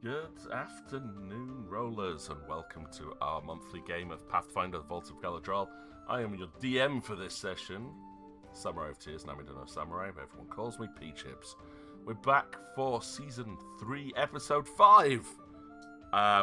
Good afternoon, rollers, and welcome to our monthly game of Pathfinder, the Vault of Galudrahl. I am your DM for this session, Samurai of Tears, and I'm no Samurai, but everyone calls me P-Chips. We're back for Season 3, Episode 5,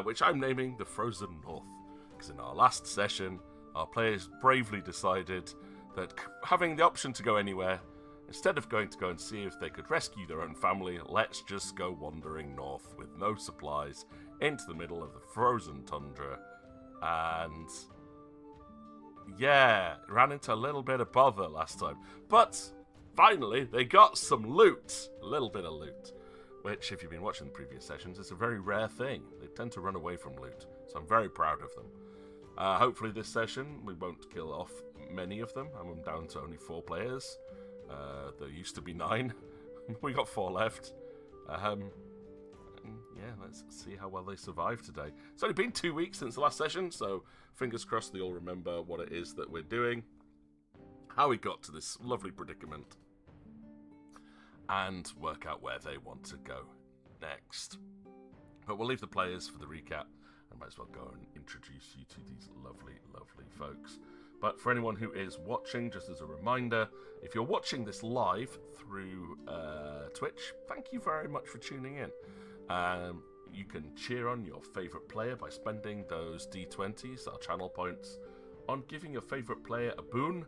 which I'm naming The Frozen North, because in our last session, our players bravely decided that having the option to go anywhere, instead of going to go and see if they could rescue their own family, let's just go wandering north with no supplies into the middle of the frozen tundra. And yeah, ran into a little bit of bother last time. But finally, they got some loot. A little bit of loot. Which, if you've been watching the previous sessions, is a very rare thing. They tend to run away from loot. So I'm very proud of them. Hopefully this session, we won't kill off many of them. I'm down to only 4 players. There used to be 9. We got 4 left. And yeah, let's see how well they survive today. It's only been 2 weeks since the last session, so fingers crossed they all remember what it is that we're doing, how we got to this lovely predicament, and work out where they want to go next. But we'll leave the players for the recap, and might as well go and introduce you to these lovely, lovely folks. But for anyone who is watching, just as a reminder, if you're watching this live through Twitch, thank you very much for tuning in. You can cheer on your favourite player by spending those D20s, our channel points, on giving your favourite player a boon,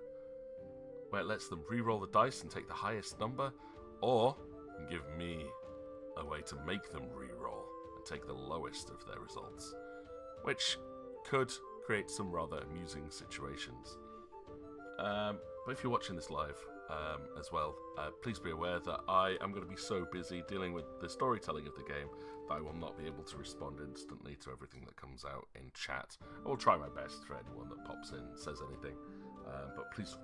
where it lets them re-roll the dice and take the highest number, or give me a way to make them re-roll and take the lowest of their results, which could create some rather amusing situations. But if you're watching this live as well, please be aware that I am going to be so busy dealing with the storytelling of the game that I will not be able to respond instantly to everything that comes out in chat. I will try my best for anyone that pops in and says anything, but please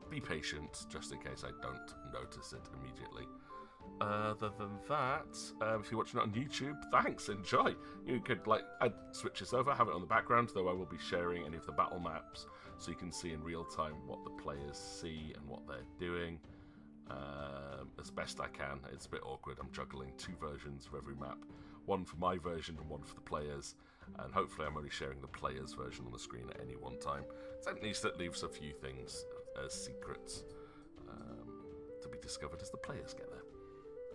be patient just in case I don't notice it immediately. Other than that, if you're watching it on YouTube, thanks, enjoy. You could I'd switch this over, have it on the background, though I will be sharing any of the battle maps so you can see in real time what the players see and what they're doing as best I can. It's a bit awkward, I'm juggling 2 versions of every map, one for my version and one for the players, and hopefully I'm only sharing the players version on the screen at any one time. So at least that leaves a few things as secrets to be discovered as the players get there.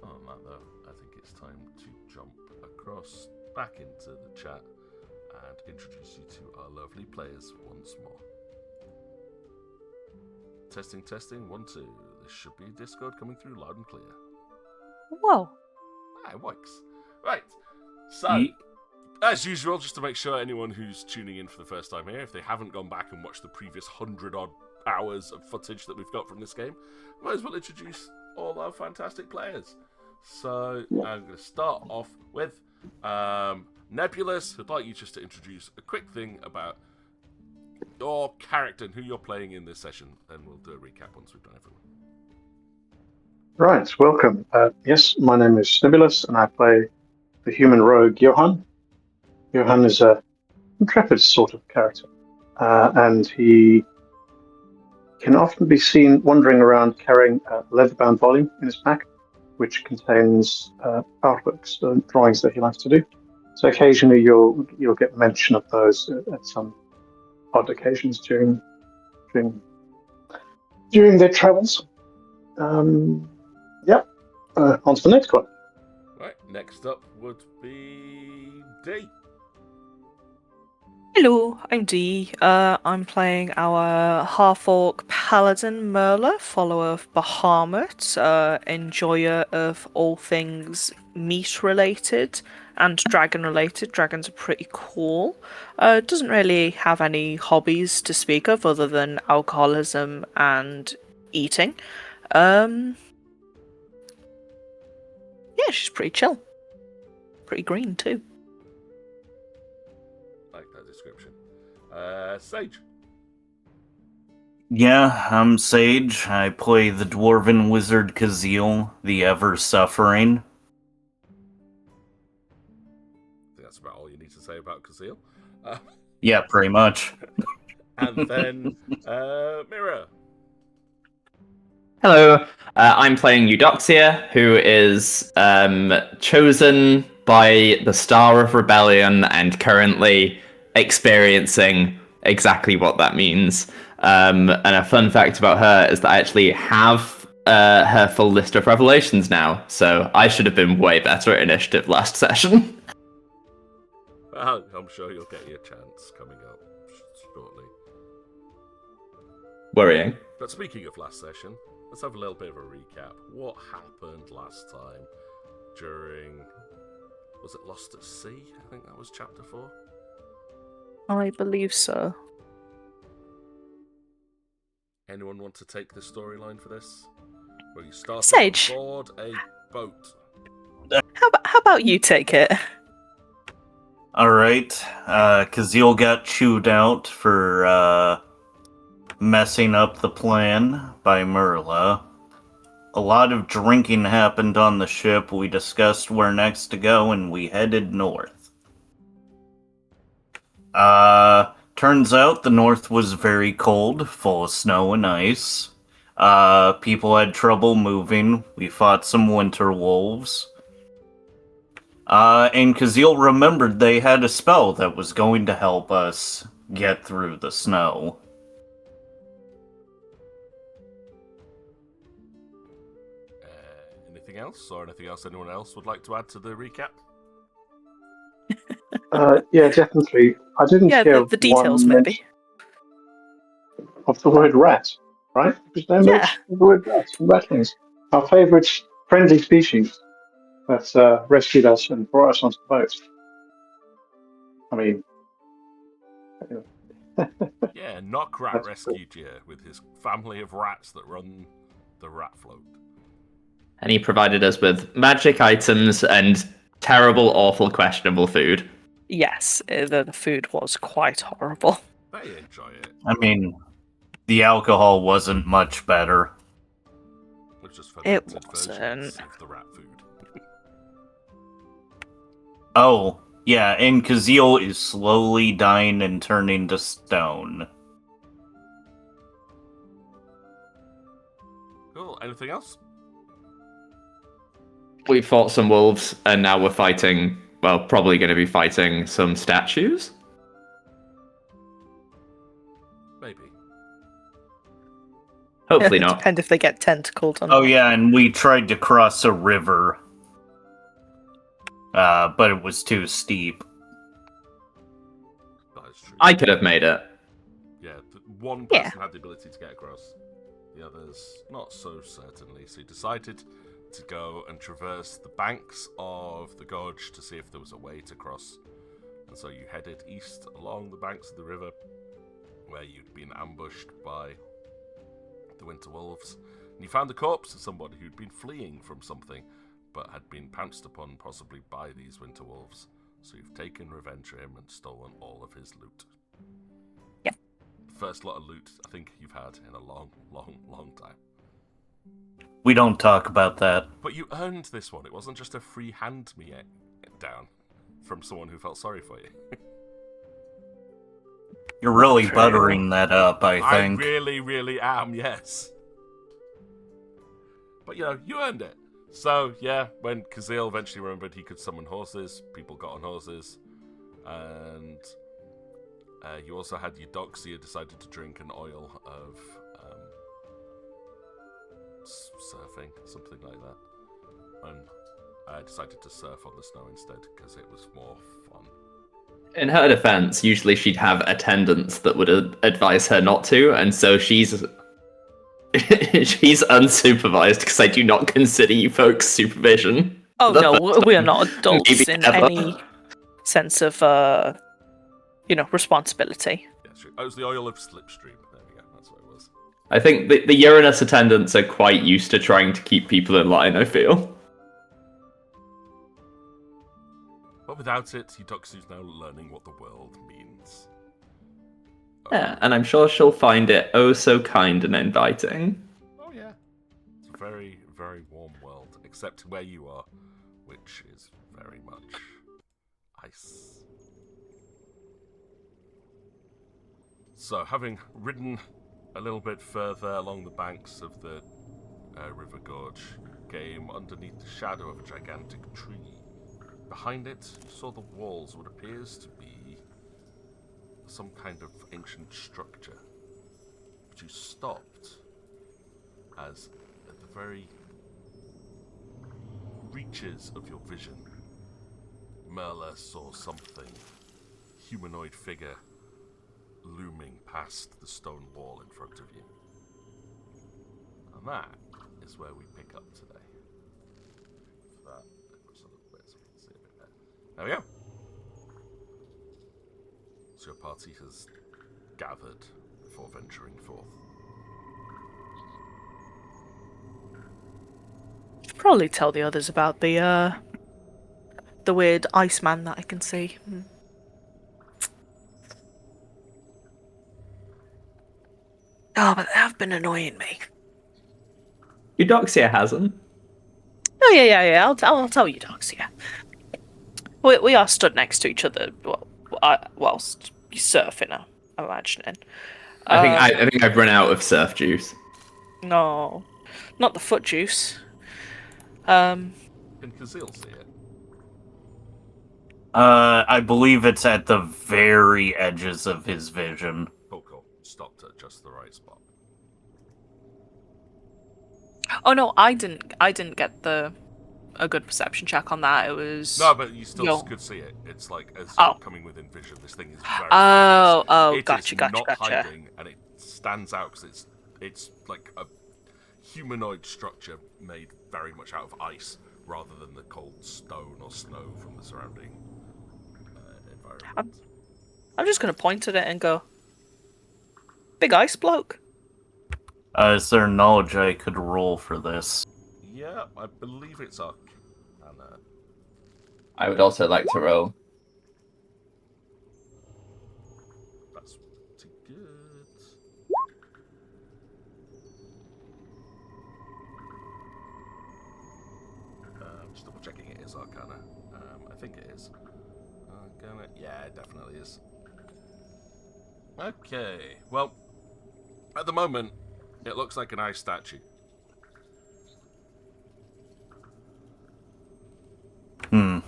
On that though, I think it's time to jump across back into the chat and introduce you to our lovely players once more. Testing, 1, 2. This should be Discord coming through loud and clear. Whoa. It works. Right, so, as usual, just to make sure anyone who's tuning in for the first time here, if they haven't gone back and watched the previous 100-odd hours of footage that we've got from this game, might as well introduce all our fantastic players. So I'm going to start off with Nebulous, who'd like you just to introduce a quick thing about your character and who you're playing in this session. Then we'll do a recap once we've done everyone. Right, welcome. Yes, my name is Nebulous, and I play the human rogue Johan. Johan is an intrepid sort of character, and he can often be seen wandering around carrying a leather-bound volume in his pack, which contains artworks, drawings that he likes to do. So occasionally you'll get mention of those at some odd occasions during their travels. On to the next one. Right, next up would be D. Hello, I'm Dee. I'm playing our half-orc paladin Merla, follower of Bahamut, enjoyer of all things meat-related and dragon-related. Dragons are pretty cool. Doesn't really have any hobbies to speak of other than alcoholism and eating. Um, yeah, she's pretty chill. Pretty green too. Like that description. Sage. Yeah, I'm Sage. I play the dwarven wizard Kazeel, the ever-suffering. I think that's about all you need to say about Kazeel. Yeah, pretty much. And then, Mira. Hello, I'm playing Eudoxia, who is chosen by the Star of Rebellion and currently experiencing exactly what that means. And a fun fact about her is that I actually have her full list of revelations now, so I should have been way better at initiative last session. I'm sure you'll get your chance coming up shortly. Worrying. But speaking of last session, let's have a little bit of a recap. What happened last time during... Was it Lost at Sea? I think that was chapter 4. I believe so. Anyone want to take the storyline for this? Where you start Sage. on board a boat. How about you take it? Alright, Kazeel got chewed out for, messing up the plan by Merla. A lot of drinking happened on the ship, we discussed where next to go, and we headed north. Turns out the north was very cold, full of snow and ice. People had trouble moving, we fought some winter wolves. And Kazeel remembered they had a spell that was going to help us get through the snow. Anything else? Or anything else anyone else would like to add to the recap? Yeah, definitely. I didn't hear The details, one maybe. mention of the word rat, right? There's no Yeah. mention of the word rat. Ratlings, our favourite friendly species that rescued us and brought us onto the boat. I mean, Yeah, Knockrat That's rescued you with his family of rats that run the rat float. And he provided us with magic items and terrible, awful, questionable food. Yes, the food was quite horrible. They enjoy it. I mean, the alcohol wasn't much better. It's just It fermented wasn't. versions of the rat food. Oh, yeah, and Kazeel is slowly dying and turning to stone. Cool. Anything else? We fought some wolves, and now we're fighting, well, probably going to be fighting some statues? Maybe. Hopefully not. Depend if they get tentacled on. Oh yeah, and we tried to cross a river. But it was too steep. That is true. I could have made it. Yeah, one Yeah. person had the ability to get across. The others, not so certainly. So he decided to go and traverse the banks of the gorge to see if there was a way to cross. And so you headed east along the banks of the river, where you'd been ambushed by the winter wolves. And you found the corpse of somebody who'd been fleeing from something, but had been pounced upon possibly by these winter wolves. So you've taken revenge for him and stolen all of his loot. Yep. First lot of loot I think you've had in a long, long, long time. We don't talk about that. But you earned this one. It wasn't just a free hand me down from someone who felt sorry for you. You're really buttering that up, I think. I really, really am, yes. But, you know, you earned it. So, yeah, when Kazeel eventually remembered he could summon horses, people got on horses. And you also had Eudoxia decided to drink an oil of surfing, something like that. And I decided to surf on the snow instead because it was more fun. In her defense, usually she'd have attendants that would advise her not to, and so she's she's unsupervised because I do not consider you folks supervision. Oh The no, first we are time, not adults maybe in ever. any sense of, responsibility. Yeah, sure. Oh, it was the oil of Slipstream. There we go. That's what it was. I think the Uranus attendants are quite used to trying to keep people in line, I feel. But without it, Eudoxia's now learning what the world means. Yeah, and I'm sure she'll find it oh so kind and inviting. Oh yeah. It's a very, very warm world, except where you are, which is very much ice. So, having ridden a little bit further along the banks of the river gorge, came underneath the shadow of a gigantic tree. Behind it, you saw the walls, what appears to be some kind of ancient structure. But you stopped as at the very reaches of your vision, Merla saw something, humanoid figure, looming past the stone wall in front of you. And that is where we pick up today. For that, push a little bit so we can see a bit better. There we go. So your party has gathered before venturing forth. Should probably tell the others about the weird Iceman that I can see. Oh, but they have been annoying me. Eudoxia hasn't. Oh yeah. I'll tell you, Eudoxia. We are stood next to each other whilst surfing. I'm imagining. I think I've run out of surf juice. No, not the foot juice. Can Kazil see it? I believe it's at the very edges of his vision. Cool. Stopped at just the right spot. Oh no, I didn't get a good perception check on that. It was No, but you still Yo. could see it. It's like as Oh. you're coming within vision, this thing is very. Oh, It is gotcha. not hiding, and it stands out because it's like a humanoid structure made very much out of ice, rather than the cold stone or snow from the surrounding environment. I'm just gonna point at it and go, big ice bloke. Is there knowledge I could roll for this? Yeah, I believe it's Arcana. I would also like to roll. That's pretty good. Just double checking it is Arcana. I think it is. Arcana. Yeah, it definitely is. Okay. Well, at the moment, it looks like an ice statue. It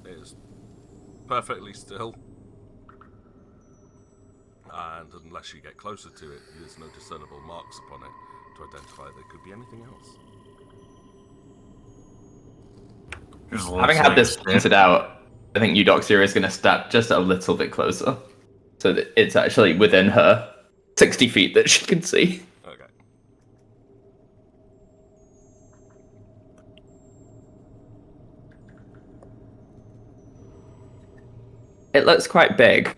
is perfectly still. And unless you get closer to it, there's no discernible marks upon it to identify there could be anything else. Having had this pointed out, I think Eudoxia is going to step just a little bit closer, so that it's actually within her 60 feet that she can see. Okay. It looks quite big.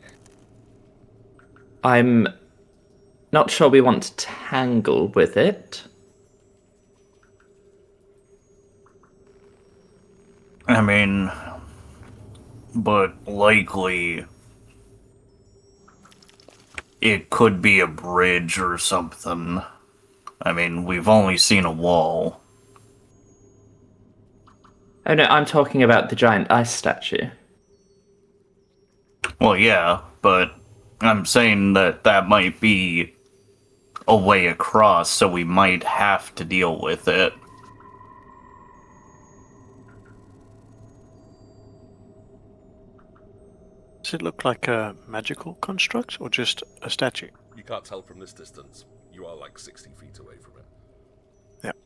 I'm not sure we want to tangle with it. I mean, but likely it could be a bridge or something. I mean, we've only seen a wall. Oh no, I'm talking about the giant ice statue. Well, yeah, but I'm saying that might be a way across, so we might have to deal with it. Does it look like a magical construct or just a statue? You can't tell from this distance. You are like 60 feet away from it. Yep.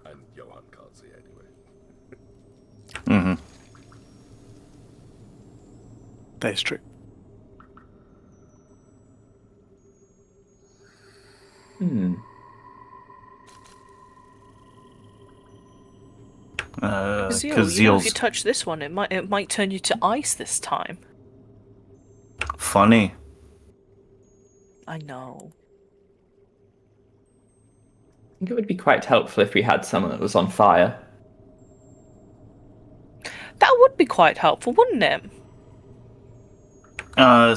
And Johan can't see it anyway. Mm-hmm. That is true. Kazil, if you touch this one, it might turn you to ice this time. Funny. I know. I think it would be quite helpful if we had someone that was on fire. That would be quite helpful, wouldn't it?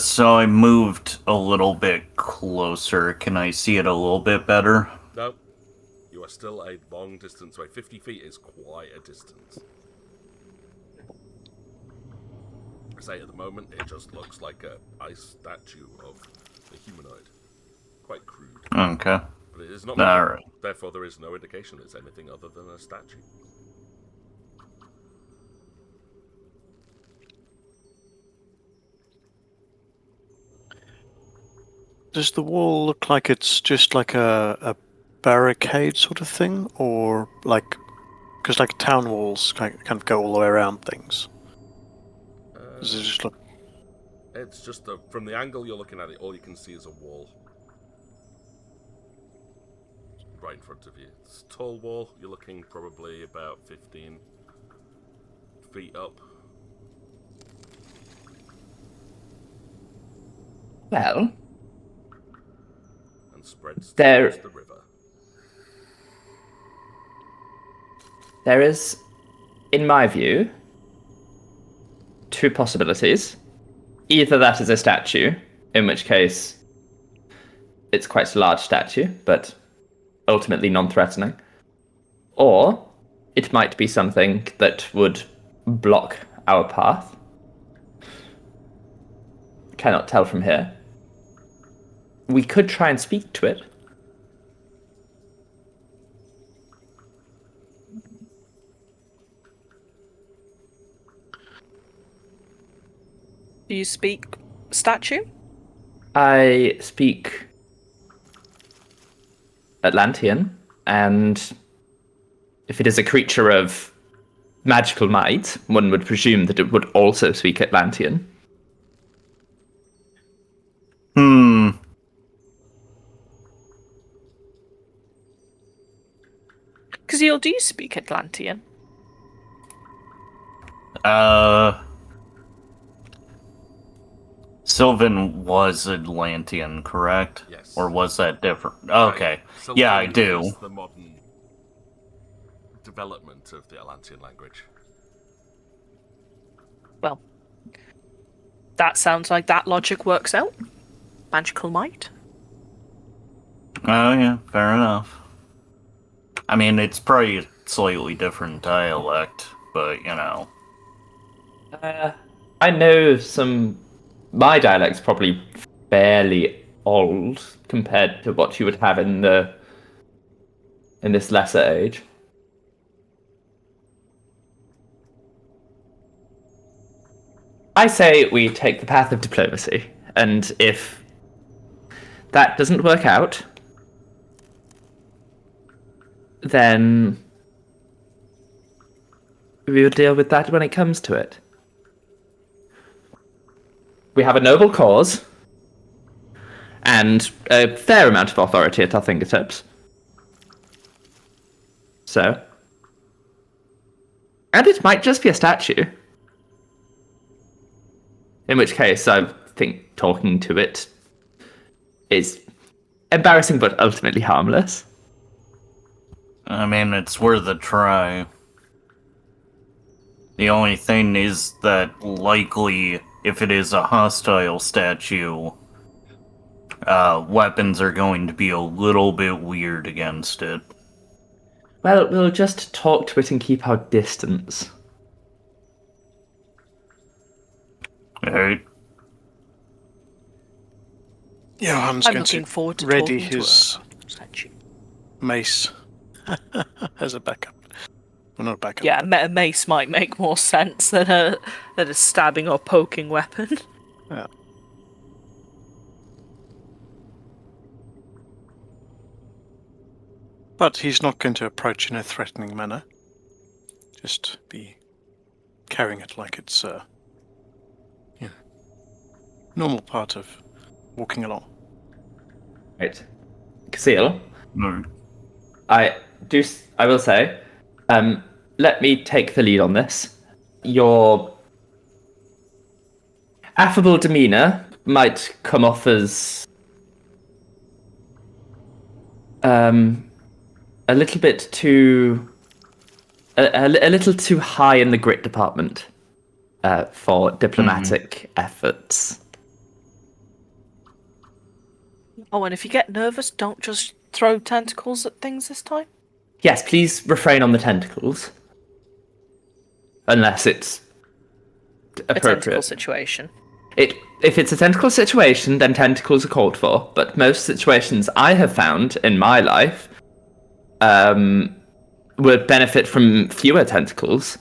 So I moved a little bit closer. Can I see it a little bit better? No. You are still a long distance away. 50 feet is quite a distance. I say at the moment, it just looks like a ice statue of a humanoid. Quite crude. Okay. But it is not. Alright. Therefore, there is no indication it's anything other than a statue. Does the wall look like it's just like a barricade sort of thing, or like, because like town walls kind of go all the way around things? Does it just look? It's just from the angle you're looking at it, all you can see is a wall right in front of you. It's a tall wall. You're looking probably about 15 feet up. Well, And spreads There- towards the river. there is, in my view, two possibilities. Either that is a statue, in which case it's quite a large statue, but ultimately non-threatening. Or it might be something that would block our path. Cannot tell from here. We could try and speak to it. Do you speak statue? I speak Atlantean, and if it is a creature of magical might, one would presume that it would also speak Atlantean. Kazil, do you speak Atlantean? Sylvan was Atlantean, correct? Yes. Or was that different? Okay. Right. Yeah, I Sylvan do. is the modern development of the Atlantean language. Well, that sounds like that logic works out. Magical might. Oh, yeah, fair enough. I mean, it's probably a slightly different dialect, but, you know. I know my dialect's probably fairly old compared to what you would have in this lesser age. I say we take the path of diplomacy, and if that doesn't work out, then we will deal with that when it comes to it. We have a noble cause and a fair amount of authority at our fingertips. So, and it might just be a statue. In which case, I think talking to it is embarrassing but ultimately harmless. I mean, it's worth a try. The only thing is that likely, if it is a hostile statue, weapons are going to be a little bit weird against it. Well, we'll just talk to it and keep our distance. Right? Johan's I'm going looking to forward to ready talking his to a statue. mace as a backup. Well, not a backup. Yeah, but- a mace might make more sense than a stabbing or poking weapon. Yeah. But he's not going to approach in a threatening manner. Just be carrying it like it's normal part of walking along. Right. Casil, No. I will say, let me take the lead on this. Your affable demeanor might come off as a little bit too a little too high in the grit department for diplomatic efforts. Oh, and if you get nervous, don't just throw tentacles at things this time. Yes, please refrain on the tentacles. Unless it's A tentacle appropriate. situation. If it's a tentacle situation, then tentacles are called for. But most situations I have found in my life would benefit from fewer tentacles.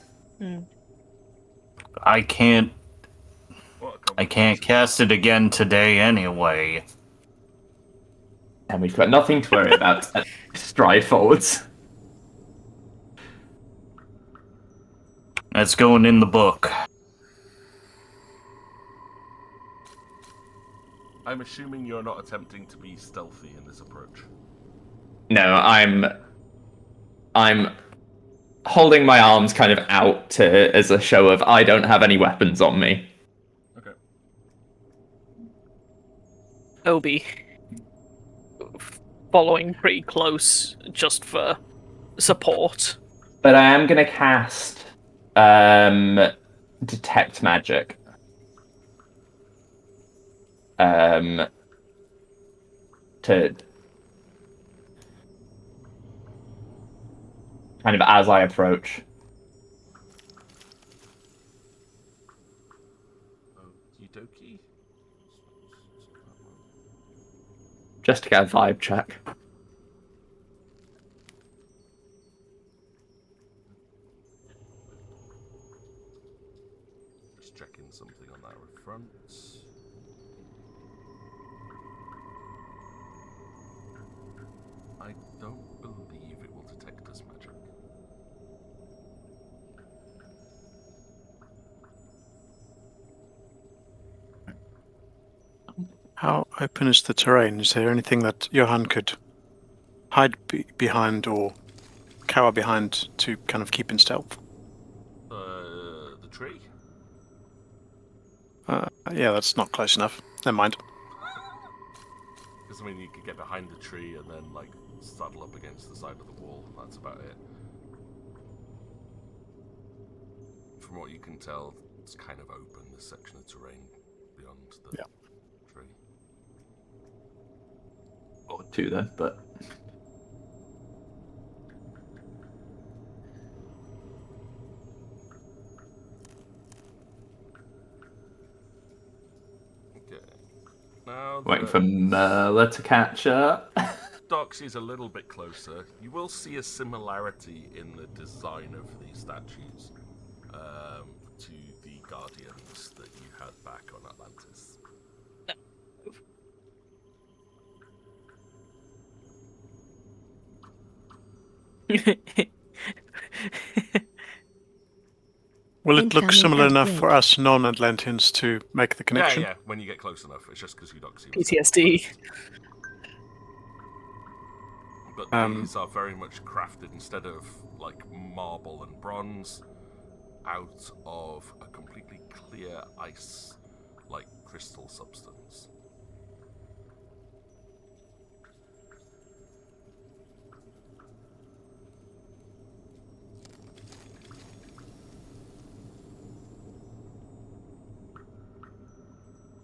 I can't What a I can't cast it again today anyway. And we've got nothing to worry about. Stride forwards. That's going in the book. I'm assuming you're not attempting to be stealthy in this approach. No, I'm holding my arms kind of out as a show of I don't have any weapons on me. Okay. Obi following pretty close just for support. But I am gonna cast detect magic. To kind of as I approach. Okie dokie. Just to get a vibe check. Just checking something on that front. I don't believe it will detect as magic. How open is the terrain? Is there anything that Johan could hide behind or cower behind to kind of keep in stealth? The tree? Yeah, that's not close enough. Never mind. Because I mean, you could get behind the tree and then like saddle up against the side of the wall. That's about it. From what you can tell, it's kind of open, this section of terrain beyond the tree. Or two then, but Okay. Now waiting that for Merla to catch up. Doxy's a little bit closer, you will see a similarity in the design of these statues to the Guardians that you had back on Atlantis. Will it look similar enough for us non-Atlanteans to make the connection? Yeah, when you get close enough. It's just because Eudoxy. PTSD. But these are very much crafted instead of like marble and bronze, out of a completely clear ice, like crystal substance.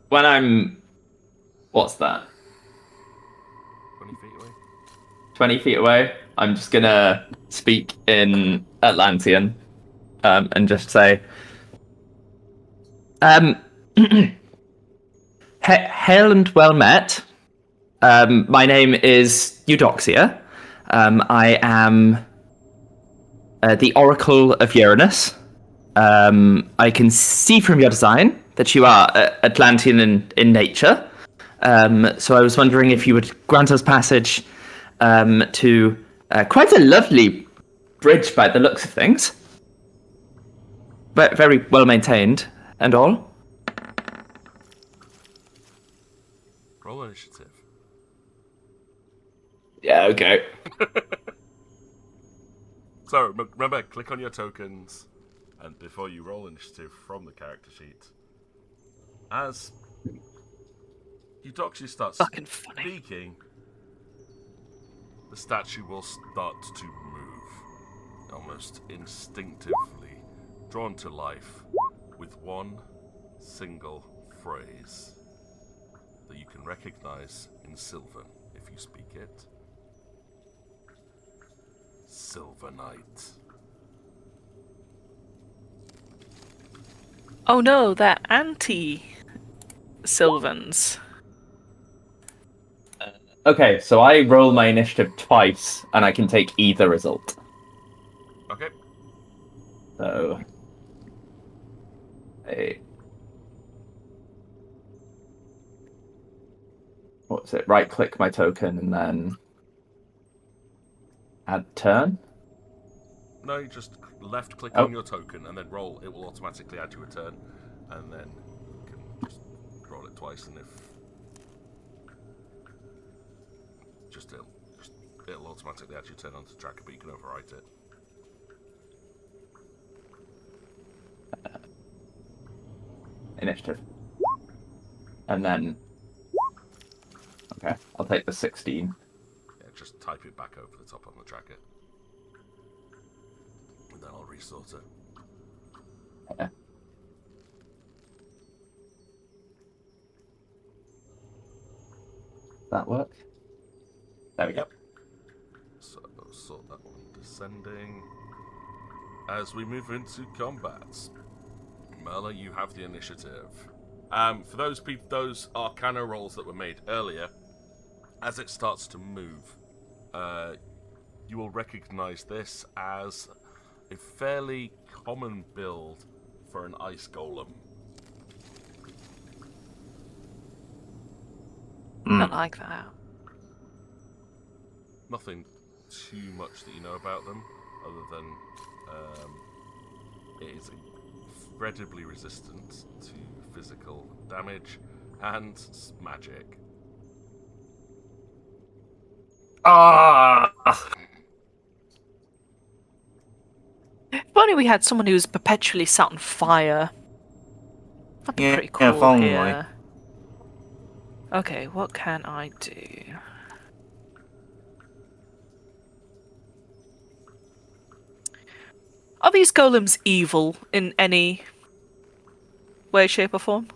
When I'm... What's that? 20 feet away? 20 feet away, I'm just gonna speak in Atlantean and just say, hail and well met. My name is Eudoxia. I am the Oracle of Uranus. I can see from your design that you are Atlantean in nature. So I was wondering if you would grant us passage to quite a lovely bridge by the looks of things. very well maintained and all. Roll initiative. Yeah, okay. So, remember, click on your tokens, and before you roll initiative from the character sheet, as Eudoxia starts Fucking funny. speaking, the statue will start to move, almost instinctively, drawn to life, with one single phrase that you can recognize in Sylvan if you speak it. Silver Knight. Oh no, they're anti-Sylvans. Okay, so I roll my initiative twice, and I can take either result. Okay. So, what's it? Right click my token and then add turn. No, you just left click Oh. on your token and then roll. It will automatically add you a turn, and then you can just roll it twice. And if it'll automatically add your turn onto the tracker, but you can overwrite it. Initiative. And then, okay, I'll take the 16. Yeah, just type it back over the top on the tracker, and then I'll resort it. Okay. That work? There we go. Yep. So sort that one descending. As we move into combat, Merla, you have the initiative. For those Arcana rolls that were made earlier, as it starts to move, you will recognize this as a fairly common build for an ice golem. Not like that. Nothing too much that you know about them, other than it is incredibly resistant to physical damage and magic. Ah! If only we had someone who was perpetually set on fire. That'd be Yeah, pretty cool if only. here. Okay, what can I do? Are these golems evil in any way, shape, or form?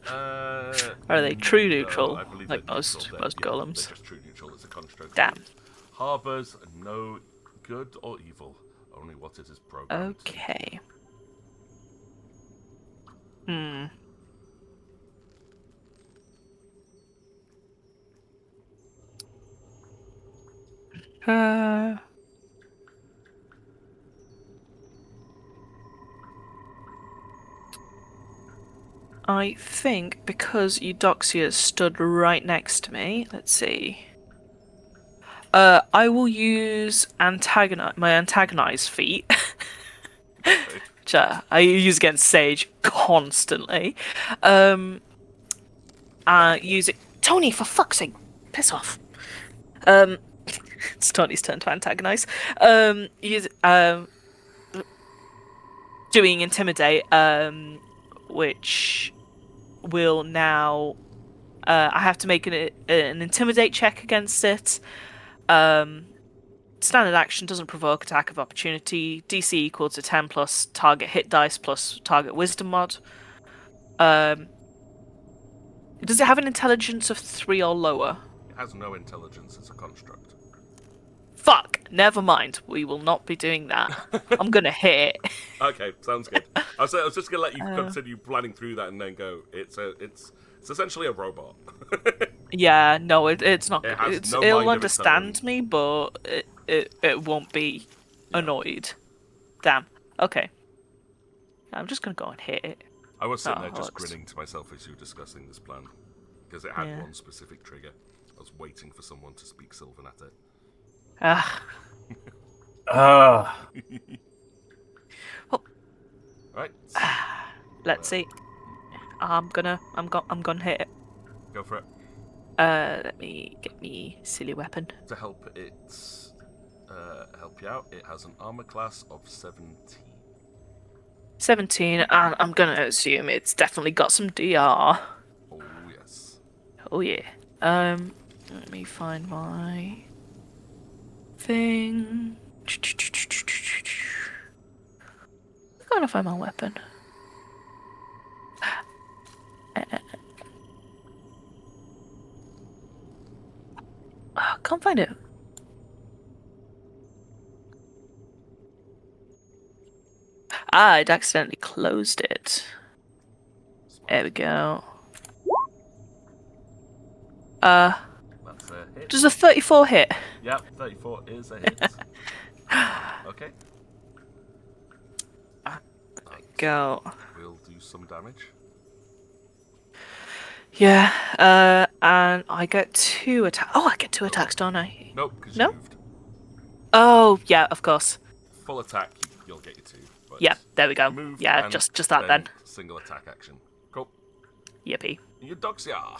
Or are they true neutral, I believe like they're most neutral. most Yeah, golems? they're just true neutral as a construct. Damn. It harbors no good or evil, only what it is programmed. Okay. Hmm. I think because Eudoxia stood right next to me, let's see. I will use my antagonize feat. Which I use against Sage constantly. Use it. Tony, for fuck's sake, piss off. It's Tony's turn to antagonize. Use doing intimidate. Which will now. I have to make an intimidate check against it. Standard action doesn't provoke attack of opportunity. DC equal to 10 plus target hit dice plus target wisdom mod. Does it have an intelligence of 3 or lower? It has no intelligence as a construct. Fuck! Never mind. We will not be doing that. I'm gonna hit. Okay, sounds good. I was just gonna let you continue planning through that and then go. It's essentially a robot. Yeah, no, it's not. It has no it'll mind of its understand own. me, but it won't be annoyed. Damn. Okay. I'm just gonna go and hit it. I was sitting there Oh, just looks- grinning to myself as you were discussing this plan, because it had Yeah. one specific trigger. I was waiting for someone to speak Sylvan at it. Ah. Ah. Right. Let's see. I'm gonna hit it. Go for it. Let me get me silly weapon. To help it help you out, it has an armor class of 17. 17, and I'm gonna assume it's definitely got some DR. Oh yes. Oh yeah. Let me find my thing. I'm gonna find my weapon. Can't find it. I'd accidentally closed it. There we go. That's a hit. Does a 34 hit? Yep, 34 is a hit. Okay. Go. We'll do some damage. Yeah, and I get 2 attacks. Oh, I get 2 attacks, don't I? Nope, because No? you moved. Oh, yeah, of course. Full attack, you'll get your 2. But Yeah, there we go. move Yeah, and just that then. Single attack action. Cool. Yippee. Eudoxia.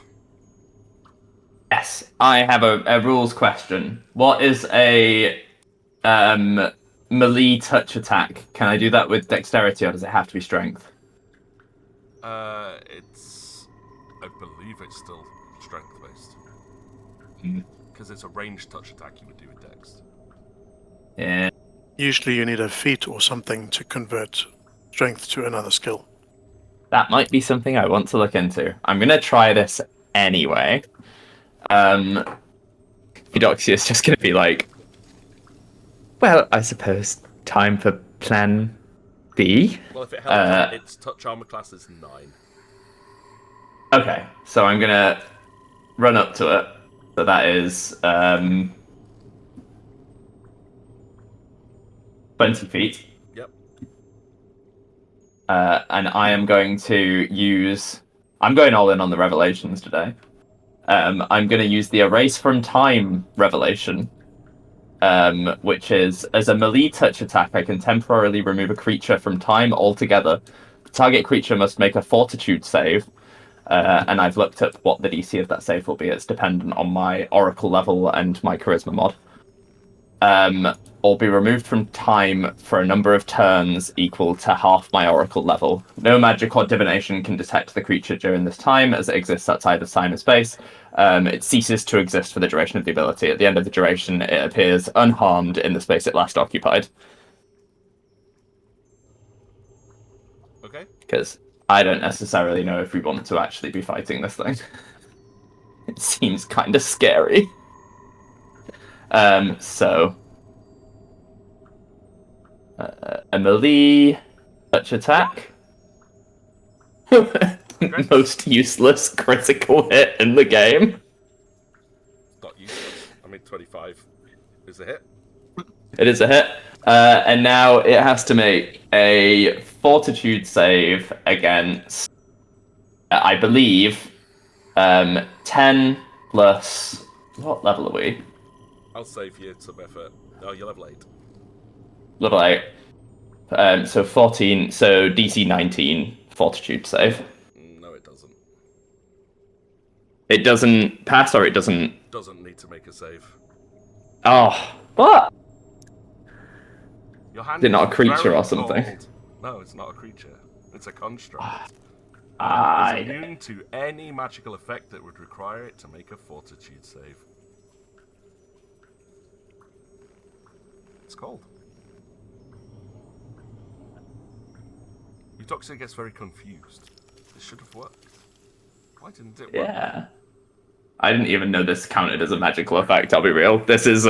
Yes, I have a rules question. What is a melee touch attack? Can I do that with dexterity, or does it have to be strength? I believe it's still strength based. Because it's a ranged touch attack you would do with dex. Yeah. Usually you need a feat or something to convert strength to another skill. That might be something I want to look into. I'm gonna try this anyway. Eudoxia is just gonna be like, well, I suppose time for plan B. Well, if it helps, its touch armor class is 9. Okay, so I'm gonna run up to it. So that is 20 feet. Yep. And I am going to use... I'm going all in on the revelations today. I'm going to use the Erase from Time revelation, which is, as a melee touch attack, I can temporarily remove a creature from time altogether. The target creature must make a Fortitude save, and I've looked up what the DC of that save will be. It's dependent on my Oracle level and my Charisma mod. Or be removed from time for a number of turns equal to half my Oracle level. No magic or divination can detect the creature during this time, as it exists outside of time and space. It ceases to exist for the duration of the ability. At the end of the duration, it appears unharmed in the space it last occupied. Okay. Because I don't necessarily know if we want to actually be fighting this thing. It seems kind of scary. So... a melee touch attack. Most useless critical hit in the game. Not useless. I mean, 25 is a hit. It is a hit. And now it has to make a Fortitude save against, I believe, 10 plus... What level are we? I'll save you some effort. Oh, you're level 8. Level 8. So 14, so DC 19 Fortitude save. No, it doesn't. It doesn't pass, or it doesn't... Doesn't need to make a save. Oh, what? Your hand Is it not is a creature very or something? cold. No, it's not a creature. It's a construct. I... It's immune to any magical effect that would require it to make a Fortitude save. It's cold. Eudoxia gets very confused. This should have worked. Why didn't it work? Yeah. I didn't even know this counted as a magical effect, I'll be real. This is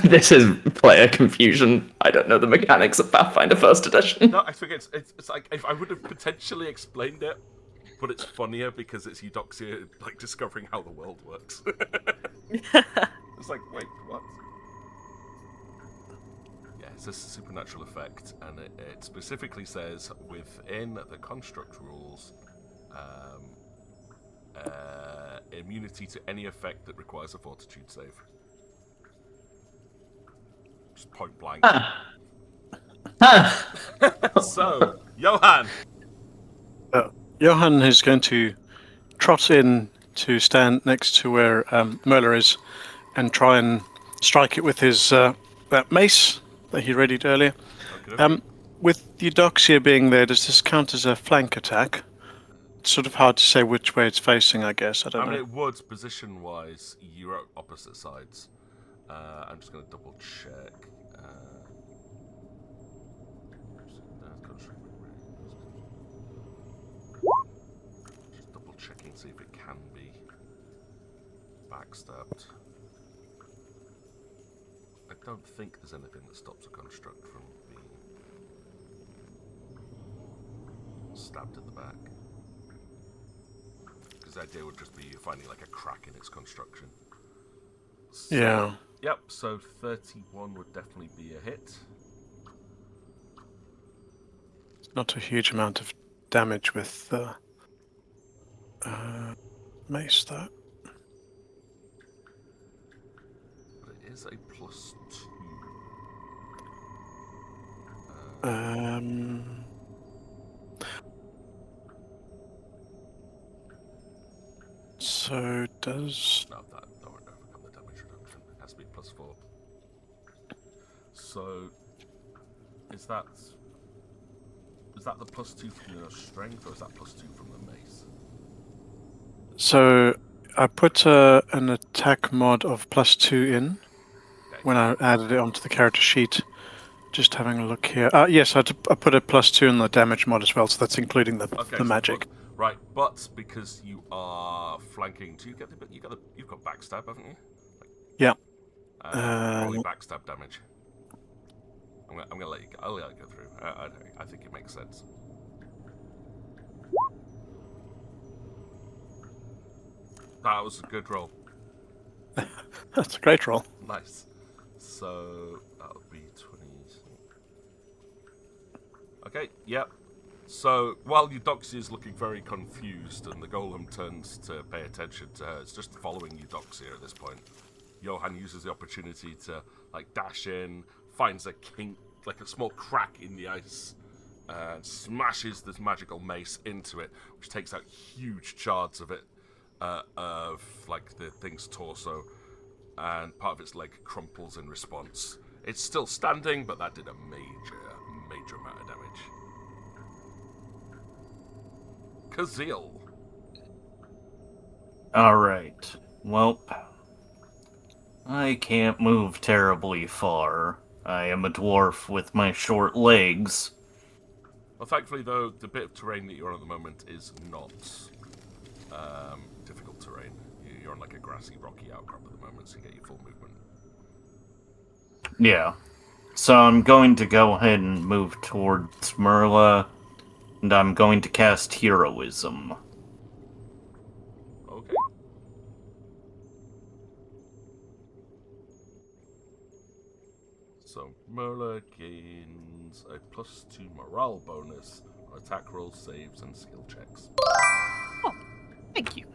this is player confusion. I don't know the mechanics of Pathfinder First Edition. No, I think it's like, if I would have potentially explained it, but it's funnier because it's Eudoxia like discovering how the world works. It's like, wait, what? Yeah, it's a supernatural effect, and it specifically says within the construct rules, immunity to any effect that requires a Fortitude save. Just point blank. So, Johan. Johan is going to trot in to stand next to where Merler is and try and strike it with his that mace that he readied earlier. Okay. With Eudoxia being there, does this count as a flank attack? It's sort of hard to say which way it's facing, I guess. I don't know. It would, position-wise, you're at opposite sides. I'm just going to double check. Just double checking, see if it can be backstabbed. I don't think there's anything that stops a construct from being stabbed at the back. Because the idea would just be finding like a crack in its construction. So, Yeah. Yep, so 31 would definitely be a hit. Not a huge amount of damage with the mace, though. But it is a +2. So does... No, that don't overcome the damage reduction. It has to be +4. So, is that the +2 from your strength, or is that +2 from the mace? So I put an attack mod of +2 in when I added it onto the character sheet. Just having a look here. Yes, I put a +2 in the damage mod as well, so that's including the So magic. right, but because you are flanking, you've got backstab, haven't you? Yeah. Probably backstab damage. I'm gonna let you go. I'll let you go through. I think it makes sense. That was a good roll. That's a great roll. Nice. So that'll be 20. Okay. Yep. So while Eudoxia is looking very confused and the golem turns to pay attention to her, it's just following Eudoxia at this point. Johan uses the opportunity to dash in, finds a kink, like a small crack in the ice, and smashes this magical mace into it, which takes out huge shards of it, of the thing's torso, and part of its leg crumples in response. It's still standing, but that did a major amount of damage. Kazil. Alright. Well, I can't move terribly far. I am a dwarf with my short legs. Well, thankfully, though, the bit of terrain that you're on at the moment is not difficult terrain. You're on a grassy, rocky outcrop at the moment, so you get your full movement. Yeah. So I'm going to go ahead and move towards Merla, and I'm going to cast Heroism. Okay. So Merla gains a +2 morale bonus on attack rolls, saves, and skill checks. Oh, thank you.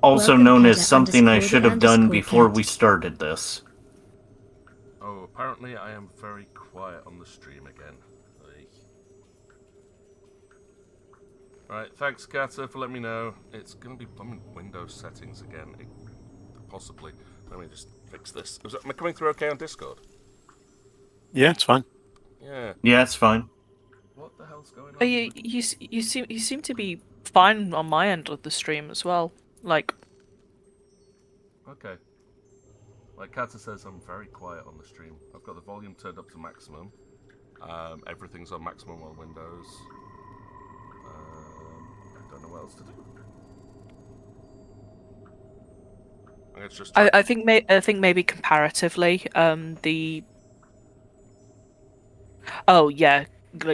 Also Welcome known to as the something I should have done ____ before cat. we started this. Oh, apparently I am very quiet on the stream again. Alright, thanks, Kata, for letting me know. It's going to be Windows settings again. Possibly. Let me just fix this. Am I coming through okay on Discord? Yeah, it's fine. Yeah. Yeah, it's fine. What the hell's going on? Oh, you seem to be fine on my end of the stream as well. Okay. Like Kata says, I'm very quiet on the stream. I've got the volume turned up to maximum. Everything's on maximum on Windows. I don't know what else to do. It's just. I think maybe comparatively, Oh yeah,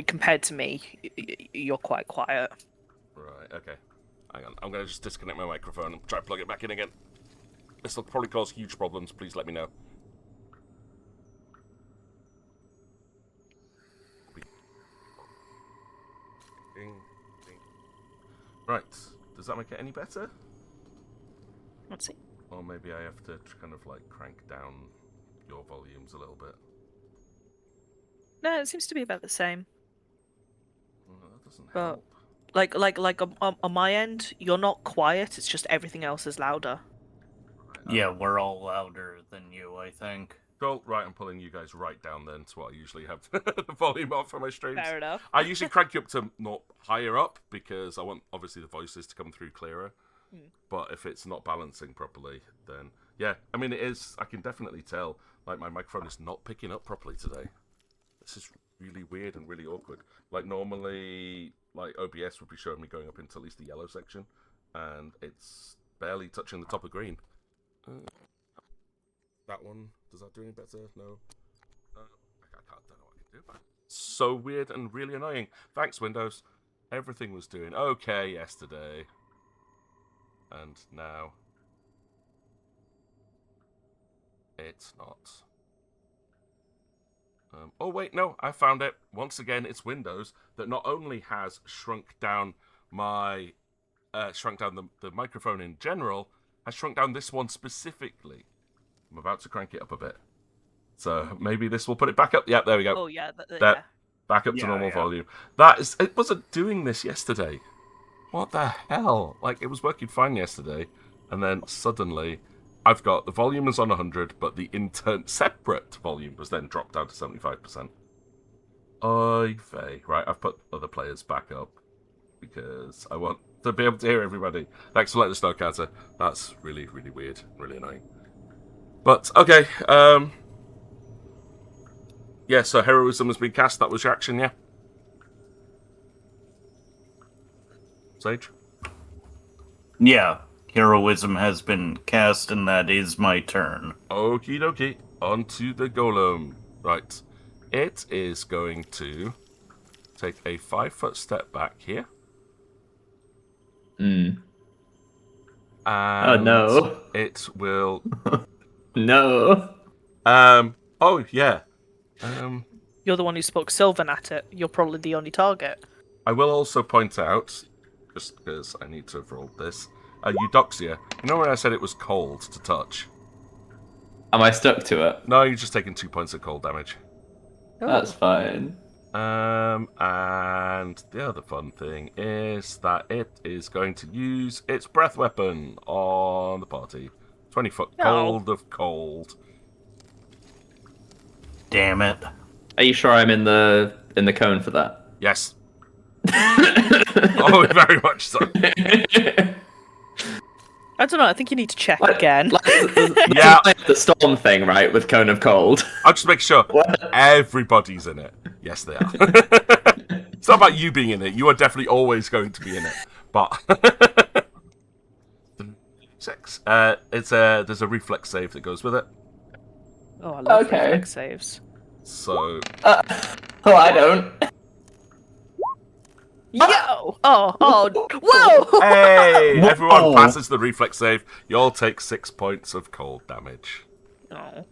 compared to me, you're quite quiet. Right. Okay. Hang on. I'm gonna just disconnect my microphone and try to plug it back in again. This will probably cause huge problems. Please let me know. Ding, ding. Right. Does that make it any better? Let's see. Or maybe I have to kind of crank down your volumes a little bit. No, it seems to be about the same. doesn't But help. like on my end, you're not quiet. It's just everything else is louder. Yeah, we're all louder than you, I think. Cool, right, I'm pulling you guys right down then to what I usually have the volume of for my streams. Fair enough. I usually crank you up to not higher up because I want, obviously, the voices to come through clearer. But if it's not balancing properly, then, yeah. I mean, it is, I can definitely tell, like, my microphone is not picking up properly today. This is really weird and really awkward. Like, normally, like, OBS would be showing me going up into at least the yellow section, and it's barely touching the top of green. That one, does that do any better? No. I don't know what I can do about it. So weird and really annoying. Thanks, Windows. Everything was doing okay yesterday. And now it's not. Oh wait, no, I found it. Once again, it's Windows that not only has shrunk down my the microphone in general, has shrunk down this one specifically. I'm about to crank it up a bit. So maybe this will put it back up. Yeah, there we go. Oh yeah, That back up to normal volume. It wasn't doing this yesterday. What the hell? Like, it was working fine yesterday, and then suddenly I've got the volume is on 100, but the separate volume was then dropped down to 75%. Oy vey. Right, I've put other players back up because I want to be able to hear everybody. Thanks for letting us know, Kata. That's really, really weird, really annoying. But, okay, yeah, so heroism has been cast. That was your action, yeah? Sage? Yeah, heroism has been cast, and that is my turn. Okie dokie. On to the golem. Right. It is going to take a 5-foot step back here. Mm. And no. It will... No. Oh, yeah. You're the one who spoke Sylvan at it. You're probably the only target. I will also point out, just because I need to have rolled this, Eudoxia. You know when I said it was cold to touch? Am I stuck to it? No, you're just taking 2 points of cold damage. That's fine. And the other fun thing is that it is going to use its breath weapon on the party. 20-foot cold of cold. Damn it. Are you sure I'm in the cone for that? Yes. Oh, very much so. I don't know. I think you need to check again. Yeah. Like the storm thing, right? With cone of cold. I'll just make sure everybody's in it. Yes, they are. It's not about you being in it. You are definitely always going to be in it. But 6. There's a reflex save that goes with it. Oh, I love reflex saves. So. Oh, I don't. Yo! Oh! Whoa! Hey! Whoa. Everyone passes the reflex save. You all take 6 points of cold damage. Oh.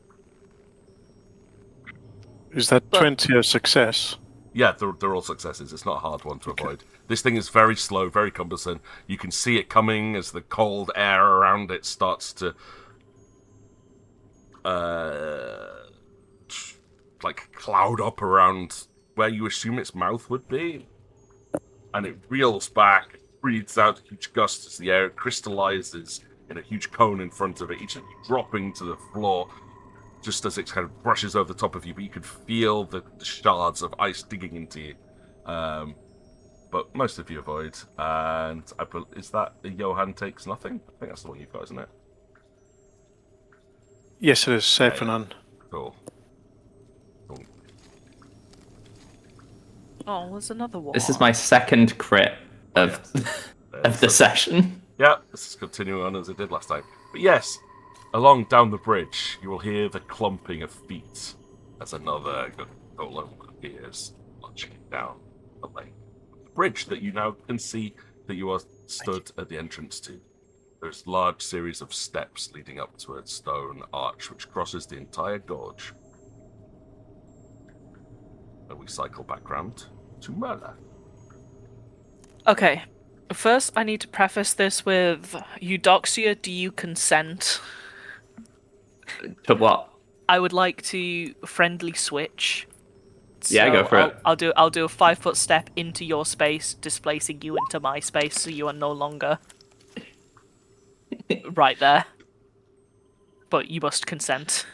Is that 20 a success? Yeah, they're all successes. It's not a hard one to avoid. This thing is very slow, very cumbersome. You can see it coming as the cold air around it starts to like cloud up around where you assume its mouth would be. And it reels back, breathes out a huge gust as the air crystallizes in a huge cone in front of it, each dropping to the floor just as it kind of brushes over the top of you, but you can feel the shards of ice digging into you. But most of you avoid. And is that the Johan takes nothing? I think that's the one you've got, isn't it? Yes, it is. Save for none. Cool. Oh, there's another one. This is my second crit of of the session. Yeah, this is continuing on as it did last time. But yes, along down the bridge, you will hear the clumping of feet as another golem appears, launching down the lane. The bridge that you now can see that you are stood at the entrance to. There's a large series of steps leading up to a stone arch which crosses the entire gorge. And we cycle back round to Merla. Okay. First, I need to preface this with Eudoxia, do you consent? To what? I would like to friendly switch Yeah, go for it. I'll do a 5-foot step into your space, displacing you into my space, so you are no longer right there. But you must consent.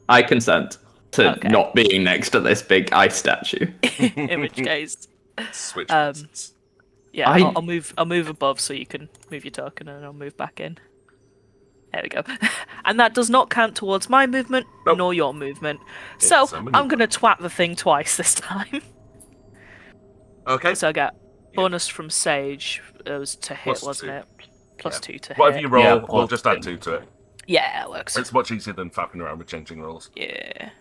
I consent to Okay. not being next to this big ice statue. In which case, Switch places. yeah, I- I'll move above so you can move your token, and I'll move back in. There we go. And that does not count towards my movement, Nope. nor your movement. So It's a maneuver. I'm gonna twat the thing twice this time. Okay. So I get bonus from Sage. It was to hit, Plus wasn't 2. it? Plus Yeah. 2 to Whatever hit. you roll, Yeah, we'll plus just add 2. 2 to it. Yeah, it works. It's much easier than faffing around with changing rolls. Yeah.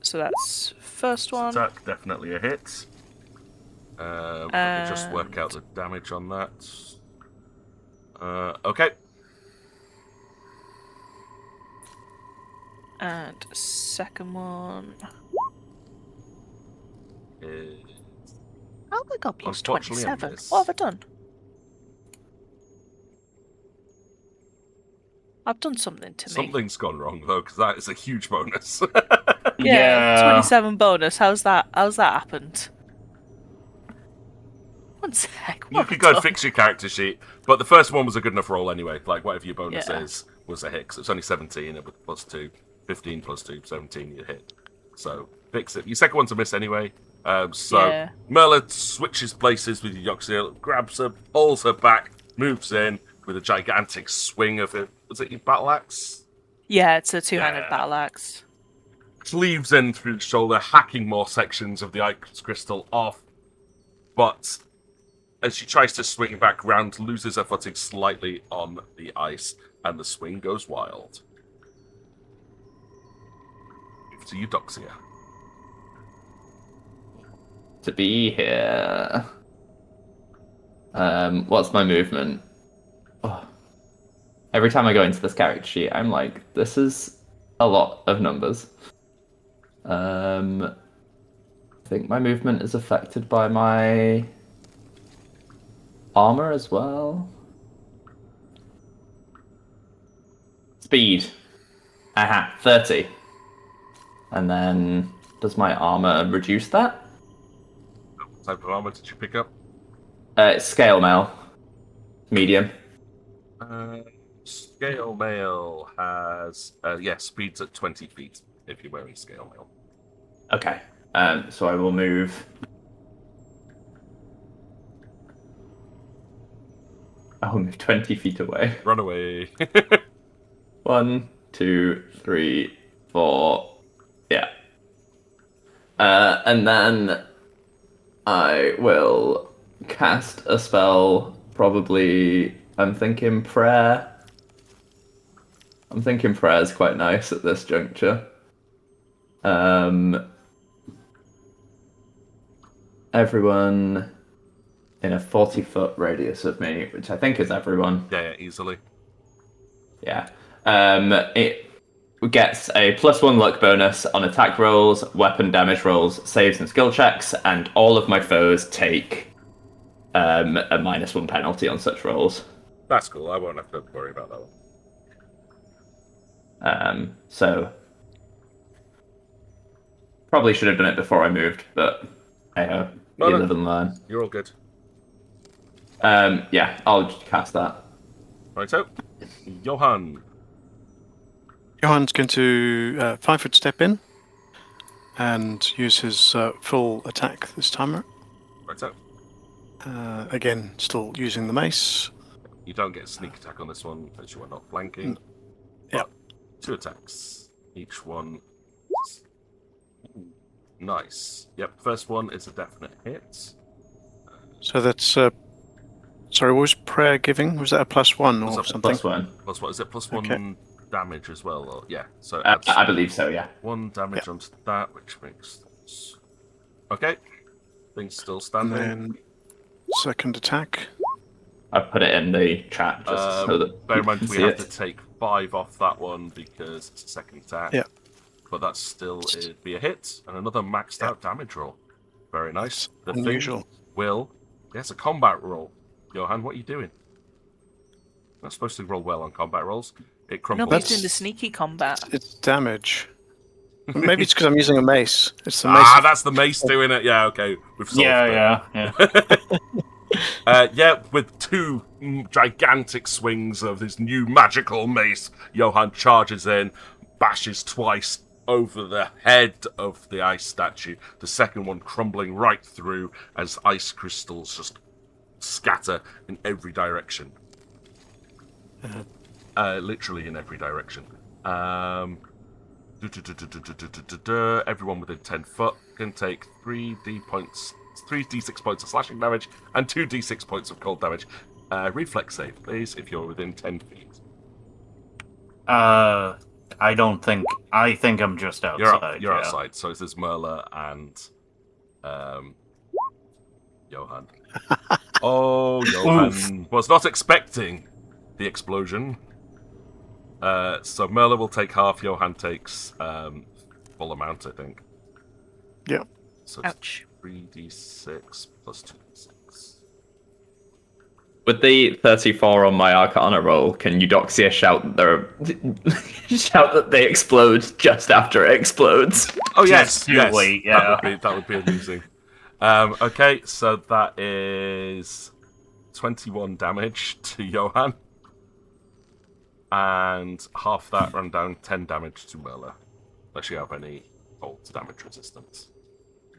So that's first one. Attack, definitely a hit. Let me just work out the damage on that. Okay. And second one. Oh, I got plus Unfortunately, I 27. miss. What have I done? I've done something to me. Something's gone wrong though, because that is a huge bonus. Yeah, 27 bonus. How's that happened? One sec. You What could have go I and done? fix your character sheet, but the first one was a good enough roll anyway. Like, whatever your bonus Yeah. is was a hit, 'cause it's only 17, it was plus 2. 15 plus 2, 17, you hit. So, fix it. Your second one's a miss anyway. So, Yeah. Merla switches places with Eudoxia, grabs her, pulls her back, moves in with a gigantic swing of it. Was it your battle axe? Yeah, it's a two-handed Yeah. battle axe. Cleaves in through the shoulder, hacking more sections of the ice crystal off. But as she tries to swing back round, loses her footing slightly on the ice, and the swing goes wild. To Eudoxia. To be here. What's my movement? Oh. Every time I go into this character sheet, I'm like, this is a lot of numbers. I think my movement is affected by my armor as well. Speed. Aha, 30. And then, does my armor reduce that? What type of armor did you pick up? It's scale mail. Medium. Scale mail has, speed's at 20 feet if you're wearing scale mail. Okay. So I will move. I'll move 20 feet away. Run away. 1, 2, 3, 4. Yeah. And then I will cast a spell. Probably, I'm thinking prayer. I'm thinking prayer is quite nice at this juncture. Everyone in a 40-foot radius of me, which I think is everyone. Yeah, easily. Yeah. It gets a +1 luck bonus on attack rolls, weapon damage rolls, saves and skill checks, and all of my foes take a -1 penalty on such rolls. That's cool, I won't have to worry about that one. So probably should have done it before I moved, but hey-ho, No, you no. live and learn. You're all good. Yeah, I'll just cast that. Righto. Johan. Johan's going to 5-foot step in and use his full attack this time. Righto. Again, still using the mace. You don't get a sneak attack on this one as you are not flanking. Yep. But 2 attacks. Each one. Nice. Yep, first one is a definite hit. So that's... sorry, what was prayer giving? Was that a +1 Was or that something? +1. Plus what? Is it +1 Okay. damage as well? Or, yeah, so I believe so, yeah. 1 damage onto that, which makes sense. Okay. Things still And standing. then second attack. I put it in the chat just so that Bear in people mind can we see have it. to take 5 off that one because it's a second attack. Yeah. But that's still it'd be a hit and another maxed out damage roll. Very nice. The thing Unusual. will. Yes, a combat roll. Johan, what are you doing? Not supposed to roll well on combat rolls. It No, crumbles. but he's doing the sneaky combat. It's damage. Maybe it's because I'm using a mace. It's the mace. Ah, that's the mace doing it. Yeah, okay. We've solved it. Yeah, with two gigantic swings of this new magical mace, Johann charges in, bashes twice over the head of the ice statue, the second one crumbling right through as ice crystals just scatter in every direction. Literally in every direction. Everyone within 10 foot can take 3d6 points of slashing damage and 2d6 points of cold damage. Reflex save, please, if you're within 10 feet. I don't think. I think I'm just outside. You're outside, so it's Merla and Johann. Oh, Johann was not expecting the explosion. So Merla will take half, Johann takes full amount, I think. Yeah. So Ouch. 3d6 plus 2d6. With the 34 on my Arcana roll, can Eudoxia shout that they explode just after it explodes? Oh yes, Just wait, yeah. That would be amusing. Okay, so that is 21 damage to Johann. And half that run down 10 damage to Merla. Unless you have any cold damage resistance.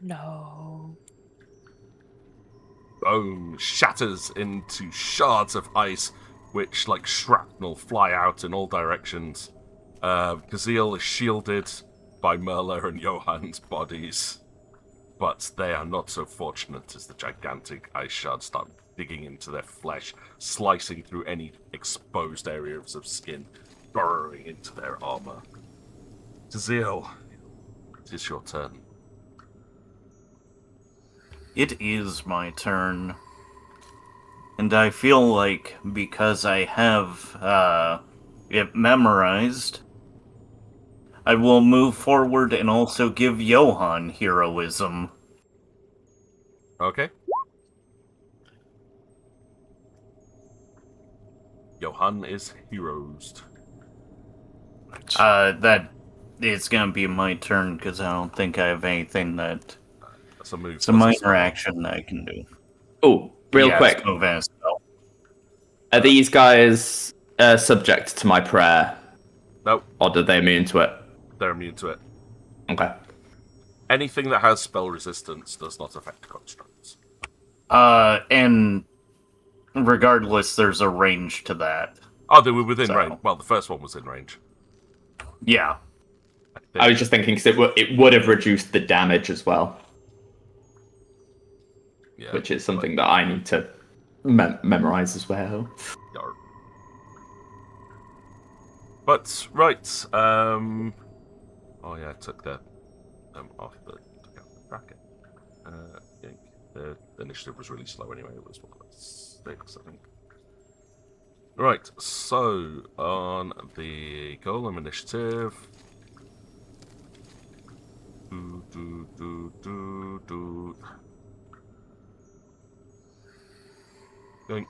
No. Bone shatters into shards of ice, which, like shrapnel, fly out in all directions. Gaziel is shielded by Merla and Johann's bodies, but they are not so fortunate as the gigantic ice shards start digging into their flesh, slicing through any exposed areas of skin, burrowing into their armor. Gaziel, it is your turn. It is my turn. And I feel like because I have it memorized, I will move forward and also give Johann heroism. Okay. Johann is heroesed. That it's gonna be my turn because I don't think I have anything that. That's a move. It's a minor action that I can do. Oh, real quick. Move as well. Are these guys subject to my prayer? Nope. Or did they immune to it? They're immune to it. Okay. Anything that has spell resistance does not affect constructs. And regardless, there's a range to that. Oh, they were within range. Well, the first one was in range. Yeah. I was just thinking because it would have reduced the damage as well. Yeah, which is something that I need to memorize as well. Yarp. But right, oh yeah, I took the off the bracket. The initiative was really slow anyway. It was 6, I think. Right, so on the Golem initiative. Going.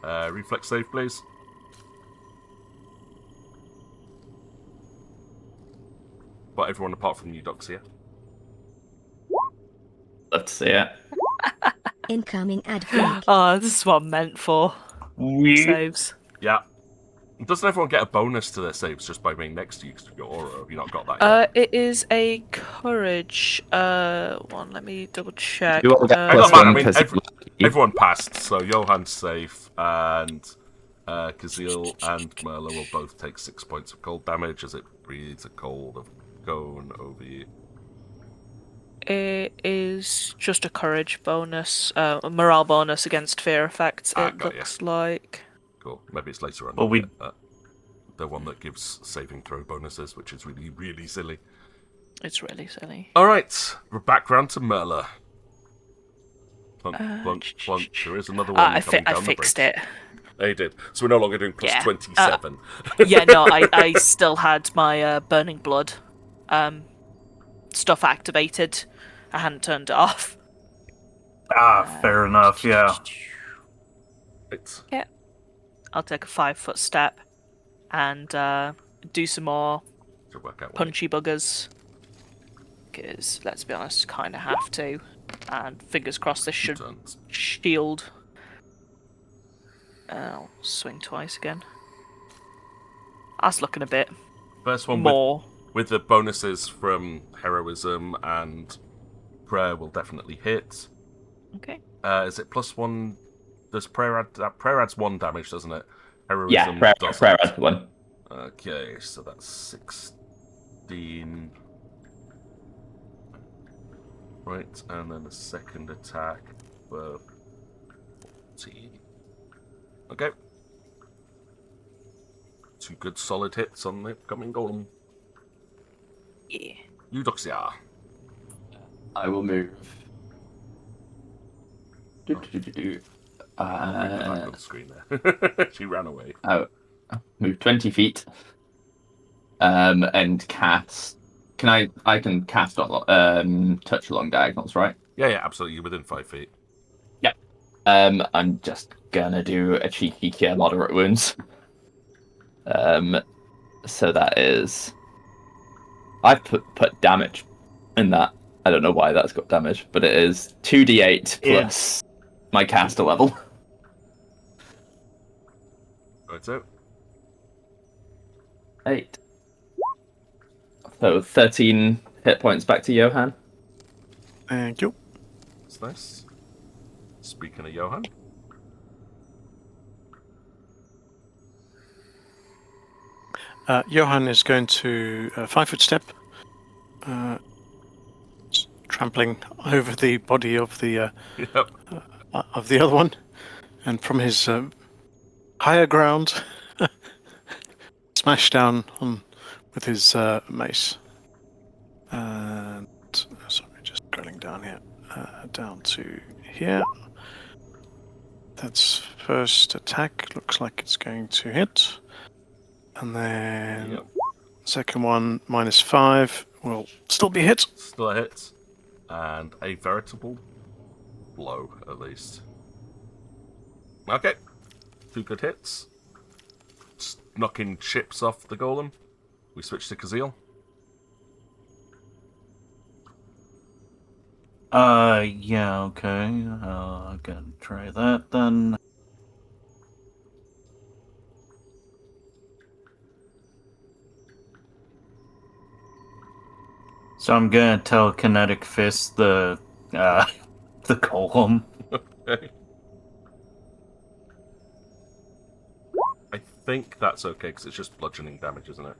Reflex save, please. But everyone apart from Eudoxia. Love to see it. Incoming advert. Oh, this is what I'm meant for. Saves. Yeah. Doesn't everyone get a bonus to their saves just by being next to you because of your aura? Have you not got that yet? It is a courage one. Let me double check. You all get It doesn't matter, I mean, 'cause everyone passed, so Johann's safe, and Kazil and Merla will both take 6 points of cold damage as it breathes a cold of cone over you. It is just a courage bonus, a morale bonus against fear effects. It got looks like. Cool. Maybe it's later on. Well, The one that gives saving throw bonuses, which is really, really silly. It's really silly. Alright, we're back round to Merla. Plunk, plunk, plunk. There is another one I coming down the fixed bridge. it. Oh, you did. So we're no longer doing plus Yeah. 27. Yeah, no, I still had my burning blood stuff activated. I hadn't turned it off. Fair enough, yeah. Right. Yeah. I'll take a 5-foot step and do some more Should work out. punchy buggers. Because, let's be honest, kind of have to. And fingers crossed this should Turns. shield. I'll swing twice again. That's looking a bit First one more. with the bonuses from heroism and prayer will definitely hit. Okay. Is it +1? Does prayer add? Prayer adds 1 damage, doesn't it? Heroism Yeah, prayer doesn't. adds 1. Okay, so that's 16. Right, and then a second attack for 14. Okay. 2 good solid hits on the upcoming golem. Yeah. Eudoxia. I will move. Back on the screen there. She ran away. Move 20 feet. And cast. I can cast touch along diagonals, right? Yeah, absolutely. You're within 5 feet. I'm just gonna do a cheeky cure moderate wounds. So that is. I've put damage in that. I don't know why that's got damage, but it is 2d8 plus my caster level. Right, so 8. So 13 hit points back to Johan. Thank you. that's nice. Speaking of Johan, Johan is going to 5-foot step, trampling over the body of the yep. other one, and from his higher ground, smash down on with his mace. And sorry, just scrolling down here, down to here. That's first attack. Looks like it's going to hit. And then Yep. second one, -5, will still be hit. Still a hit. And a veritable blow, at least. Okay. 2 good hits. Just knocking chips off the golem. We switch to Kazeel. Yeah, okay. I'm gonna try that then. So I'm gonna telekinetic fist the the golem. Okay. I think that's okay, because it's just bludgeoning damage, isn't it?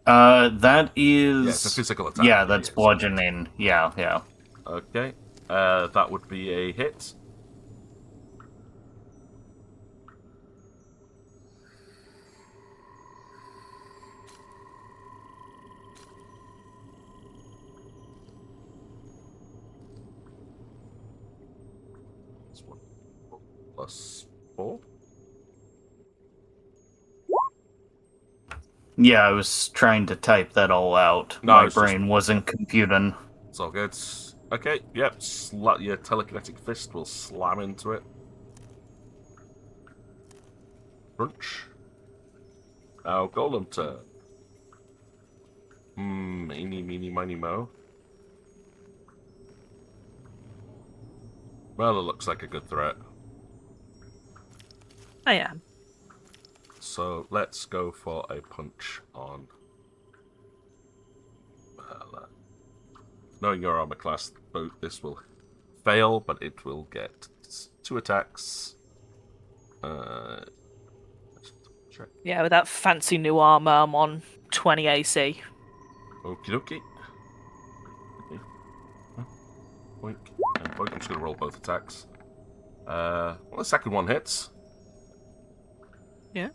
That is. Yeah, it's a physical attack. Yeah, that's bludgeoning. Yeah. Okay. That would be a hit. That's 1 plus 4. Yeah, I was trying to type that all out. No, My it's just- brain wasn't computing. It's all good. Okay, yep. Your telekinetic fist will slam into it. Crunch. Now, golem turn. Eeny, meeny, miny, mo. Well, it looks like a good threat. I am. So, let's go for a punch on... knowing your armor class, this will fail, but it will get 2 attacks. Check. Yeah, with that fancy new armor, I'm on 20 AC. Okie dokie. Okay. Boink and boink. I'm just going to roll both attacks. Well, the second one hits. Yeah.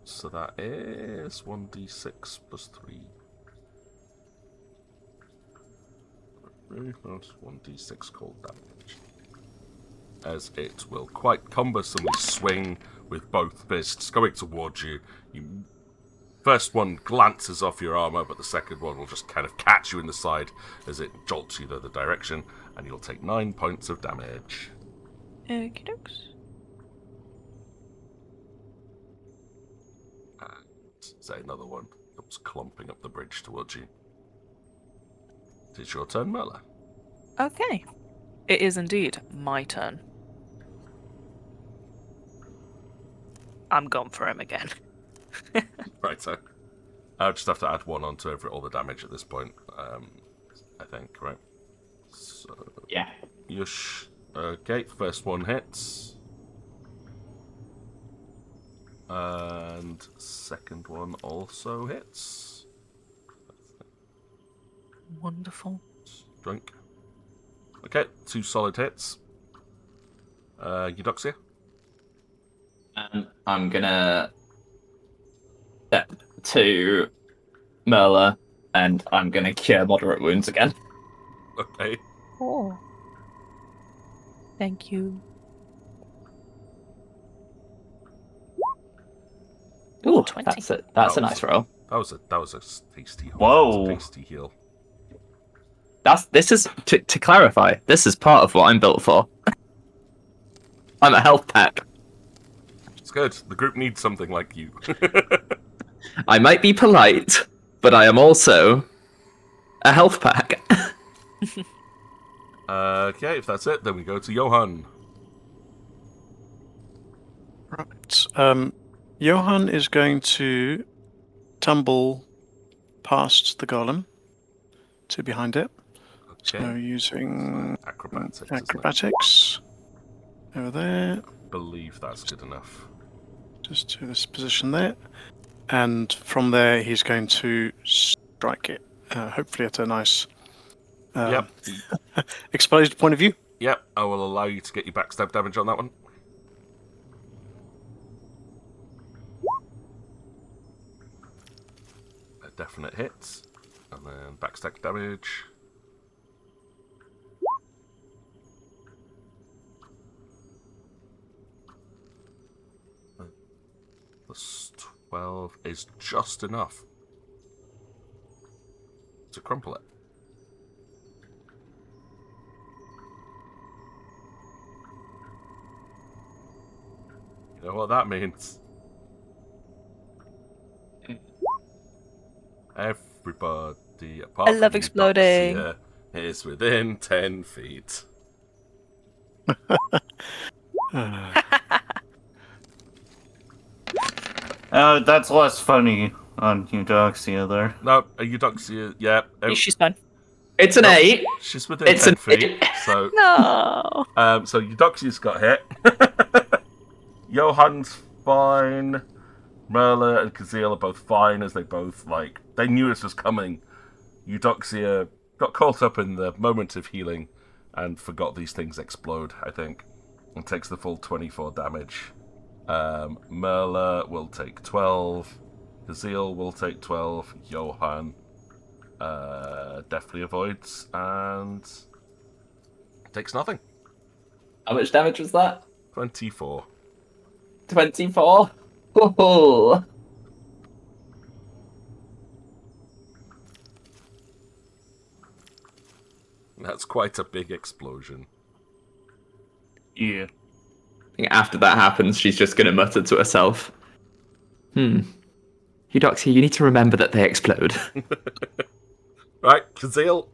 So that is 1d6 plus 3. That's 1d6 cold damage. As it will quite cumbersomely swing with both fists going towards you. First one glances off your armor, but the second one will just kind of catch you in the side as it jolts you the other direction, and you'll take 9 points of damage. Okie dokes. Say another one comes clumping up the bridge towards you. It is your turn, Merla. Okay. It is indeed my turn. I'm going for him again. Right, so I'll just have to add 1 onto all the damage at this point, I think, right? So, Yeah. Yush. Okay, first one hits. And second one also hits. Wonderful. Drink. Okay, 2 solid hits. Eudoxia? I'm gonna step to Merla, and I'm gonna cure moderate wounds again. Okay. Oh. Thank you. Ooh, 20. that's it. That's a nice roll. That was a tasty heal. Whoa. That was a tasty heal. This is to clarify. This is part of what I'm built for. I'm a health pack. It's good. The group needs something like you. I might be polite, but I am also a health pack. Okay, if that's it, then we go to Johan. Right. Johan is going to tumble past the golem to behind it. Okay. So using Acrobatics. isn't it? acrobatics over there, I believe that's good enough. just to this position there, and from there he's going to strike it, hopefully at a nice Yep. exposed point of view. Yep, I will allow you to get your backstab damage on that one. A definite hit. And then backstab damage. Plus 12 is just enough to crumple it. You know what that means? Everybody apart I love from exploding. Eudoxia is within 10 feet. That's less funny on Eudoxia there. No, Eudoxia, yeah. She's fine. It's an Nope. 8. She's within It's 10 an feet. 8. So, No. so Eudoxia's got hit. Johann's fine. Merla and Kazeel are both fine, as they both, they knew this was coming. Eudoxia got caught up in the moment of healing and forgot these things explode, I think, and takes the full 24 damage. Merla will take 12. Kazeel will take 12. Johann definitely avoids and takes nothing. How much damage was that? 24. 24. Oh. That's quite a big explosion. Yeah. I think after that happens, she's just going to mutter to herself. Eudoxia, you need to remember that they explode. Right, Kazeel,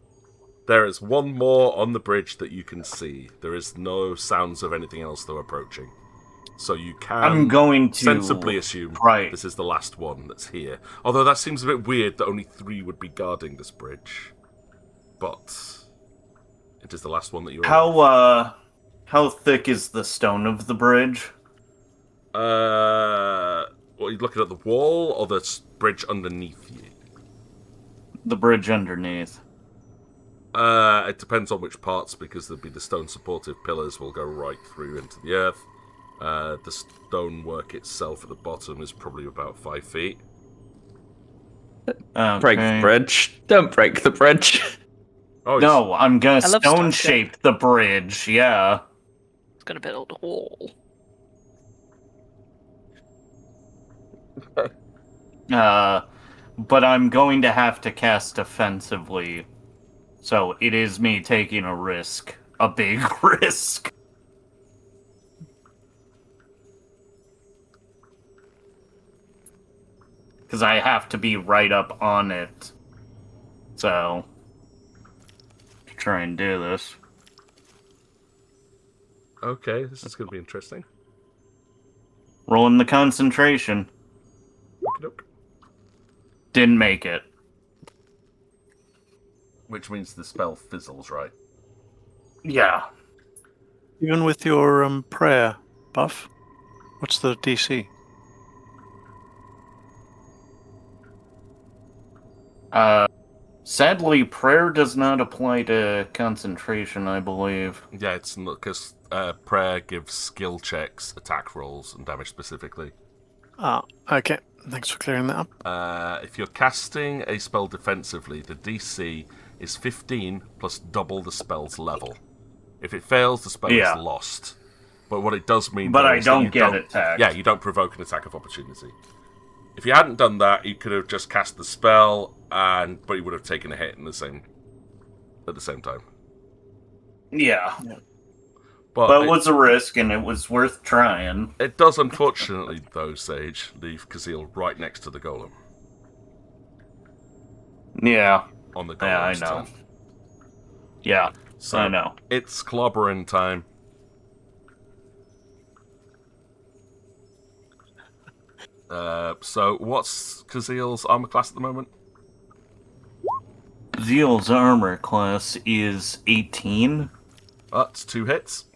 there is one more on the bridge that you can see. There is no sounds of anything else though approaching. So you can I'm going to sensibly assume this is the last one that's here. Although that seems a bit weird that only 3 would be guarding this bridge. But it is the last one that you're How thick is the stone of the bridge? what, are you looking at the wall or the bridge underneath you? The bridge underneath. It depends on which parts, because there'll be the stone supportive pillars will go right through into the earth. The stonework itself at the bottom is probably about 5 feet. Okay. Break the bridge. Don't break the bridge. Oh, No, I'm gonna I love stone stone shape the bridge, yeah. It's gonna build a wall. But I'm going to have to cast defensively. So it is me taking a risk. A big risk. because I have to be right up on it. So, try and do this. Okay, this is going to be interesting. Rolling the concentration. Okey-doke. Didn't make it. Which means the spell fizzles, right? Yeah. Even with your prayer buff, what's the DC? Sadly, prayer does not apply to concentration, I believe. Yeah, it's not because prayer gives skill checks, attack rolls, and damage specifically. Ah, okay. Thanks for clearing that up. If you're casting a spell defensively, the DC is 15 plus double the spell's level. If it fails, the spell is lost. But what it does mean, But though, I is that don't you get attacked. Yeah, you don't provoke an attack of opportunity. If you hadn't done that, you could have just cast the spell, but you would have taken a hit at the same time. Yeah. But it was a risk, and it was worth trying. It does, unfortunately, though, Sage, leave Kazil right next to the golem. Yeah. On the Yeah, I golem's know. turn. Yeah, So I know. it's clobbering time. So what's Kazil's armor class at the moment? Zeal's armor class is 18. That's 2 hits.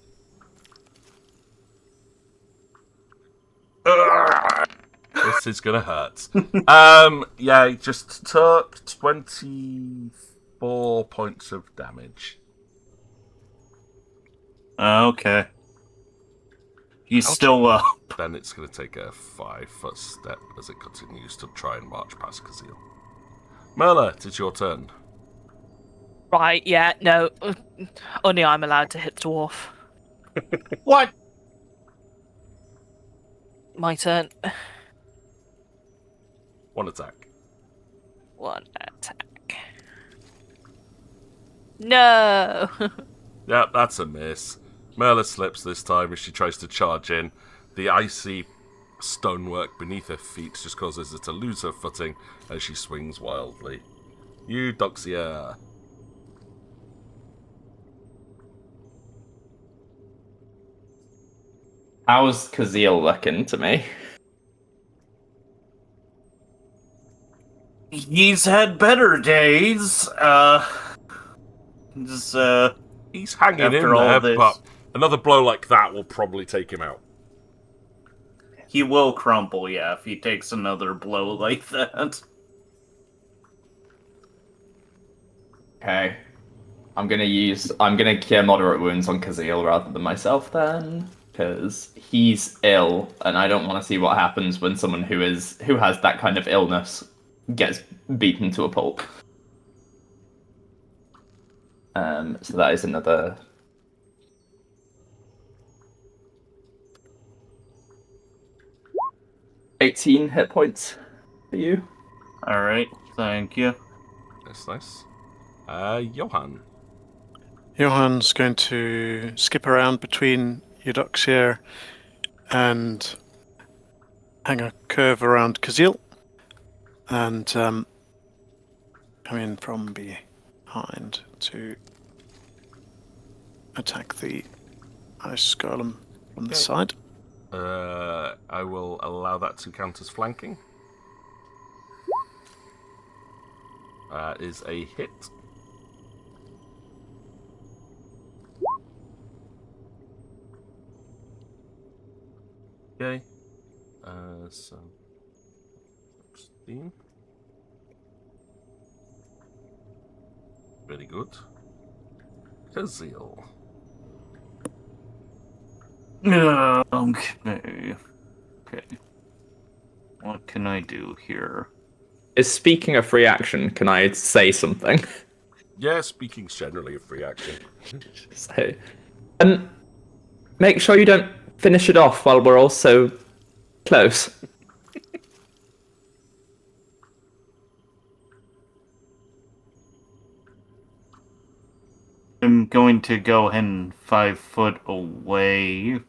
This is gonna hurt. Yeah, he just took 24 points of damage. Okay. He's still up. Then it's gonna take a 5-foot step as it continues to try and march past Kazil. Merla, it's your turn. Right, yeah, no. Only I'm allowed to hit the dwarf. What? My turn. 1 attack. 1 attack. No! Yeah, that's a miss. Merla slips this time as she tries to charge in. The icy stonework beneath her feet just causes her to lose her footing as she swings wildly. Eudoxia. How's Kazil looking to me? He's had better days. He's hanging in After all there, this. but another blow like that will probably take him out. He will crumple, yeah, if he takes another blow like that. Okay. I'm gonna cure moderate wounds on Kazil rather than myself then, because he's ill, and I don't want to see what happens when someone who has that kind of illness gets beaten to a pulp. So that is another 18 hit points for you. Alright, thank you. That's nice. Johan. Johan's going to skip around between Eudoxia and hang a curve around Kazil and come in from behind to attack the ice golem from the side. I will allow that to count as flanking. Is a hit. Okay. So 16. Very good. Kazil. Okay. What can I do here? Speaking of free action, can I say something? Yeah, speaking's generally a free action. So, make sure you don't finish it off while we're all so close. I'm going to go ahead 5 foot away,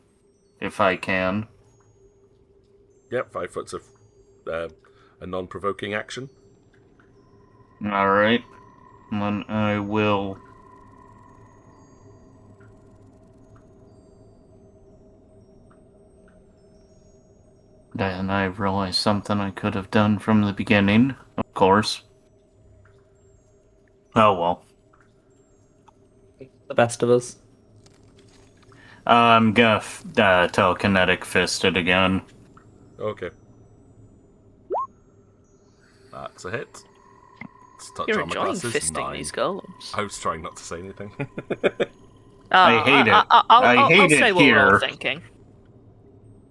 if I can. Yep, 5 foot's a non-provoking action. Alright. Then I will... Then I realized something I could have done from the beginning, of course. Oh well. The best of us. I'm gonna telekinetic fist it again. Okay. That's a hit. Let's touch You're on my enjoying glasses. fisting 9. these golems. I was trying not to say anything. I hate it. I'll hate say it what we're all here. thinking.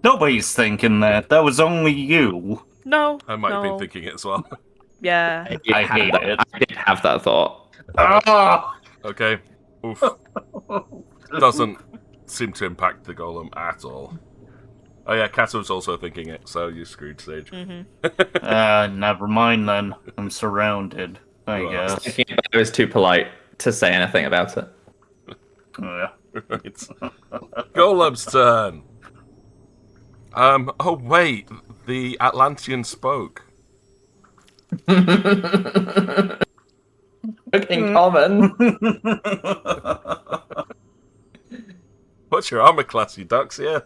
Nobody's thinking that. That was only you. No, I might have been no. thinking it as well. Yeah. I hate it. I did have that thought. Ah! Okay. Oof. Doesn't seem to impact the golem at all. Oh yeah, Kato's also thinking it, so you're screwed, Sage. Never mind then. I'm surrounded, I Well, guess. I was too polite to say anything about it. Yeah. Right. Golem's turn. Oh wait, the Atlantean spoke. Fucking common. What's your armor class, Eudoxia?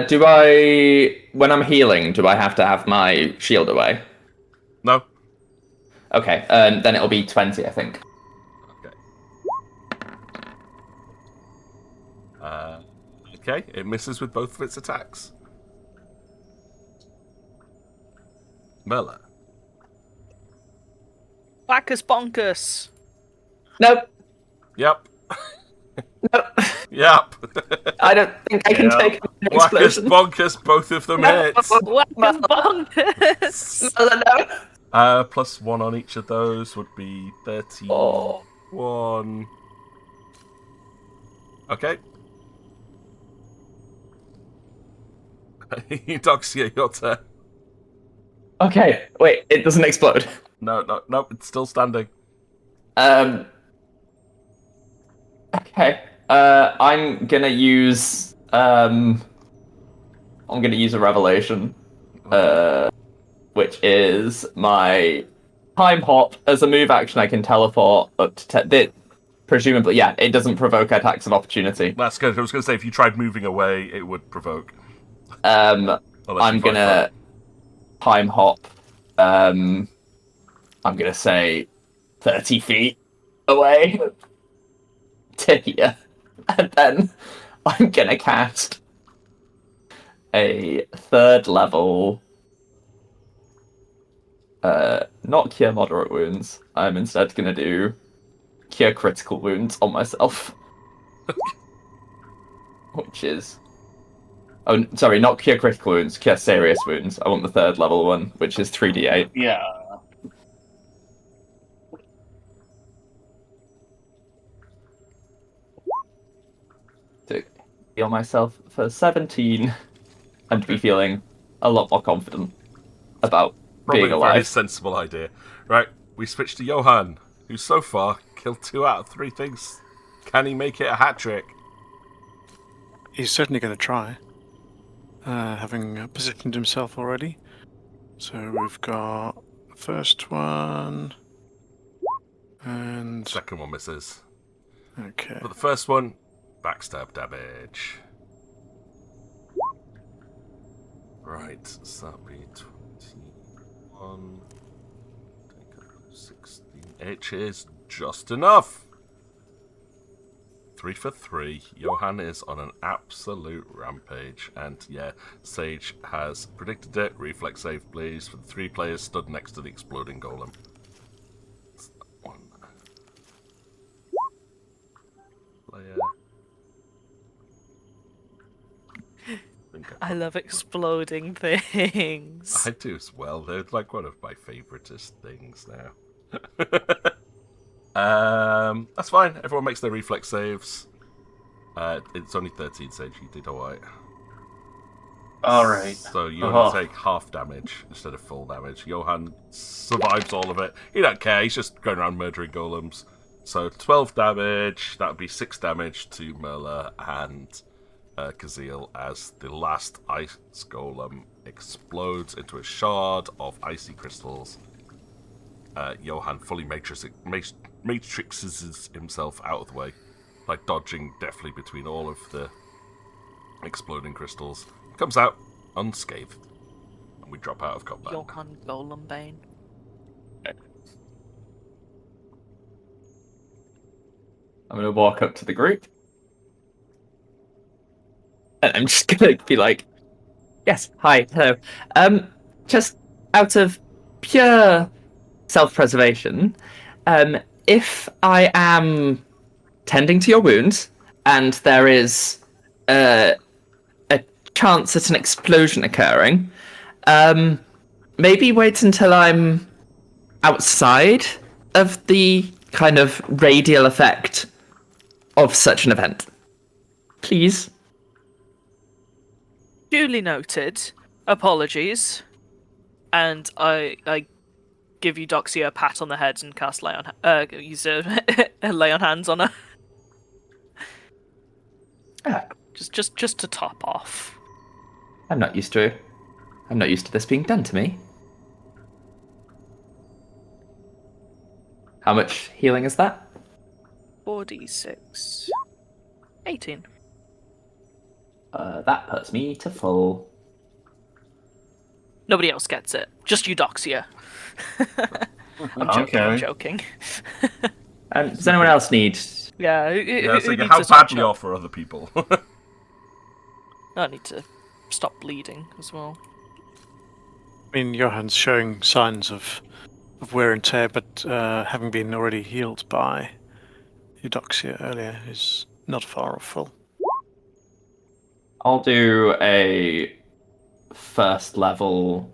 Do I, when I'm healing, do I have to have my shield away? No. Okay, then it'll be 20, I think. Okay, it misses with both of its attacks. Mela. Wackus bonkus. Nope. Yep. Nope. Yep. I don't think I can Yeah. take an Wackus explosion. bonkers, both of them hits. Wackus bonkus. No. Plus 1 on each of those would be 31. Oh. Okay. Eudoxia, your turn. Okay, wait, it doesn't explode. No, it's still standing. Okay. I'm gonna use a revelation. Which is my time hop. As a move action, I can teleport up to presumably, yeah, it doesn't provoke attacks of opportunity. That's good. I was going to say, if you tried moving away, it would provoke. I'm Unless you gonna time hop. I'm gonna say 30 feet away to here, and then I'm gonna cast a 3rd level. Not cure moderate wounds. I'm instead gonna do cure critical wounds on myself. Which is... Oh, sorry, not cure critical wounds, cure serious wounds. I want the 3rd level one, which is 3d8. Yeah. To heal myself for 17, and be feeling a lot more confident about Probably being a very alive. sensible idea. Right, we switch to Johan, who so far killed 2 out of 3 things. Can he make it a hat trick? He's certainly going to try, having positioned himself already. So we've got the first one, and... Second one misses. Okay. But the first one, backstab damage. Right, so that'll be 21. Take a 16. It is just enough. 3 for 3. Johan is on an absolute rampage. And yeah, Sage has predicted it. Reflex save, please, for the 3 players stood next to the exploding golem. That's that one. Player. I love exploding things. I do as well. They're like one of my favoritist things now. That's fine. Everyone makes their reflex saves. It's only 13, Sage. You did alright. Alright. So you only take half damage instead of full damage. Johan survives all of it. He don't care. He's just going around murdering golems. So 12 damage. That would be 6 damage to Merla and Kazil, as the last ice golem explodes into a shard of icy crystals. Johan fully matrixes himself out of the way, like dodging deftly between all of the exploding crystals. Comes out unscathed, and we drop out of combat. Johan Golembane. I'm going to walk up to the group. And I'm just going to be like, yes, hi, hello. Just out of pure self-preservation, if I am tending to your wound and there is a chance at an explosion occurring, maybe wait until I'm outside of the kind of radial effect of such an event. Please. Duly noted. Apologies. And I give Eudoxia a pat on the head and cast lay on use a lay on hands on her. Just to top off. I'm not used to this being done to me. How much healing is that? 4d6. 18. That puts me to full. Nobody else gets it. Just Eudoxia. I'm joking. I'm joking. Does anyone else need? Yeah. How badly off are other people? I need to stop bleeding as well. I mean, Johan's showing signs of wear and tear, but having been already healed by Eudoxia earlier is not far off full. I'll do a first level.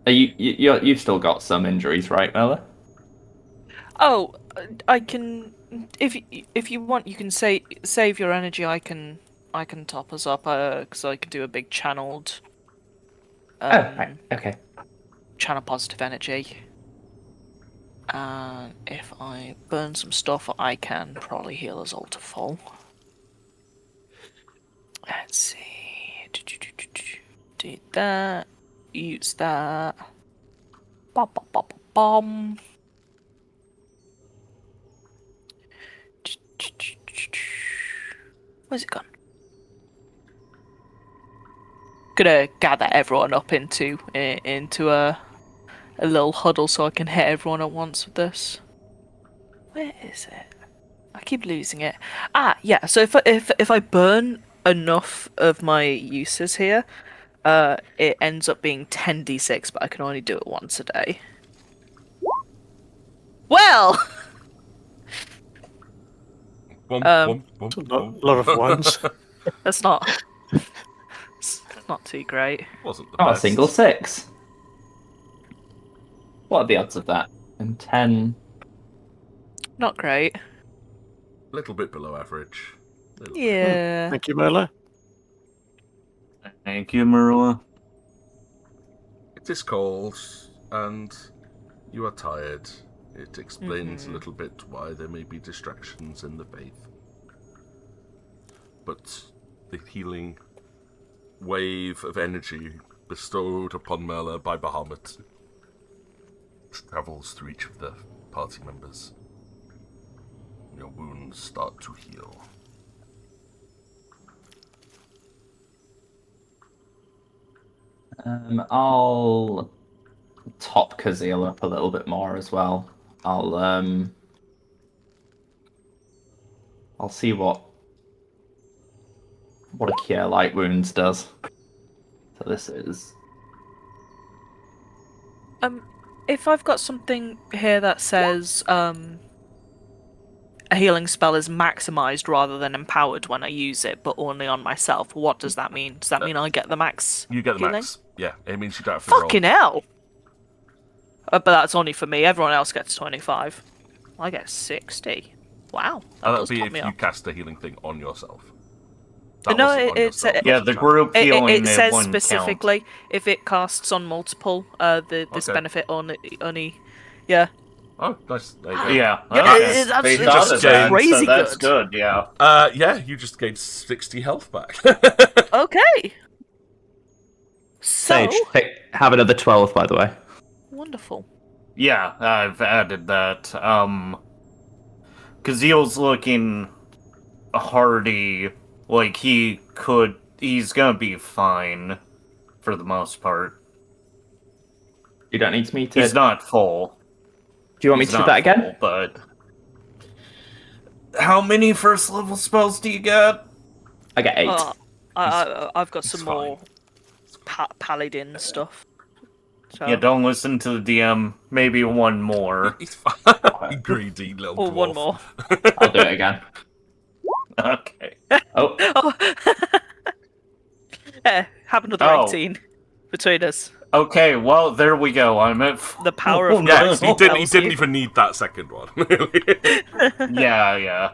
You've still got some injuries, right, Mela? Oh, I can. If you want, you can save your energy. I can top us up because I can do a big channeled. Right. Okay. Channel positive energy. And if I burn some stuff, I can probably heal us all to full. Let's see. Did that. Use that. Bomb. Where's it gone? Gonna gather everyone up into a little huddle so I can hit everyone at once with this. Where is it? I keep losing it. Yeah. So if I burn enough of my uses here, it ends up being 10d6, but I can only do it once a day. Well. A lot of ones. That's not. It's not too great. Wasn't the A best. single 6. What are the odds of that? And 10. Not great. A little bit below average. Yeah. Thank you, Merla. Thank you, Marua. It is cold, and you are tired. It explains Mm-hmm. a little bit why there may be distractions in the faith. But the healing wave of energy bestowed upon Merla by Bahamut travels through each of the party members. Your wounds start to heal. I'll top Kazil up a little bit more as well. I'll see what a cure light wounds does. So this is If I've got something here that says a healing spell is maximized rather than empowered when I use it, but only on myself, what does that mean? Does that mean I get the max? You get the healing? max. Yeah, it means you don't have to roll. Fucking hell! But that's only for me. Everyone else gets 25. I get 60. Wow. That'll does be top if me you up. cast a healing thing on yourself. No, wasn't on it's yourself, Yeah, that's the a group healing It says won't specifically if it casts on multiple, this Okay. benefit only, yeah. Oh, nice. There you go. Yeah, Yeah, okay. that's They just thought of that, crazy so that's good. good. Yeah. Yeah, you just gained 60 health back. Okay. So Sage, have another 12, by the way. wonderful. Yeah, I've added that. Kazil's looking hardy. Like, he's gonna be fine for the most part. You don't need me to... He's not full. Do you want me to do that again? Full, but how many first level spells do you get? I get 8. I've got He's some fine. more paladin stuff. So. Yeah, don't listen to the DM. Maybe one more. He's fine. You greedy little Or dwarf. one more. I'll do it again. Okay. Oh, Oh. Have another Oh. 18 between us. Okay, well, there we go. I'm at... The power of Yeah, numbers he didn't compels you. even need that second one. Yeah.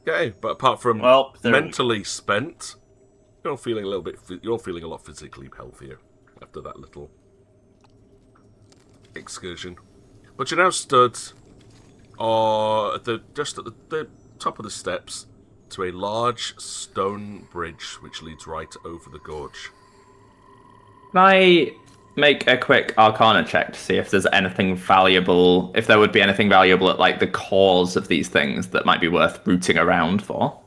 Okay, but apart from Well, there we go. mentally spent, you're feeling a lot physically healthier after that little excursion. But you're now stood just at the top of the steps to a large stone bridge which leads right over the gorge. can I make a quick Arcana check to see if there's anything valuable, if there would be anything valuable at like the cores of these things that might be worth rooting around for?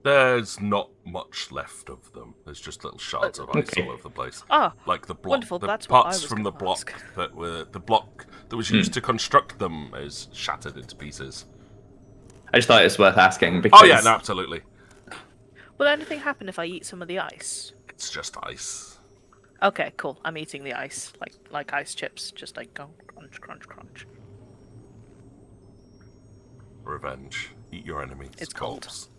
There's not much left of them. There's just little shards of ice Okay. all over the place. Ah, Like the block, wonderful, the that's what I parts was from the gonna block ask. that was used to construct them is shattered into pieces. I just thought it was worth asking because... Oh yeah, no, absolutely. will anything happen if I eat some of the ice? It's just ice. Okay, cool. I'm eating the ice, like ice chips, just like go crunch, crunch, crunch. Revenge. Eat your enemies. It's cold. Corpse.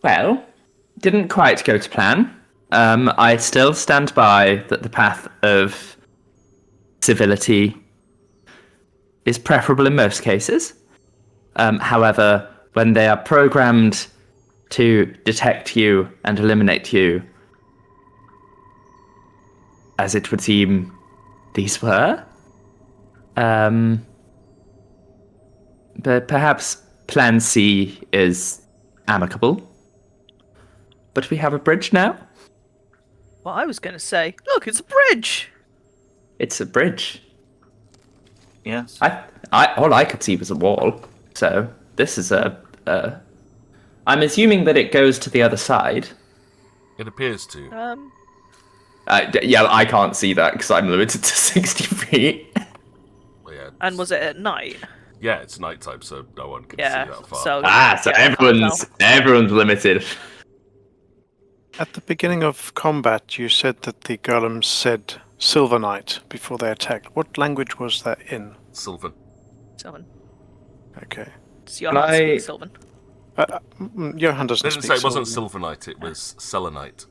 Well, didn't quite go to plan. I still stand by that the path of civility is preferable in most cases. However, when they are programmed to detect you and eliminate you, as it would seem these were, but perhaps Plan C is amicable. But we have a bridge now. Well, I was gonna say, look, it's a bridge. It's a bridge. Yes. All I could see was a wall. So this is a. I'm assuming that it goes to the other side. It appears to. Yeah, I can't see that because I'm limited to 60 feet. Well, yeah, And was it at night? yeah, it's nighttime, so no one can Yeah. see that far. So So yeah, I can't tell. everyone's limited. At the beginning of combat, you said that the golems said Silver Knight before they attacked. What language was that in? Sylvan. Sylvan. Okay. It's your Can I- Sylvan. Johan It doesn't didn't speak say it wasn't Sylvan. Silvanite, it was Selenite.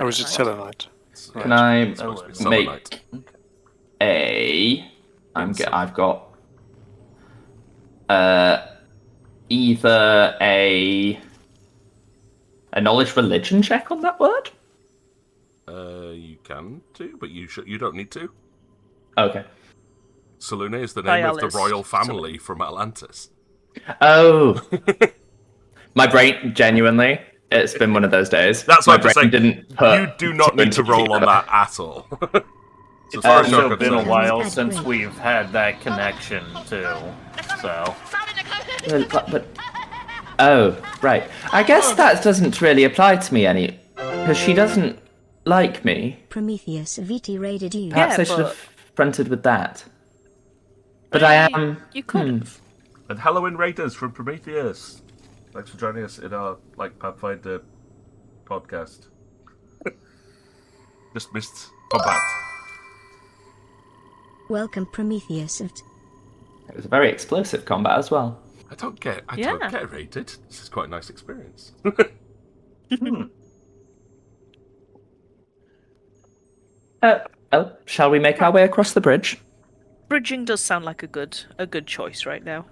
Oh, is it Selenite? It's- Can I it's supposed to be make Selenite. I've got either a knowledge religion check on that word. You can do, but you don't need to. Okay. Selune is the name of the Dialis. royal family from Atlantis. Oh. My brain, genuinely, it's been one of those days. That's my what I'm brain saying. didn't put You do not need to roll on that at all. So as It's far as also you're been a concerned, while since we've had that connection, too. So, But oh, right. I guess that doesn't really apply to me any, because she doesn't like me. Prometheus VT raided you. Perhaps Yeah, I should but- have fronted with that. But I am. You could have. and hello, Raiders from Prometheus. Thanks for joining us in our Pathfinder podcast. Just missed combat. Welcome, Prometheus. It was a very explosive combat as well. I don't get raided. This is quite a nice experience. Shall we make our way across the bridge? Bridging does sound like a good choice right now.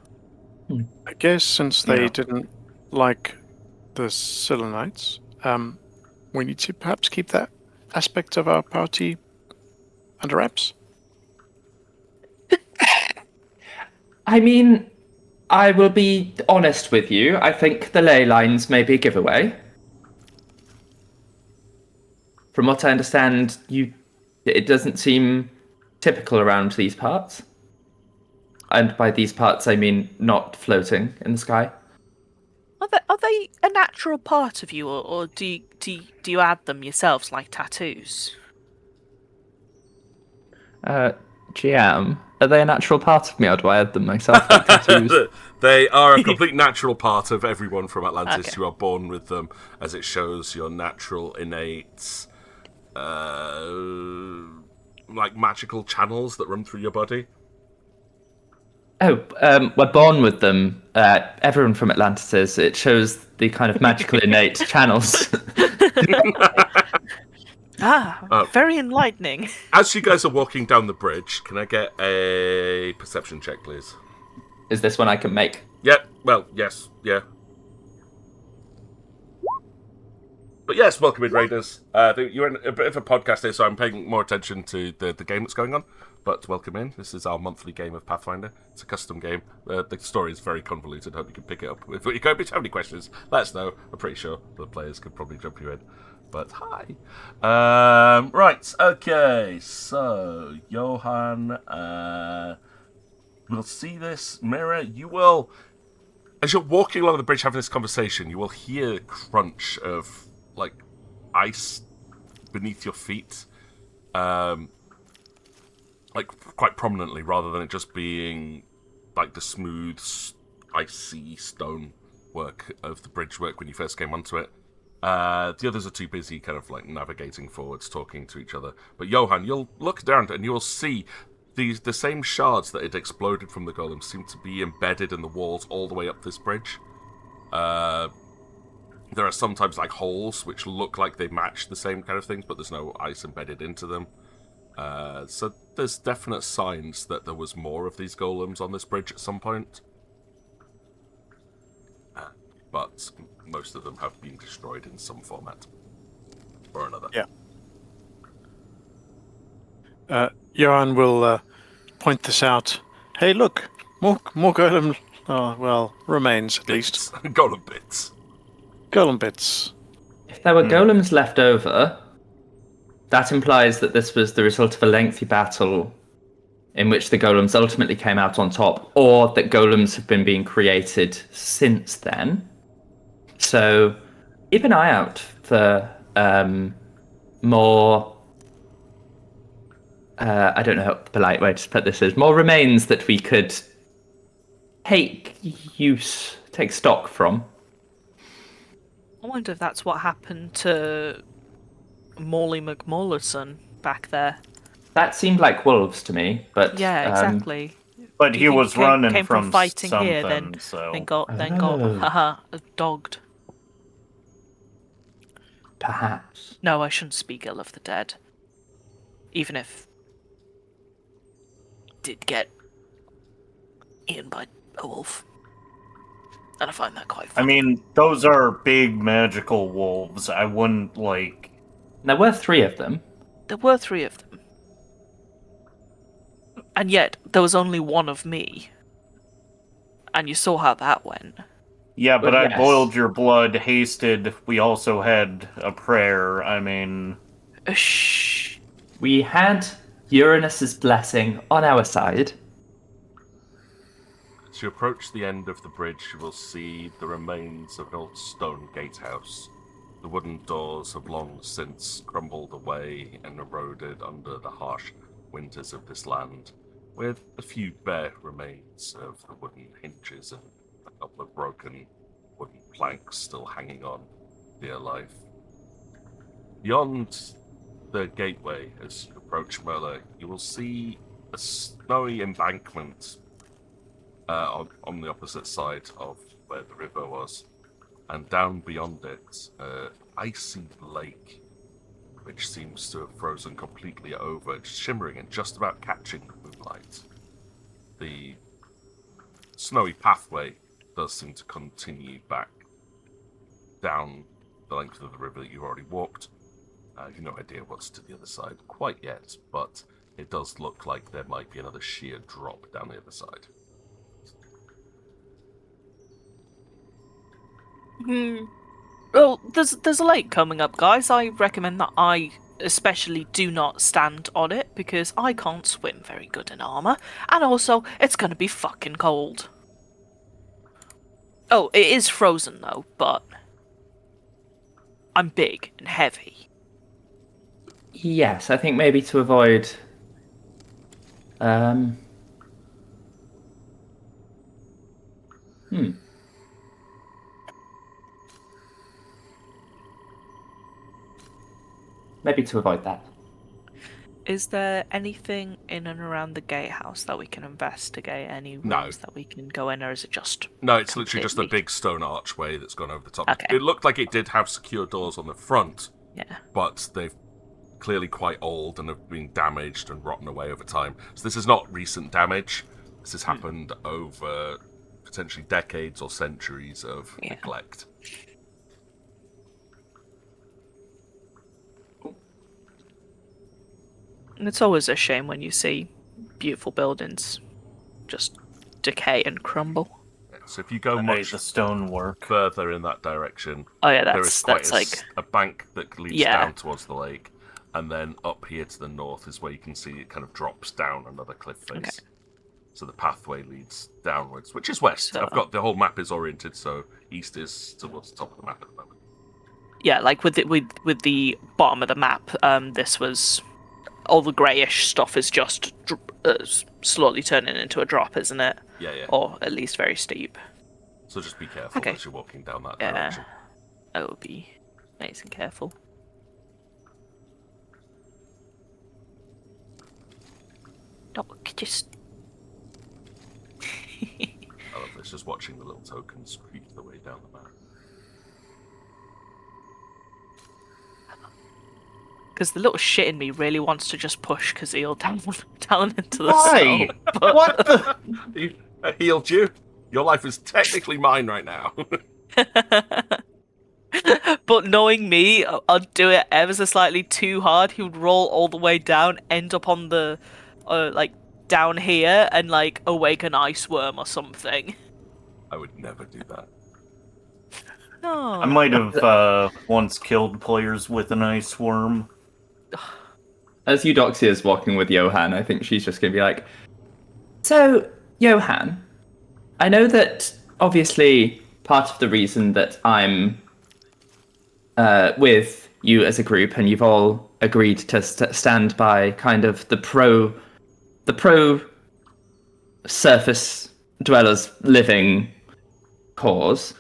I guess since they Yeah. didn't like the Selenites, we need to perhaps keep that aspect of our party under wraps? I mean, I will be honest with you. I think the ley lines may be a giveaway. From what I understand, it doesn't seem typical around these parts. And by these parts, I mean not floating in the sky. Are they a natural part of you, or do you add them yourselves like tattoos? GM, are they a natural part of me, or do I add them myself like tattoos? They are a complete natural part of everyone from Atlantis. Okay. You are born with them, as it shows your natural, innate, like magical channels that run through your body. Oh, we're born with them. Everyone from Atlantis is. It shows the kind of magical innate channels. Very enlightening. As you guys are walking down the bridge, can I get a perception check, please? Is this one I can make? Yeah, well, yes, yeah. But yes, welcome in, Raiders. You're in a bit of a podcast here, so I'm paying more attention to the game that's going on. But welcome in. This is our monthly game of Pathfinder. It's a custom game. The story is very convoluted. Hope you can pick it up. If you have any questions, let us know. I'm pretty sure the players could probably jump you in. But hi. Right, okay. So, Johan, we'll see this. Mira, you will... As you're walking along the bridge having this conversation, you will hear the crunch of, like, ice beneath your feet. Like, quite prominently, rather than it just being, like, the smooth, icy stone work of the bridge work when you first came onto it. The others are too busy kind of, like, navigating forwards, talking to each other. But Johan, you'll look down and you will see the same shards that had exploded from the golem seem to be embedded in the walls all the way up this bridge. There are sometimes, like, holes which look like they match the same kind of things, but there's no ice embedded into them. So there's definite signs that there was more of these golems on this bridge at some point. But most of them have been destroyed in some format or another. Yeah. Johan will point this out. Hey, look! More golem... Oh, well, remains, at least. Golem bits. Golem bits. If there were golems left over, that implies that this was the result of a lengthy battle in which the golems ultimately came out on top, or that golems have been being created since then. So keep an eye out for more... I don't know how the polite way to put this is. More remains that we could take stock from. I wonder if that's what happened to Morley McMullerson back there. That seemed like wolves to me, but Yeah, exactly. But he was running came from fighting something, here, then so... got dogged. perhaps. No, I shouldn't speak ill of the dead. Even if did get eaten by a wolf. And I find that quite funny. I mean, those are big magical wolves. I wouldn't, like... There were 3 of them. There were 3 of them. And yet, there was only one of me. And you saw how that went. Yeah, but I yes. boiled your blood, hasted. We also had a prayer. I mean... Shh. We had Uranus's blessing on our side. As you approach the end of the bridge, you will see the remains of an old stone gatehouse. The wooden doors have long since crumbled away and eroded under the harsh winters of this land, with a few bare remains of the wooden hinges and a couple of broken wooden planks still hanging on dear life. Beyond the gateway, as you approach Merla, you will see a snowy embankment on the opposite side of where the river was, and down beyond it, icy lake, which seems to have frozen completely over, shimmering and just about catching the moonlight. The snowy pathway does seem to continue back down the length of the river that you've already walked, You've no idea what's to the other side quite yet, but it does look like there might be another sheer drop down the other side. Well, there's a lake coming up, guys. I recommend that I especially do not stand on it because I can't swim very good in armor, and also it's gonna be fucking cold. Oh, it is frozen though, but I'm big and heavy. Yes, I think maybe to avoid. Maybe to avoid that. Is there anything in and around the gatehouse that we can investigate? Any rooms No. that we can go in, or is it just... No, it's literally just a completely- big stone archway that's gone over the top. Okay. It looked like it did have secure doors on the front, Yeah. but they've clearly quite old and have been damaged and rotten away over time. So this is not recent damage. This has happened over potentially decades or centuries of neglect. It's always a shame when you see beautiful buildings just decay and crumble. So if you go Hey, much the stonework. further in that direction, Oh yeah, there is that's quite like a bank that leads Yeah. down towards the lake, and then up here to the north is where you can see it kind of drops down another cliff face. Okay. So the pathway leads downwards, which is west. So- I've got the whole map is oriented, so east is towards the top of the map at the moment. yeah, like with the bottom of the map. This was all the greyish stuff is just slowly turning into a drop, isn't it? Yeah, yeah. Or at least very steep. So just be careful Okay. as you're walking down that Yeah. direction. I will be nice and careful. Don't just. I love this, just watching the little tokens creep their way down the map. Because the little shit in me really wants to just push Kazeel down into the Why? snow. But, What the? I healed you. Your life is technically mine right now. but knowing me, I'll do it ever so slightly too hard. He would roll all the way down, end up on the, like, down here, and, like, awake an ice worm or something. I would never do that. No. I might have once killed players with an ice worm. As Eudoxia is walking with Johan, I think she's just going to be like, so, Johan, I know that obviously part of the reason that I'm with you as a group and you've all agreed to stand by kind of the pro surface dwellers living cause,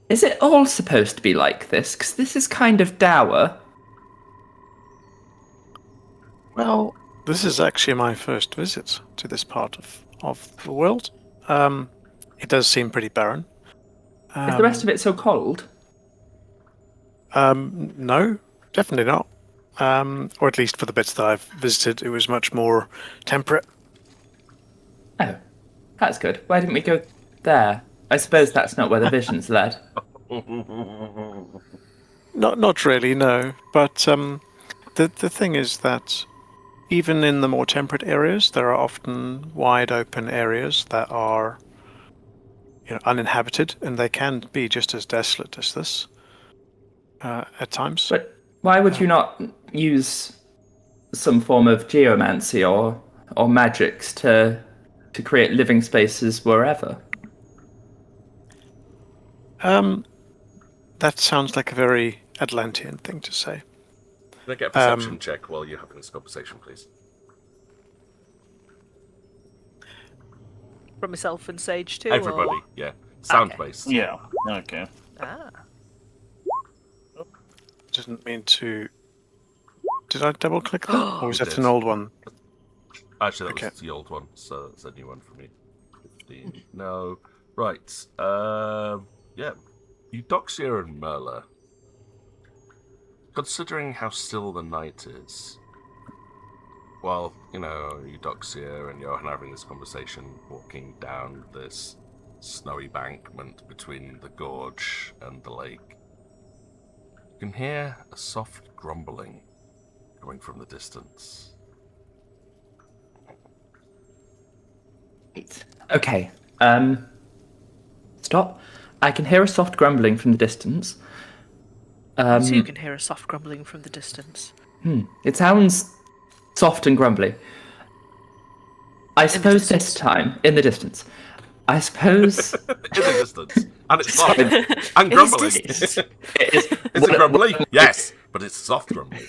is it all supposed to be like this? Because this is kind of dour. Well, this is actually my first visit to this part of the world. It does seem pretty barren. Is the rest of it so cold? No, definitely not. Or at least for the bits that I've visited, it was much more temperate. Oh, that's good. Why didn't we go there? I suppose that's not where the visions led. Not really, no. But the thing is that even in the more temperate areas, there are often wide open areas that are, uninhabited, and they can be just as desolate as this at times. But why would you not use some form of geomancy or magics to create living spaces wherever? That sounds like a very Atlantean thing to say. Can I get a perception check while you're having this conversation, please? From myself and Sage too? Everybody, Or... yeah. Sound-based. Yeah. Okay. Ah. Didn't mean to. Did I double click that? Or was You that did. an old one? Actually, that Okay. was the old one, so it's a new one for me. 15. No. Right. Yeah. Eudoxia and Merla. Considering how still the night is, while, Eudoxia and Johan are having this conversation, walking down this snowy bankment between the gorge and the lake, You can hear a soft grumbling coming from the distance. Okay. Stop. I can hear a soft grumbling from the distance. So you can hear a soft grumbling from the distance. It sounds soft and grumbly. I suppose this time, in the distance. I suppose... In the distance. And it's soft. And grumbling. Is it grumbly? Yes, but it's soft grumbling.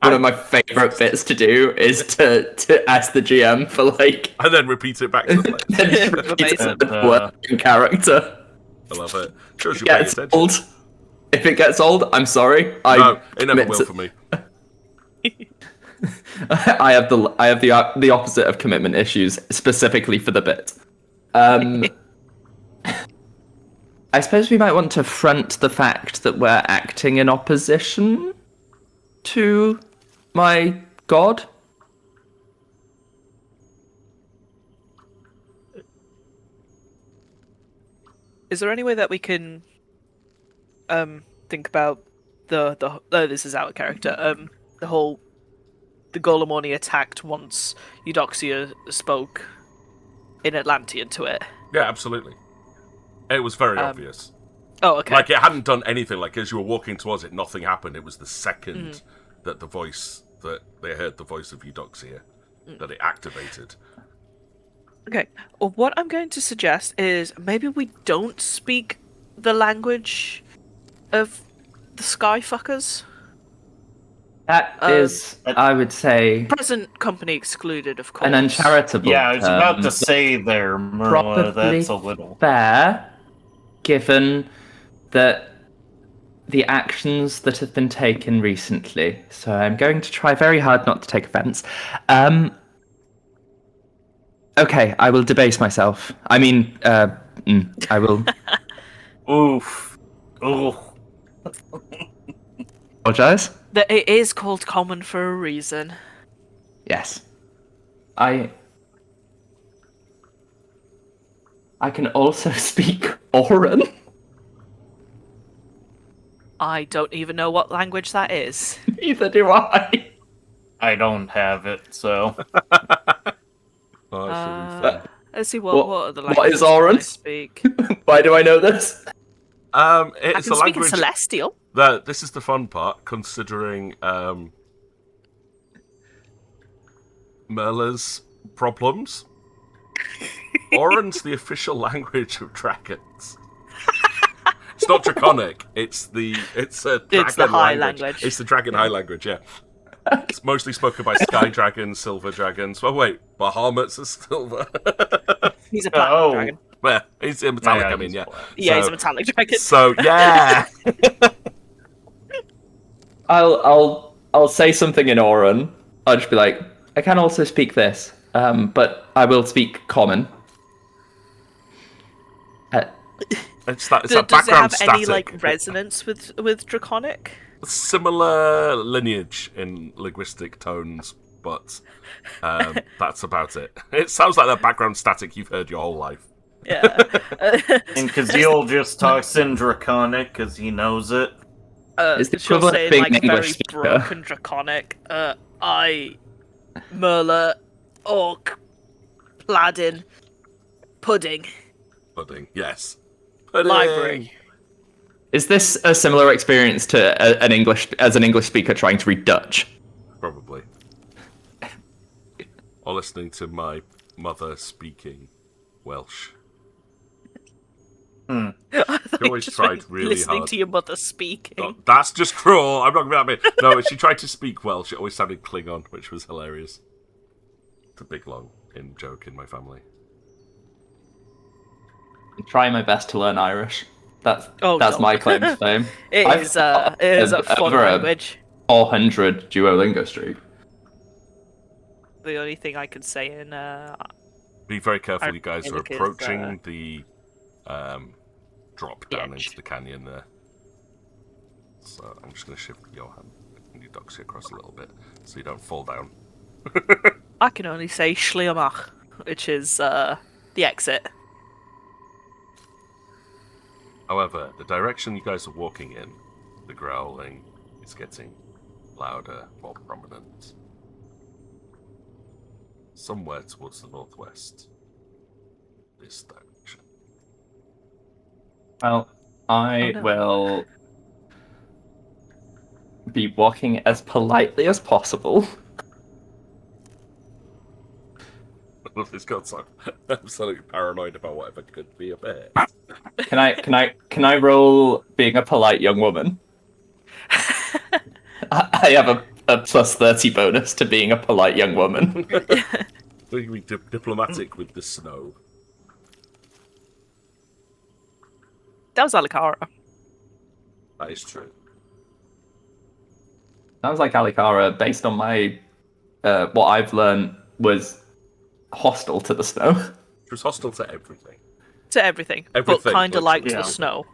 One of my favourite bits to do is to ask the GM for, like... And then repeat it back to the players. repeat it word in character. I love it. Shows you paying attention. Old. If it gets old, I'm sorry. No, it never will for me. I have the opposite of commitment issues, specifically for the bit. I suppose we might want to front the fact that we're acting in opposition to my god. Is there any way that we can think about the this is our character, the Golemoni attacked once Eudoxia spoke in Atlantean to it? Yeah, absolutely. It was very obvious. Oh, okay. Like, it hadn't done anything. Like, as you were walking towards it, nothing happened. It was the second that they heard the voice of Eudoxia that it activated. Okay. Well, what I'm going to suggest is maybe we don't speak the language of the Skyfuckers. That is, I would say, Present company excluded, of course. an uncharitable Yeah, I was about to term, say there, Merla, probably that's a little... fair, given that the actions that have been taken recently. So I'm going to try very hard not to take offense. Okay, I will debase myself. I mean, I will... Oof. Oof. Apologize? That it is called common for a reason. Yes. I can also speak Oran. I don't even know what language that is. Neither do I. I don't have it, so... Oh, that should be fun. Let's see what are the languages what is Oran? I speak. Why do I know this? It's I a can speak in language. Celestial. This is the fun part, considering Merla's problems. Oran's the official language of dragons. It's not draconic. It's a dragon It's the high language. It's the dragon high language. Yeah. It's mostly spoken by sky dragons, silver dragons. Well, wait, Bahamut's a silver. He's a platinum Oh. dragon. Well, he's a metallic. Yeah, I mean, he's yeah. black. Yeah, he's a metallic dragon. So yeah. I'll say something in Oran. I'll just be like, I can also speak this, but I will speak common. It's that Does it background have static. any like resonance with draconic? Similar lineage in linguistic tones, but that's about it. It sounds like that background static you've heard your whole life. Yeah. And Kazeel just talks in Draconic because he knows it. It's the she'll equivalent say of being like an English very speaker. broken draconic. Merla, orc, Pladin, pudding, Pudding, yes. Pudding. library. Is this a similar experience to an English speaker trying to read Dutch? Probably. Or listening to my mother speaking Welsh. I She thought you always just tried meant really listening hard. to your mother speaking. Oh, that's just cruel. I'm not going to be that mean. No, she tried to speak Welsh. It always sounded Klingon, which was hilarious. It's a big long joke in my family. I'm trying my best to learn Irish. That's Oh, that's no. my claim to fame. It I've is a fun over a language. 400 Duolingo streak. The only thing I can say in Be very careful, Our you guys are Gaelic is, approaching the drop down edge. into the canyon there. So I'm just going to shift Johan and Eudoxia across a little bit so you don't fall down. I can only say Schliamach, which is the exit. However, the direction you guys are walking in The growling is getting louder, more prominent. Somewhere towards the northwest. This direction. Well, I no. will be walking as politely as possible. It's got some absolutely paranoid about whatever could be a bear. Can I roll being a polite young woman? I have a plus 30 bonus to being a polite young woman. We can be diplomatic with the snow. That was Alikara. That is true. Sounds like Alikara, based on my what I've learned, was hostile to the snow. She was hostile to everything. To everything, but Everything, kind of liked literally. the snow.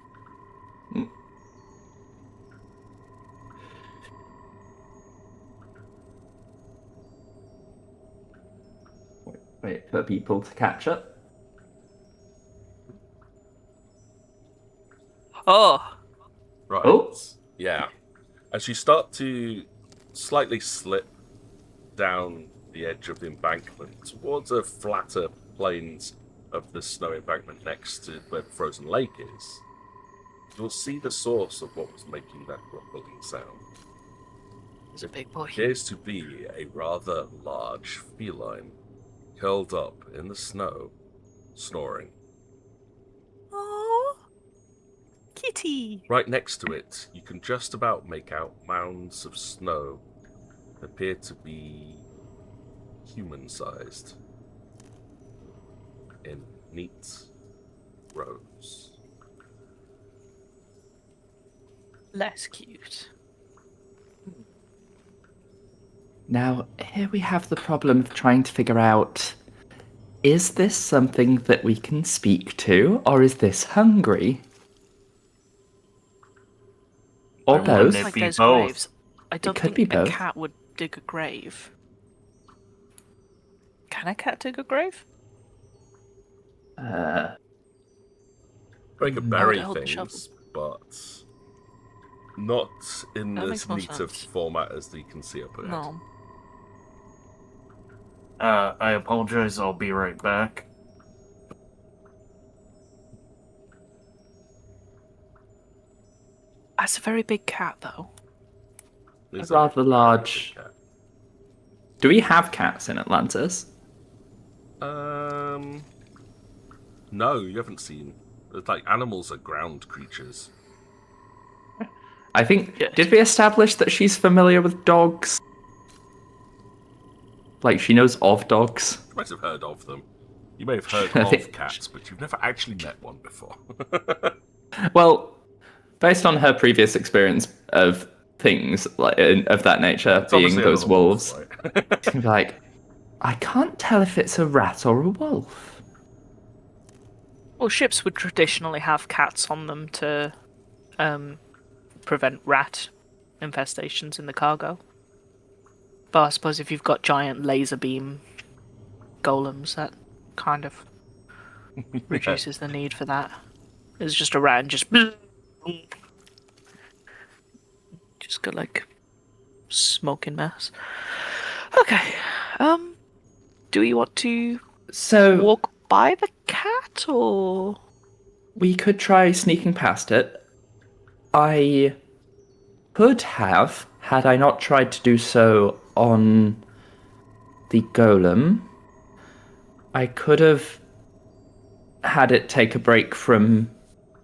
Wait for people to catch up. Oh, Right. Oh. Yeah. As you start to slightly slip down the edge of the embankment towards a flatter plains of the snow embankment next to where the frozen lake is, you'll see the source of what was making that rumbling sound. he's a big boy. Appears to be a rather large feline curled up in the snow, snoring. Oh, kitty. Right next to it, you can just about make out mounds of snow that appear to be human-sized in neat rows. Less cute. Now, here we have the problem of trying to figure out, is this something that we can speak to, or is this hungry? Or Why both? wouldn't it Like be there's both? graves. I don't could think be a both. cat would dig a grave. Can a cat dig a grave? They could bury hold the things, shovel. but not in That as makes more neat a sense. format as the conceal put. No. I apologize, I'll be right back. That's a very big cat, though. There's A rather very large- big cat. Do we have cats in Atlantis? No, you haven't seen. It's like animals are ground creatures. I think, Yes. did we establish that she's familiar with dogs? Like, she knows of dogs? You might have heard of them. You may have heard I of think- cats, but you've never actually met one before. Well, based on her previous experience of things like of that nature, It's being obviously those another wolves, right? she's gonna be like, I can't tell if it's a rat or a wolf. Well, ships would traditionally have cats on them to prevent rat infestations in the cargo. But I suppose if you've got giant laser beam golems, that kind of reduces the need for that. It's just a rat and just got like smoking mess. Okay. Do we want to So walk by the cat or? we could try sneaking past it. I could have, had I not tried to do so on the golem, I could have had it take a break from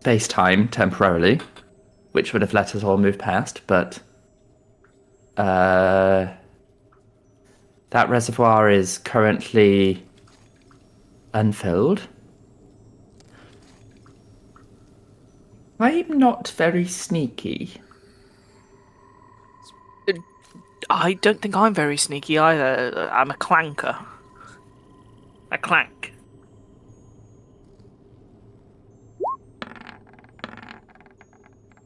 space-time temporarily, which would have let us all move past, but that reservoir is currently unfilled. I'm not very sneaky. I don't think I'm very sneaky either. I'm a clanker. A clank.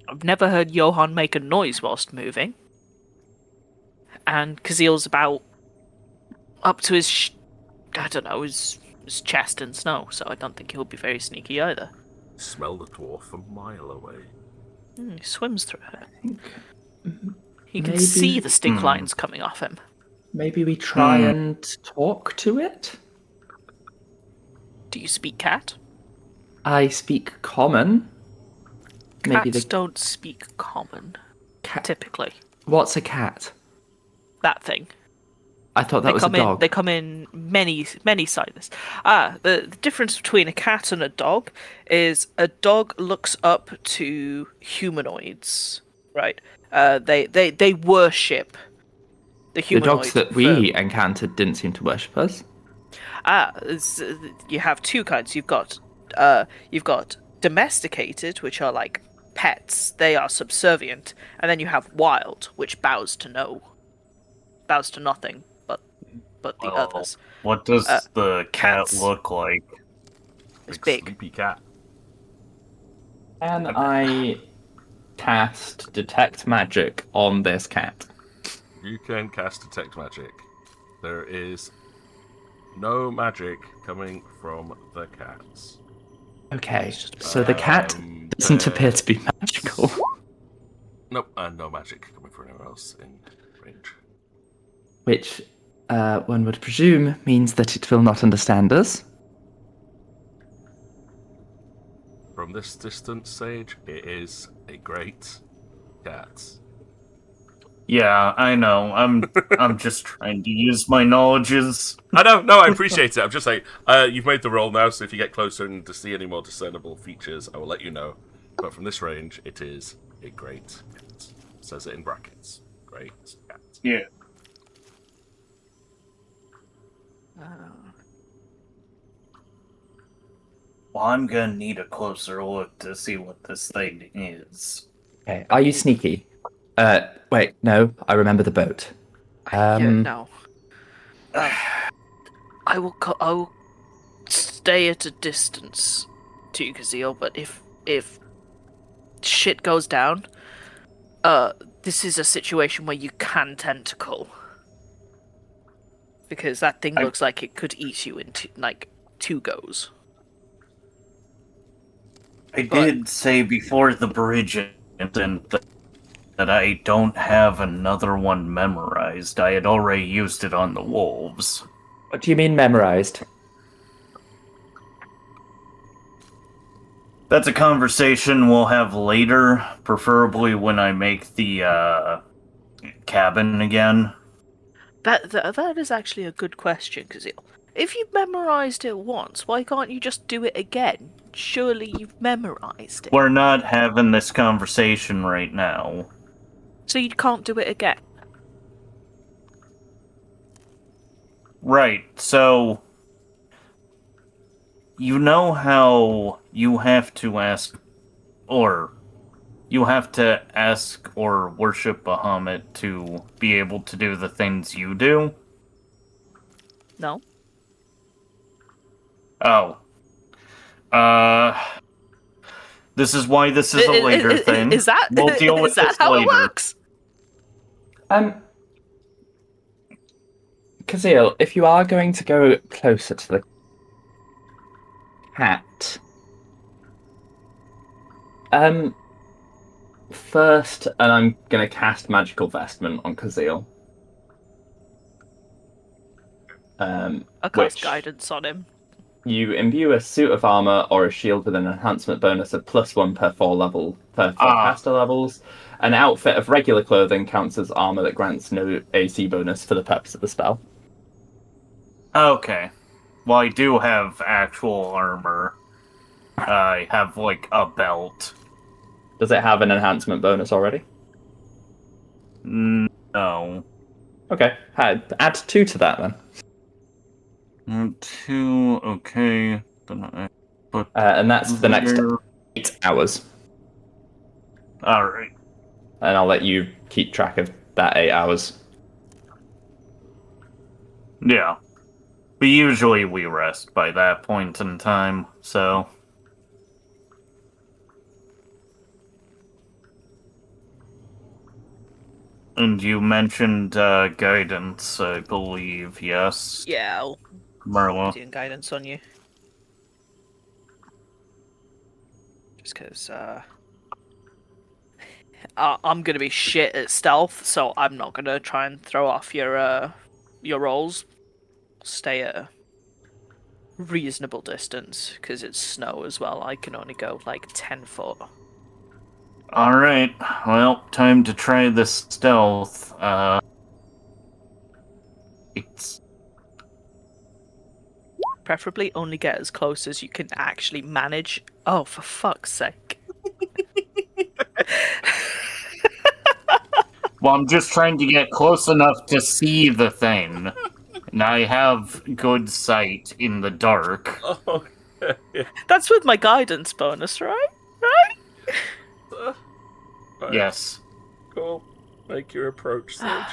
I've never heard Johann make a noise whilst moving. And Kazil's about up to his, I don't know, his chest in snow, so I don't think he'll be very sneaky either. Smell the dwarf a mile away. He swims through her. Mhm. He can Maybe- see the stink lines coming off him. Maybe we try and talk to it? Do you speak cat? I speak common. Maybe Cats the don't speak common, cat. typically. What's a cat? That thing. I thought that was a dog. They come in many sizes. The difference between a cat and a dog is a dog looks up to humanoids, right? They worship the The humanoid. dogs that we encountered didn't seem to worship us. You have two kinds. You've got domesticated, which are like pets. They are subservient, and then you have wild, which bows to nothing, but the others. What does the cat cats. look like? It's big. Sleepy cat. Can I cast Detect Magic on this cat? You can cast Detect Magic. There is no magic coming from the cats. Okay, so the cat doesn't appear to be magical. Nope, and no magic coming from anywhere else in range. Which, one would presume, means that it will not understand us. From this distance, Sage, it is a great cat. Yeah, I know. I'm just trying to use my knowledges. I know, no, I appreciate it. I'm just saying, you've made the roll now, so if you get closer and to see any more discernible features, I will let you know. But from this range, it is a great cat. It says it in brackets. Great cat. Yeah. Well, I'm gonna need a closer look to see what this thing is. Okay, are you sneaky? Wait, no, I remember the boat. No. I will stay at a distance to you, Kazeel, but if shit goes down, this is a situation where you can tentacle. Because that thing looks like it could eat you in two goes. I did say before the bridge incident that I don't have another one memorized. I had already used it on the wolves. What do you mean memorized? That's a conversation we'll have later, preferably when I make the cabin again. That is actually a good question, Kazeel. If you've memorized it once, why can't you just do it again? Surely you've memorized it. We're not having this conversation right now. So you can't do it again. Right, so you know how you have to ask or worship Bahamut to be able to do the things you do? No? Oh. This is why this is a later thing. Is that We'll deal with is that this how later. it works? Kazeel, if you are going to go closer to the cat, first, and I'm gonna cast Magical Vestment on Kazeel. I'll cast which guidance on him. you imbue a suit of armor or a shield with an enhancement bonus of +1 per 4 caster levels. An outfit of regular clothing counts as armor that grants no AC bonus for the purpose of the spell. Okay. Well, I do have actual armor. I have, like, a belt. Does it have an enhancement bonus already? No. Okay, add 2 to that then. 2, okay. But And that's the next 8 hours. Alright. And I'll let you keep track of that 8 hours. Yeah. But usually we rest by that point in time, so... And you mentioned guidance, I believe, yes? Yeah, I'll Merla. do guidance on you. Just because, I'm gonna be shit at stealth, so I'm not gonna try and throw off your rolls. Stay at a reasonable distance because it's snow as well. I can only go like 10 foot. All right. Well, time to try the stealth. It's Preferably only get as close as you can actually manage. Oh, for fuck's sake. well, I'm just trying to get close enough to see the thing, and I have good sight in the dark. Oh, yeah. That's with my guidance bonus, right? Right? Right, Yes. Cool. Make your approach, Sage.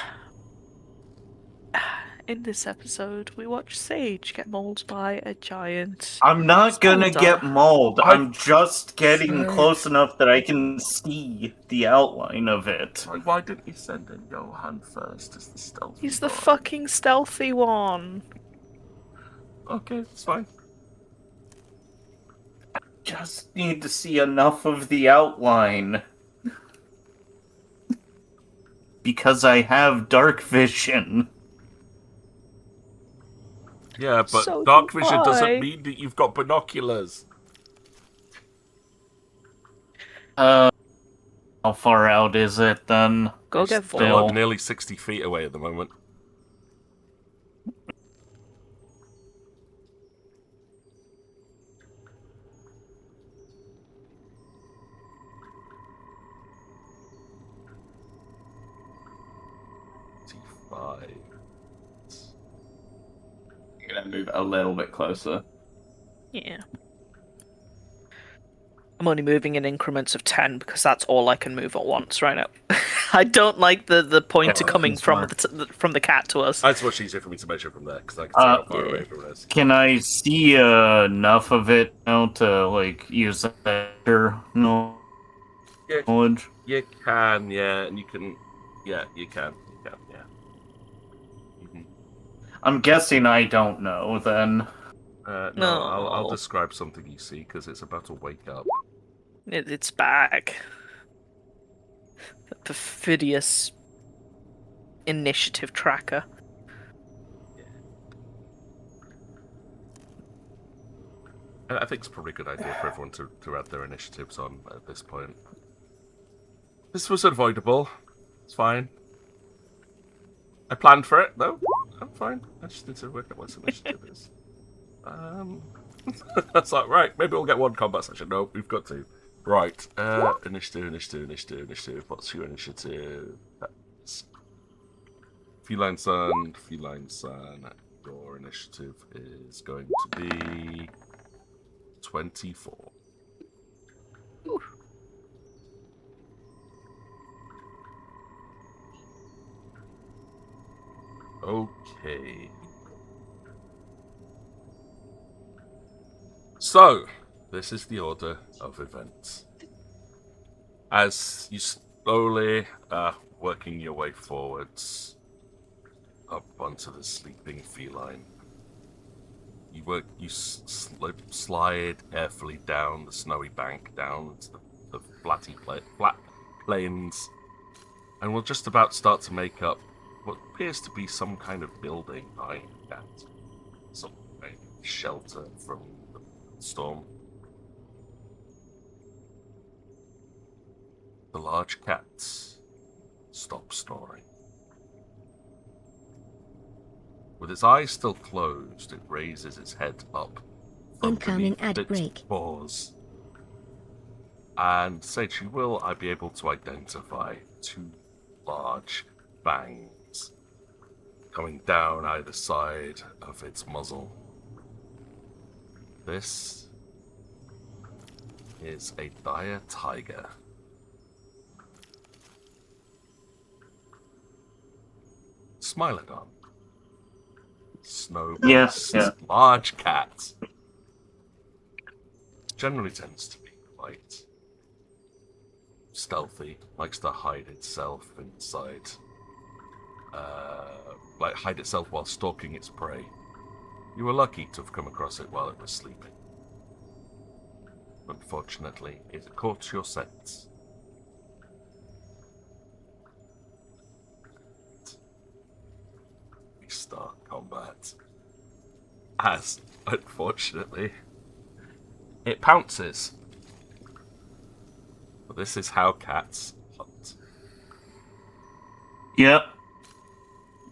In this episode, we watch Sage get mauled by a giant. I'm not gonna spider. get mauled. I'm just getting Sage. close enough that I can see the outline of it. Like, why didn't you send in Johan first as the stealthy He's the guy? fucking stealthy one. Okay, it's fine. Just need to see enough of the outline. Because I have dark vision. Yeah, but So dark do vision I. doesn't mean that you've got binoculars. How far out is it then? Go get Still Vol. like nearly 60 feet away at the moment. Five. I'm gonna move a little bit closer. Yeah. I'm only moving in increments of 10 because that's all I can move at once right now. I don't like the pointer Yeah, coming that's from from the cat to us. It's much easier for me to measure from there because I can see how far yeah. away from it is. Can I see enough of it now to like use that knowledge? You can, yeah, and you can, yeah, you can, yeah. Mm-hmm. I'm guessing I don't know then. No, I'll No. describe something you see because it's about to wake up. It's back. The perfidious initiative tracker. I think it's probably a good idea for everyone to add their initiatives on at this point. This was avoidable. It's fine. I planned for it, though. I'm fine. I just need to work out what initiative is. That's like, right, maybe we'll get one combat session. No, we've got two. Right, initiative. What's your initiative? That's Feline Sun. Your initiative is going to be 24. Ooh. Okay. So, this is the order of events. As you slowly are working your way forwards up onto the sleeping feline, you slide carefully down the snowy bank, down to the flat plains, and we'll just about start to make up what appears to be some kind of building behind that. Some kind of shelter from the storm. The large cat stops snoring. With its eyes still closed, it raises its head up from Incoming beneath ad its break. paws. And Sage, will I be able to identify two large fangs coming down either side of its muzzle? This is a dire tiger. Smilodon. Snow-based, Yeah. large cat. Generally tends to be quite stealthy, likes to hide itself inside, hide itself while stalking its prey. You were lucky to have come across it while it was sleeping. Unfortunately, it caught your scent. But as, unfortunately, it pounces. This is how cats hunt. Yep.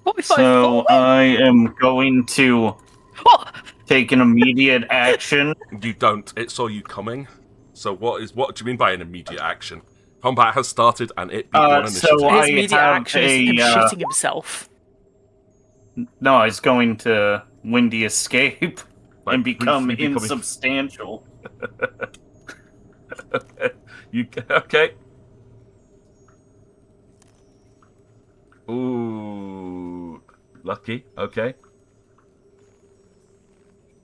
What if I So fall in? I am going to What? take an immediate action. You don't. It saw you coming. So what do you mean by an immediate action? Combat has started and it beat you on So initiative. His I immediate have action is him shitting himself. No, I was going to windy escape Like, and become briefly becoming- insubstantial. Okay. Ooh, lucky. Okay.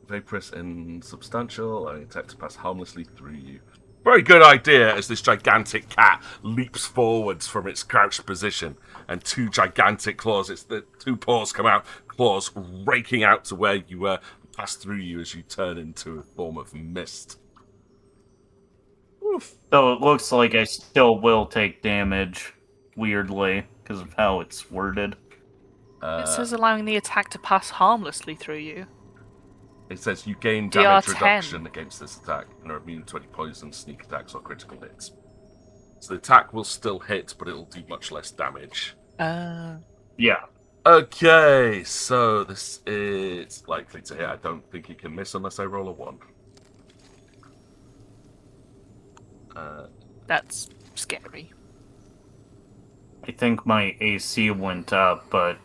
Vaporous and substantial. I attack to pass harmlessly through you. Very good idea as this gigantic cat leaps forwards from its crouched position, and two gigantic claws, the two paws come out, claws raking out to where you were, pass through you as you turn into a form of mist. Oof. So it looks like I still will take damage, weirdly, because of how it's worded. It says allowing the attack to pass harmlessly through you. It says you gain damage DR10. reduction against this attack and are immune to any poison, sneak attacks, or critical hits. So the attack will still hit, but it'll do much less damage. Yeah. Okay, so this is likely to hit. I don't think it can miss unless I roll a 1. That's scary. I think my AC went up, but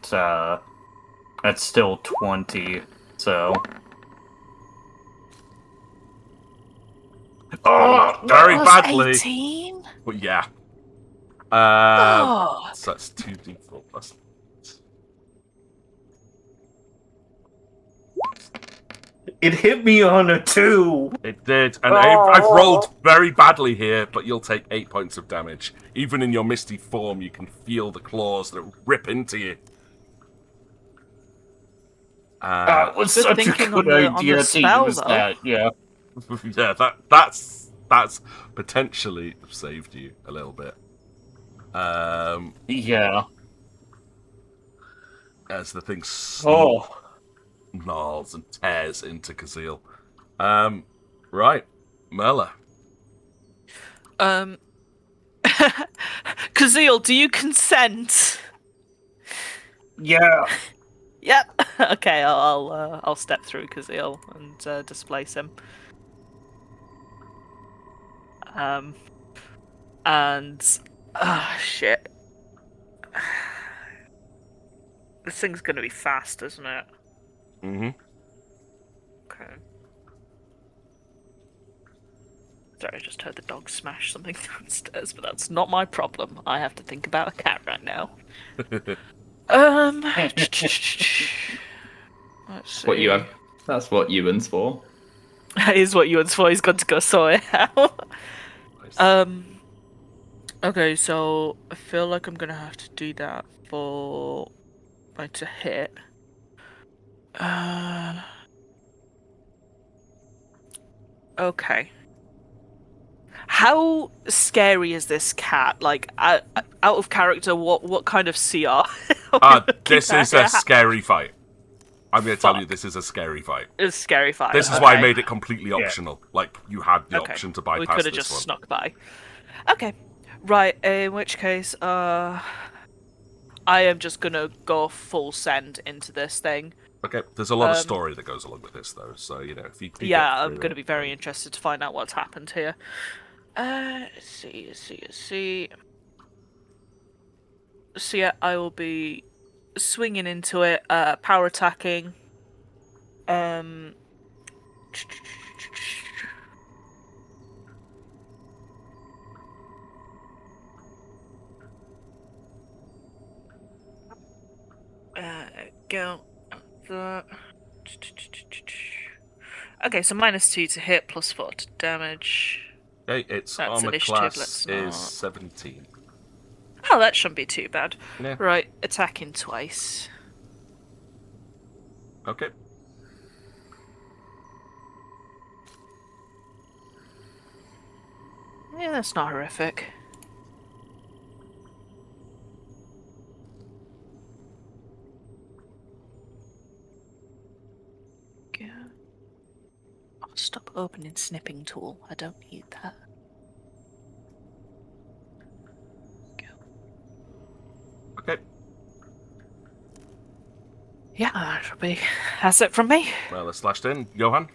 that's still 20, so... Oh, very Plus badly. 18? But yeah. Oh. So that's 2d4 plus. It hit me on a 2! It did, and I've rolled very badly here, but you'll take 8 points of damage. Even in your misty form, you can feel the claws that rip into you. That was Good such a thinking good on the idea to spell, use though. that, yeah. Yeah, that's potentially saved you a little bit. Yeah. As the thing gnarls and tears into Kazeel. Right, Merla. Kazeel, do you consent? Yeah. Yep. Okay, I'll step through Kazeel and displace him. Shit. This thing's gonna be fast, isn't it? Mm-hmm. Okay. Sorry, I just heard the dog smash something downstairs, but that's not my problem. I have to think about a cat right now. Let's see. What you have? That's what Ewan's for. That is what Ewan's for. He's got to go sort it out. Nice. Okay, so I feel like I'm gonna have to do that for to hit. Okay. How scary is this cat? Like, out of character, what kind of CR? This is a scary fight. I'm going to tell you, this is a scary fight. It's a scary fight. This is why I made it completely optional. Like, you had the Okay. option to We bypass could have this just one. snuck by. Okay. Right, in which case, I am just gonna go full send into this thing. Okay, there's a lot of story that goes along with this, though. So, you know, if you Yeah, I'm gonna be very interested to find out what's happened here. Let's see. So yeah, I will be swinging into it, power attacking. Go. Okay, so -2 to hit, +4 to damage. Okay, its That's armor initiative, class let's is not- 17. Oh, that shouldn't be too bad. Yeah. Right, attacking twice. Okay. Yeah, that's not horrific. Stop opening snipping tool. I don't need that. Okay. Yeah, that should be. That's it from me. Well, it's slashed in. Johan?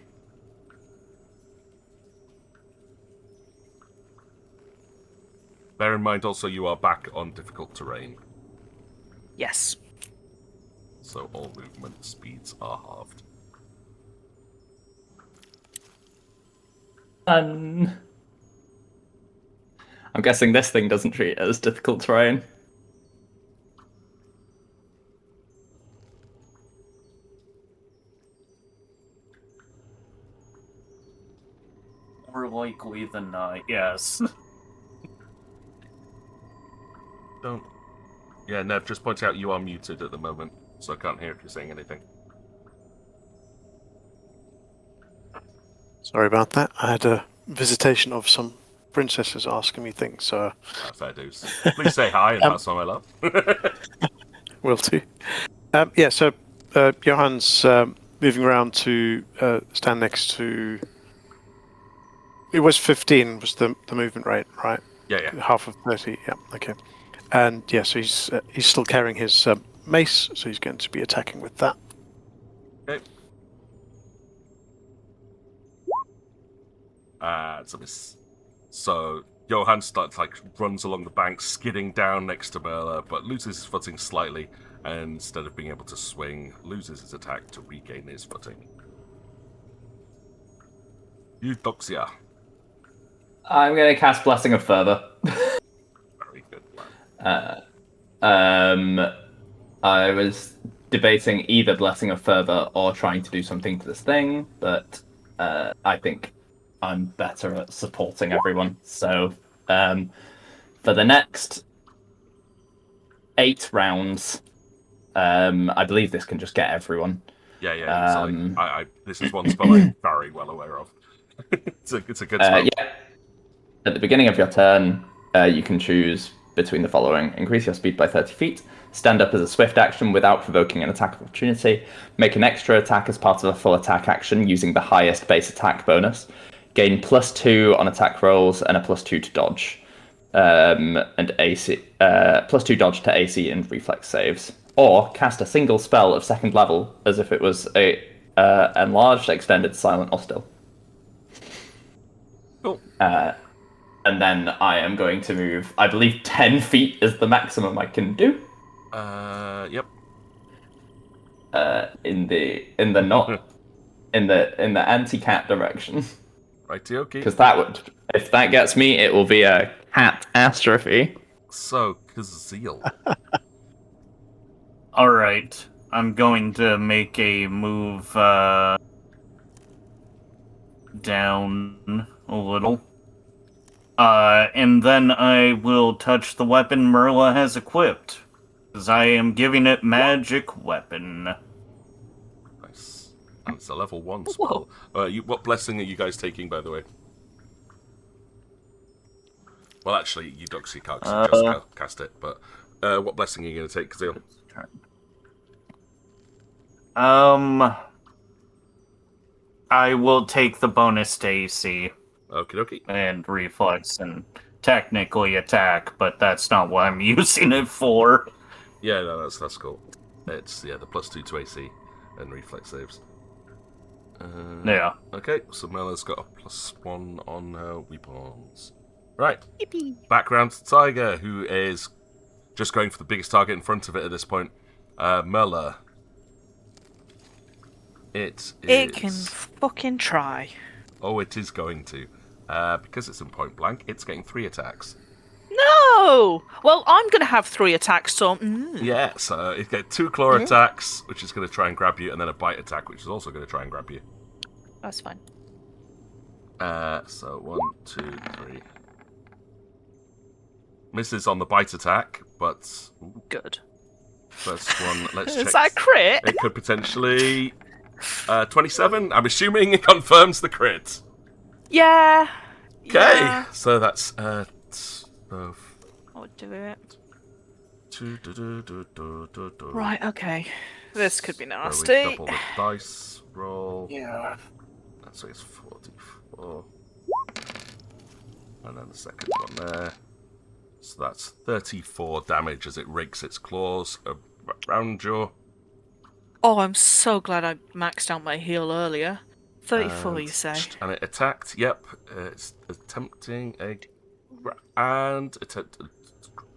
Bear in mind also you are back on difficult terrain, Yes. so all movement speeds are halved. I'm guessing this thing doesn't treat it as difficult terrain. More likely than not, yes. Don't. Yeah, Nev, just point out you are muted at the moment, so I can't hear if you're saying anything. Sorry about that. I had a visitation of some princesses asking me things, so Fair dues. Please say hi and pass on my love. will do. Yeah, so Johann's moving around to stand next to. It was 15 was the movement rate, right? Yeah. Half of 30. Yeah. Okay. And yeah, so he's still carrying his mace, so he's going to be attacking with that. Okay. It's a miss. So Johan runs along the bank, skidding down next to Merla, but loses his footing slightly, and instead of being able to swing, loses his attack to regain his footing. Eudoxia. I'm going to cast Blessing of Fervor. Very good plan. I was debating either Blessing of Fervor or trying to do something to this thing, but I think I'm better at supporting everyone. So for the next 8 rounds, I believe this can just get everyone. Yeah. This is one spell I'm very well aware of. It's a good spell. Yeah. At the beginning of your turn, you can choose between the following: increase your speed by 30 feet, stand up as a swift action without provoking an attack of opportunity, make an extra attack as part of a full attack action using the highest base attack bonus, gain +2 on attack rolls and a +2 to dodge, and AC +2 dodge to AC and reflex saves, or cast a single spell of 2nd level as if it was a enlarged, extended, silent, or still. Cool. And then I am going to move. I believe 10 feet is the maximum I can do. Yep. In the anti-cat direction. Righty, okay. Because that would, if that gets me, it will be a catastrophe. So, Kazeel. Alright, I'm going to make a move down a little. And then I will touch the weapon Merla has equipped, because I am giving it magic weapon. Nice. And it's a level 1 spell. What blessing are you guys taking, by the way? Well, actually, Eudoxia can't just cast it, but what blessing are you going to take, Kazeel? I will take the bonus to AC. Okie dokie. And reflex and technically attack, but that's not what I'm using it for. Yeah, no, that's cool. It's the +2 to AC and reflex saves. Yeah. Okay, so Mela's got a +1 on her weapons. Right. Yippee. Background to Tiger, who is just going for the biggest target in front of it at this point. Mela. It can fucking try. Oh, it is going to. Because it's in point blank, it's getting 3 attacks. No! Well, I'm going to have 3 attacks, so... Yeah, so it gets 2 claw attacks, which is going to try and grab you, and then a bite attack, which is also going to try and grab you. That's fine. So 1, 2, 3. Misses on the bite attack, but... Good. First one, let's check. Is that a crit? It could potentially... 27? I'm assuming it confirms the crit. Yeah. Okay, yeah. so that's... I'll do it. Do. Right, okay. This could be So nasty. we double the dice roll. Yeah. so it's 44. And then the second one there. So that's 34 damage as it rakes its claws around you. Oh, I'm so glad I maxed out my heal earlier. 34, And- you say? And it attacked. Yep, it's attempting a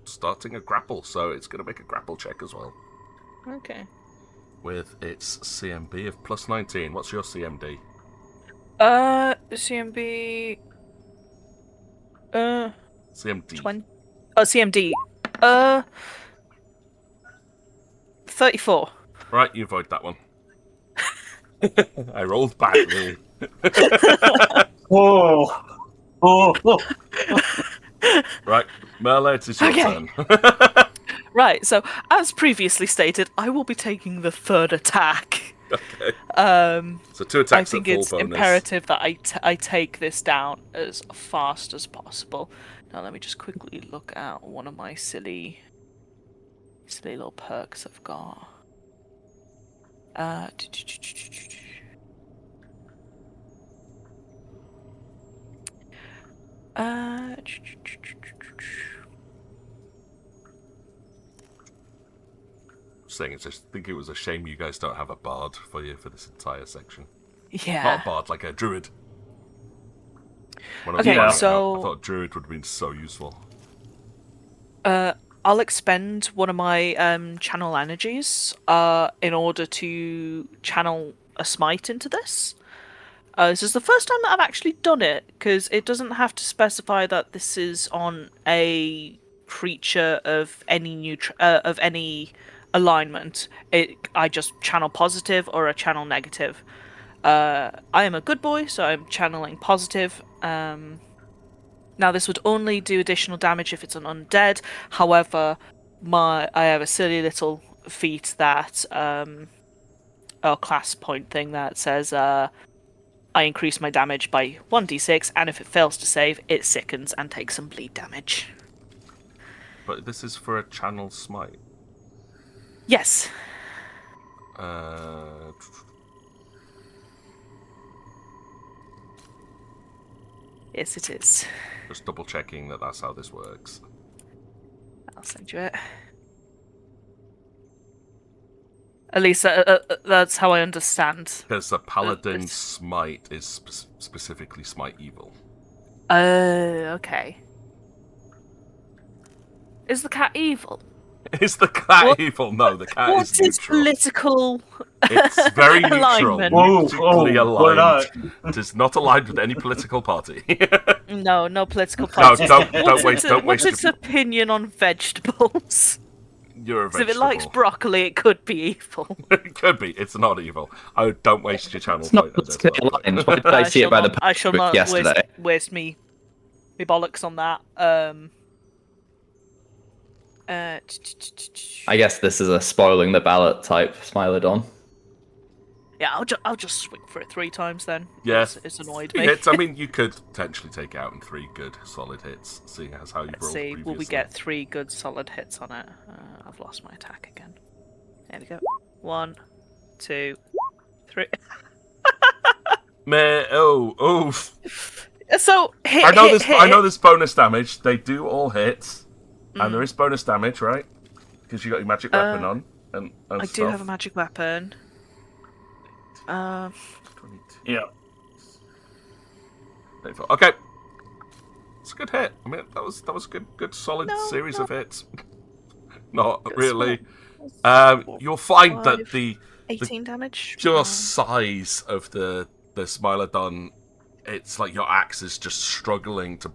starting a grapple. So it's going to make a grapple check as well Okay. with its CMB of plus 19. What's your CMD? CMB. CMD. 20. Oh, CMD. 34. Right, you avoid that one. I rolled badly. Whoa! Oh! Right, Merle, it is your Okay. turn. Right, so as previously stated, I will be taking the third attack. Okay. So 2 I attacks think at full it's bonus. imperative that I take this down as fast as possible. Now let me just quickly look at one of my silly little perks I've got. Saying it's just, I think it was a shame you guys don't have a bard for you for this entire section. Yeah. Not a bard, like a druid. When I was Okay, trying it so- out, I thought druid would have been so useful. I'll expend one of my channel energies in order to channel a smite into this. This is the first time that I've actually done it, because it doesn't have to specify that this is on a creature of any any alignment. I just channel positive or a channel negative. I am a good boy, so I'm channeling positive. Now this would only do additional damage if it's an undead. However, I have a silly little feat that or class point thing that says I increase my damage by 1d6, and if it fails to save, it sickens and takes some bleed damage. But this is for a channel smite. Yes. Yes, it is. Just double checking that that's how this works. I'll send you it. At least that's how I understand. Because the paladin This- smite is specifically smite evil. Okay. Is the cat evil? Is the cat What- evil? No, the cat What's is its neutral. political It's very neutral. alignment? Neutrally we're aligned. not. It is not aligned with any political party. No political parties. don't What's waste- its, don't what's waste its your- opinion on vegetables? You're a 'Cause if vegetable. it likes broccoli, it could be evil. It could be. It's not evil. Oh, don't waste your channel It's not point. as politically well. aligned. Why did I see it by the I shall book not yesterday? waste me bollocks on that. I guess this is a spoiling the ballot type Smilodon. Yeah, I'll just swing for it 3 times then. Yes. It's annoyed 3 me. hits. I mean, you could potentially take it out in 3 good solid hits, seeing as how you've Let's rolled see, previously. will we get 3 good solid hits on it? I've lost my attack again. There we go. 1, 2, 3. Oh. So hit. I know hit, this. hit. I know this bonus damage. They do all hit, Mm. and there is bonus damage, right? Because you got your magic weapon on, and I stuff. do have a magic weapon. 22. Yeah. 24. Okay. It's a good hit. I mean, that was a good solid No, series no. of hits. Not Good really. swap. You'll find that 5, the 18 damage. pure size of the Smilodon, it's like your axe is just struggling to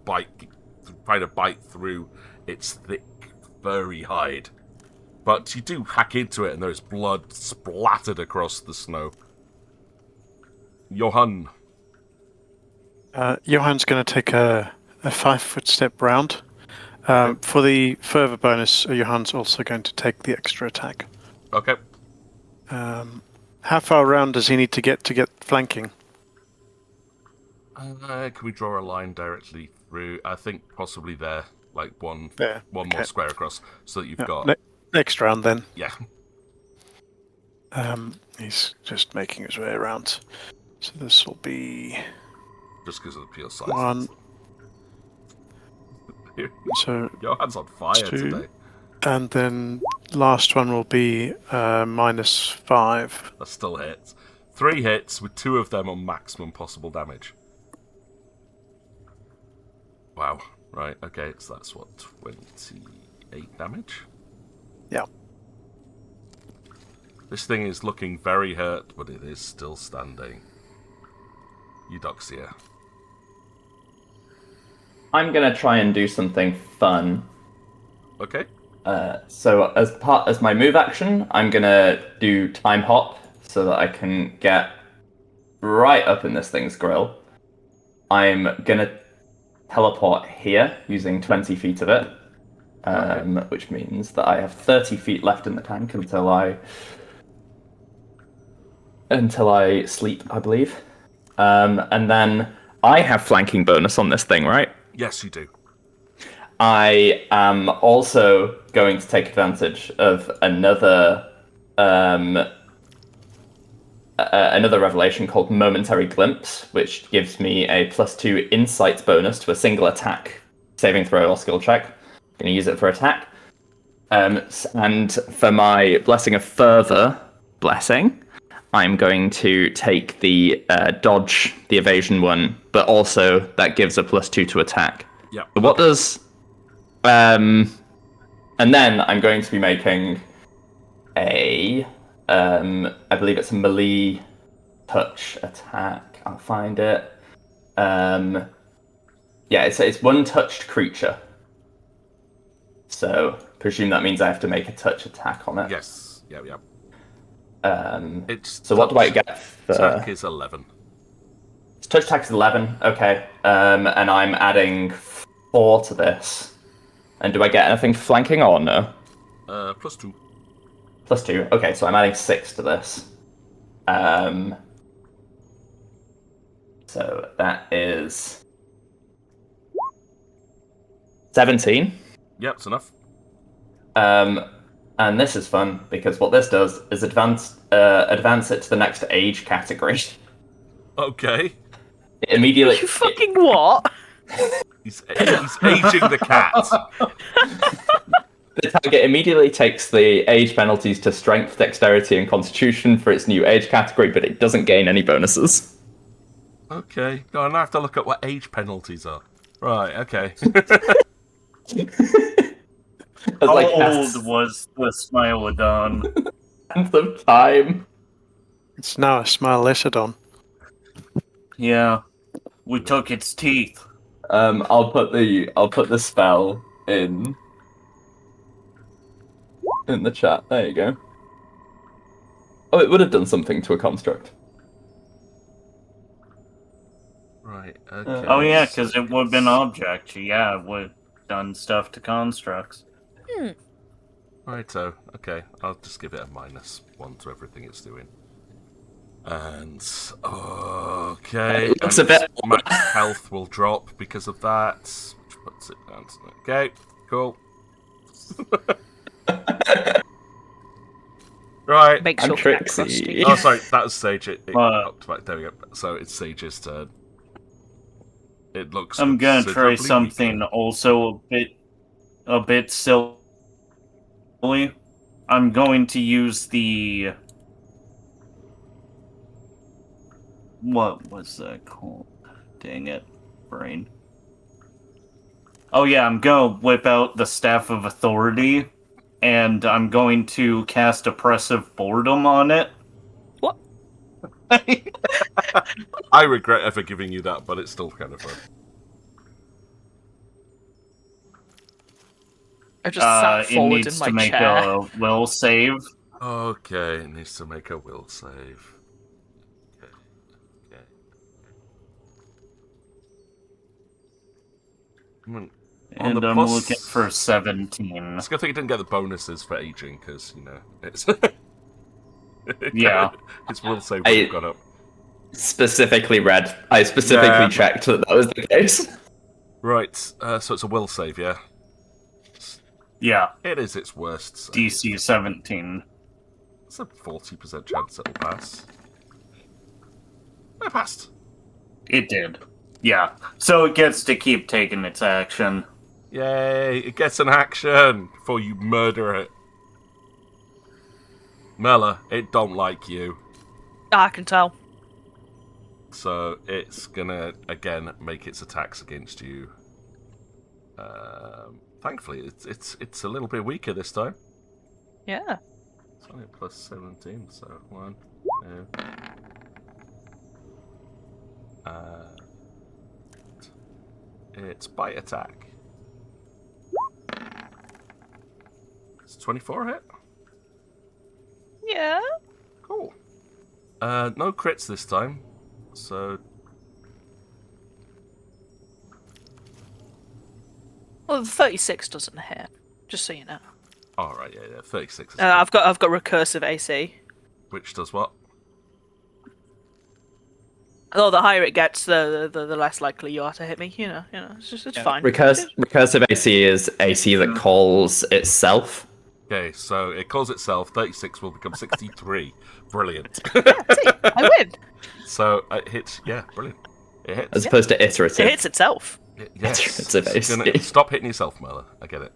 try to bite through its thick, furry hide. But you do hack into it, and there's blood splattered across the snow. Johan. Johan's going to take a 5-foot step round. For the further bonus, Johan's also going to take the extra attack. Okay. How far around does he need to get flanking? Can we draw a line directly through? I think possibly there, like one There. more Okay. square across, so that you've Yeah, got next round then. yeah. He's just making his way around. So this will be Just because of the pure size. 1. So Your hand's on fire 2, today. and then last one will be -5. That still hits. 3 hits with 2 of them on maximum possible damage. Wow. Right, okay, so that's what, 28 damage? Yeah. This thing is looking very hurt, but it is still standing. Eudoxia. I'm gonna try and do something fun. Okay. So as my move action, I'm gonna do time hop so that I can get right up in this thing's grill. I'm gonna teleport here using 20 feet of it, which means that I have 30 feet left in the tank until I sleep, I believe. And then I have flanking bonus on this thing, right? Yes, you do. I am also going to take advantage of another revelation called Momentary Glimpse, which gives me a +2 insight bonus to a single attack, saving throw or skill check. I'm going to use it for attack. And for my Blessing of Further blessing, I'm going to take the dodge, the evasion one, but also that gives a +2 to attack. Yeah. So what does... and then I'm going to be making a... I believe it's a melee touch attack. I'll find it. Yeah, it's one touched creature. So, presume that means I have to make a touch attack on it. Yes. Yeah, yeah. So what do I get for... Attack is 11. Touch attack is 11, okay. And I'm adding 4 to this. And do I get anything flanking or no? +2. +2, okay, so I'm adding 6 to this. So that is... 17. Yep, it's enough. And this is fun, because what this does is advance it to the next age category. Okay. It immediately... You fucking what? He's aging the cat. The target immediately takes the age penalties to strength, dexterity, and constitution for its new age category, but it doesn't gain any bonuses. Okay. No, I have to look at what age penalties are. Right, okay. How Like, old was the Smilodon? Length of time. It's now a Smilodon. Yeah, we took its teeth. I'll put the spell in the chat. There you go. Oh, it would have done something to a construct. Right, okay. Oh yeah, because it would have been object. Yeah, it would have done stuff to constructs. Righto, okay. I'll just give it a -1 to everything it's doing. And okay, It looks and a bit- its max health will drop because of that, which puts it down to... Okay, cool. Right. Makes I'm your cat Trixie. crusty. Oh, sorry, that was Sage. It What? upped back. There we go. So it's Sage's turn. It looks. I'm gonna try considerably something weaker. also a bit silly. I'm going to use the... What was that called? Dang it, brain. Oh yeah, I'm gonna whip out the Staff of Authority, and I'm going to cast Oppressive Boredom on it. What? I regret ever giving you that, but it's still kind of fun. I just sat It forward needs in to my make chair. a will save. Okay, it needs to make a will save. Okay. On And the I'm plus- looking for 17. It's a good thing it didn't get the bonuses for aging, because, you know, it's... Yeah. Its will save would have gone up. I specifically checked that was the case. Right, so it's a will save, yeah? Yeah, It is its worst save. DC 17. It's a 40% chance it'll pass. passed. It did. Yeah. So it gets to keep taking its action. Yay! It gets an action before you murder it. Mela, it don't like you. I can tell. So it's gonna again make its attacks against you. Thankfully, it's a little bit weaker this time. Yeah. It's only a plus 17, so 1, 2. It's bite attack. It's 24 hit. Yeah. Cool. No crits this time, so. Well, the 36 doesn't hit. Just so you know. All right, yeah, 36. Is I've got recursive AC. Which does what? Oh, the higher it gets, the less likely you are to hit me. You know, it's fine. Recursive AC is AC that calls itself. Okay, so it calls itself. 36 will become 63. Brilliant. See, I win. So it hits. Yeah, brilliant. It hits. As opposed to iterative. It hits itself. Yes. Iterative It's AC. gonna- stop hitting yourself, Merla. I get it.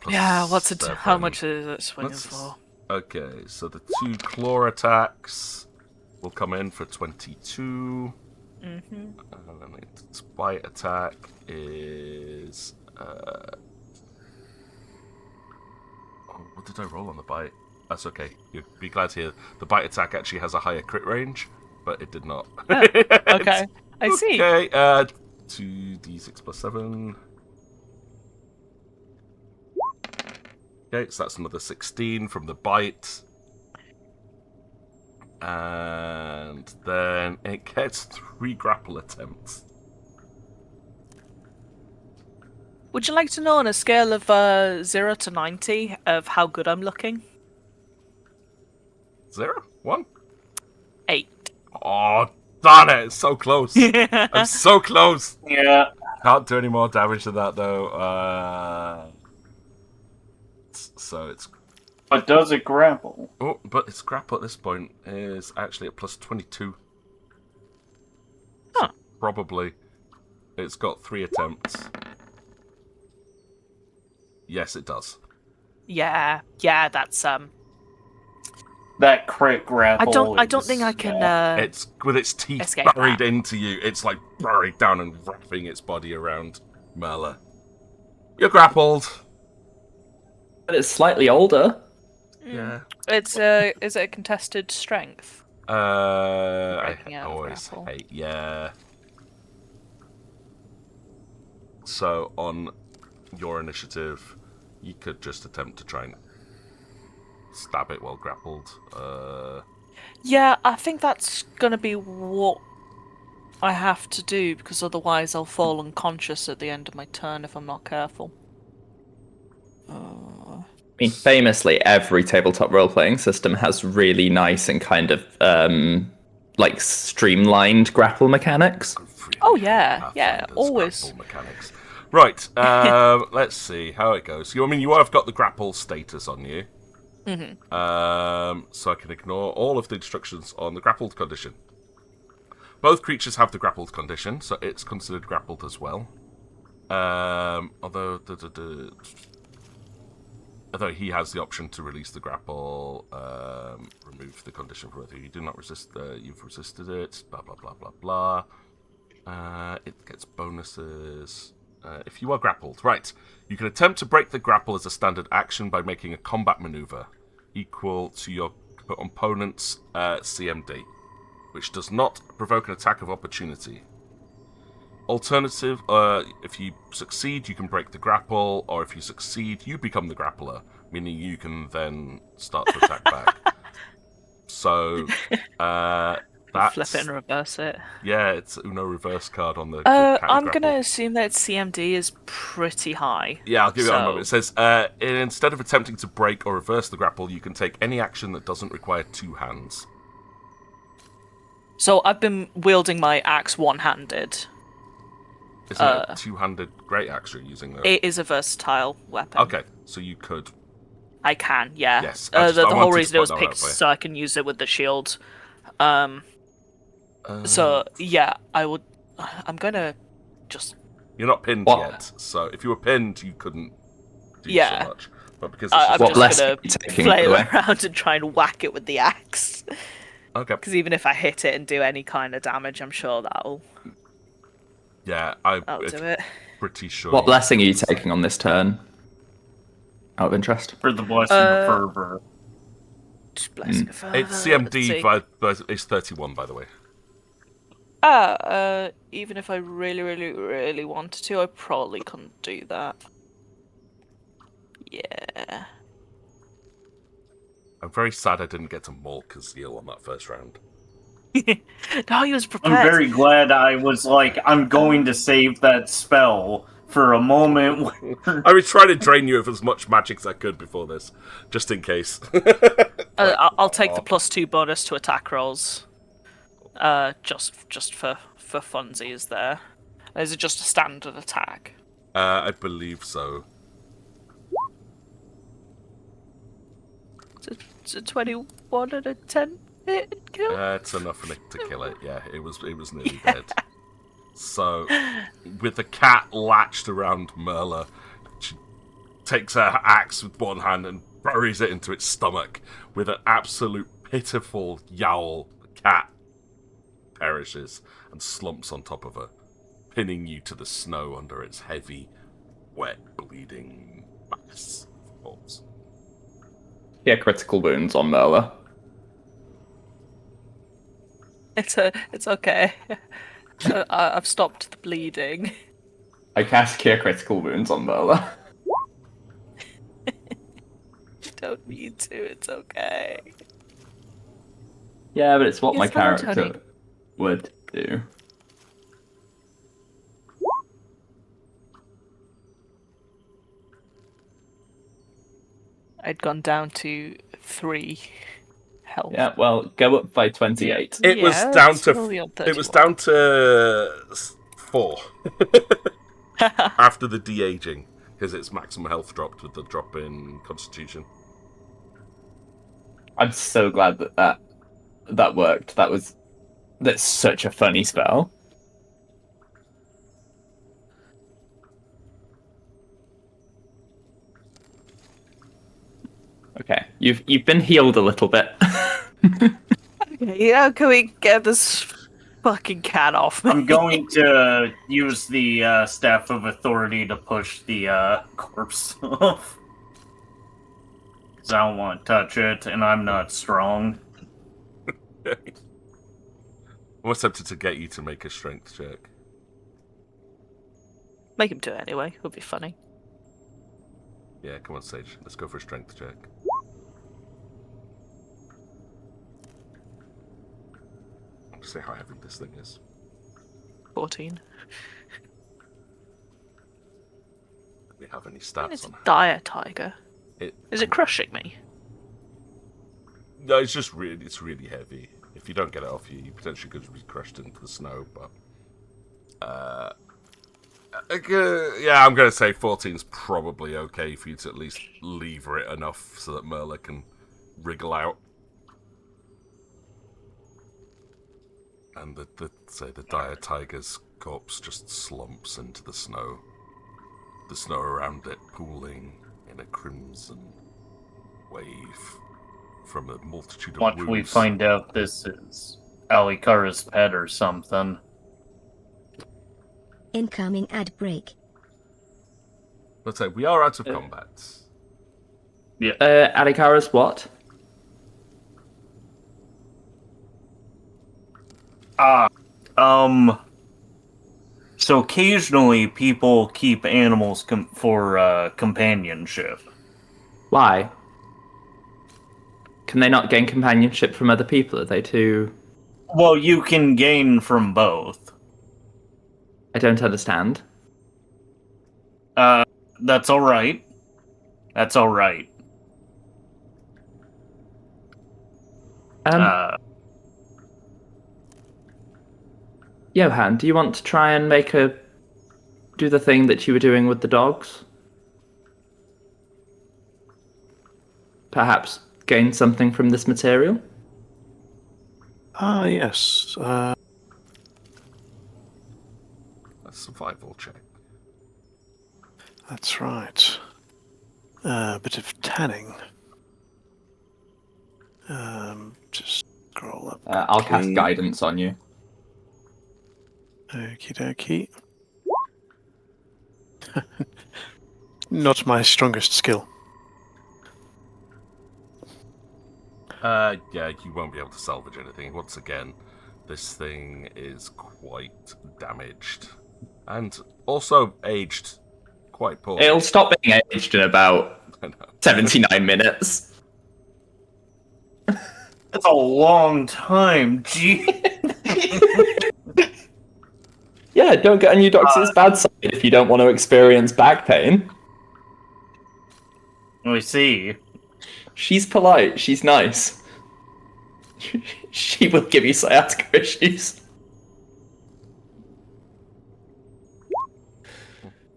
Yeah, what's it? +7. How much is it swinging Let's- for? Okay, so the 2 claw attacks will come in for 22. And then its bite attack is. What did I roll on the bite? That's okay. You'd be glad to hear the bite attack actually has a higher crit range, but it did not. Okay, I see. Okay, 2d6 plus 7. Okay, so that's another 16 from the bite. And then it gets 3 grapple attempts. Would you like to know on a scale of 0 to 90 of how good I'm looking? 0? 1? 8. Oh, darn it! It's so close. I'm so close. Yeah. Can't do any more damage than that though. So it's. But does it grapple? Oh, but its grapple at this point is actually at plus 22. Huh. So probably it's got 3 attempts. Yes, it does. Yeah, that's That crit grapple. I don't think I can. It's with its teeth escape buried that. into you. It's like buried down and wrapping its body around Merla. You're grappled. But it's slightly older. Yeah. It's is it a contested strength? I Breaking out of always grapple. hate. Yeah. So on your initiative, you could just attempt to try and stab it while grappled. Yeah, I think that's gonna be what I have to do because otherwise I'll fall unconscious at the end of my turn if I'm not careful. I mean, famously, every tabletop role-playing system has really nice and kind of like streamlined grapple mechanics. Really Oh, hate yeah, Pathfinder's always. grapple mechanics. Right. Let's see how it goes. I mean, you have got the grapple status on you. So I can ignore all of the instructions on the grappled condition. Both creatures have the grappled condition, so it's considered grappled as well. Although he has the option to release the grapple, remove the condition for whether you do not resist. You've resisted it. Blah blah blah blah blah. It gets bonuses. If you are grappled, right, you can attempt to break the grapple as a standard action by making a combat maneuver equal to your opponent's CMD, which does not provoke an attack of opportunity. Alternative, if you succeed, you can break the grapple, or if you succeed, you become the grappler, meaning you can then start to attack back. So, that's... Flip it and reverse it. Yeah, it's Uno reverse card on the I'm grapple. gonna assume that CMD is pretty high. Yeah, I'll give you that in a So- moment. It says, instead of attempting to break or reverse the grapple, you can take any action that doesn't require 2 hands. So I've been wielding my axe one-handed. Isn't it a 2-handed great axe you're using, though? It is a versatile weapon. Okay, so you could... I can, yeah. Yes, I The whole wanted to reason it was point that out picked for you. so I can use it with the shield. So yeah, I'm gonna just. You're not pinned What? yet, so if you were pinned, you couldn't do Yeah. so much. But because I'm What just blessing gonna are you taking, by the flail way? around and try and whack it with the axe. okay, Because even if I hit it and do any kind of damage, I'm sure that'll yeah, I'm do it. pretty sure. What blessing are you taking on this turn? Out of interest. For the blessing of fervor. Just blessing of fervor. It's let's CMD, see. but it's 31, by the way. Even if I really, really, really wanted to, I probably couldn't do that. Yeah. I'm very sad I didn't get to maul Kazeel on that first round. No, he was prepared. I'm very glad I was like, I'm going to save that spell for a moment. I was trying to drain you of as much magic as I could before this, just in case. I'll take the +2 bonus to attack rolls. Just for funsies there. Is it just a standard attack? I believe so. It's a 21 and a 10 hit and kill. It's enough for Nick to kill it. Yeah, it was nearly dead. So, with the cat latched around Merla, she takes her axe with one hand and buries it into its stomach. With an absolute pitiful yowl, the cat perishes and slumps on top of her, pinning you to the snow under its heavy, wet, bleeding mass of corpse. Yeah, critical wounds on Merla. It's okay. I've stopped the bleeding. I cast Cure Critical Wounds on Merla. You don't need to. It's okay. Yeah, but it's what my Yes, hello, character Tony. would do. I'd gone down to 3 health. Yeah, well, go up by 28. It was Yeah, down it's to only on it was 31. down to 4 after the de-aging, because its maximum health dropped with the drop in Constitution. I'm so glad that worked. That's such a funny spell. Okay, you've been healed a little bit. Okay, yeah, can we get this fucking cat off me? I'm going to use the Staff of Authority to push the corpse off. Because I don't want to touch it, and I'm not strong. I was tempted to get you to make a strength check. Make him do it anyway. It would be funny. Yeah, come on, Sage. Let's go for a strength check. Let's see how heavy this thing is. 14. Do we have any It's stats a on dire tiger. it? Is it crushing me? No, it's just it's really heavy. If you don't get it off you, potentially could be crushed into the snow, but... yeah, I'm going to say 14's probably okay for you to at least lever it enough so that Merla can wriggle out. And the dire tiger's corpse just slumps into the snow. The snow around it pooling in a crimson wave from a multitude of Watch wounds. we find out this is Alikara's pet or something. Incoming ad break. Let's say we are out of combat. Alikara's what? So occasionally people keep animals for companionship. Why? Can they not gain companionship from other people? Are they too... Well, you can gain from both. I don't understand. That's alright. That's alright. Johan, do you want to try and do the thing that you were doing with the dogs? Perhaps gain something from this material? Ah, yes. survival check. That's right. A bit of tanning. Just scroll up. I'll cast quickly. guidance on you. Okie dokie. Not my strongest skill. Yeah, you won't be able to salvage anything. Once again, this thing is quite damaged. And also aged quite poorly. It'll stop being aged in about I know. 79 minutes. That's a long time. Gee. Yeah, don't get on Eudoxia's bad side if you don't want to experience back pain. We see. She's polite. She's nice. She will give you sciatica issues.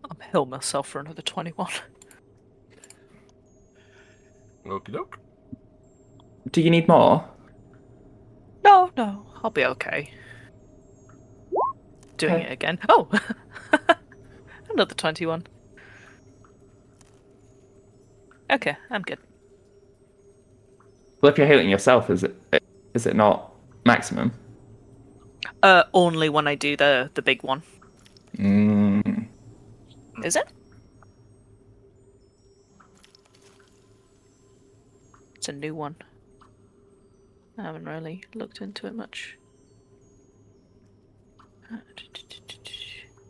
I'll heal myself for another 21. Okie doke. Do you need more? No, I'll be okay. Doing Okay. it again. Oh! Another 21. Okay, I'm good. Well, if you're healing yourself, is it not maximum? Only when I do the big one. Mm. Is it? It's a new one. I haven't really looked into it much.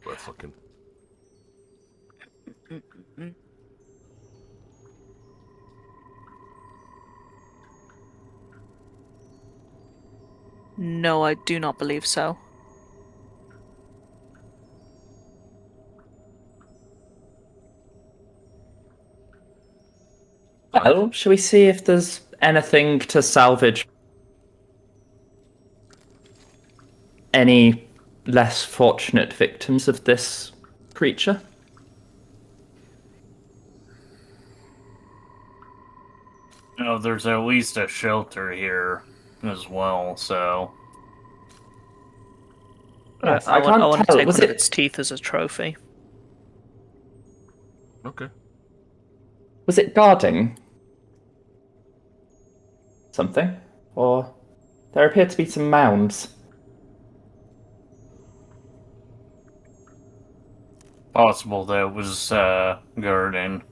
Worth looking. No, I do not believe so. Well, shall we see if there's anything to salvage? Any less fortunate victims of this creature? Oh, there's at least a shelter here as well, so... Yes, I can't want to tell. take Was one of it? its teeth as a trophy. Okay. Was it guarding something? Or there appear to be some mounds. Possible that it was, guarding.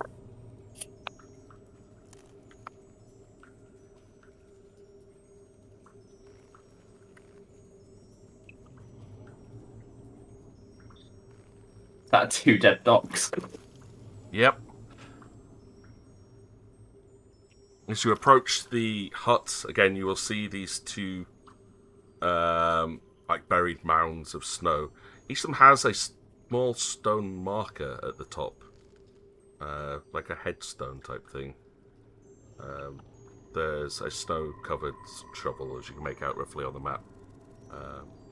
That 2 dead dogs. Yep. As you approach the hut, again, you will see these two, like buried mounds of snow. Each of them has a small stone marker at the top, like a headstone type thing. There's a snow-covered shovel, as you can make out roughly on the map,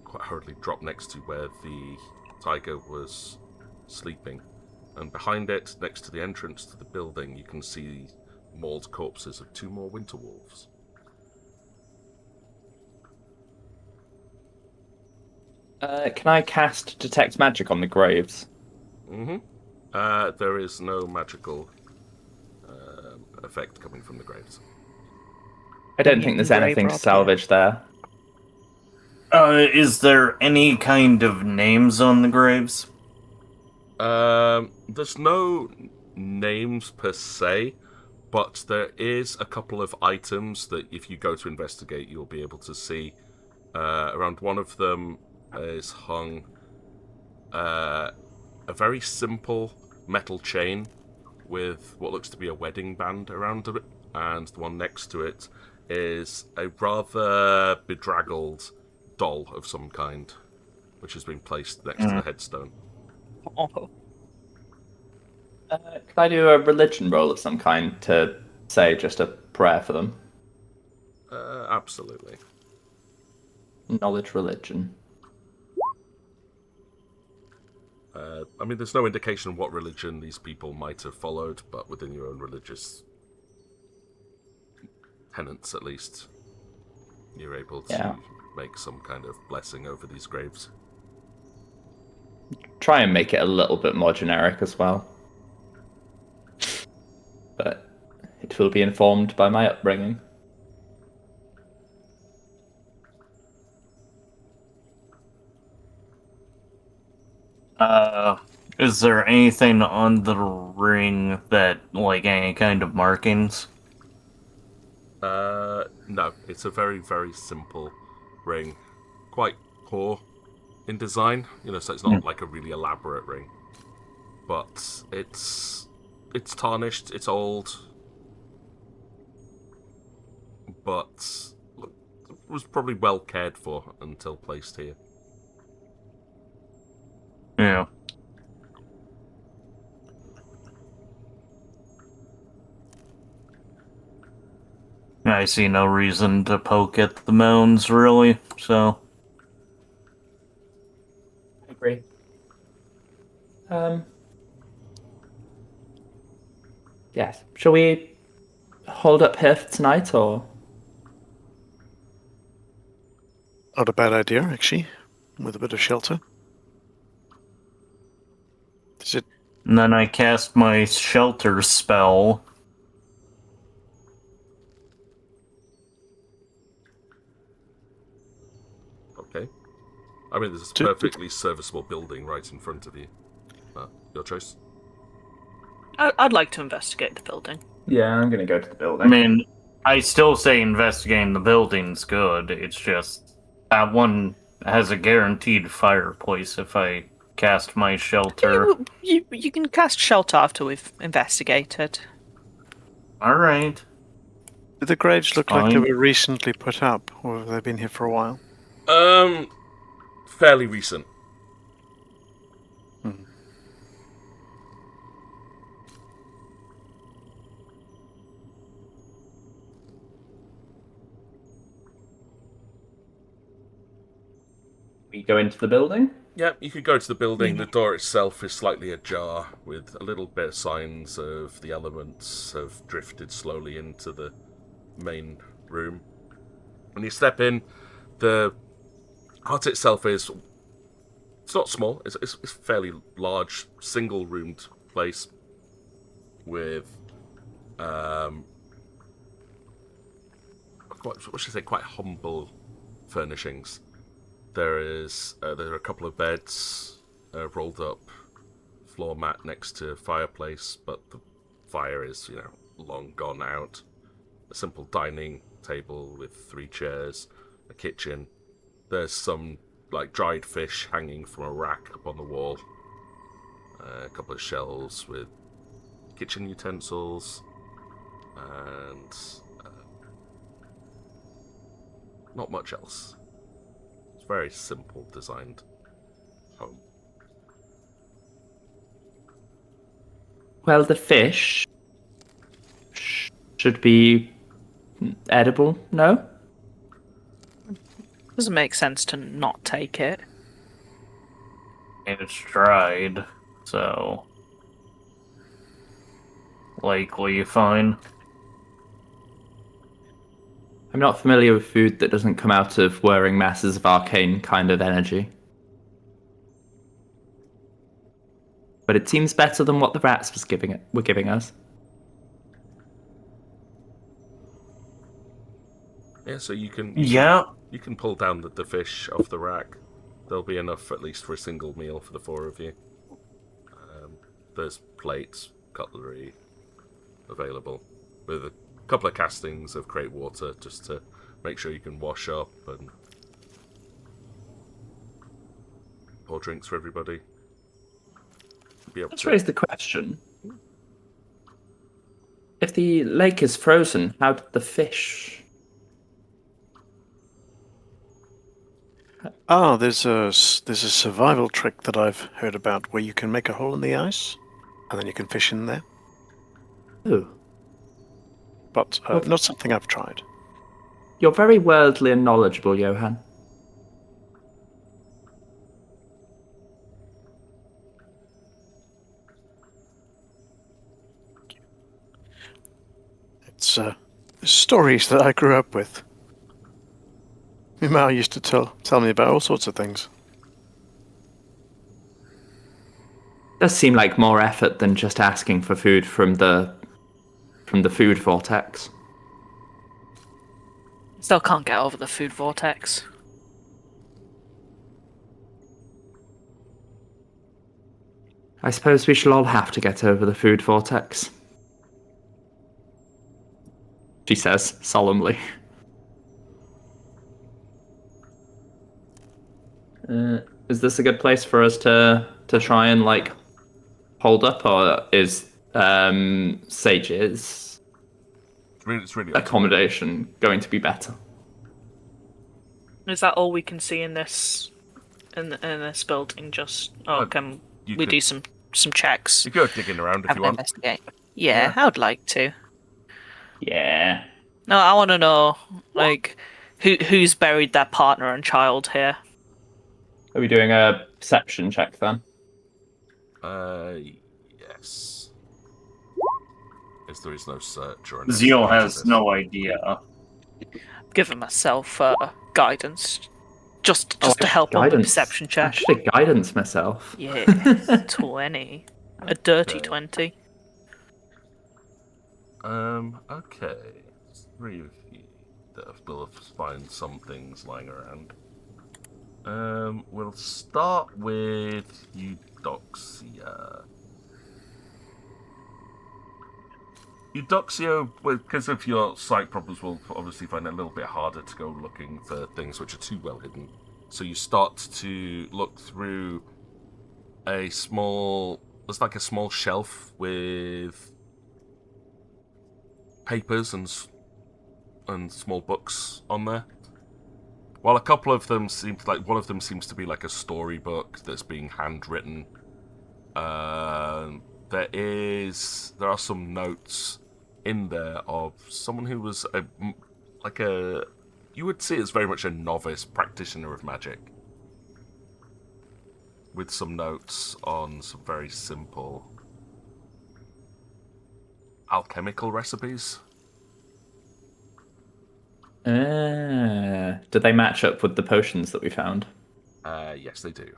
quite hurriedly dropped next to where the tiger was sleeping. And behind it, next to the entrance to the building, you can see mauled corpses of 2 more winter wolves. Can I cast Detect Magic on the graves? Mm-hmm. There is no magical effect coming from the graves. I don't think there's Grave anything to rob, salvage there. Is there any kind of names on the graves? There's no names per se, but there is a couple of items that if you go to investigate, you'll be able to see. Around one of them is hung a very simple metal chain with what looks to be a wedding band around it, and the one next to it is a rather bedraggled doll of some kind, which has been placed next to the headstone. Oh. Could I do a religion roll of some kind to say just a prayer for them? Absolutely. Knowledge religion. I mean, there's no indication of what religion these people might have followed, but within your own religious tenets, at least, you're able to make some kind of blessing over these graves. try and make it a little bit more generic as well. But it will be informed by my upbringing. Is there anything on the ring that, like, any kind of markings? No, it's a very, very simple ring. Quite poor in design, so it's not like a really elaborate ring. But it's tarnished, it's old. But it was probably well cared for until placed here. Yeah. I see no reason to poke at the mounds, really, so... I agree. Yes. Shall we hold up here for tonight, or...? Not a bad idea, actually, with a bit of shelter. Is it? And then I cast my shelter spell. Okay. I mean, there's a perfectly serviceable building right in front of you. Your choice. I'd like to investigate the building. Yeah, I'm gonna go to the building. I mean, I still say investigating the building's good. It's just that one has a guaranteed fireplace if I cast my shelter. You can cast shelter after we've investigated. Alright. Did the graves look like they Fine. were recently put up, or have they been here for a while? Fairly recent. We go into the building? Yeah, you could go to the building. The door itself is slightly ajar, with a little bit of signs of the elements have drifted slowly into the main room. When you step in, the hut itself is... It's not small. It's a fairly large, single-roomed place with... what should I say? Quite humble furnishings. There are a couple of beds, rolled up floor mat next to fireplace, but the fire is, long gone out. A simple dining table with 3 chairs, a kitchen. There's some, dried fish hanging from a rack up on the wall. A couple of shelves with kitchen utensils, and not much else. Very simple designed home. Well, the fish should be edible, no? Doesn't make sense to not take it. And it's dried, so... likely fine. I'm not familiar with food that doesn't come out of whirring masses of arcane kind of energy. But it seems better than what the rats were giving us. Yeah, so you can pull down the fish off the rack. There'll be enough at least for a single meal for the 4 of you. There's plates, cutlery available with a couple of castings of crate water just to make sure you can wash up and pour drinks for everybody. Let's raise the question. If the lake is frozen, how did the fish... There's a survival trick that I've heard about where you can make a hole in the ice, and then you can fish in there. Oh. But not something I've tried. You're very worldly and knowledgeable, Johan. It's stories that I grew up with. My ma used to tell me about all sorts of things. Does seem like more effort than just asking for food from the food vortex. Still can't get over the food vortex. I suppose we shall all have to get over the food vortex. She says solemnly. Is this a good place for us to try and like hold up, or is Sage's It's really accommodation going to be better? Is that all we can see in this building? Just can we could- do some checks? You go digging around if Have you an want. investigate. Yeah, I would like to. Yeah. No, I want to know like who's buried their partner and child here. Are we doing a perception check then? Yes. As there is no search or anything. Zeal has no idea. Giving myself guidance, just to help on the Guidance. perception I check. should have guidance myself. Yeah, 20, a dirty 20. Okay. 3 of you that will find some things lying around. We'll start with Eudoxia. Eudoxia, because of your sight problems, will obviously find it a little bit harder to go looking for things which are too well hidden. So you start to look through there's like a small shelf with papers and small books on there. While a couple of them one of them seems to be like a storybook that's being handwritten. There are some notes in there of someone who was you would see as very much a novice practitioner of magic, with some notes on some very simple alchemical recipes. Do they match up with the potions that we found? Yes, they do.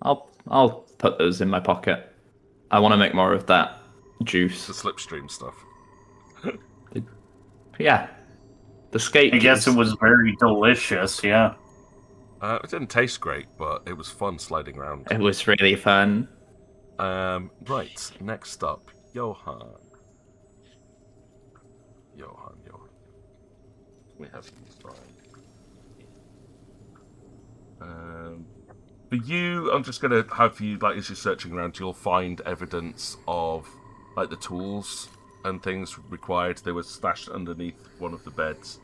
I'll put those in my pocket. I want to make more of that juice. The slipstream stuff. Yeah. The skate I guess juice. it was very delicious, yeah. It didn't taste great, but it was fun sliding around. It was really fun. Right, next up, Johan. We have you fine. For you, I'm just going to have you, like, as you're searching around, you'll find evidence of, like, the tools and things required. They were stashed underneath one of the beds,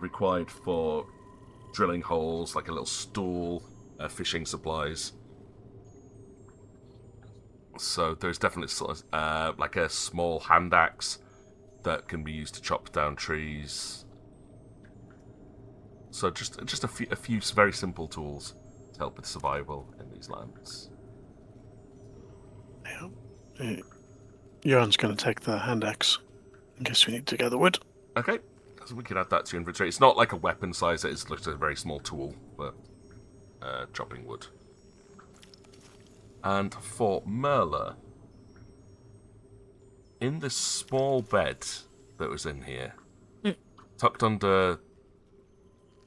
required for drilling holes, like a little stool, fishing supplies. So there's definitely like a small hand axe that can be used to chop down trees. So just a few very simple tools to help with survival in these lands. Yeah. Johan's going to take the hand axe in case we need to gather wood. Okay, so we can add that to your inventory. It's not like a weapon size, it's just a very small tool for chopping wood. And for Merla, in this small bed that was in here, tucked under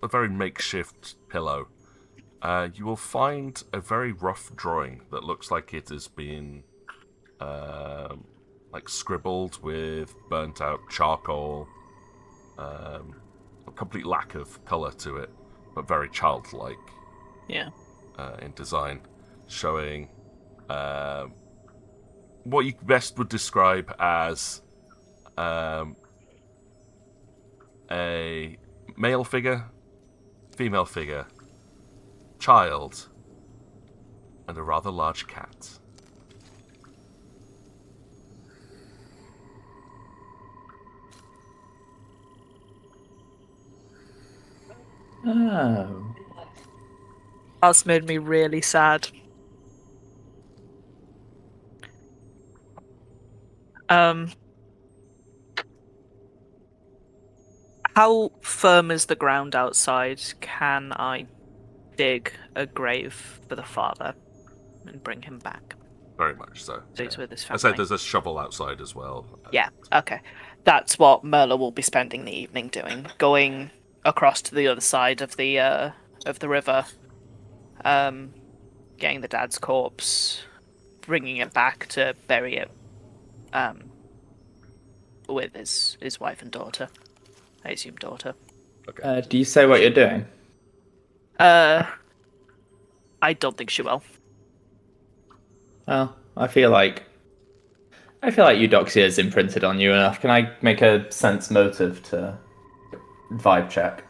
a very makeshift pillow, you will find a very rough drawing that looks like it has been like scribbled with burnt out charcoal, a complete lack of colour to it, but very childlike. Yeah. In design, showing what you best would describe as a male figure, female figure, child, and a rather large cat. Oh. That's made me really sad. How firm is the ground outside? Can I dig a grave for the father and bring him back. Very much so. So he's with his I family. said there's a shovel outside as well. Yeah, okay. That's what Merla will be spending the evening doing. Going across to the other side of the river, getting the dad's corpse, bringing it back to bury it with his wife and daughter. I assume daughter. Okay. Do you say what you're doing? I don't think she will. Well, I feel like Eudoxia is imprinted on you enough. Can I make a sense motive to vibe check?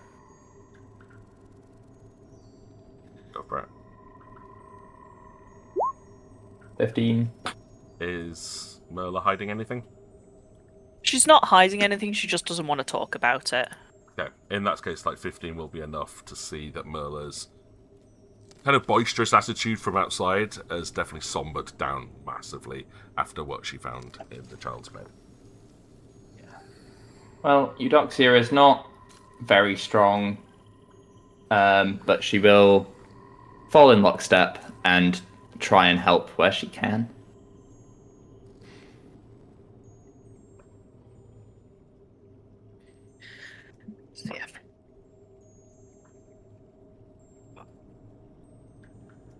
Go for it. 15. Is Merla hiding anything? She's not hiding anything, she just doesn't want to talk about it. Okay. In that case, like 15 will be enough to see that Merla's kind of boisterous attitude from outside has definitely sombered down massively after what she found in the child's bed. Well, Eudoxia is not very strong, but she will fall in lockstep and try and help where she can. So, yeah.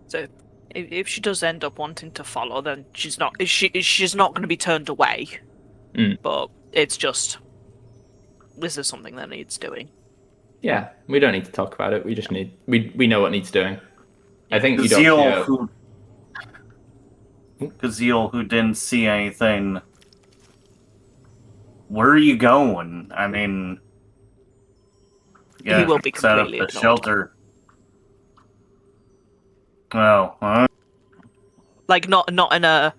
So, if she does end up wanting to follow, then she's not going to be turned away. But it's just, this is something that needs doing. Yeah, we don't need to talk about it. We just need we know what needs doing. I think Kazeel, who didn't see anything. Where are you going? I mean, yeah, He will be set up completely the ignored. shelter. Oh, huh? Like not in a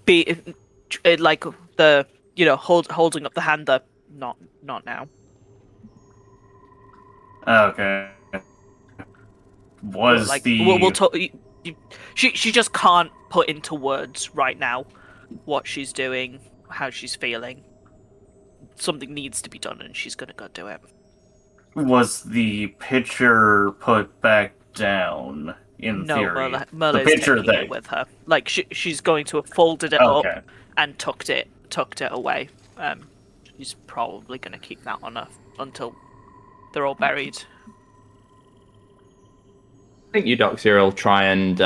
be like the holding up the hand up. Not now. Okay. Was Like the we'll talk. She just can't put into words right now what she's doing, how she's feeling. Something needs to be done, and she's gonna go do it. was the picture put back down in No, theory? Merla The is picture taking that it with her. Like she's going to have folded it Okay. up and tucked it away. She's probably gonna keep that on her until they're all buried. I think Eudoxia will try and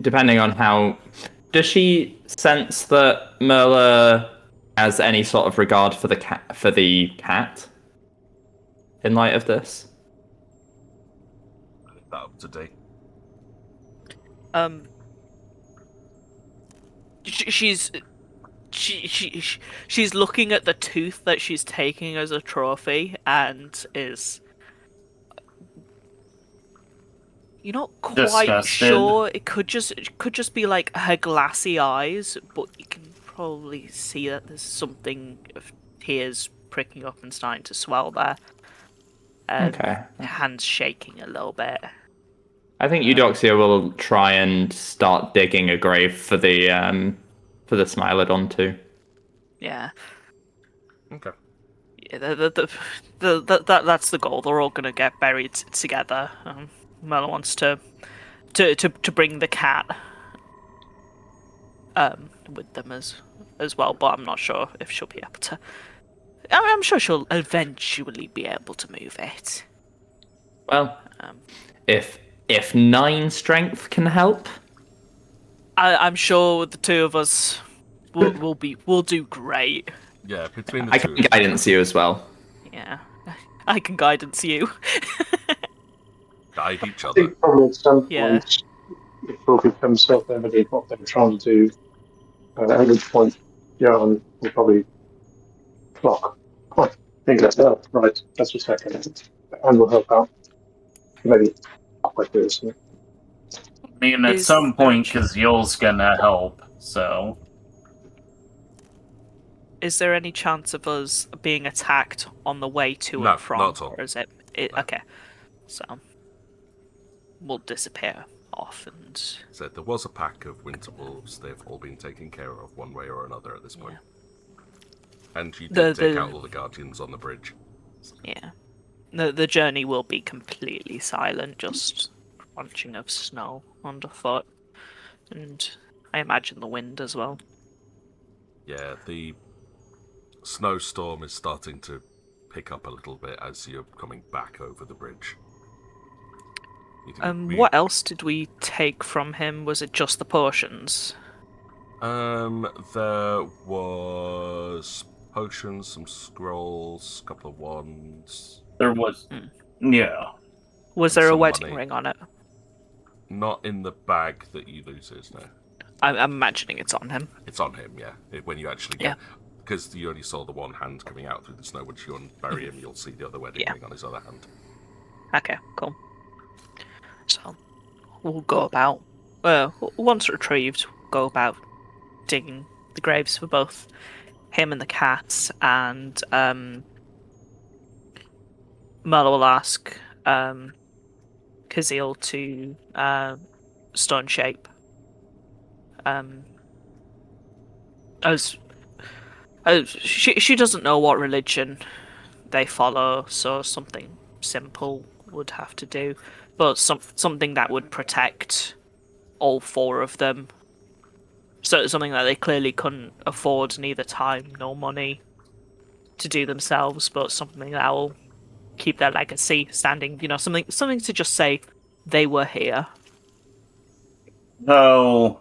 depending on how does she sense that Merla has any sort of regard for the cat in light of this? I think that up to date. She's looking at the tooth that she's taking as a trophy and is you're not quite Disgusted. sure. It could just be like her glassy eyes, but you can probably see that there's something of tears pricking up and starting to swell there. Okay. Hands shaking a little bit. I think Eudoxia will try and start digging a grave for the Smilodon too. Yeah. Okay. Yeah, that's the goal. They're all gonna get buried together. Merla wants to bring the cat with them as well, but I'm not sure if she'll be able to. I'm sure she'll eventually be able to move it. Well, if 9 strength can help, I'm sure the two of us will do great. Yeah, between the I two. can guidance you as well. Yeah, I can guidance you. Guide each I other. think probably at some point Yeah. it will become self-evident what they're trying to do. At which point, Johan will probably clock. I think that's right. That's what's happening, and will help out. Maybe halfway through. So. I mean, at Is some there a point, Kazeel's gonna help. So Is there any chance of us being attacked on the way to No, and from? not at all. Or is it No. okay? So we'll disappear off and Said there was a pack of winter wolves. They've all been taken care of one way or another at this point. And you did take out all the guardians on the bridge. yeah. The journey will be completely silent, just crunching of snow underfoot, and I imagine the wind as well. Yeah, the snowstorm is starting to pick up a little bit as you're coming back over the bridge. What else did we take from him? Was it just the potions? There was potions, some scrolls, a couple of wands. There was, yeah. Was And there a some wedding money. ring on it? Not in the bag that you loses, no. I'm imagining it's on him. It's on him, yeah. When you actually get... Because you only saw the one hand coming out through the snow. Once you unbury him, you'll see the other wedding ring on his other hand. Okay, cool. So, we'll go about... once retrieved, we'll go about digging the graves for both him and the cats, and Merle will ask Kazil to stone shape. She doesn't know what religion they follow, so something simple would have to do, but something that would protect all four of them. So it's something that they clearly couldn't afford neither time nor money to do themselves, but something that will keep their legacy standing. You know, something to just say they were here. So,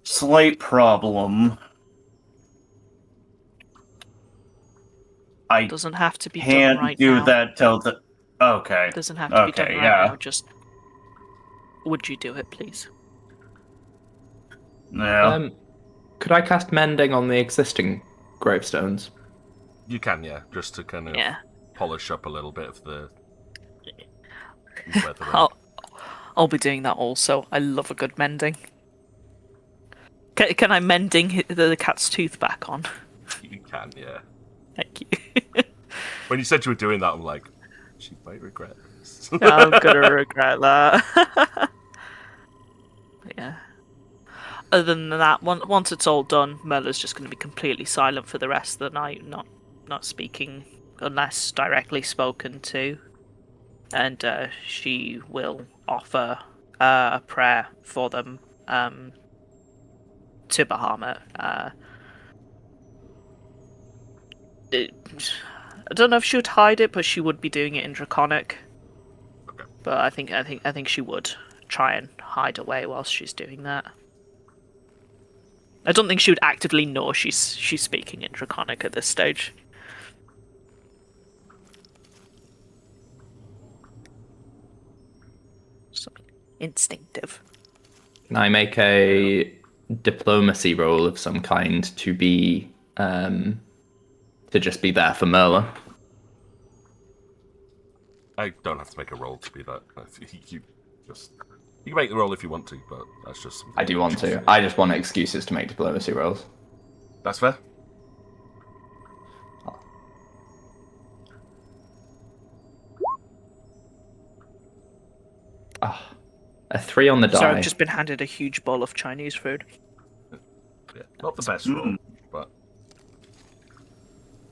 slight problem. I Doesn't have to be done can't right do now. that till the... Okay. Doesn't have to be done Okay, right yeah. now. Just would you do it, please? Yeah. Could I cast mending on the existing gravestones? You can, yeah, just to kind of polish up a little bit of the weathering. I'll be doing that also. I love a good mending. Can I mending the cat's tooth back on? You can, yeah. Thank you. When you said you were doing that, I'm like, she might regret this. I'm gonna regret that. Yeah. Other than that, once it's all done, Merla's just going to be completely silent for the rest of the night, not speaking unless directly spoken to, and she will offer a prayer for them to Bahamut. I don't know if she would hide it, but she would be doing it in Draconic. Okay. But I think she would try and hide away whilst she's doing that. I don't think she would actively know she's speaking in Draconic at this stage. Something instinctive. Can I make a diplomacy roll of some kind to be to just be there for Merla? I don't have to make a roll to be that. You can make the roll if you want to, but that's just something I do want to. I just want excuses to make diplomacy rolls. That's fair. A 3 on the die. So I've just been handed a huge bowl of Chinese food. Yeah, not the best roll, but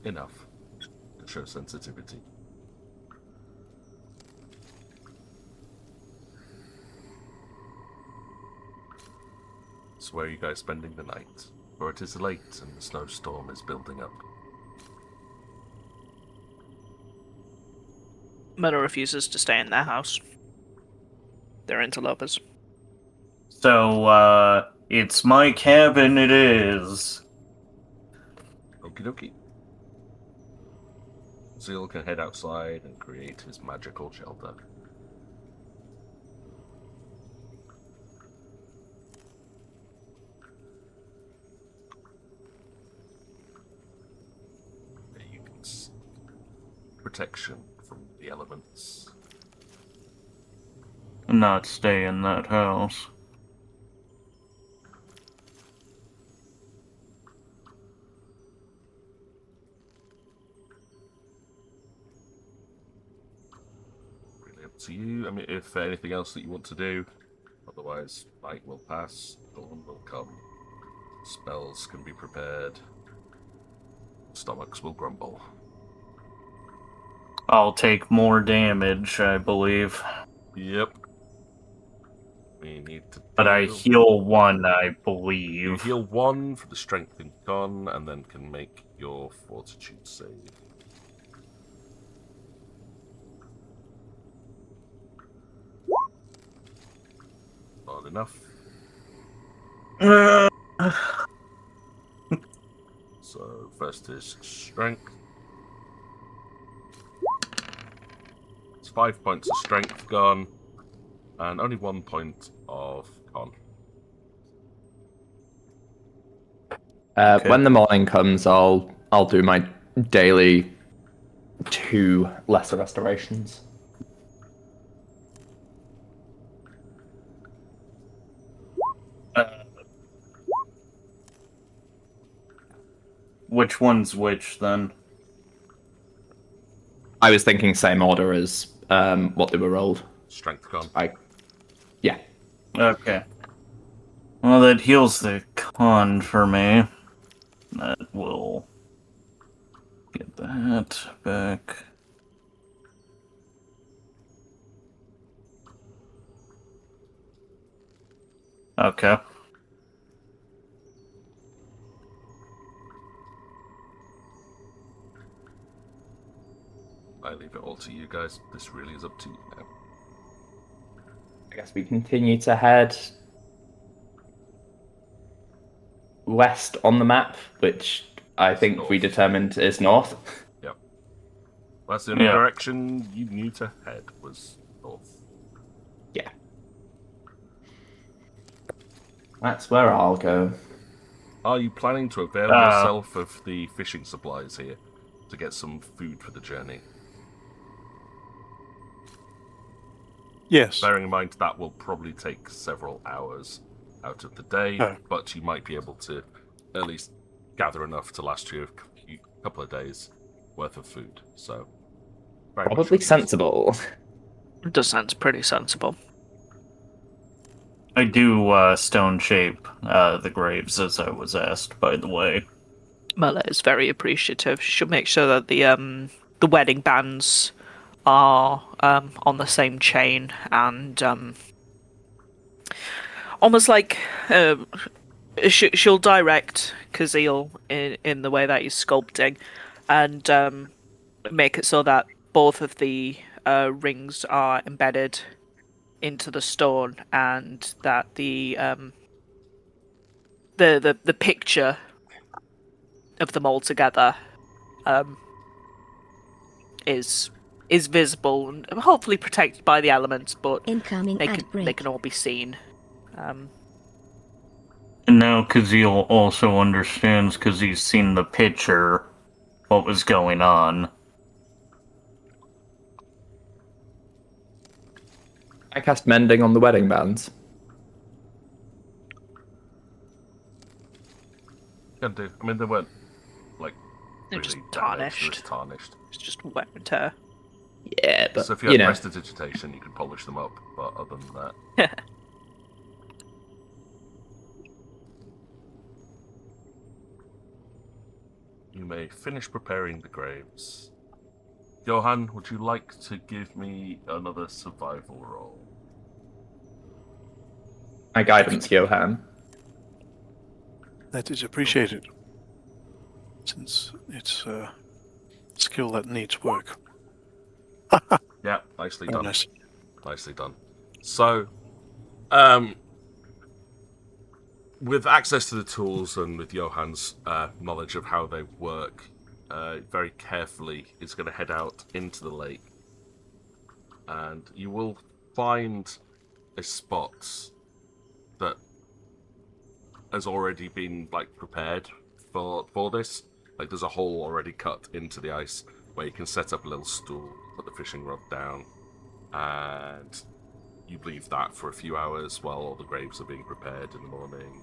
enough to show sensitivity. So where are you guys spending the night? For it is late and the snowstorm is building up. Myrna refuses to stay in their house. They're interlopers. So, it's my cabin, it is. Okie dokie. Zeal can head outside and create his magical shelter. There you can see protection from the elements. Not stay in that house. Really up to you. I mean, if anything else that you want to do, otherwise, night will pass, dawn will come, spells can be prepared, stomachs will grumble. I'll take more damage, I believe. Yep. We need to. But I deal- heal 1, I You believe. heal 1 for the strength and con, and then can make your fortitude save. Not enough. So first is strength. It's 5 points of strength gone, and only 1 point of con. Okay. When the morning comes, I'll do my daily 2 lesser restorations. Which one's which, then? I was thinking same order as what they were rolled. Strength con. Yeah. Okay. Well, that heals the con for me. That will get that back. Okay. I leave it all to you guys. This really is up to you now. I guess we continue to head west on the map, which I think North. we determined is north. Yep. That's the only Yeah. direction you knew to head was north. Yeah. That's where I'll go. Are you planning to avail yourself of the fishing supplies here to get some food for the journey? Yes. Bearing in mind that will probably take several hours out of the day, Oh. but you might be able to at least gather enough to last you a couple of days worth of food. So, very much Probably your choice. sensible. It does sound pretty sensible. I do stone shape the graves as I was asked, by the way. Merla is very appreciative. She'll make sure that the wedding bands are on the same chain and almost like she'll direct Kazil in the way that he's sculpting and make it so that both of the rings are embedded into the stone and that the picture of them all together is visible and hopefully protected by the elements, but Incoming they ad break. can all be seen. And now Kazil also understands, because he's seen the picture, what was going on. I cast mending on the wedding bands. Can do. I mean, they weren't like They're really just damaged, they tarnished. were just tarnished. It's just wear and tear. Yeah, but So if you had prestidigitation, you could polish them up. But other than that, you may finish preparing the graves. Johan, would you like to give me another survival roll? my guidance, Johan. That is appreciated. Since it's a skill that needs work. Yeah, nicely Oh, done. nice. Nicely done. So, with access to the tools and with Johann's knowledge of how they work, very carefully is going to head out into the lake. And you will find a spot that has already been prepared for this. Like there's a hole already cut into the ice where you can set up a little stool, put the fishing rod down, and you leave that for a few hours while all the graves are being prepared in the morning.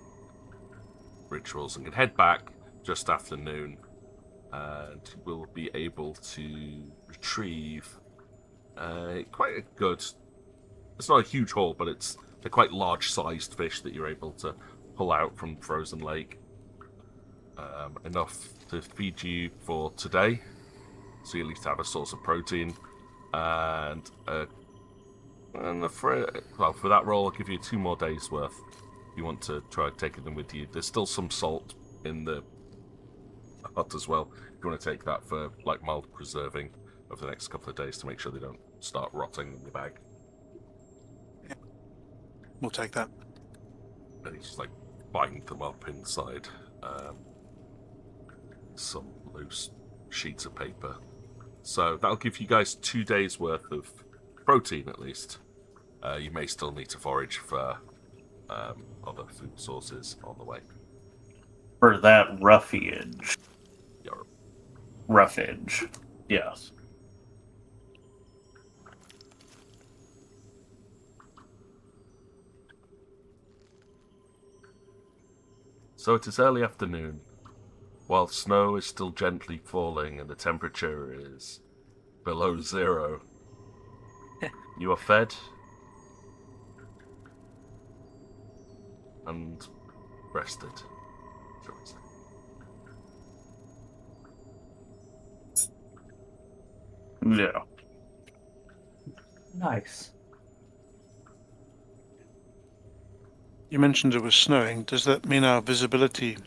Rituals, and can head back just after noon, and will be able to retrieve quite a good. It's not a huge haul, but it's a quite large-sized fish that you're able to pull out from frozen lake. Enough to feed you for today. so you at least have a source of protein. And for that roll, I'll give you 2 more days worth. If you want to try taking them with you, there's still some salt in the hut as well. If you want to take that for like mild preserving over the next couple of days to make sure they don't start rotting in your bag. Yeah. We'll take that. And you just like bind them up inside some loose sheets of paper. So that'll give you guys 2 days worth of protein at least. You may still need to forage for other food sources on the way. For that roughage. Your Roughage. Yes. So it is early afternoon, while snow is still gently falling and the temperature is below 0. You are fed and rested, shall we say. Yeah. Nice. You mentioned it was snowing. Does that mean our visibility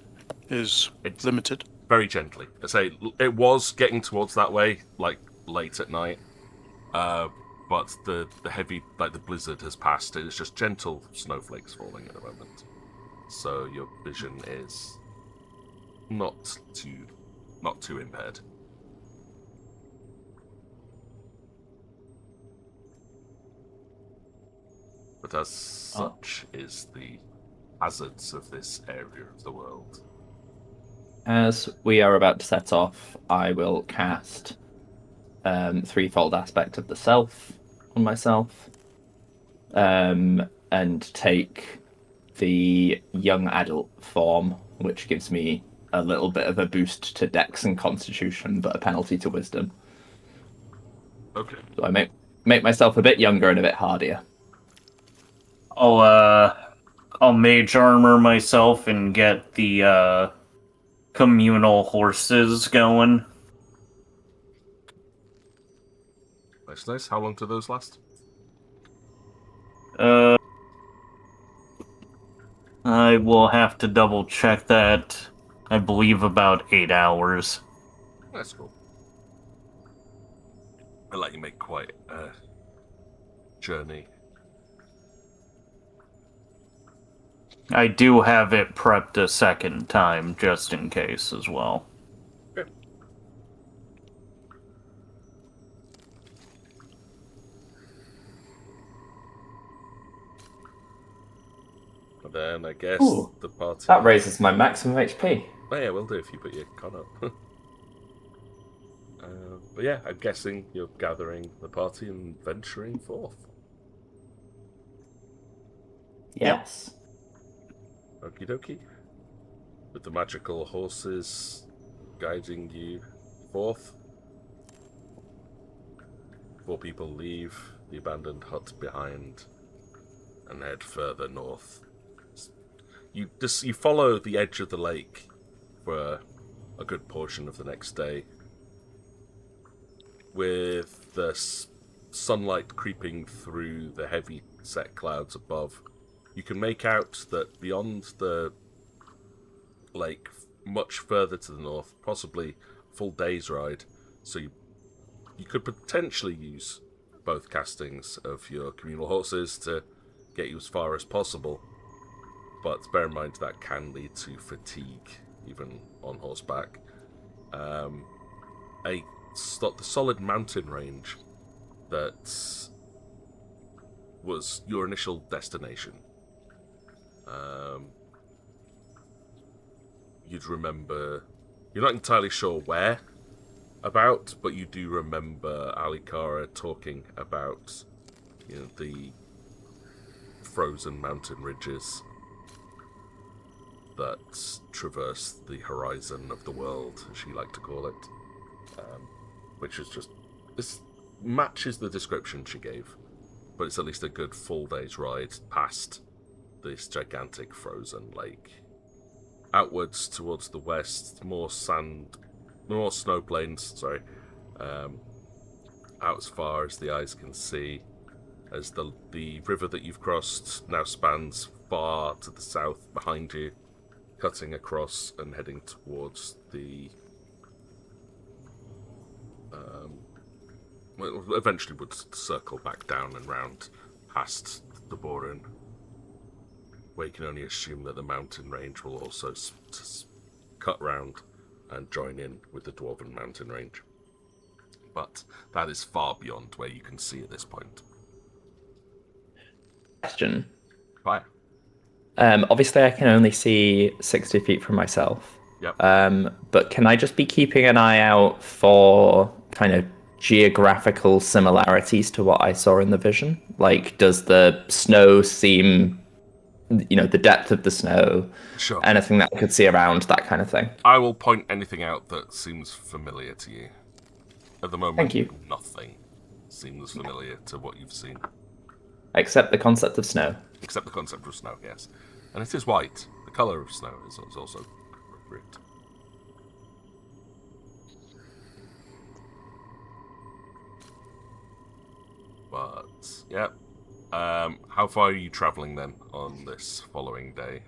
is It's limited? very gently. I say it was getting towards that way, like late at night. But the heavy, like the blizzard has passed. It is just gentle snowflakes falling at the moment. So your vision is not too impaired. But as such is the hazards of this area of the world. As we are about to set off, I will cast threefold aspect of the self on myself, and take the young adult form, which gives me a little bit of a boost to Dex and Constitution, but a penalty to Wisdom. Okay. So I make myself a bit younger and a bit hardier. I'll mage armor myself and get the communal horses going. Nice. How long do those last? I will have to double check that. I believe about 8 hours. That's cool. I'll let you make quite a journey. I do have it prepped a second time, just in case as well. Okay. And then I guess Ooh, the party... That raises my maximum HP. Oh yeah, will do if you put your con up. But yeah, I'm guessing you're gathering the party and venturing forth. Yes. Okie dokie. With the magical horses guiding you forth. 4 people leave the abandoned hut behind and head further north. You follow the edge of the lake for a good portion of the next day, with the sunlight creeping through the heavy set clouds above. You can make out that beyond the lake, much further to the north, possibly a full day's ride, so you could potentially use both castings of your communal horses to get you as far as possible. But bear in mind that can lead to fatigue, even on horseback. The solid mountain range that was your initial destination. You'd remember... You're not entirely sure where about, but you do remember Alikara talking about, the frozen mountain ridges that traverse the horizon of the world, as she liked to call it. Which is just... This matches the description she gave, but it's at least a good full day's ride past this gigantic frozen lake. Outwards towards the west, more snow plains, out as far as the eyes can see, as the river that you've crossed now spans far to the south behind you, cutting across and heading towards the well, eventually would circle back down and round past the Borin, where you can only assume that the mountain range will also cut round and join in with the Dwarven mountain range. But that is far beyond where you can see at this point. Question. Fire. Obviously, I can only see 60 feet from myself. Yep. But can I just be keeping an eye out for kind of geographical similarities to what I saw in the vision? Like, does the snow seem, the depth of the snow, Sure. anything that I could see around, that kind of thing? I will point anything out that seems familiar to you. At the moment, Thank you. Nothing seems familiar to what you've seen. Except the concept of snow. Except the concept of snow, yes. And it is white. The colour of snow is also appropriate. But, yeah. How far are you travelling then on this following day?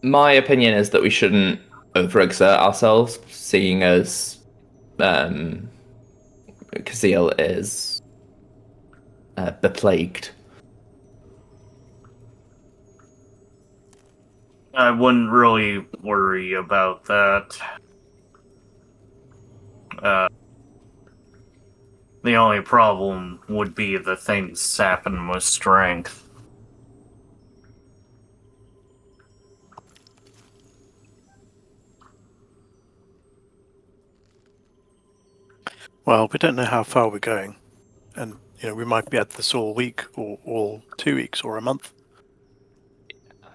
My opinion is that we shouldn't overexert ourselves, seeing as Kazil is beplagued. I wouldn't really worry about that. The only problem would be the things sapping with strength. Well, we don't know how far we're going, and we might be at this all week, or all 2 weeks, or a month.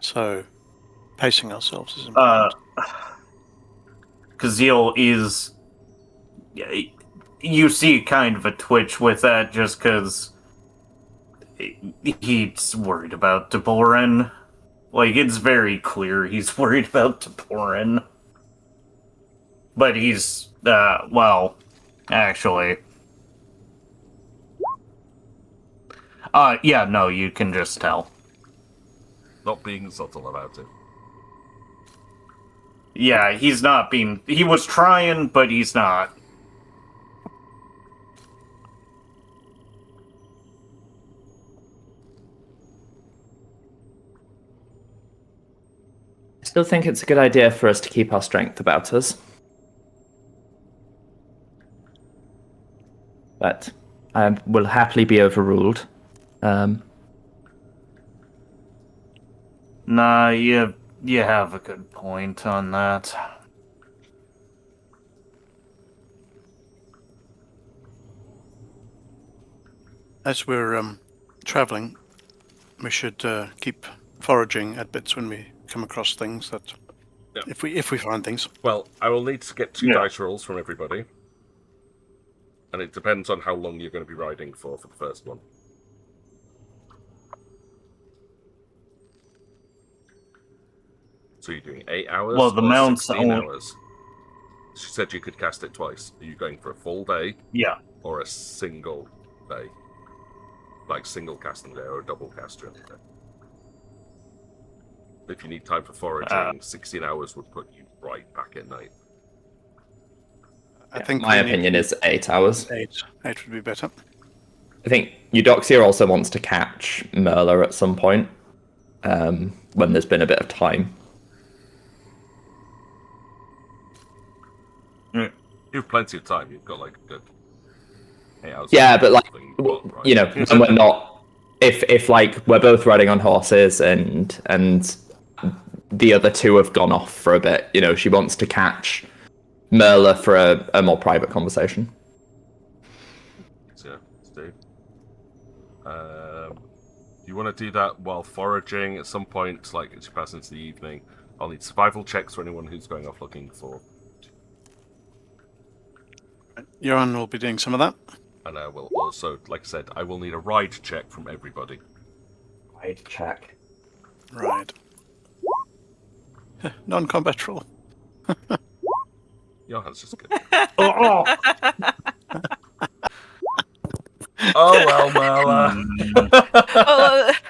So, pacing ourselves is important. Kazil is... You see kind of a twitch with that just because he's worried about Deborin. Like, it's very clear he's worried about Deborin. But he's, well, actually... yeah, no, you can just tell. Not being subtle about it. Yeah, he's not being... He was trying, but he's not. I still think it's a good idea for us to keep our strength about us. But I will happily be overruled. Nah, you have a good point on that. As we're traveling, we should keep foraging at bits when we come across things that, Yeah. if we find things. Well, I will need to get 2 Yeah. dice rolls from everybody. And it depends on how long you're going to be riding for the first one. So you're doing 8 hours Well, the or mount's 16 only- hours? She said you could cast it twice. Are you going for a full day Yeah. or a single day? Like single casting day or a double cast during the day? If you need time for foraging, 16 hours would put you right back at night. I think My we need opinion is 8 hours. 8. 8 would be better. I think Eudoxia also wants to catch Merla at some point, when there's been a bit of time. You have plenty of time. You've got like a good 8 hours. Yeah, but like, Thing, right? when we're not, if like we're both riding on horses and the other two have gone off for a bit, she wants to catch Merla for a more private conversation. Yeah, Steve. Do you want to do that while foraging at some point, like as you pass into the evening? I'll need survival checks for anyone who's going off looking for. Johan will be doing some of that. And I will also, like I said, I will need a ride check from everybody. Ride check. Right. Non-combat roll. Johan's just good. Oh, Oh well, Merla. Well, that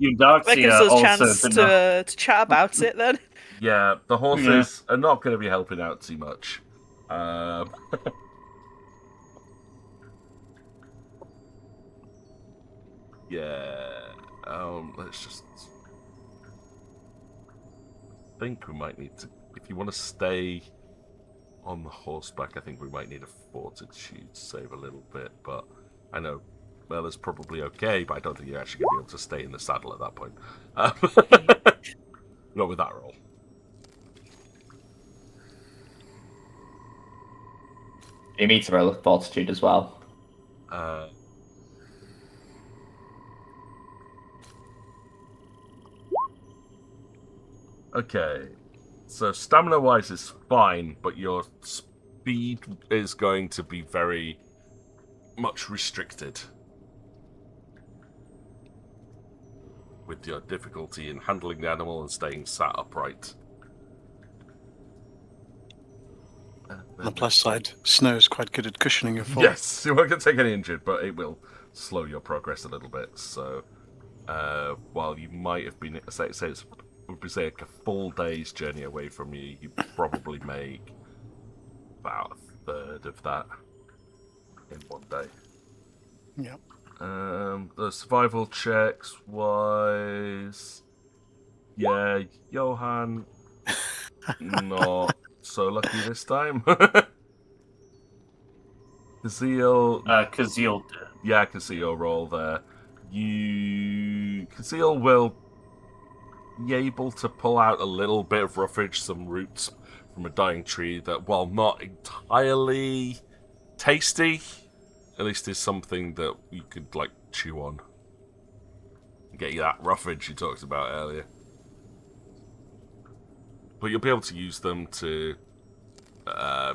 gives Eudoxia us also chance did not. to chat about it then. Yeah, the horses are not going to be helping out too much. Yeah. Let's just think we might need to. If you want to stay on the horseback, I think we might need a fortitude save a little bit. But I know Merla's probably okay, but I don't think you're actually going to be able to stay in the saddle at that point. Not with that roll. You need to roll a fortitude as well. Okay, so stamina-wise is fine, but your speed is going to be very much restricted with your difficulty in handling the animal and staying sat upright. On the plus side, snow is quite good at cushioning your fall. Yes, you won't get taken injured, but it will slow your progress a little bit. So, while you might have been, say it's would we say like a full day's journey away from you, you probably make about a third of that in one day. Yep. The survival checks wise, yeah, Johan, not so lucky this time. Kazeel, Kazeel did. yeah, Kazeel roll there. Kazeel will be able to pull out a little bit of roughage, some roots from a dying tree that, while not entirely tasty, at least is something that you could, like, chew on. Get you that roughage you talked about earlier. But you'll be able to use them to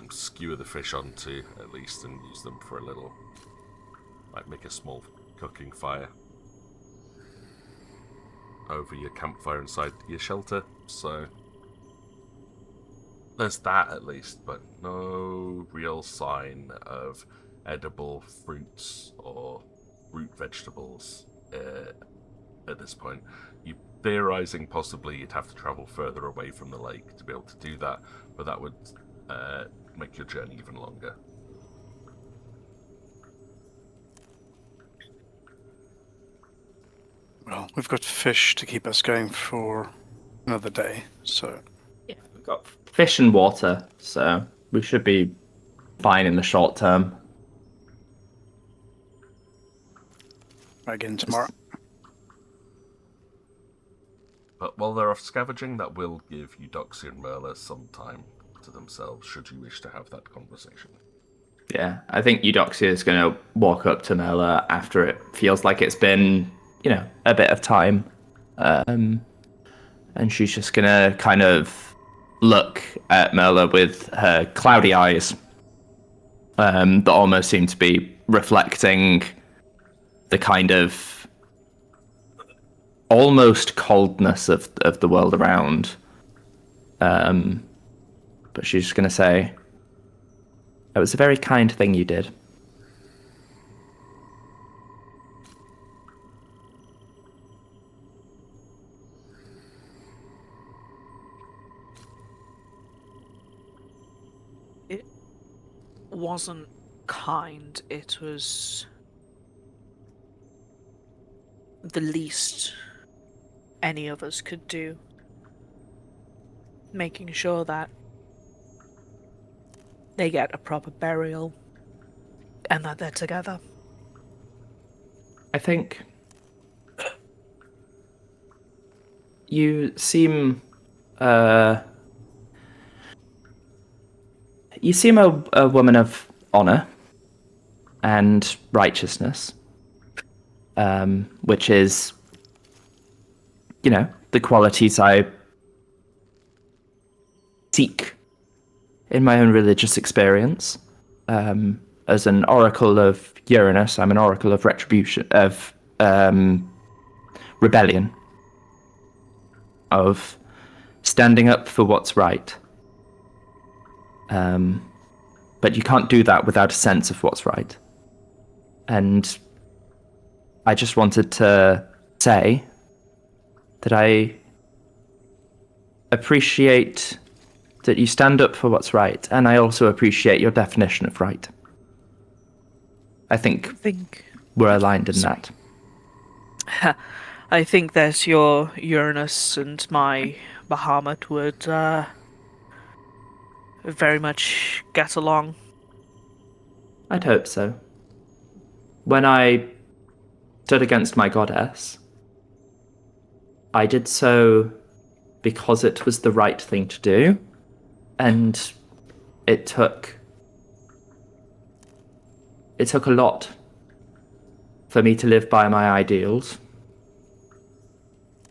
skewer the fish onto, at least, and use them for a little, like, make a small cooking fire over your campfire inside your shelter. So there's that at least, but no real sign of edible fruits or root vegetables at this point. You're theorizing possibly you'd have to travel further away from the lake to be able to do that, but that would make your journey even longer. Well, we've got fish to keep us going for another day, so Yeah, we've got fish and water, so we should be fine in the short term. try again tomorrow. But while they're off scavenging, that will give Eudoxia and Merla some time to themselves, should you wish to have that conversation. Yeah, I think Eudoxia is going to walk up to Merla after it feels like it's been, a bit of time. And she's just going to kind of look at Merla with her cloudy eyes that almost seem to be reflecting the kind of almost coldness of the world around. But she's just going to say, "It was a very kind thing you did." It wasn't kind, it was the least any of us could do. Making sure that they get a proper burial and that they're together. I think you seem a woman of honor and righteousness, which is, the qualities I seek in my own religious experience. As an oracle of Uranus, I'm an oracle of retribution, of rebellion, of standing up for what's right. But you can't do that without a sense of what's right. And I just wanted to say that I appreciate that you stand up for what's right, and I also appreciate your definition of right. I think we're aligned in that. I think that your Uranus and my Bahamut would very much get along. I'd hope so. When I stood against my goddess, I did so because it was the right thing to do, and it took a lot for me to live by my ideals.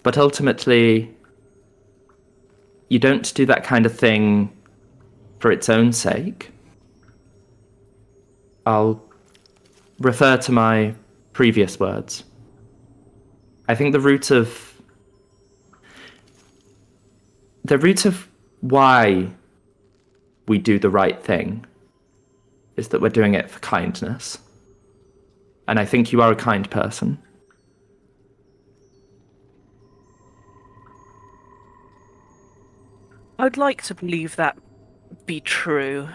But ultimately, you don't do that kind of thing for its own sake. I'll refer to my previous words. I think the root of why we do the right thing is that we're doing it for kindness. And I think you are a kind person. I'd like to believe that be true,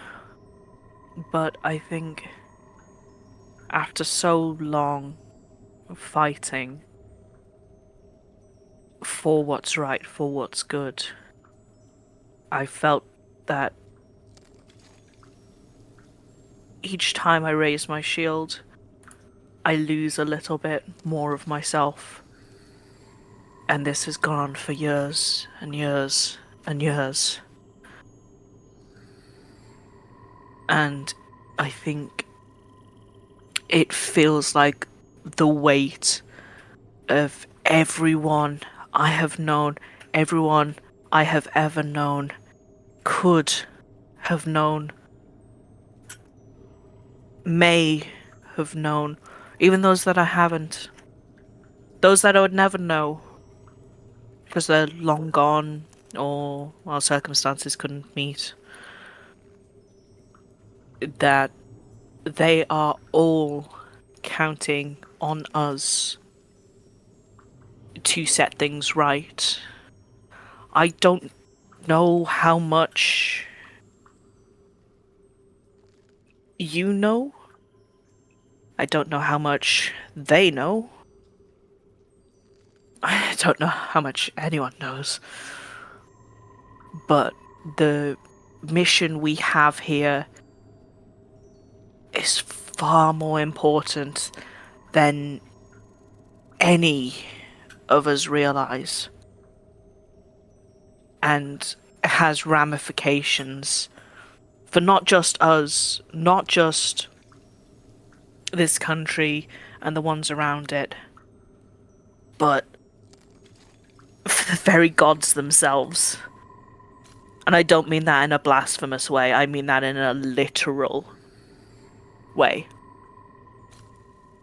but I think after so long of fighting for what's right, for what's good, I felt that each time I raise my shield, I lose a little bit more of myself. And this has gone on for years and years and years. And I think it feels like the weight of everyone I have known, everyone I have ever known, could have known, may have known, even those that I haven't, those that I would never know, because they're long gone, or, well, circumstances couldn't meet, that they are all counting on us to set things right. I don't know how much you know. I don't know how much they know. I don't know how much anyone knows. But the mission we have here is far more important than any of us realize. And has ramifications for not just us, not just this country and the ones around it, but for the very gods themselves. And I don't mean that in a blasphemous way, I mean that in a literal way.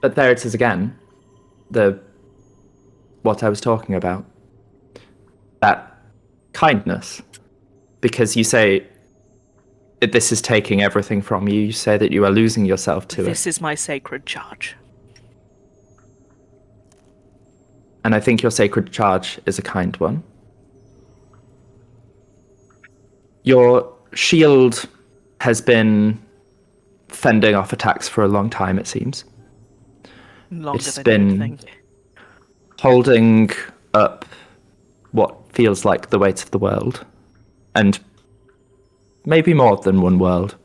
But there it is again. What I was talking about. That kindness. Because you say this is taking everything from you. You say that you are losing yourself to it. This is my sacred charge. And I think your sacred charge is a kind one. Your shield has been fending off attacks for a long time, it seems. Longer It's than been you'd think. holding up what feels like the weight of the world. And maybe more than one world.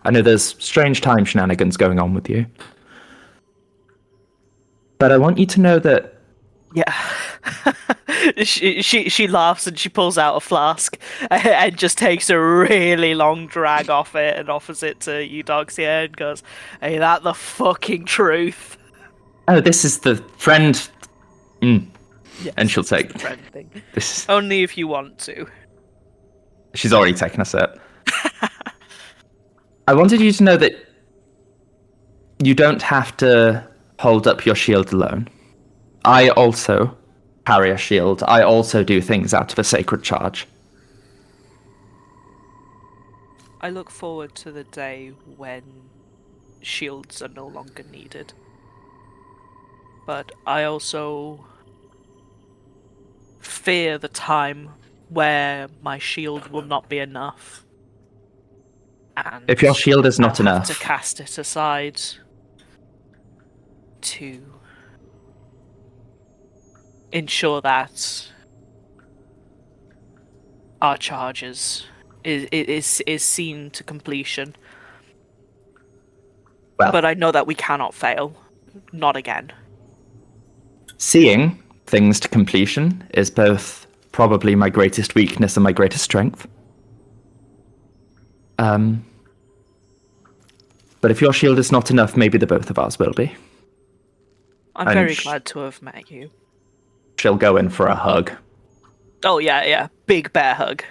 I know there's strange time shenanigans going on with you. But I want you to know that Yeah. she laughs and she pulls out a flask and just takes a really long drag off it and offers it to Eudoxia and goes, "Ain't that the fucking truth?" oh, this is the friend. Yes, And she'll it's the take friend thing. this. Only if you want to. She's already taken a sip. I wanted you to know that you don't have to hold up your shield alone. I also carry a shield. I also do things out of a sacred charge. I look forward to the day when shields are no longer needed. But I also fear the time where my shield will not be enough. And If your shield is not I'll have enough, to cast it aside to ensure that our charges is seen to completion. well, But I know that we cannot fail. Not again. seeing things to completion is both probably my greatest weakness and my greatest strength. But if your shield is not enough, maybe the both of ours will be. I'm And very glad to have met you. She'll go in for a hug. Oh yeah. Big bear hug.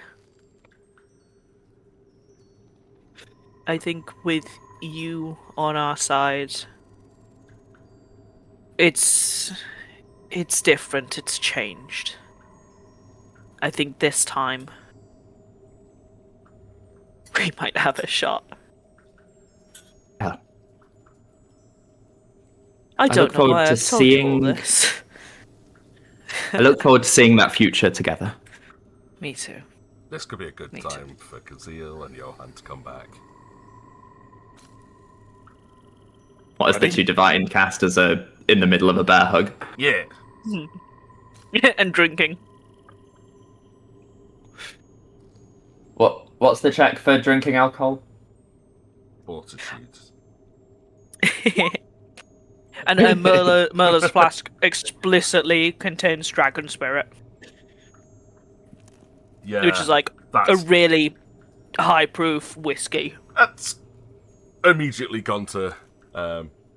I think with you on our side, it's different, it's changed. I think this time we might have a shot. Yeah. I look don't know forward why to I've told you all seeing- this. I look forward to seeing that future together. Me too. This could be a good Me too. time for Kazil and Johan to come back. What as the two divine casters are in the middle of a bear hug? Yeah. And drinking. What's the check for drinking alcohol? Fortitude. And Merla's flask explicitly contains dragon spirit, Yeah. which is like a that's, really high proof whiskey. that's immediately gone to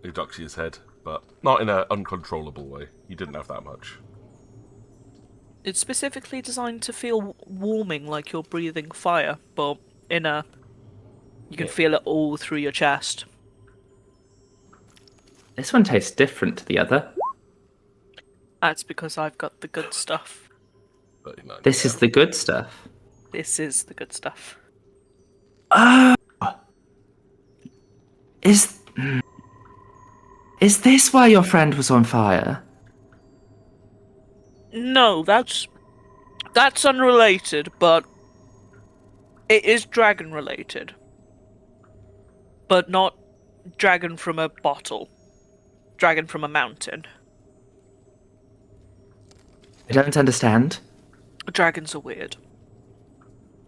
Eudoxia's head, but not in an uncontrollable way. You didn't have that much. It's specifically designed to feel warming, like you're breathing fire, but you can feel it all through your chest. This one tastes different to the other. That's because I've got the good stuff. 39. This is the good stuff. This is the good stuff. Oh! Is this why your friend was on fire? No, that's unrelated, but it is dragon related. But not dragon from a bottle. Dragon from a mountain. I don't understand. Dragons are weird.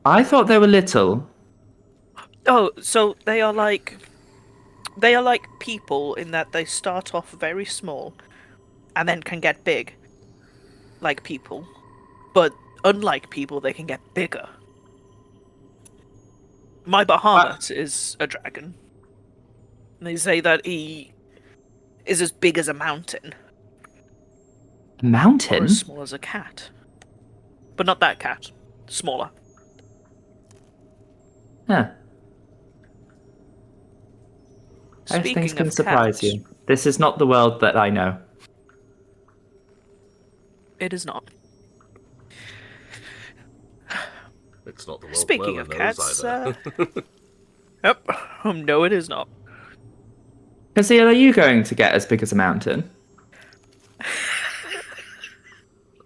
I thought they were little. Oh, so they are like people in that they start off very small and then can get big. Like people. But unlike people, they can get bigger. My Bahamut is a dragon. They say that he is as big as a mountain. A mountain? Or as small as a cat. But not that cat. Smaller. Huh. Those Speaking things can of surprise cats, you. This is not the world that I know. It is not. It's not the world Speaking Merlin of knows cats, either. Yep. No, it is not. Kazil, are you going to get as big as a mountain?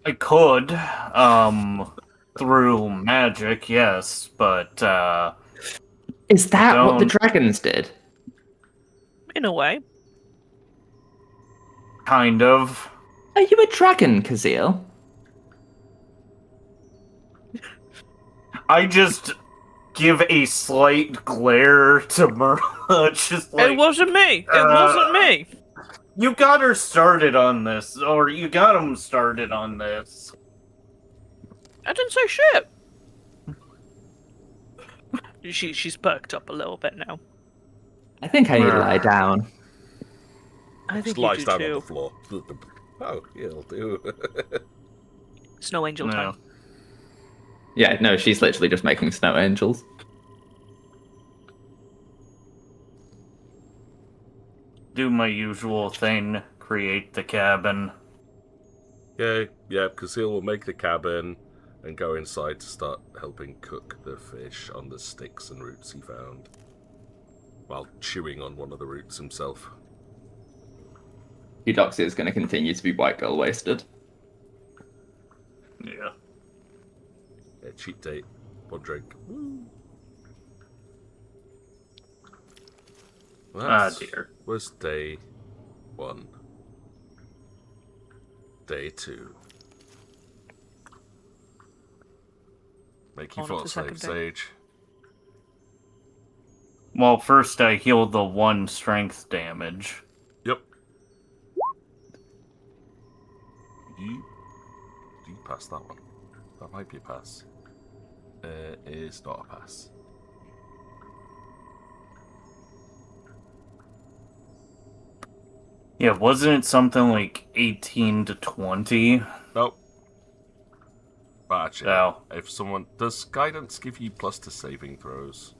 I could, through magic, yes, but, Is that what the Don't. dragons did? In a way. kind of. Are you a dragon, Kazil? I just give a slight glare to Merla, just like, It wasn't me! It wasn't me! you got her started on this, or you got him started on this. I didn't say shit! She's perked up a little bit now. I think I need to lie down. I think Just you lies do down too. on the floor. Oh, yeah, it'll do. Snow angel No. time. Yeah, no, she's literally just making snow angels. Do my usual thing, create the cabin. Okay, yeah, Kazil will make the cabin. and go inside to start helping cook the fish on the sticks and roots he found, while chewing on one of the roots himself. Eudoxia is going to continue to be white girl wasted. Yeah. Yeah, cheap date. One drink. That Dear. was day 1. Day 2. Make your On to thoughts, second day. Sage. Well, first I healed the 1 strength damage. Yep. You pass that one. That might be a pass. It is not a pass. Yeah, wasn't it something like 18 to 20? Nope. But actually, No. if someone... Does guidance give you plus to saving throws?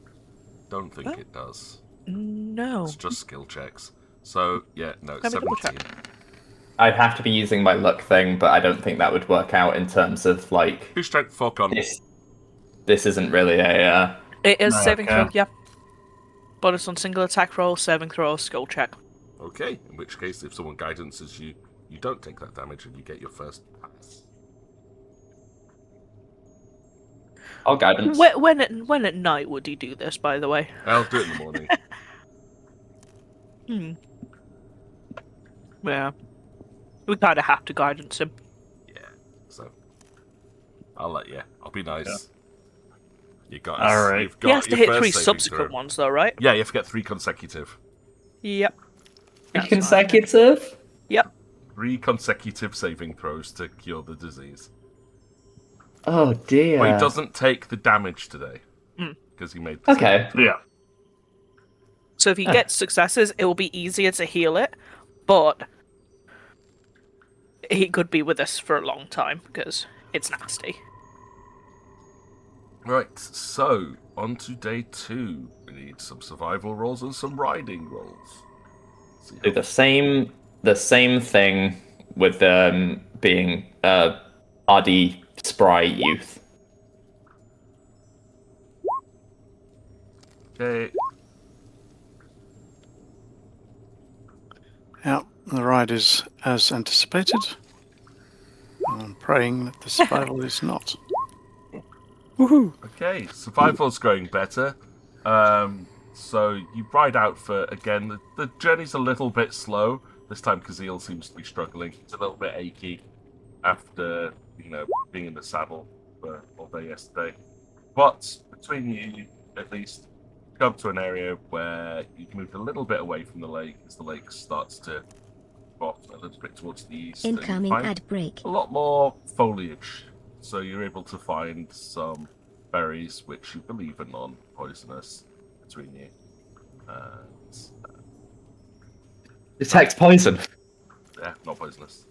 Don't think Oh. it does. No. It's just skill checks. So, yeah, no, Let me double 17. check. I'd have to be using my luck thing, but I don't think that would work out in terms of, like, 2 strength, 4 con. this isn't really a, It is Okay. saving throw, yeah. Bonus on single attack roll, saving throw, skill check. Okay, in which case, if someone guidances you, you don't take that damage and you get your first pass. I'll guidance. When at night would he do this, by the way? I'll do it in the morning. Yeah. We kind of have to guidance him. Yeah, so I'll let you. I'll be nice. Yeah. You got. All right. You've got He has to your hit first 3 saving subsequent throw. ones, though, right? Yeah, you have to get 3 consecutive. Yep. That's fine. Consecutive? Yep. 3 consecutive saving throws to cure the disease. Oh dear. But he doesn't take the damage today because he made. The Okay. Yeah. So if he gets successes, it will be easier to heal it, but he could be with us for a long time because it's nasty. Right, so on to day 2. We need some survival rolls and some riding rolls. See Do the same thing with being hardy spry youth. Okay. Yeah, the ride is as anticipated. I'm praying that the survival is not. Woohoo! Okay, survival's going better. So you ride out for, again, the journey's a little bit slow. This time Kazeel seems to be struggling. He's a little bit achy after, being in the saddle for all day yesterday. But between you, at least, come to an area where you've moved a little bit away from the lake as the lake starts to bottom a little bit towards the east. and you Incoming find ad break. a lot more foliage, so you're able to find some berries which you believe are non-poisonous between you. And, Detect poison. yeah, not poisonous.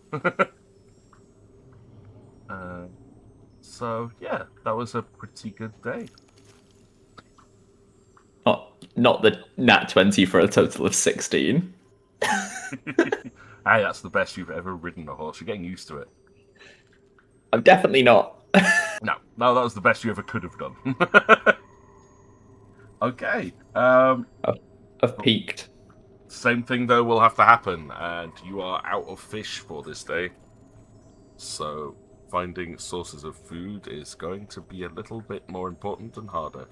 So yeah, that was a pretty good day. Not the nat 20 for a total of 16. Hey, that's the best you've ever ridden a horse. You're getting used to it. I'm definitely not. No, that was the best you ever could have done. Okay. I've peaked. Same thing though will have to happen, and you are out of fish for this day. So finding sources of food is going to be a little bit more important and harder.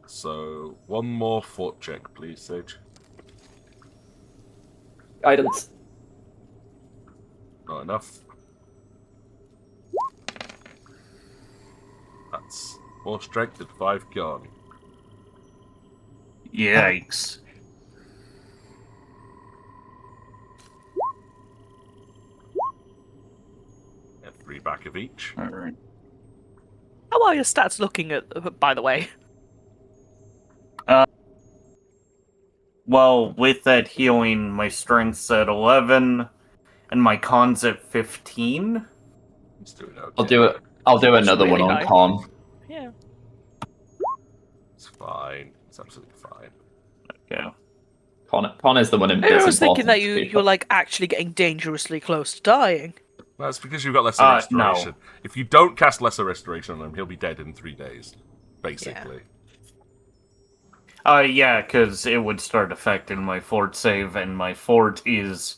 So one more fort check, please, Sage. Guidance. Not enough. That's 4 strength and 5 gone. Yikes. And 3 back of each. Alright. How are your stats looking by the way? Well, with that healing, my strength's at 11, and my con's at 15. He's doing okay. I'll do another really one on high. con. Yeah. It's fine. It's absolutely fine. Yeah. Con is the one in I was thinking that you're like actually getting dangerously close to dying. That's because you've got Lesser Restoration. No. If you don't cast Lesser Restoration on him, he'll be dead in 3 days, basically. Yeah, because it would start affecting my fort save, and my fort is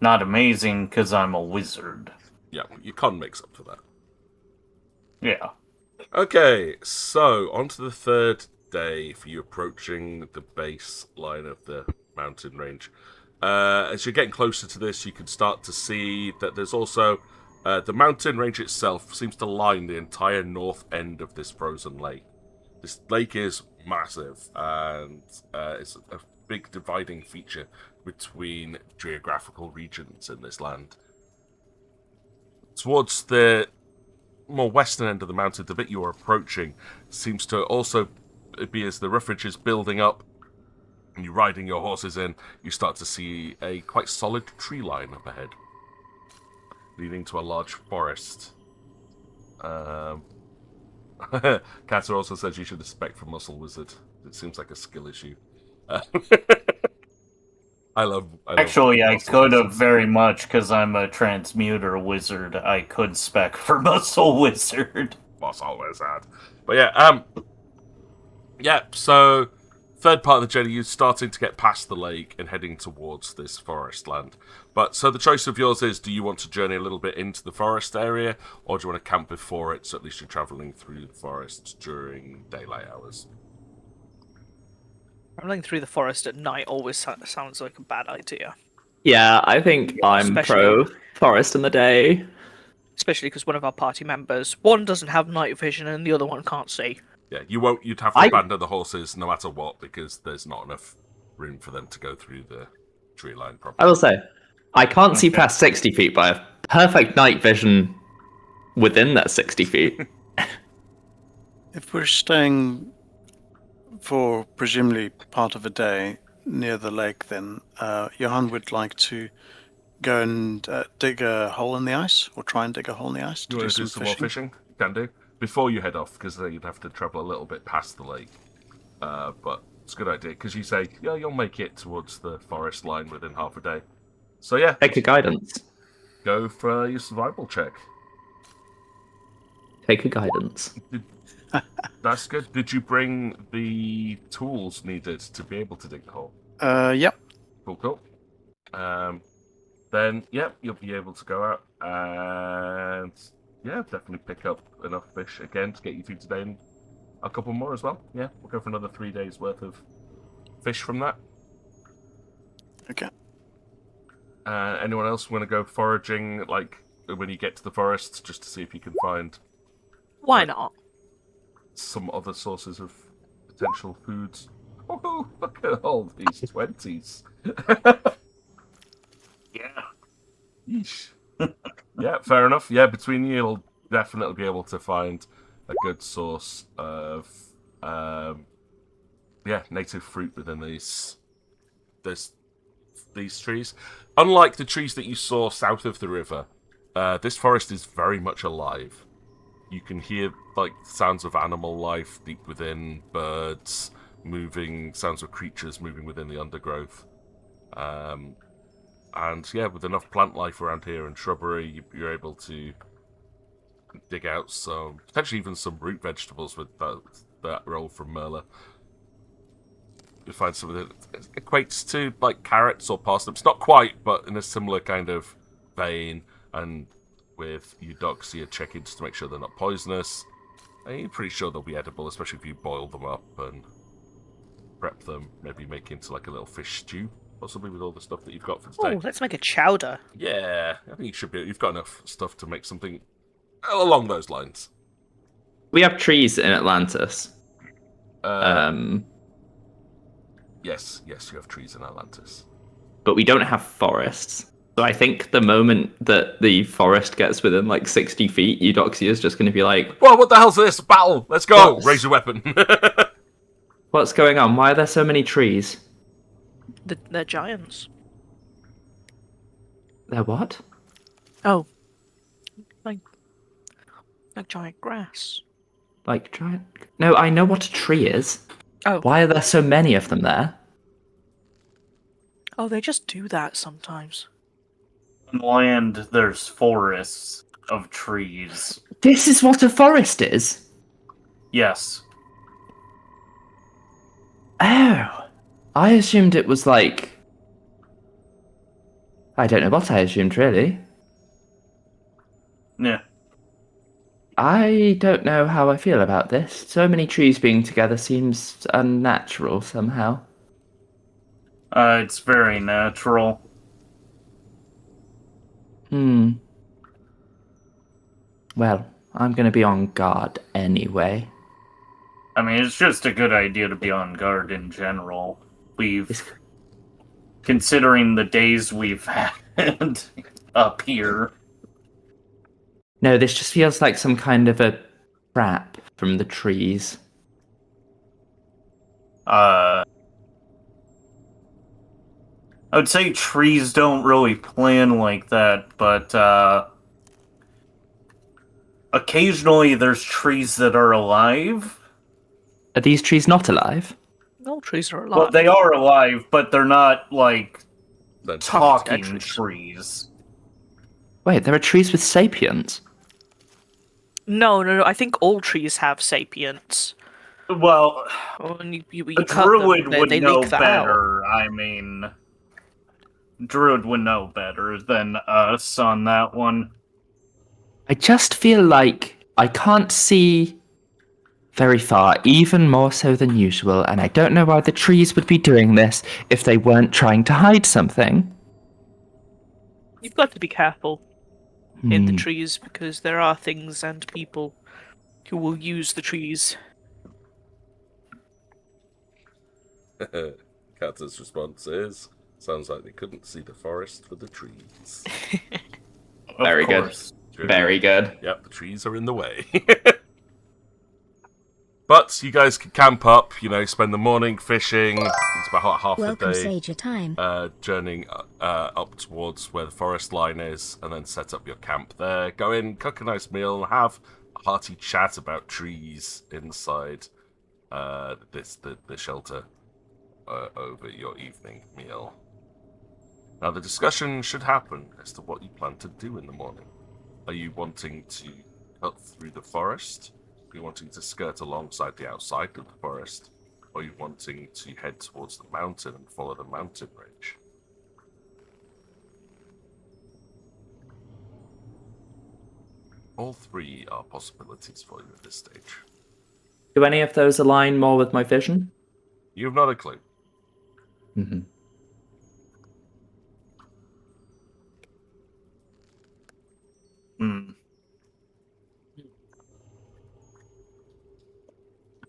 not amazing because I'm a wizard. Yeah, your con makes up for that. Yeah. Okay, so on to the third day for you approaching the base line of the mountain range. As you're getting closer to this, you can start to see that there's also the mountain range itself seems to line the entire north end of this frozen lake. This lake is massive, and it's a big dividing feature between geographical regions in this land. Towards the more western end of the mountain, the bit you are approaching seems to also be as the roughage is building up and you're riding your horses in, you start to see a quite solid tree line up ahead, leading to a large forest. Kata also says you should expect from Muscle Wizard. It seems like a skill issue. Actually, I Muscle could have Wizards. very much, because I'm a transmuter wizard. I could spec for Muscle Wizard. Muscle Wizard. But yeah, so third part of the journey, you're starting to get past the lake and heading towards this forest land. But so the choice of yours is, do you want to journey a little bit into the forest area, or do you want to camp before it, so at least you're travelling through the forest during daylight hours? Traveling through the forest at night always sounds like a bad idea. Yeah, I think I'm pro forest in the day. Especially because one of our party members, one doesn't have night vision and the other one can't see. Yeah, you'd have to abandon the horses no matter what, because there's not enough room for them to go through the tree line properly. I will say, I can't see past 60 feet, but I have perfect night vision within that 60 feet. If we're staying for presumably part of a day near the lake, then Johan would like to go and dig a hole in the ice, or try and dig a hole in the ice to You do want to some do some fishing. more fishing? You can do. Before you head off, because you'd have to travel a little bit past the lake. But it's a good idea, because you say, yeah, you'll make it towards the forest line within half a day. So yeah, Take a guidance. go for your survival check. Take a guidance. That's good. Did you bring the tools needed to be able to dig the hole? Yep. Cool. Then, you'll be able to go out and, definitely pick up enough fish again to get you through today and a couple more as well. Yeah, we'll go for another 3 days worth of fish from that. Okay. Anyone else want to go foraging, like, when you get to the forest, just to see if you can find Why not? some other sources of potential foods? Oh, look at all these 20s. Yeah. Yeesh. Yeah, fair enough. Yeah, between you, you'll definitely be able to find a good source of, native fruit within these trees. Unlike the trees that you saw south of the river, this forest is very much alive. You can hear like sounds of animal life deep within, birds moving, sounds of creatures moving within the undergrowth. And with enough plant life around here and shrubbery, you're able to dig out some, potentially even some root vegetables with that roll from Merla. You find something that equates to like carrots or parsnips, not quite, but in a similar kind of vein. And with Eudoxia, checking just to make sure they're not poisonous. And you're pretty sure they'll be edible, especially if you boil them up and prep them, maybe make into like a little fish stew. Possibly with all the stuff that you've got for today. Oh, let's make a chowder. Yeah, I think you should be. You've got enough stuff to make something along those lines. We have trees in Atlantis. Yes, you have trees in Atlantis. But we don't have forests. So I think the moment that the forest gets within like 60 feet, Eudoxia is just going to be like, Whoa, what the hell's this? Battle! Let's go! What? Raise your weapon. what's going on? Why are there so many trees? They're giants. They're what? Oh. Like giant grass. Like giant... No, I know what a tree is. Oh. Why are there so many of them there? Oh, they just do that sometimes. land, there's forests of trees. This is what a forest is? Yes. Oh. I assumed it was like... I don't know what I assumed, really. Yeah. I don't know how I feel about this. So many trees being together seems unnatural somehow. It's very natural. Well, I'm gonna be on guard anyway. I mean, it's just a good idea to be on guard in general. Considering the days we've had up here. No, this just feels like some kind of a trap from the trees. I would say trees don't really plan like that, but occasionally there's trees that are alive. Are these trees not alive? All trees are alive. Well, they are alive, but they're not, like, Then talking dead trees. Wait, there are trees with sapience. No, I think all trees have sapience. Well, When you a cut druid them, would they know leak that out. better. I mean, druid would know better than us on that one. I just feel like I can't see very far, even more so than usual, and I don't know why the trees would be doing this if they weren't trying to hide something. You've got to be careful in the trees because there are things and people who will use the trees. Kata's response is, sounds like they couldn't see the forest for the trees. Very good. True. Very good. Yep, the trees are in the way. But you guys can camp up, spend the morning fishing. It's about half Welcome, a day. Sage, your time. Journeying up towards where the forest line is, and then set up your camp there. Go in, cook a nice meal, and have a hearty chat about trees inside the shelter over your evening meal. Now, the discussion should happen as to what you plan to do in the morning. Are you wanting to cut through the forest? Are you wanting to skirt alongside the outside of the forest? Or are you wanting to head towards the mountain and follow the mountain range? All three are possibilities for you at this stage. Do any of those align more with my vision? You have not a clue. Mm-hmm.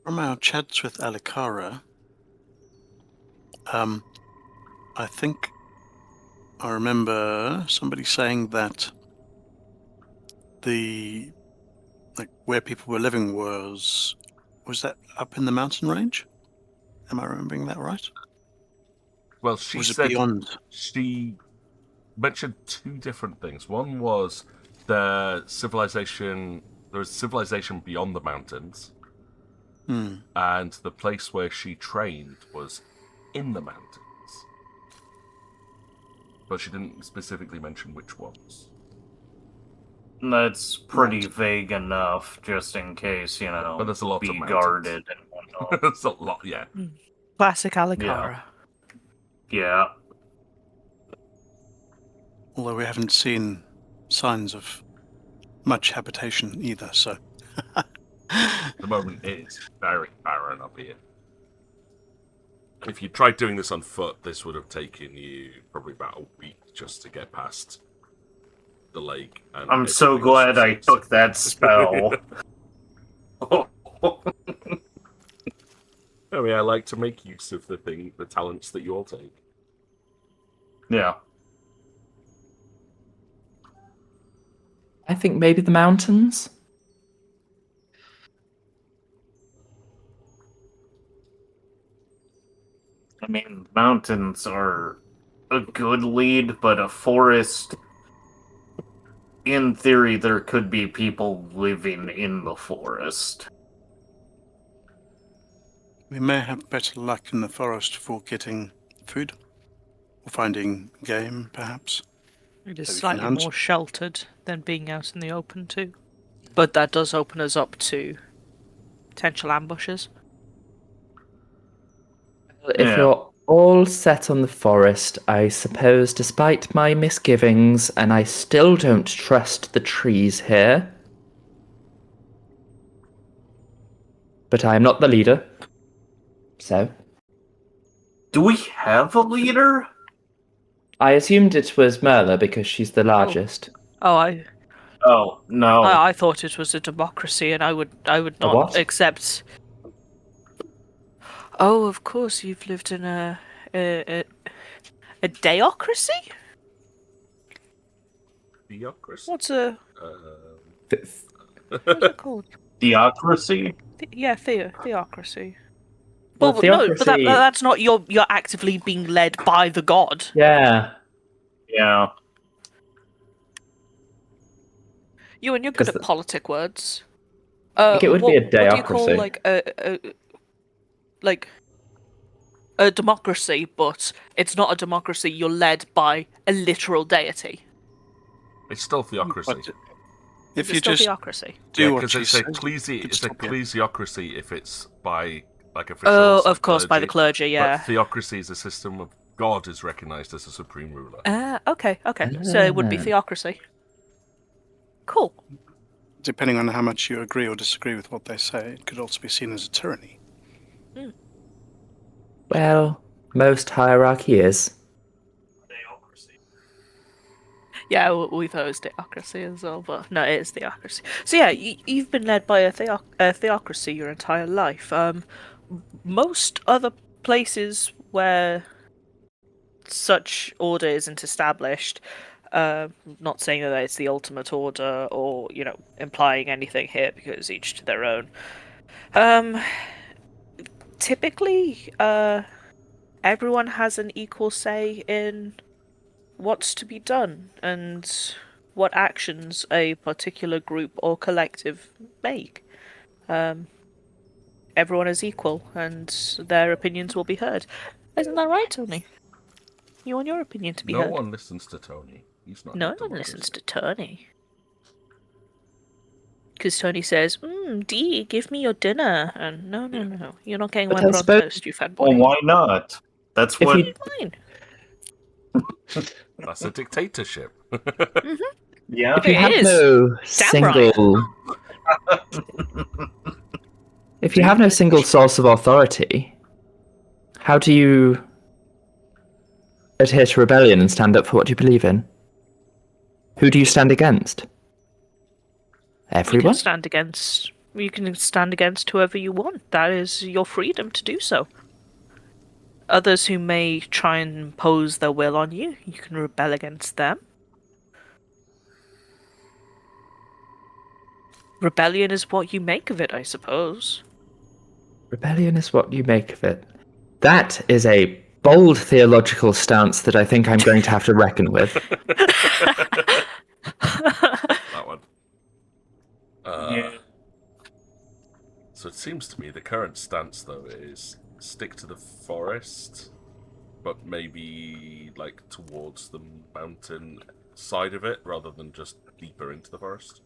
From our chats with Alikara, I think I remember somebody saying that where people were living was that up in the mountain range? Am I remembering that right? Well, she Was it said beyond? she mentioned two different things. One was there was civilization beyond the mountains, and the place where she trained was in the mountains. But she didn't specifically mention which ones. That's pretty vague enough, just in case, But there's a lot be of mountains. guarded and whatnot. There's a lot, yeah. Classic Alikara. Yeah. Although we haven't seen signs of much habitation either, so. At the moment, it's very barren up here. If you tried doing this on foot, this would have taken you probably about a week just to get past the lake. And I'm so glad I took that spell. I mean, I like to make use of the talents that you all take. Yeah. I think maybe the mountains? I mean, mountains are a good lead, but a forest, in theory, there could be people living in the forest. We may have better luck in the forest for getting food, or finding game, perhaps. It is So we can slightly hunt. more sheltered than being out in the open too. But that does open us up to potential ambushes. If Yeah. you're all set on the forest, I suppose, despite my misgivings, and I still don't trust the trees here. But I am not the leader. So, Do we have a leader? I assumed it was Merla because she's the largest. Oh, I Oh, no. I thought it was a democracy, and I would A not what? accept. Oh, of course, you've lived in a deocracy. Theocracy? What's a Th- what's it called? Theocracy? Theocracy. Well, Well, no, but theocracy- that's not you're actively being led by the god. Yeah. Yeah. You're good 'Cause at the- politic words. think it would be a what do you call deocracy. like a democracy? But it's not a democracy. You're led by a literal deity. It's still theocracy. But if It's you still just theocracy. do what because she it's says, it's stop you. ecclesiocracy if it's by like officials. Oh, like of course, by the clergy. Yeah. But theocracy is a system of God is recognized as a supreme ruler. Okay. So it would be Ah. theocracy. Cool. depending on how much you agree or disagree with what they say, it could also be seen as a tyranny. Well, most hierarchy is. Yeah, we've heard it's theocracy as well, but no, it is theocracy. So yeah, you've been led by a theocracy your entire life. Most other places where such order isn't established, not saying that it's the ultimate order or, implying anything here because each to their own. Typically, everyone has an equal say in what's to be done and what actions a particular group or collective make. Everyone is equal and their opinions will be heard. Isn't that right, Tony? You want your opinion to be No heard? one listens to Tony. He's not. No one listens to Tony. Because Tony says, Dee, give me your dinner. And no. You're not getting But my I prawn suppose- toast, you fat Well, boy. why not? That's If what. you- Fine. That's a dictatorship. Yeah. If you It have is. no Damn right. single, if you have no single source of authority, how do you adhere to rebellion and stand up for what you believe in? Who do you stand against? You Everyone? can stand against whoever you want. That is your freedom to do so. Others who may try and impose their will on you, you can rebel against them. Rebellion is what you make of it, I suppose. Rebellion is what you make of it. That is a bold theological stance that I think I'm going to have to reckon with. That one. Yeah. So it seems to me the current stance, though, is stick to the forest, but maybe like towards the mountain side of it, rather than just deeper into the forest.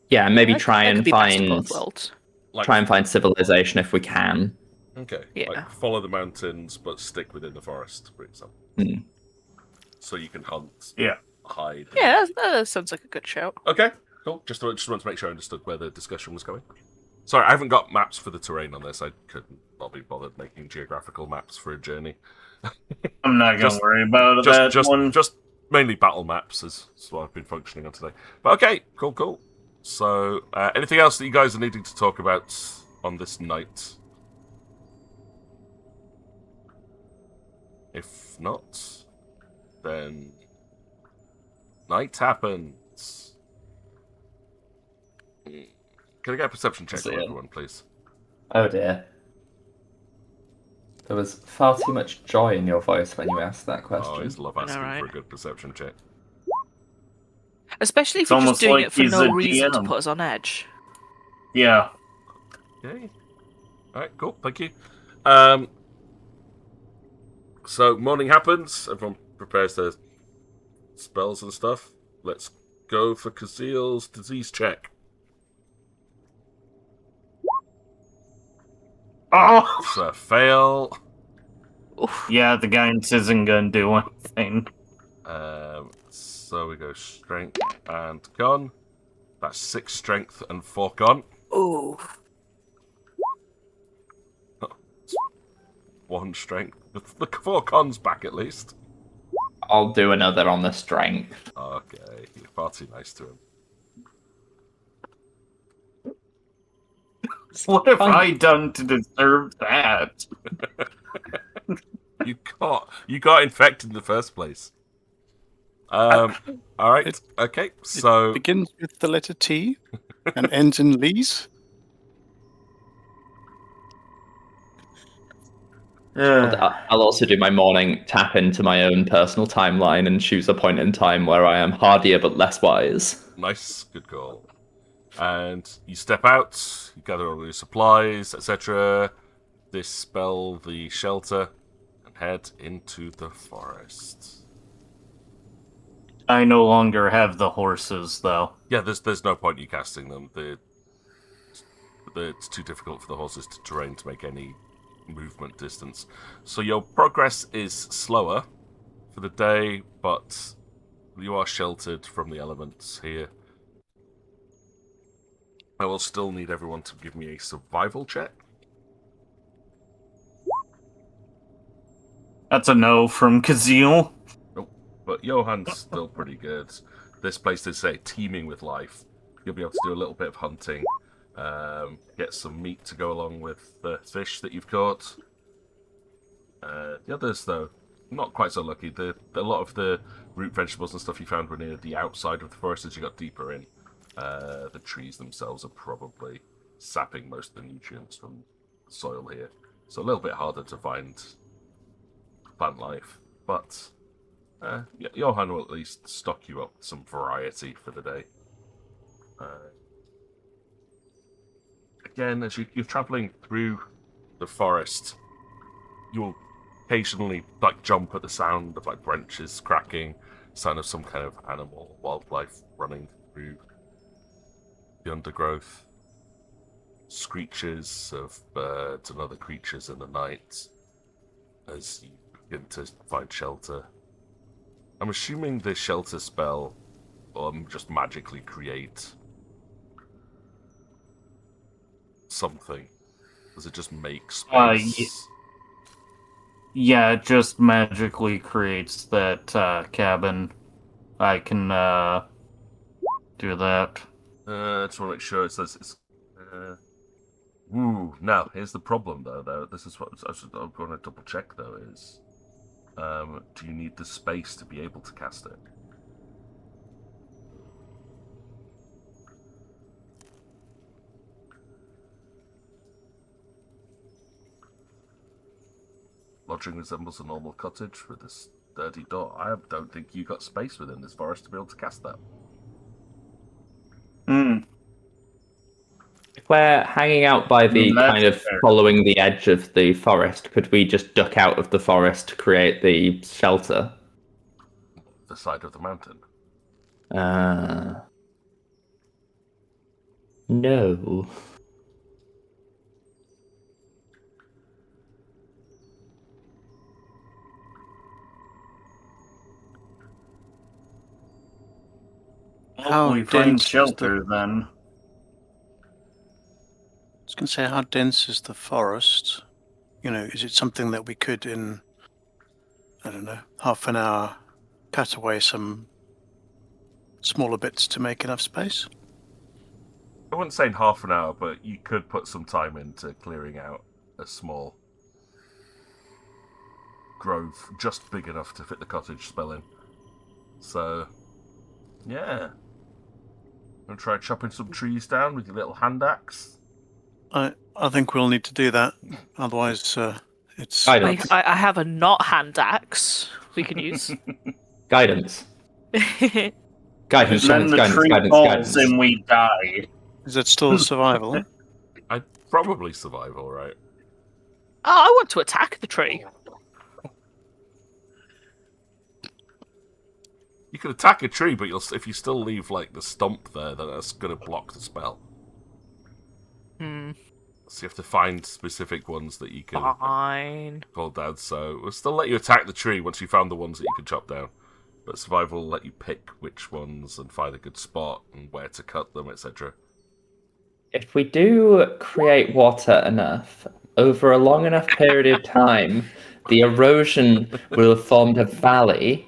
Yeah, maybe That- try that could and be best of find both worlds. find civilization if we can. Okay. Yeah. Like follow the mountains, but stick within the forest, for example. Hmm. So you can hunt, Yeah. hide. Yeah, that sounds like a good shout. Okay. Cool. Just wanted to make sure I understood where the discussion was going. Sorry, I haven't got maps for the terrain on this. I couldn't not be bothered making geographical maps for a journey. I'm not gonna worry about that one. Just mainly battle maps is what I've been functioning on today. But okay, cool. So, anything else that you guys are needing to talk about on this night? If not, then night happens. Can I get a perception check See from it. everyone, please? Oh dear. There was far too much joy in your voice when you asked that I question. always love I know, asking right? for a good perception check. Especially if It's you're just almost doing like it for he's no a reason to DM. put us on edge. Yeah. Okay. Alright, cool, thank you. So, morning happens. Everyone prepares their spells and stuff. Let's go for Kazil's disease check. Oh! It's a fail. Oof. Yeah, the guidance isn't gonna do anything. So we go strength and con. That's 6 strength and 4 con. Ooh. 1 strength. The 4 con's back at least. I'll do another on the strength. Okay, you're far too nice to him. What have I done to deserve that? You got infected in the first place. All right. Okay. So It begins with the letter T and ends in Lees. I'll also do my morning tap into my own personal timeline and choose a point in time where I am hardier but less wise. nice, good call. And you step out. You gather all your supplies, etc. Dispel the shelter and head into the forest. I no longer have the horses, though. Yeah, there's no point you casting them. It's too difficult for the horses to terrain to make any movement distance. So your progress is slower for the day, but you are sheltered from the elements here. I will still need everyone to give me a survival check. That's a no from Kazil. But Johann's still pretty good. This place is, say, teeming with life. You'll be able to do a little bit of hunting. Get some meat to go along with the fish that you've caught. The others, though, not quite so lucky. A lot of the root vegetables and stuff you found were near the outside of the forest as you got deeper in. The trees themselves are probably sapping most of the nutrients from the soil here. So a little bit harder to find plant life. But Johann will at least stock you up with some variety for the day. Again, as you're travelling through the forest, you'll occasionally jump at the sound of branches cracking, sound of some kind of animal, wildlife running through the undergrowth, screeches of birds and other creatures in the night as you begin to find shelter. I'm assuming the shelter spell just magically create something. Does it just make space? Yeah, it just magically creates that cabin. I can do that. I just want to make sure it says it's. Now, here's the problem though. This is what I'm going to double check though. Is do you need the space to be able to cast it? Lodging resembles a normal cottage with a sturdy door. I don't think you got space within this forest to be able to cast that. If we're hanging out by the kind of following the edge of the forest, could we just duck out of the forest to create the shelter? The side of the mountain. No. How we find shelter then. I was going to say, how dense is the forest? Is it something that we could, in, I don't know, half an hour, cut away some smaller bits to make enough space? I wouldn't say in half an hour, but you could put some time into clearing out a small grove, just big enough to fit the cottage spell in. So, yeah. Gonna try chopping some trees down with your little hand axe? I think we'll need to do that. Otherwise, it's... Guidance. I have a not hand axe we can use. Guidance. Guidance, Then the tree falls and we die. Is that still survival? I'd probably survive all right. Oh, I want to attack the tree. You can attack a tree, but if you still leave like the stump there, then that's going to block the spell. Hmm. So you have to find specific ones that you can Fine. pull down. So we'll still let you attack the tree once you found the ones that you can chop down. But survival will let you pick which ones and find a good spot and where to cut them, etc. If we do create water enough, over a long enough period of time, the erosion will have formed a valley.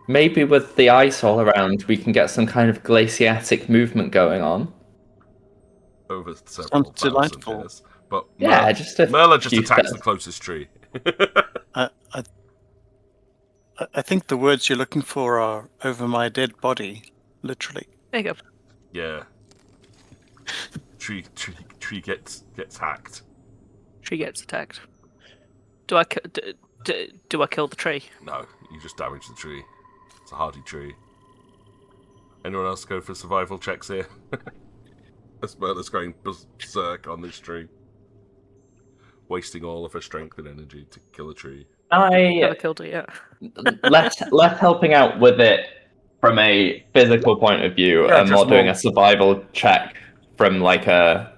Maybe with the ice all around, we can get some kind of glaciatic movement going on. Over several Sounds thousand delightful. years. But Yeah, Merla just few attacks steps. the closest tree. I think the words you're looking for are over my dead body, literally. There you go. Yeah. Tree gets hacked. Tree gets attacked. Do I do I kill the tree? No, you just damage the tree. It's a hardy tree. Anyone else go for survival checks here? As Merla's going berserk on this tree. Wasting all of her strength and energy to kill a tree. Never killed it yet. less helping out with it from a physical point of view, Yeah, and just more doing more- a survival check from like a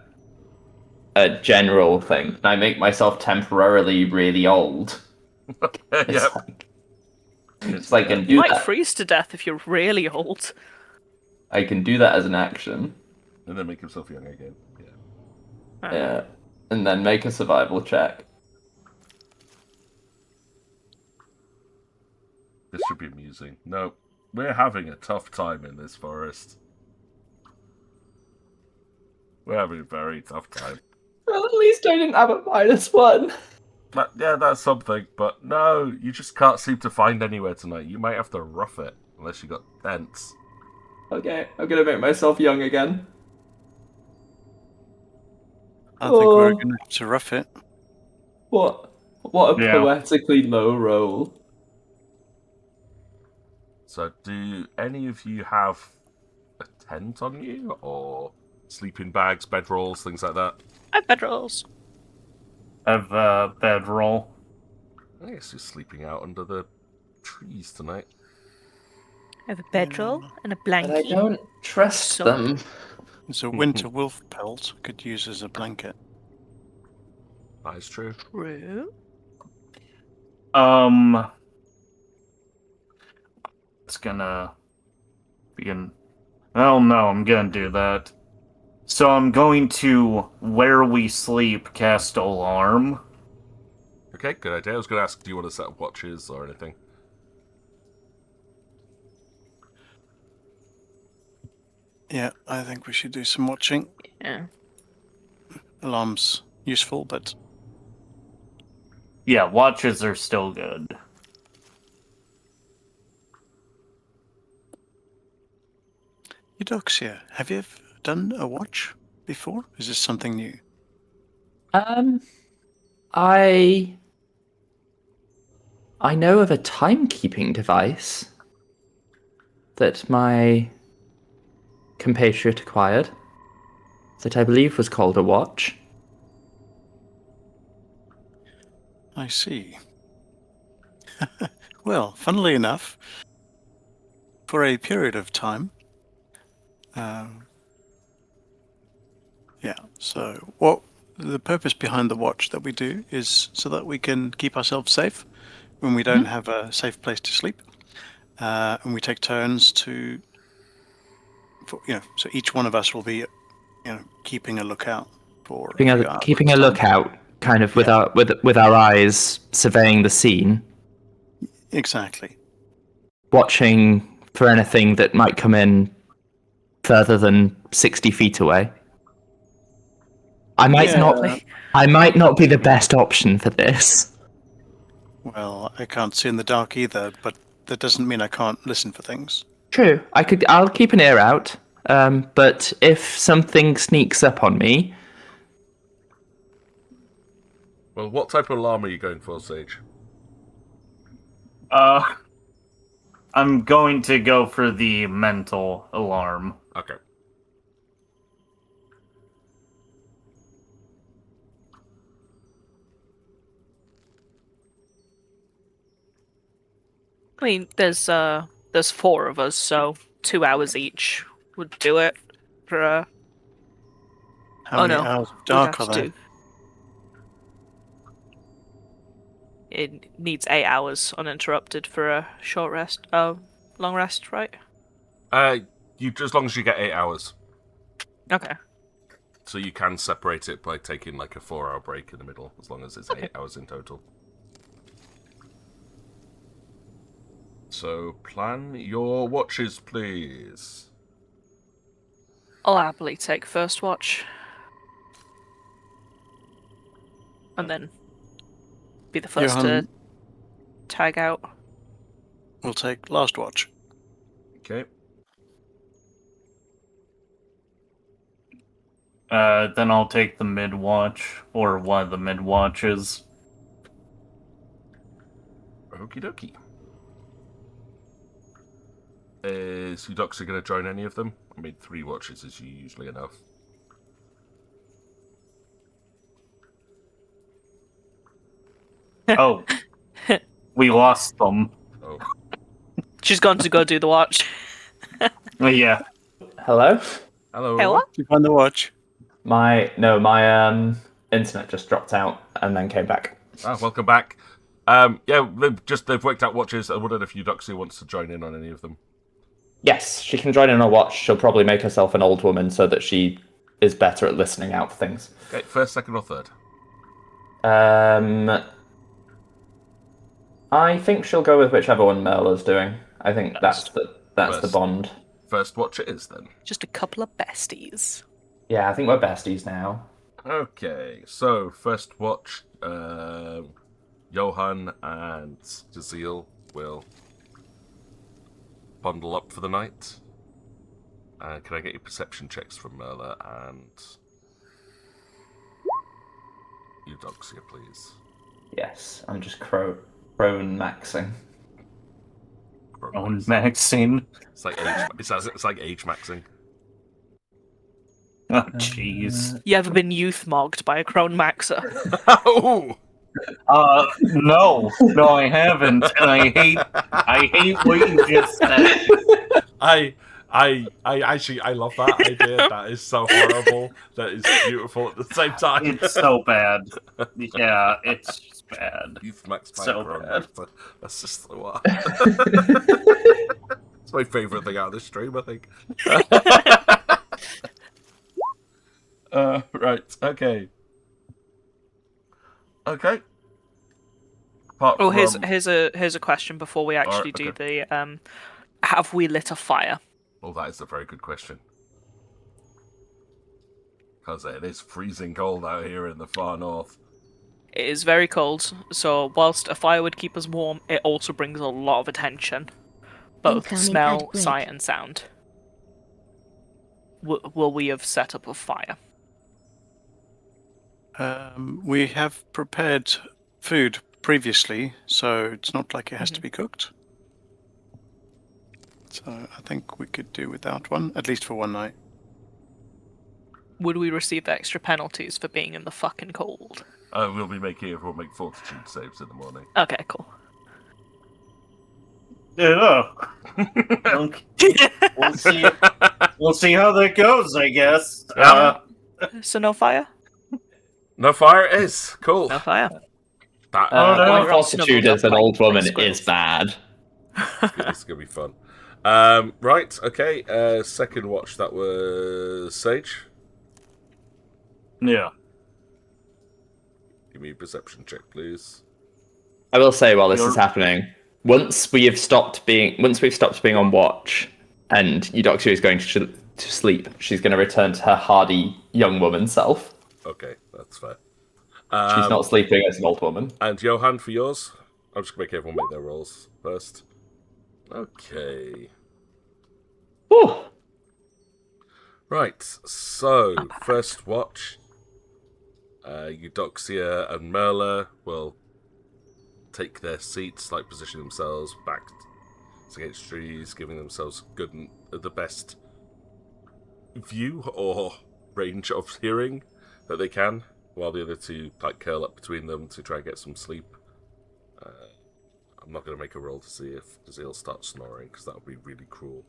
general thing. Can I make myself temporarily really old? It's Yep. like, it's like I can You do might that. freeze to death if you're really old. I can do that as an action. And then make himself young again. Yeah. Yeah, and then make a survival check. This should be amusing. No, we're having a tough time in this forest. We're having a very tough time. Well, at least I didn't have a -1. Yeah, that's something, but no, you just can't seem to find anywhere tonight. You might have to rough it, unless you got tents. Okay, I'm gonna make myself young again. I think we're Oh. going to have to rough it. What a Yeah. poetically low roll. So, do any of you have a tent on you, or sleeping bags, bedrolls, things like that? I have bedrolls. Have bedroll. I guess you're sleeping out under the trees tonight. I have a bedroll and a But I blankie. don't trust So- them. There's a winter wolf pelt I could use as a blanket. That is true. True. It's gonna be an. Oh no, I'm gonna do that. So I'm going to where we sleep cast alarm. Okay, good idea. I was going to ask, do you want to set up watches or anything? Yeah, I think we should do some watching. Yeah. Alarm's useful, but Yeah, watches are still good. Eudoxia, have you ever done a watch before? Is this something new? I know of a timekeeping device that my compatriot acquired that I believe was called a watch. I see. Well, funnily enough, for a period of time, so what the purpose behind the watch that we do is so that we can keep ourselves safe when we don't have a safe place to sleep, and we take turns to, so each one of us will be, keeping a lookout for Keeping a lookout, kind of with our eyes surveying the scene, Exactly. watching for anything that might come in further than 60 feet away. I might not be the best option for this. Well, I can't see in the dark either, but that doesn't mean I can't listen for things. True. I'll keep an ear out. But if something sneaks up on me, Well, what type of alarm are you going for, Sage? I'm going to go for the mental alarm. Okay. I mean, there's there's 4 of us, so 2 hours each would do it for How many hours of dark are there? It needs 8 hours uninterrupted for a short rest. Oh, long rest, right? You as long as you get 8 hours. Okay. So you can separate it by taking like a 4-hour break in the middle, as long as it's 8 hours in total. So plan your watches, please. I'll happily take first watch. And then be the first to tag out. We'll take last watch. Okay. Then I'll take the mid watch, or one of the mid watches. Okie dokie. Is Eudoxia going to join any of them? I mean, 3 watches is usually enough. Oh, we lost them. Oh. She's gone to go do the watch. Yeah. Hello? Hello. Hey, what? Did you find the watch? My internet just dropped out and then came back. Welcome back. Yeah, they've worked out watches. I wondered if Eudoxia wants to join in on any of them. Yes, she can join in on watch. She'll probably make herself an old woman so that she is better at listening out for things. Okay, first, second, or third? I think she'll go with whichever one Merla's doing. I think that's the bond. First watch it is, then. Just a couple of besties. Yeah, I think we're besties now. Okay, so first watch, Johan and Jazeel will bundle up for the night. Can I get your perception checks from Merla and Eudoxia, please? Yes, I'm just prone maxing. Prone maxing. It's like age. It's like age maxing. Oh, jeez. You ever been youth mogged by a crone maxer? Oh! No, I haven't, and I hate what you just said. I actually love that idea. That is so horrible. That is beautiful at the same time. It's so bad. Yeah, it's just bad. Youth max by So Crown bad. Max. That's just the one. It's my favourite thing out of this stream, I think. Right. Okay. Okay. Apart Oh, from... here's a question before we actually do the have we lit a fire? Oh, that is a very good question. Because it is freezing cold out here in the far north. It is very cold, so whilst a fire would keep us warm, it also brings a lot of attention. Both Incoming smell, ad break. sight, and sound. Will we have set up a fire? We have prepared food previously, so it's not like it has to be cooked. So I think we could do without one, at least for one night. Would we receive extra penalties for being in the fucking cold? We'll be making everyone make fortitude saves in the morning. Okay, cool. Yeah. We'll see. We'll see how that goes, I guess. So no fire? No fire it is. Cool. No fire. That, no. My You're all fortitude snuggled as an up old like woman squirrels. is bad. This is going to be fun. Right, okay. Second watch, that was Sage. Yeah. Give me a perception check, please. I will say while this is happening, once we've stopped being on watch, and Eudoxia is going to sleep, she's going to return to her hardy young woman self. Okay, that's fair. She's not sleeping as an old woman. And Johan, for yours? I'm just going to make everyone make their rolls first. Okay. Whew. Right, so, first watch. Eudoxia and Merla will take their seats, like position themselves back against trees, giving themselves the best view or range of hearing that they can, while the other two like curl up between them to try and get some sleep. I'm not going to make a roll to see if Kazil starts snoring, because that would be really cruel.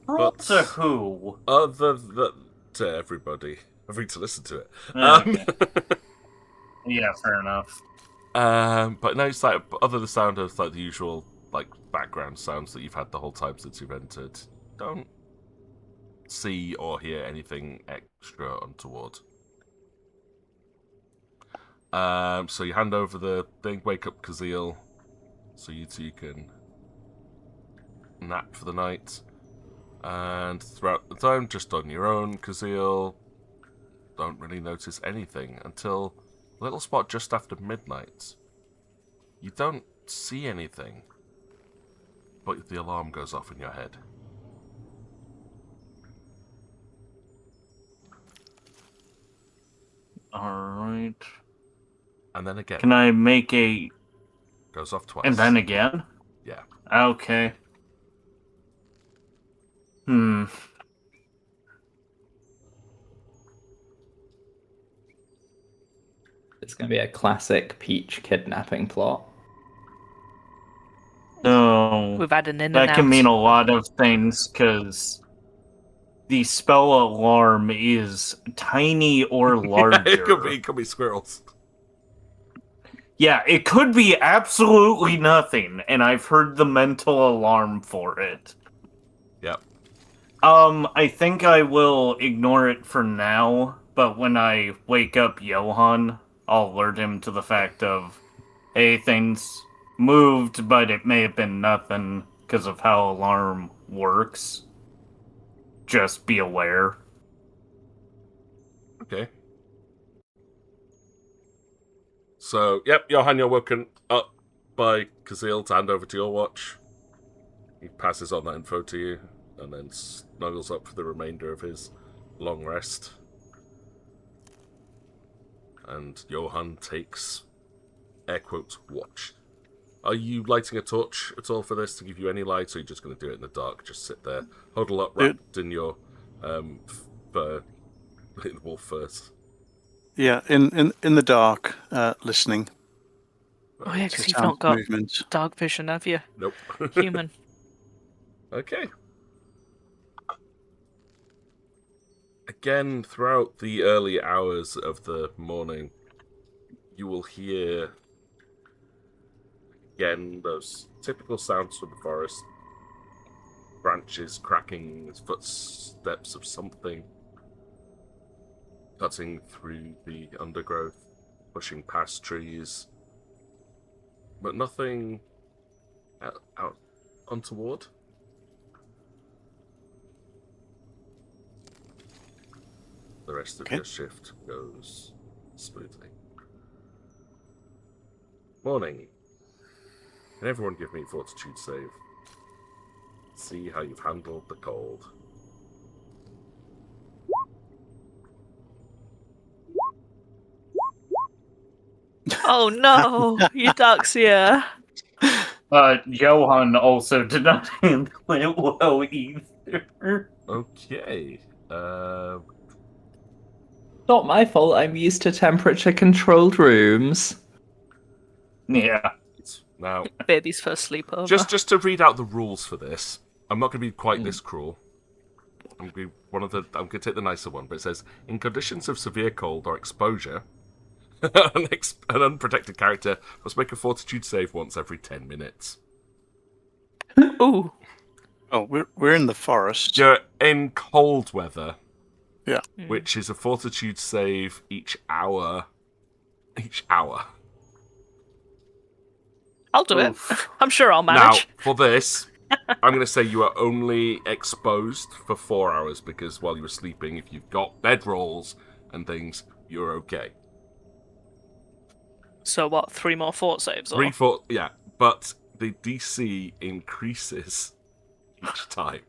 But to who? to everybody. Having to listen to it. Okay. Yeah, fair enough. But no, it's like other than the sound of like the usual like background sounds that you've had the whole time since you've entered. Don't see or hear anything extra untoward. So you hand over the thing, wake up Kazil, so you two can nap for the night. And throughout the time, just on your own, Kazil, don't really notice anything until a little spot just after midnight. You don't see anything, but the alarm goes off in your head. Alright. And then again. Can I make a... Goes off twice. And then again? Yeah. Okay. It's going to be a classic Peach kidnapping plot. No. We've had an in and That can out. mean a lot of things, because the spell alarm is tiny or larger. It could be squirrels. Yeah, it could be absolutely nothing, and I've heard the mental alarm for it. Yep. I think I will ignore it for now, but when I wake up Johan, I'll alert him to the fact of, hey, things moved, but it may have been nothing because of how alarm works. Just be aware. Okay. So, yep, Johan, you're woken up by Kazil to hand over to your watch. He passes on that info to you, and then snuggles up for the remainder of his long rest. And Johan takes, air quotes, watch. Are you lighting a torch at all for this to give you any light, or are you just going to do it in the dark? Just sit there, huddle up, wrapped in your fur, wolf furs. Yeah, in the dark, listening. Oh yeah, to because you've sound not got movement. dark vision, have you? Nope. Human. Okay. Again, throughout the early hours of the morning, you will hear, again, those typical sounds from the forest. Branches cracking, footsteps of something cutting through the undergrowth, pushing past trees. But nothing out untoward. The rest of your shift goes smoothly. Morning. Can everyone give me a fortitude save? See how you've handled the cold. Oh no, Eudoxia. Johan also did not handle it well either. Okay. Not my fault, I'm used to temperature-controlled rooms. Yeah. Now, Baby's first sleepover. just to read out the rules for this, I'm not going to be quite this cruel. I'm going to take the nicer one, but it says, in conditions of severe cold or exposure, an unprotected character must make a fortitude save once every 10 minutes. Ooh. Oh, we're in the forest. You're in cold weather. Yeah. Which is a fortitude save each hour. I'll do Oof. it. I'm sure I'll Now, manage. for this, I'm going to say you are only exposed for 4 hours, because while you were sleeping, if you've got bedrolls and things, you're okay. So what, 3 more fort saves? Or? 3, 4, yeah, but the DC increases each time.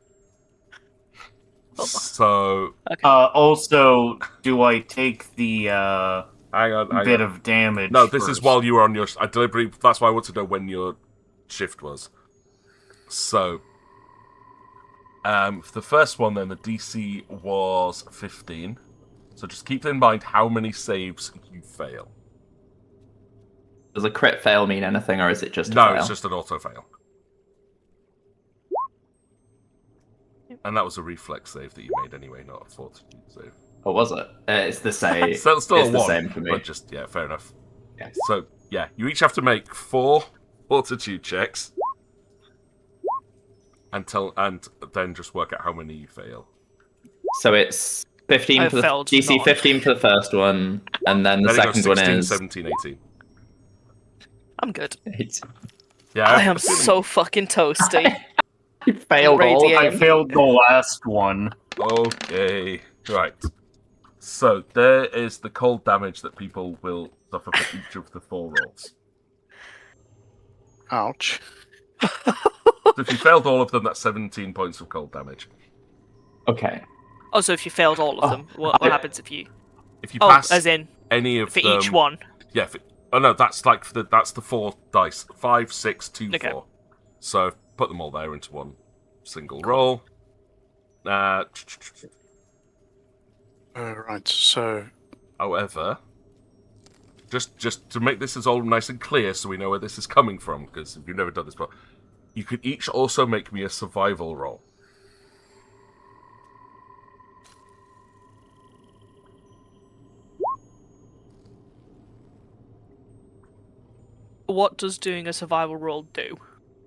So, Okay. Also, do I take the hang on. bit of damage? No, this is first? while you were on your... I deliberately... That's why I want to know when your shift was. So, for the first one, then, the DC was 15. So just keep in mind how many saves you fail. Does a crit fail mean anything, or is it just a No, fail? it's just an auto fail. And that was a reflex save that you made anyway, not a fortitude save. Or was it? It's the same. So it's still it's a the 1, same for me. but just, yeah, fair enough. Yeah. So, yeah, you each have to make 4 fortitude checks. And then just work out how many you fail. So it's 15 I for the failed DC none. 15 for the first one, and then the Then it goes second 16, one is 17, 18. I'm good. 8. Yeah, I am a feeling- so fucking toasty. You failed all. Radiating. I failed the last one. Okay, right. So there is the cold damage that people will suffer for each of the 4 rolls. Ouch. So if you failed all of them, that's 17 points of cold damage. Okay. Also, if you failed all of them, what happens if you... If you Oh, pass as in, any of for them, each one. yeah. Oh no, that's that's the 4 dice. 5, 6, 2, Okay. 4. So put them all there into one single roll. Right, so However, just to make this as all nice and clear, so we know where this is coming from, because if you've never done this before, you could each also make me a survival roll. What does doing a survival roll do?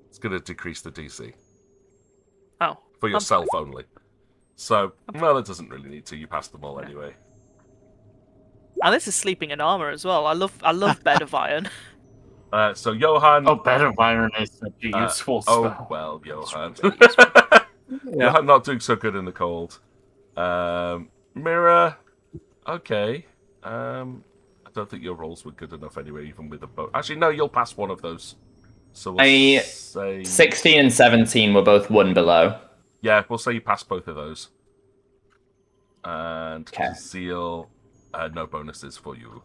It's going to decrease the DC Oh. for yourself only. So, well, it doesn't really need to. You pass them all anyway. And this is sleeping in armor as well. I love Bed of Iron. So Johan. Oh, Bed of Iron is such a useful Oh spell. well, Johan. really useful. Johan not doing so good in the cold. Mira, okay. I don't think your rolls were good enough anyway, even with a bow. Actually, no, you'll pass one of those. So we'll say 16 and 17 were both 1 below. yeah, we'll say you pass both of those. And Okay. Zeal, no bonuses for you.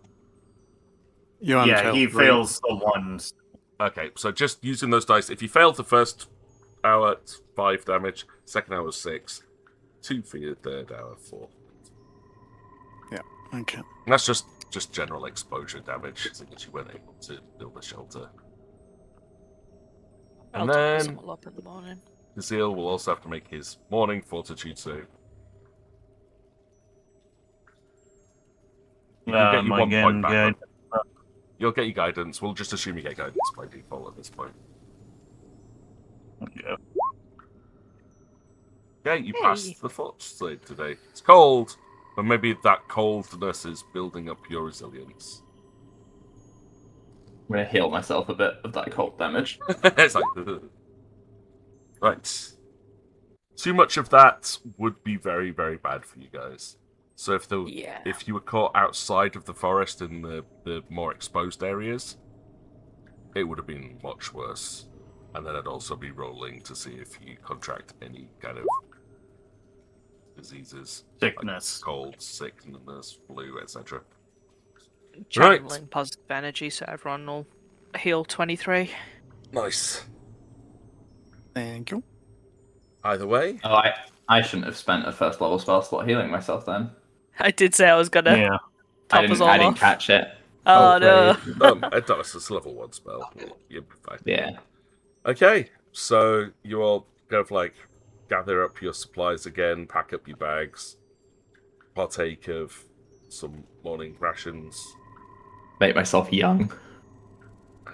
Johan Yeah, failed he 3. fails the ones. Okay, so just using those dice. If you failed the first hour, it's 5 damage. Second hour, 6. 2 for your third hour, 4. Okay. And that's just general exposure damage, since you weren't able to build a shelter. And I'll top then this all up in the morning. Zeal will also have to make his morning fortitude save. You can get you My 1 point back. guide. You'll get your guidance. We'll just assume you get guidance by default at this point. Yeah. Okay, you Hey. passed the fort save today. It's cold, but maybe that coldness is building up your resilience. I'm going to heal myself a bit of that cold damage. It's like, right. Too much of that would be very, very bad for you guys. So Yeah. if you were caught outside of the forest in the more exposed areas, it would have been much worse. And then I'd also be rolling to see if you contract any kind of diseases. Sickness. Like cold, sickness, flu, etc. Channeling positive energy, so everyone will heal 23. Nice. Thank you. Either way, Oh, I shouldn't have spent a first level spell slot healing myself then. I did say I was gonna Yeah. top I us all didn't off. catch it. Oh no. Hopefully- it's a level 1 spell. You'll be fine. Yeah. Okay, so you all kind of like gather up your supplies again, pack up your bags, partake of some morning rations, Make myself young.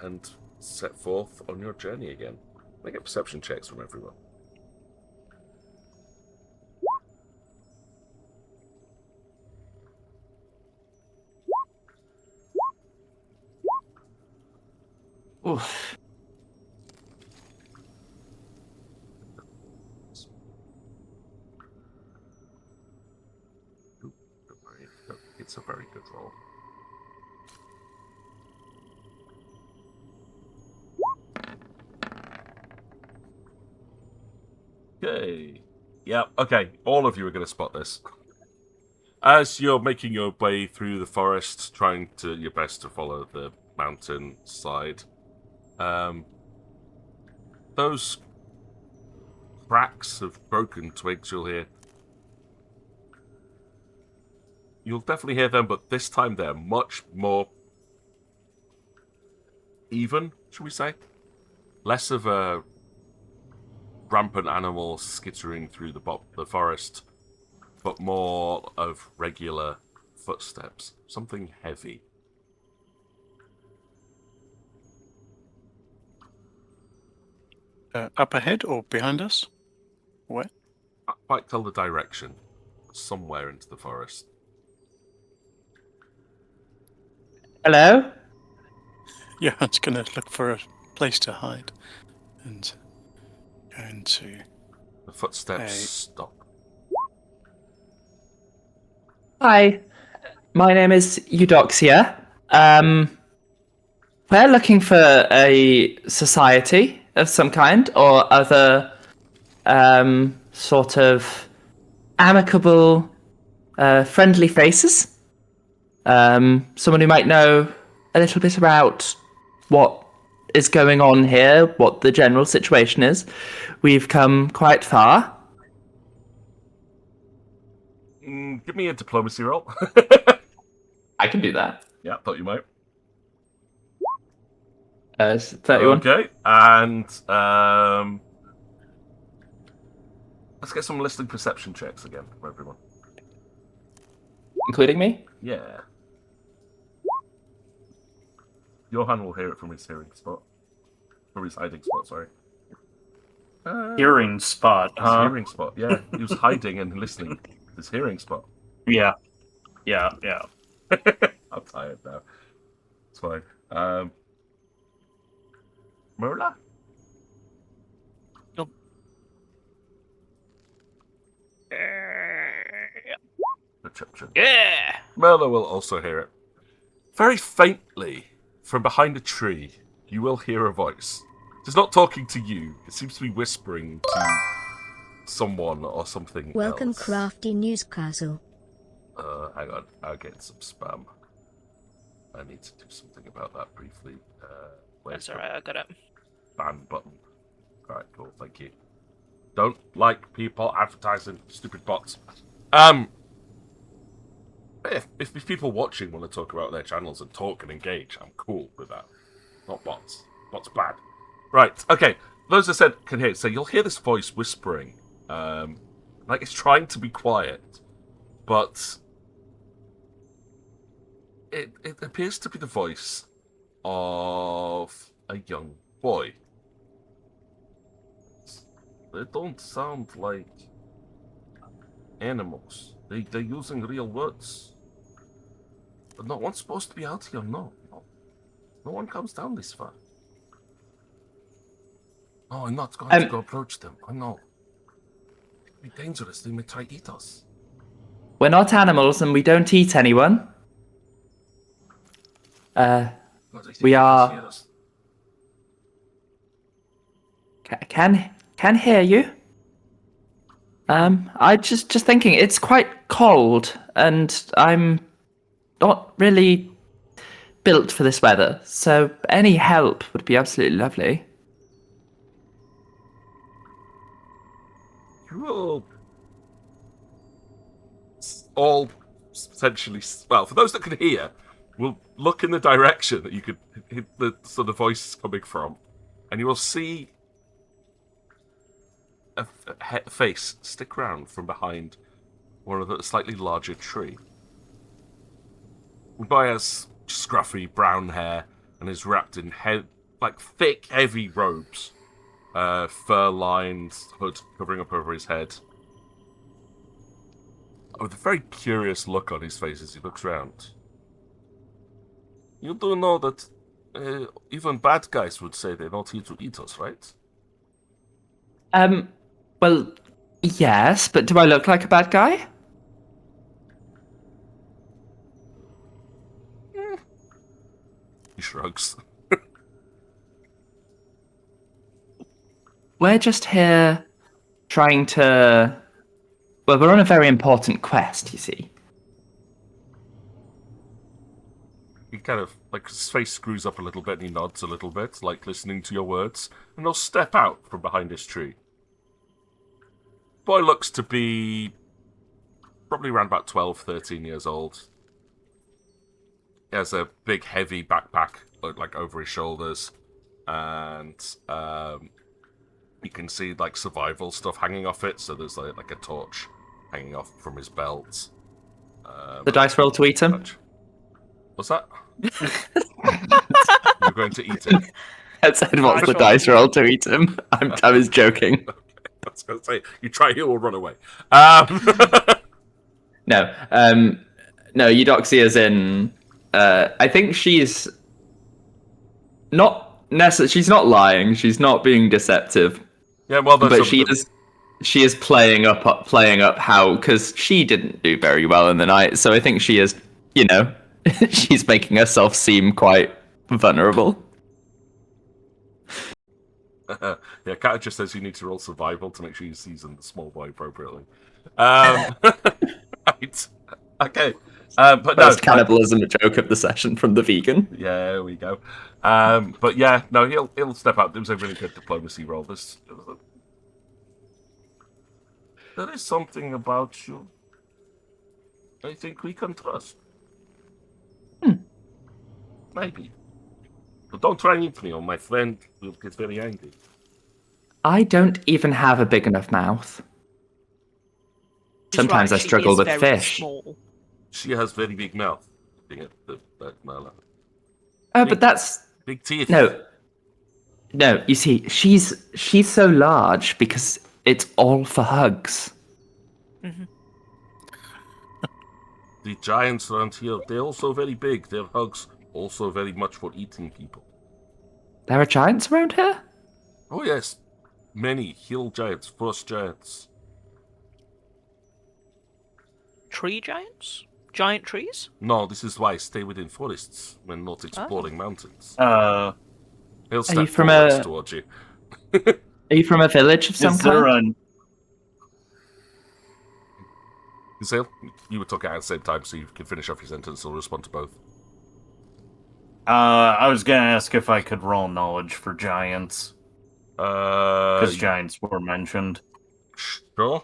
and set forth on your journey again. I get perception checks from everyone. Oof. Don't worry, it's a very good roll. Okay. Yeah, okay. All of you are going to spot this. As you're making your way through the forest, trying to your best to follow the mountain side, those cracks of broken twigs you'll hear. You'll definitely hear them, but this time they're much more even, should we say? Less of a rampant animal skittering through the forest, but more of regular footsteps. Something heavy. Up ahead or behind us? Where? Can't quite tell the direction. Somewhere into the forest. Hello? Yeah, I was going to look for a place to hide. And go into... The footsteps Hey. stop. Hi, my name is Eudoxia. We're looking for a society of some kind or other sort of amicable, friendly faces. Someone who might know a little bit about what is going on here, what the general situation is. We've come quite far. Give me a diplomacy roll. I can do that. Yeah, thought you might. 31. Okay, and let's get some listening perception checks again for everyone. Including me? Yeah. Johan will hear it from his hearing spot. From his hiding spot, sorry. Hearing spot, His huh? hearing spot, yeah. He was hiding and listening. His hearing spot. Yeah. I'm tired now. It's fine. Merla? Nope. Yeah. Merla will also hear it. Very faintly, from behind a tree, you will hear a voice. It's not talking to you. It seems to be whispering to someone or something Welcome, else. Crafty Newscastle. Hang on. I'll get some spam. I need to do something about that briefly. Where's That's alright, I got it. ban button? Alright, cool. Thank you. Don't like people advertising stupid bots. If people watching want to talk about their channels and talk and engage, I'm cool with that. Not bots. Bots bad. Right, okay. Those that said can hear. So you'll hear this voice whispering. Like it's trying to be quiet. But it appears to be the voice of a young boy. They don't sound like animals. They're using real words. But no one's supposed to be out here, no. No one comes down this far. No, I'm not going to go approach them. I know. It'd be dangerous. They may try to eat us. We're not animals and we don't eat anyone. God, I think We they are- hear us. Can hear you. I just thinking it's quite cold and I'm not really built for this weather, so any help would be absolutely lovely. You will all potentially, well, for those that can hear, will look in the direction that you could hit the sort of voice coming from, and you will see a face stick round from behind one of the slightly larger tree. The boy has scruffy brown hair and is wrapped in thick, heavy robes, fur-lined hood covering up over his head, with a very curious look on his face as he looks round. You do know that even bad guys would say they're not here to eat us, right? Well, yes, but do I look like a bad guy? He shrugs. We're just here trying to... Well, we're on a very important quest, you see. He kind of, his face screws up a little bit and he nods a little bit, like listening to your words, and he'll step out from behind his tree. Boy looks to be probably around about 12, 13 years old. He has a big, heavy backpack like over his shoulders, and you can see like survival stuff hanging off it. So there's like a torch hanging off from his belt. The dice roll to eat him. What's that? You're going to eat it. I said, what's the dice roll to eat him? I was joking. Okay. I was going to say, you try it or run away. No, Eudoxia's in. I think she's not she's not lying. She's not being deceptive. Yeah, well, but she is playing up how, because she didn't do very well in the night. So I think she is, she's making herself seem quite vulnerable. Yeah, Kat just says you need to roll survival to make sure you season the small boy appropriately. Right. Okay. But First cannibalism joke of the session from the vegan. Yeah, there we go. But yeah, no, he'll step up. It was a really good diplomacy roll. There is something about you I think we can trust. Maybe. But don't try and eat me, or my friend will get very angry. I don't even have a big enough mouth. Sometimes I struggle with fish. Small. She has very big mouth. Marla. Oh, but that's... Big teeth. No, you see, she's so large because it's all for hugs. Mm-hmm. The giants around here, they're also very big. Their hugs also very much for eating people. There are giants around here? Oh yes, many hill giants, frost giants. Tree giants? Giant trees? No, this is why I stay within forests when not exploring mountains. He'll step from forwards towards you. Are you from a village of some kind? Zale, you were talking at the same time, so you can finish off your sentence. I'll respond to both. I was gonna ask if I could roll knowledge for giants. Because giants were mentioned. Sure.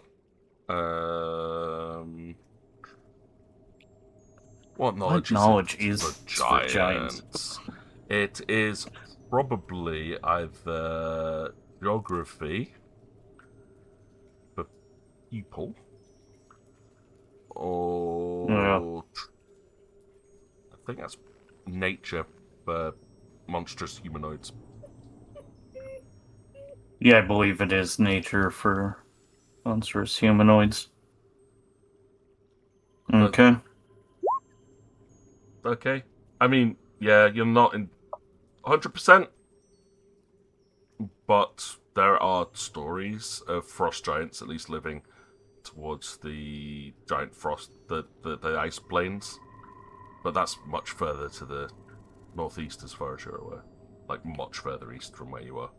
What knowledge is for giants? It is probably either geography for people or I think that's nature for monstrous humanoids. Yeah, I believe it is nature for monstrous humanoids. Okay. Okay. I mean, yeah, you're not in 100%, but there are stories of frost giants at least living towards the giant frost, the ice plains. But that's much further to the northeast as far as you're aware. Like, much further east from where you are.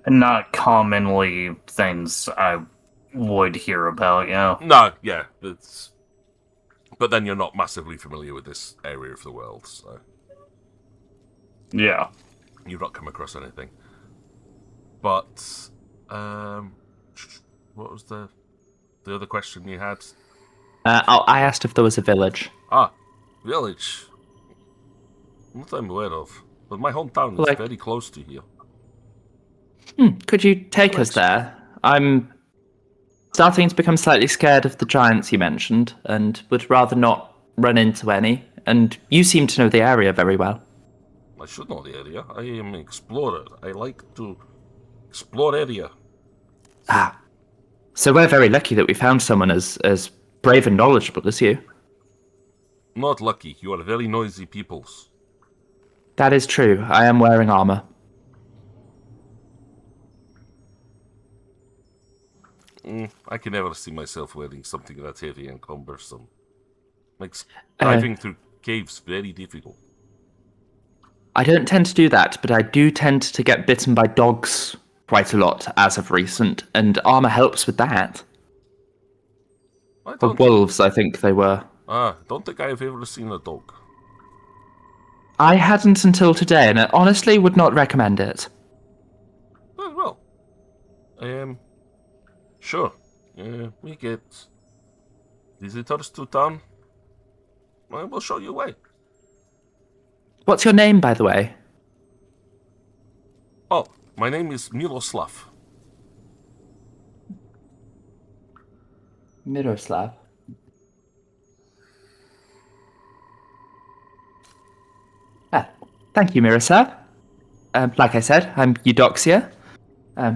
And not commonly things I would hear about, yeah. No, yeah. But then you're not massively familiar with this area of the world, so... Yeah. You've not come across anything. But, what was the other question you had? I asked if there was a village. Ah, village. Not I'm aware of. But my hometown is very close to here. Could you take us there? I'm starting to become slightly scared of the giants you mentioned, and would rather not run into any. And you seem to know the area very well. I should know the area. I am an explorer. I like to explore area. Ah. So we're very lucky that we found someone as brave and knowledgeable as you. Not lucky. You are very noisy peoples. That is true. I am wearing armor. I can never see myself wearing something that heavy and cumbersome. Makes driving through caves very difficult. I don't tend to do that, but I do tend to get bitten by dogs quite a lot as of recent, and armor helps with that. Or wolves, I think they were. Don't think I have ever seen a dog. I hadn't until today, and I honestly would not recommend it. Well, sure. We get visitors to town. We'll show you a way. What's your name, by the way? Oh, my name is Miroslav. Miroslav. Ah, thank you, Miroslav. Like I said, I'm Eudoxia.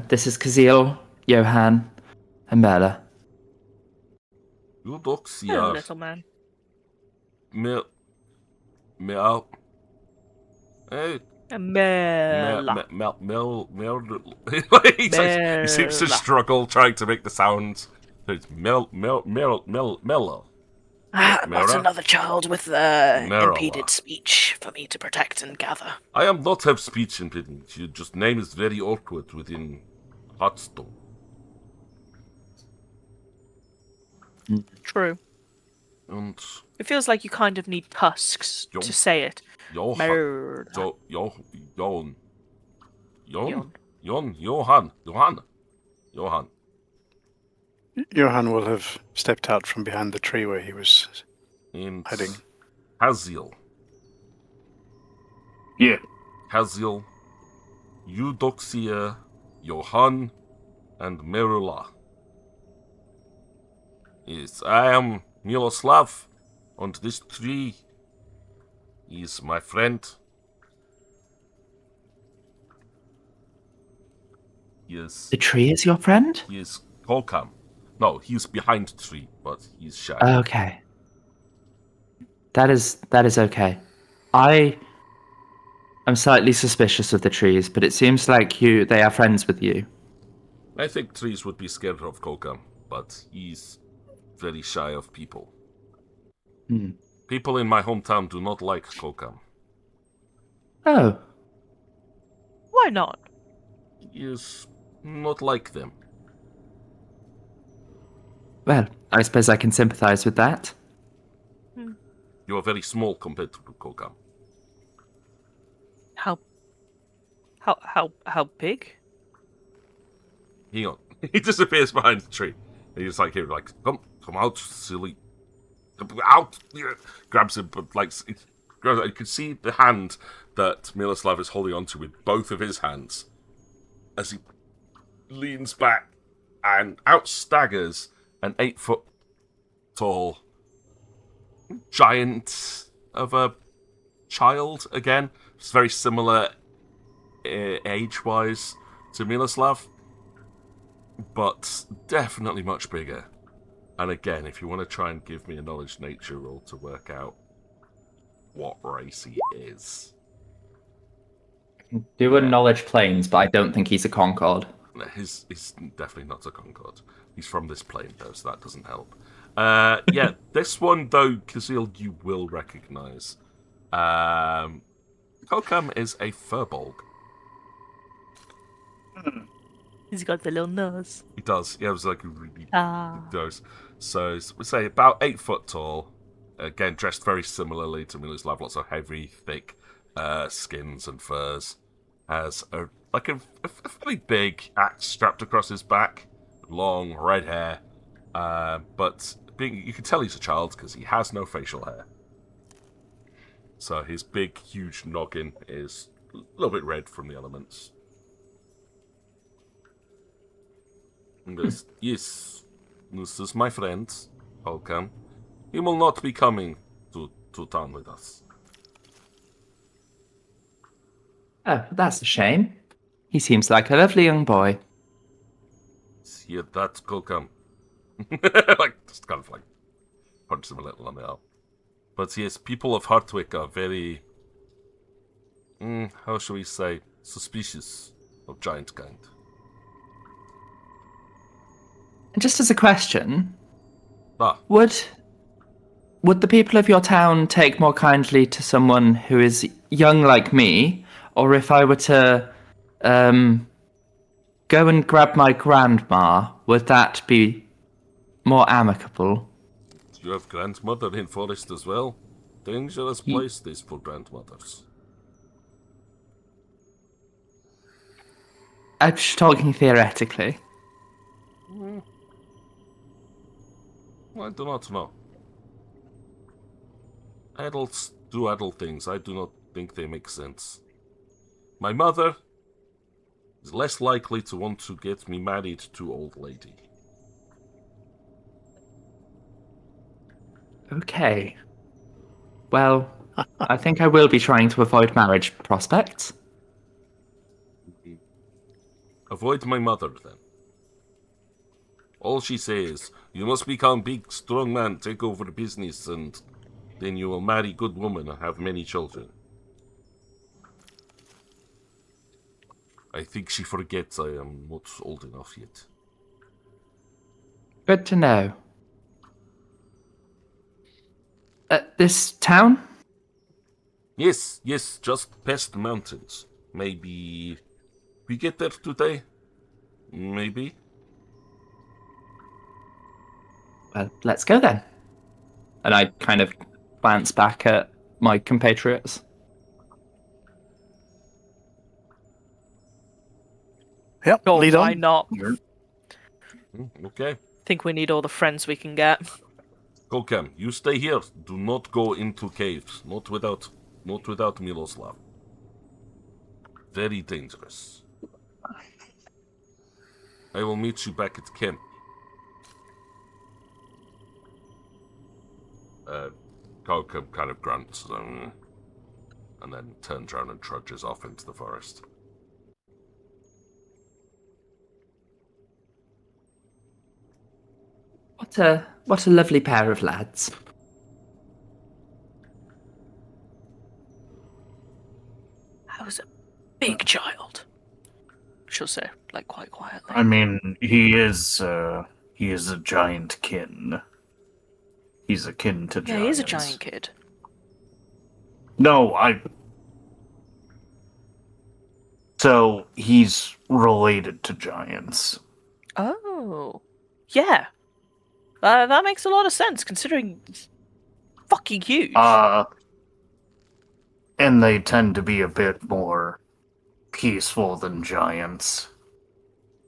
This is Kazil, Johan, and Merla. You Hello, Eudoxia. little man. Mel. Hey, Mela. he seems to struggle trying to make the sounds. It's Melo. But Mera? another child with Merla. impeded speech for me to protect and gather. I am not have speech impediment. Your just name is very awkward within Hearthstone. True. And It feels like you kind of need tusks Yo- to say it. Johan. Merla. Johan. Johan will have stepped out from behind the tree where he was And hiding. Haziel. Yeah. Haziel, Eudoxia, Johan, and Merula. Yes, I am Miroslav, and this tree is my friend. Yes, The tree is your friend? he is Kolkam. No, he's behind the tree, but he's shy. Okay. That is okay. I'm slightly suspicious of the trees, but it seems like they are friends with you. I think trees would be scared of Kolkam, but he's very shy of people. Hmm. People in my hometown do not like Kolkam. Oh. Why not? He is not like them. Well, I suppose I can sympathize with that. You are very small compared to Kolkam. How big? Hang on. He disappears behind the tree. And he's like, here, like, come out, silly. Out! Grabs him, but like, you can see the hand that Miroslav is holding onto with both of his hands as he leans back and out staggers an 8-foot tall giant of a child again. It's very similar age-wise to Miroslav, but definitely much bigger. And again, if you want to try and give me a knowledge nature roll to work out what race he is. Do a knowledge planes, but I don't think he's a Concord. He's definitely not a Concord. He's from this plane, though, so that doesn't help. Yeah, this one, though, Kazil, you will recognize. Kokam is a furbolg. He's got the little nose. He does. Yeah, it was like a really Ah. does. So we say about 8 foot tall. Again, dressed very similarly to Miroslav. Lots of heavy, thick skins and furs. Has a fairly big axe strapped across his back. Long red hair. But you can tell he's a child because he has no facial hair. So his big, huge noggin is a little bit red from the elements. And goes, yes, this is my friend, Holcam. He will not be coming to town with us. Oh, that's a shame. He seems like a lovely young boy. Yeah, that's Holcam. Just kind of like punch him a little on the arm. But yes, people of Hartwick are very, how shall we say, suspicious of giant kind. And just as a question, Ah, would the people of your town take more kindly to someone who is young like me, or if I were to go and grab my grandma, would that be more amicable? you have grandmother in forest as well. Dangerous place this for grandmothers. I'm just talking theoretically. I do not know. Adults do adult things. I do not think they make sense. My mother is less likely to want to get me married to old lady. Okay. Well, I think I will be trying to avoid marriage prospects. Avoid my mother, then. All she says, you must become big, strong man, take over the business, and then you will marry good woman and have many children. I think she forgets I am not old enough yet. Good to know. This town? Yes, just past the mountains. Maybe we get there today? Maybe? Well, let's go then. And I kind of glance back at my compatriots. Yep, Oh, lead why on. not? Okay. Think we need all the friends we can get. Kokam, you stay here. Do not go into caves. Not without Miloslav. Very dangerous. I will meet you back at camp. Kokam kind of grunts and then turns around and trudges off into the forest. What a lovely pair of lads. I was a big child. She'll say, like, quite quietly. I mean, he is a giant kin. He's akin to giants. Yeah, he is a giant kid. No, So, he's related to giants. Oh. Yeah. That makes a lot of sense, considering he's fucking huge. And they tend to be a bit more peaceful than giants.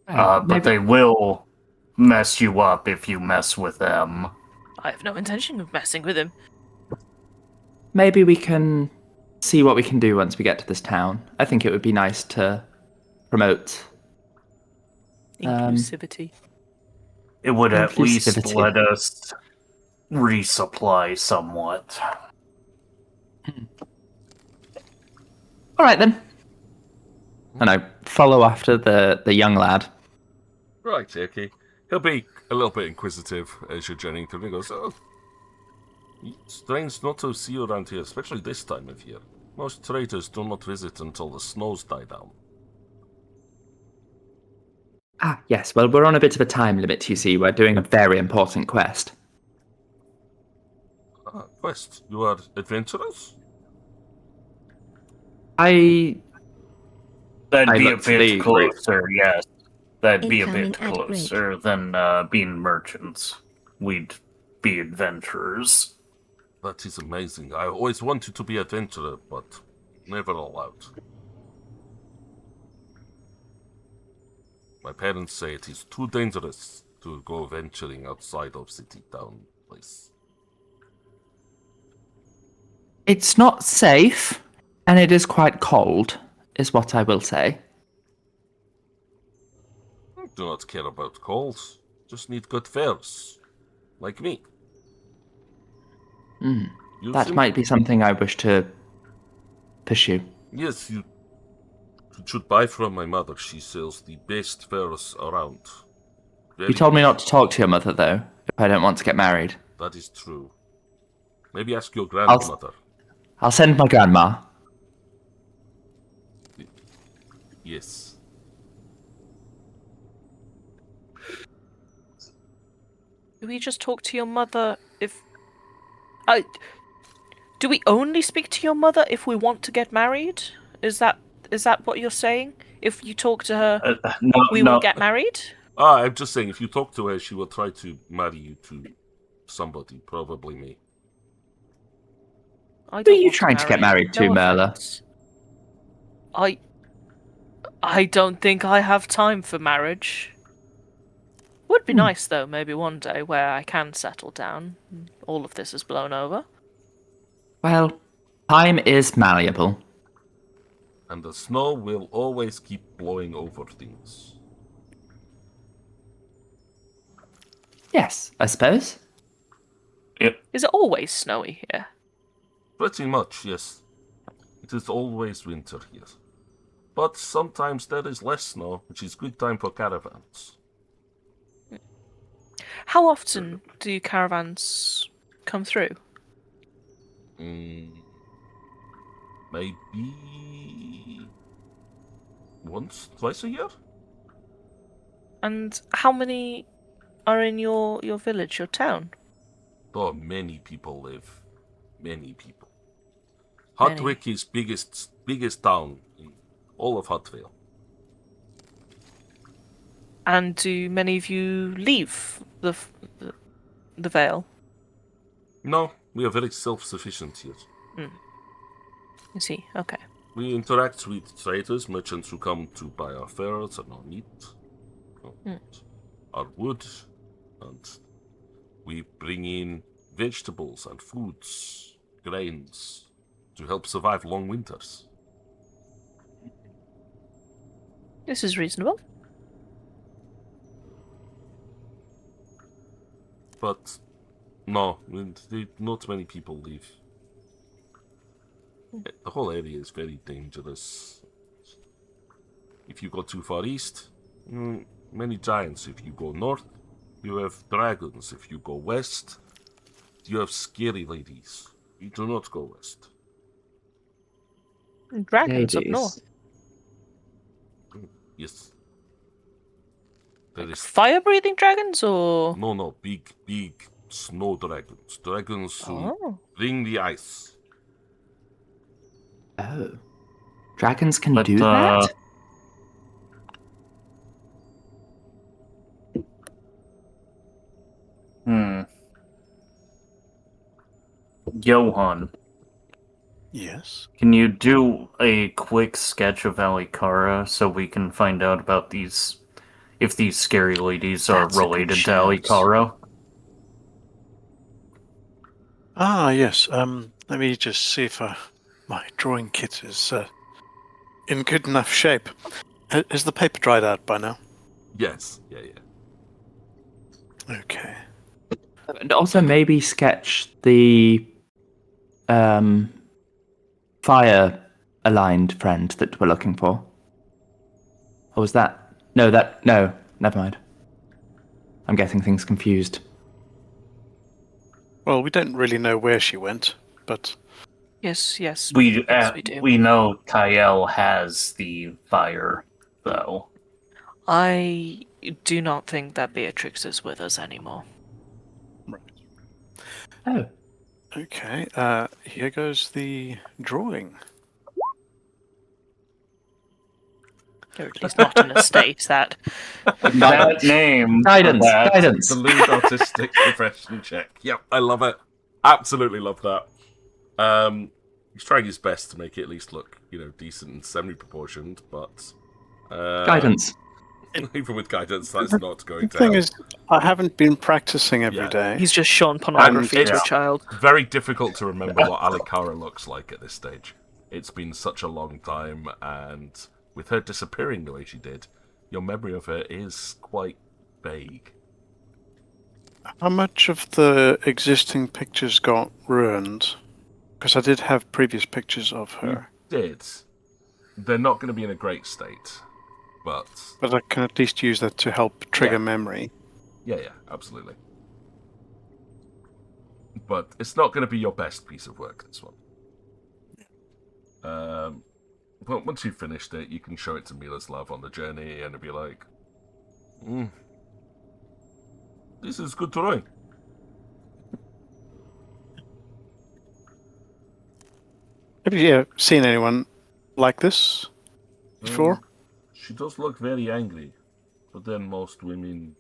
But they will mess you up if you mess with them. I have no intention of messing with him. Maybe we can see what we can do once we get to this town. I think it would be nice to promote Inclusivity. It would at least Inclusivity. let us resupply somewhat. All right then. And I follow after the young lad. Right, okay. He'll be a little bit inquisitive as you're journeying through. He goes, oh, strange not to see you around here, especially this time of year. Most traders do not visit until the snows die down. Ah, yes. Well, we're on a bit of a time limit, you see. We're doing a very important quest. Quest, you are adventurers? I That'd be a looked to bit the closer, yes. That'd be a Incoming bit ad break. closer than being merchants. We'd be adventurers. That is amazing. I always wanted to be adventurer, but never allowed. My parents say it is too dangerous to go venturing outside of city town place. It's not safe, and it is quite cold, is what I will say. I do not care about calls. Just need good fares. Like me. You That seem- might be something I wish to pursue. Yes, you should buy from my mother. She sells the best fares around. You told me not to talk to your mother, though, if I don't want to get married. That is true. Maybe ask your grandmother. I'll send my grandma. Yes. Do we just talk to your mother if... Do we only speak to your mother if we want to get married? Is that what you're saying? If you talk to her, we will get married? I'm just saying, if you talk to her, she will try to marry you to somebody, probably me. I Who are don't you want trying to get married to, No Merla? offense. I don't think I have time for marriage. Would be nice, though, maybe one day, where I can settle down. All of this is blown over. Well, Time is malleable. And the snow will always keep blowing over things. Yes, I suppose. Is it always snowy here? Pretty much, yes. It is always winter here. But sometimes there is less snow, which is good time for caravans. How often do caravans come through? Maybe once, twice a year? And how many are in your village, your town? Oh, many people live. Many people. Many. Hutwick is biggest town in all of Hutvale. And do many of you leave the Vale? No, we are very self-sufficient here. I see. Okay. We interact with traders, merchants who come to buy our furs and our meat, our wood, and we bring in vegetables and foods, grains, to help survive long winters. This is reasonable. But no, not many people leave. The whole area is very dangerous. If you go too far east, many giants. If you go north, you have dragons. If you go west, you have scary ladies. You do not go west. Dragons up north. Yes. There is Fire-breathing dragons, or no big snow dragons. Dragons who bring the ice. Oh. Dragons can do that? Johan, Yes. can you do a quick sketch of Alikara so we can find out about if these scary ladies are That's a good related to shout. Alikara? Ah, yes. Let me just see if my drawing kit is in good enough shape. Is the paper dried out by now? Yes, yeah. Okay. And also maybe sketch the fire-aligned friend that we're looking for. Or was that... No, never mind. I'm getting things confused. Well, we don't really know where she went, but yes. We do. we know Kael has the fire, though. I do not think that Beatrix is with us anymore. Oh. okay. Here goes the drawing. Or at least not in a state that... That name. Guidance. The lead artistic profession check. Yep, I love it. Absolutely love that. He's trying his best to make it at least look, decent and semi-proportioned, but... Guidance. Even with guidance, that's not going to The thing help. is, I haven't been practicing every day. He's just shown pornography And to a it's child. very difficult to remember what Alikara looks like at this stage. It's been such a long time, and with her disappearing the way she did, your memory of her is quite vague. How much of the existing pictures got ruined? Because I did have previous pictures of her. Did. They're not going to be in a great state, but I can at least use that to help trigger Yeah. memory. yeah, absolutely. But it's not going to be your best piece of work, this one. But once you've finished it, you can show it to Miloslav on the journey, and it'll be like, this is good drawing. Have you seen anyone like this before? She does look very angry, but then most women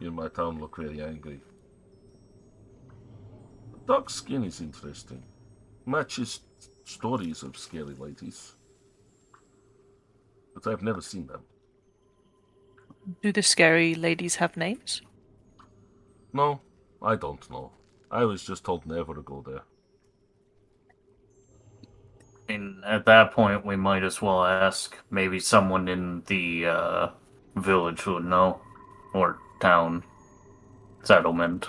in my town look very angry. The dark skin is interesting. Matches stories of scary ladies. But I've never seen them. Do the scary ladies have names? No, I don't know. I was just told never to go there. And at that point, we might as well ask. Maybe someone in the village would know, or town settlement.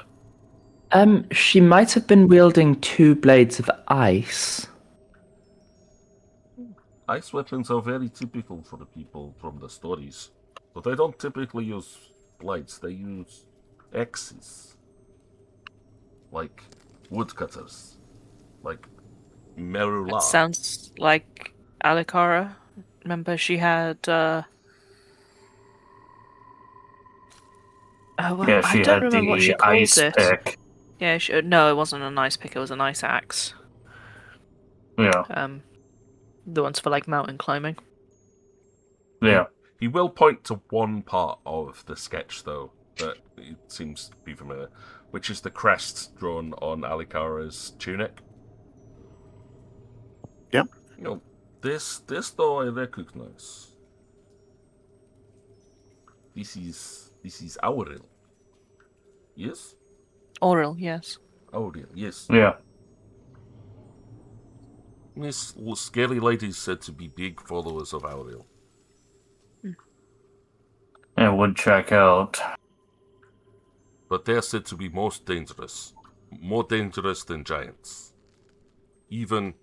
She might have been wielding 2 blades of ice. Ice weapons are very typical for the people from the stories. But they don't typically use blades, they use axes. Like woodcutters. Like Merula. It sounds like Alikara. Remember, she had. Oh, well, Yeah, she I don't had remember what she the called ice it. pick. Yeah, no, it wasn't an ice pick. It was an ice axe. Yeah, The ones for like mountain climbing. yeah. He will point to one part of the sketch, though, that it seems to be familiar, which is the crest drawn on Alikara's tunic. Yep. You know, this though I recognize. This is Auril. Yes? Oral, yes. Auril, yes. Yeah. This scary lady is said to be big followers of Auril. It would check out. But they are said to be most dangerous. More dangerous than giants. Even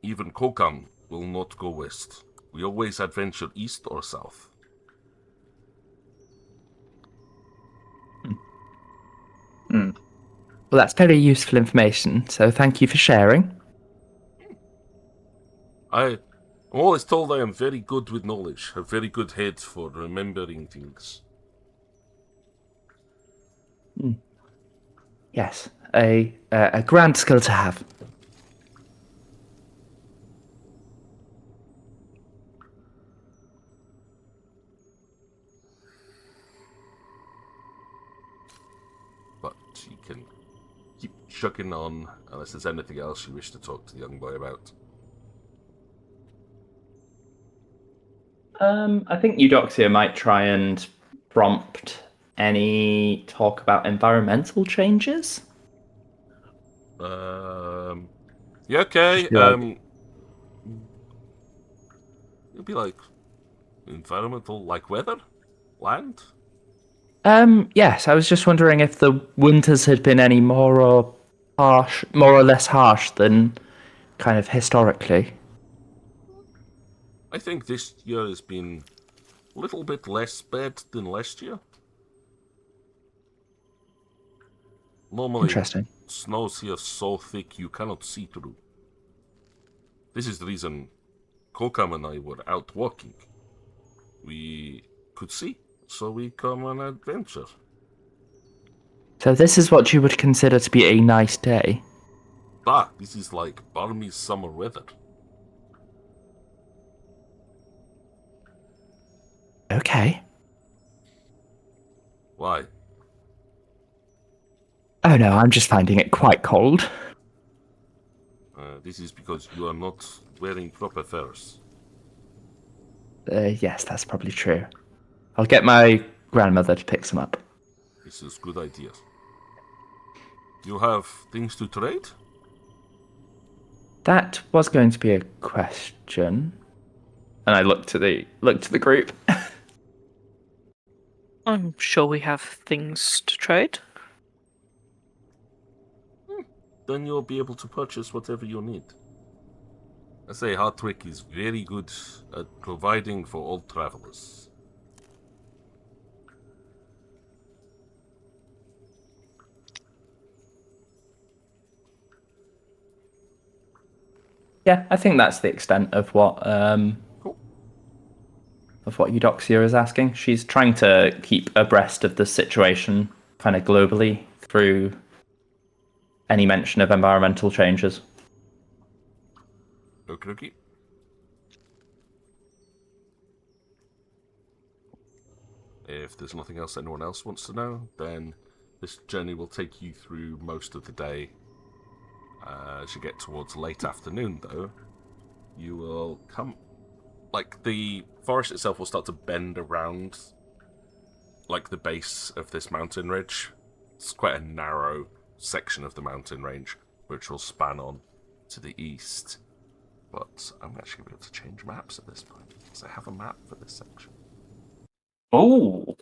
Kokam will not go west. We always adventure east or south. Well, that's very useful information, so thank you for sharing. I'm always told I am very good with knowledge, have very good head for remembering things. Yes, a grand skill to have. But you can keep chugging on unless there's anything else you wish to talk to the young boy about. I think Eudoxia might try and prompt any talk about environmental changes. Yeah, okay. Just be like- It'd be like environmental, like weather, land. Yes, I was just wondering if the winters had been any more or less harsh than kind of historically. I think this year has been a little bit less bad than last year. Normally, Interesting. snows here so thick you cannot see through. This is the reason Kokam and I were out walking. We could see, so we come on adventure. So this is what you would consider to be a nice day. This is like balmy summer weather. Okay. Why? Oh no, I'm just finding it quite cold. This is because you are not wearing proper furs. Yes, that's probably true. I'll get my grandmother to pick some up. This is good idea. You have things to trade? That was going to be a question. And I looked to the group. I'm sure we have things to trade. Then you'll be able to purchase whatever you need. I say Hartwick is very good at providing for all travelers. Yeah, I think that's the extent of what Cool. of what Eudoxia is asking. She's trying to keep abreast of the situation kind of globally through any mention of environmental changes. Okay. If there's nothing else anyone else wants to know, then this journey will take you through most of the day. As you get towards late afternoon, though, you will come... Like, the forest itself will start to bend around, like, the base of this mountain ridge. It's quite a narrow section of the mountain range, which will span on to the east. But I'm actually going to be able to change maps at this point, because I have a map for this section. Oh, There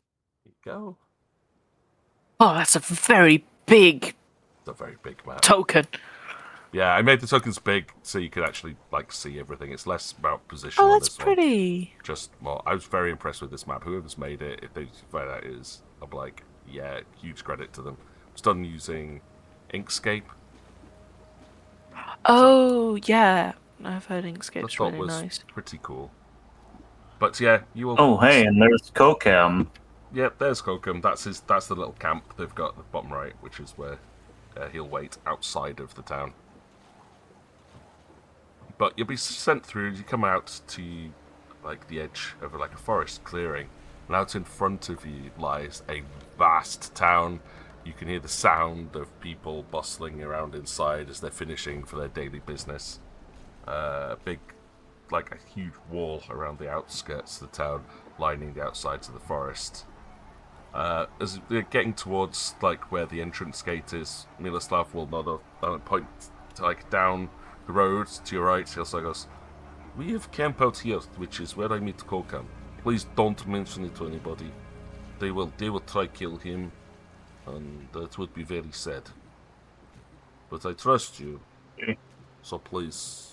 you go. Oh, that's a very big It's a very big map. token. Yeah, I made the tokens big so you could actually like see everything. It's less about position Oh, on that's this one. pretty. Just well, I was very impressed with this map. Whoever's made it, if they find out it is, I'll be like, yeah, huge credit to them. It's done using Inkscape. Oh, yeah. I've heard I Inkscape's thought really was nice. pretty cool. But yeah, you will. oh, hey, and there's Kokam. Yep, there's Kokum. That's the little camp they've got at the bottom right, which is where he'll wait outside of the town. But you'll be sent through. You come out to like the edge of like a forest clearing, and out in front of you lies a vast town. You can hear the sound of people bustling around inside as they're finishing for their daily business. Big, like a huge wall around the outskirts of the town, lining the outsides of the forest. As they're getting towards like where the entrance gate is, Miloslav will nod and point to, like down the road to your right. He also goes, "We have camp out here, which is where I meet Kokan. Please don't mention it to anybody. They will try kill him, and that would be very sad. But I trust you, so please."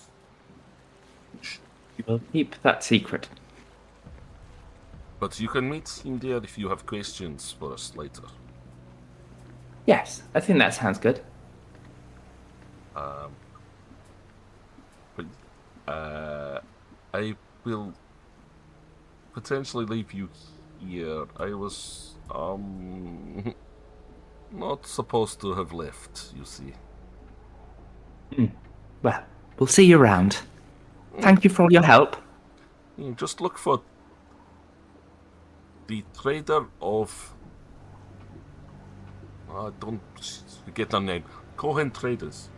We'll keep that secret. But you can meet him there if you have questions for us later. Yes, I think that sounds good. I will potentially leave you here. I was not supposed to have left, you see. Well, we'll see you around. Thank you for all your help. Just look for the trader of... I don't forget their name. Cohen Traders.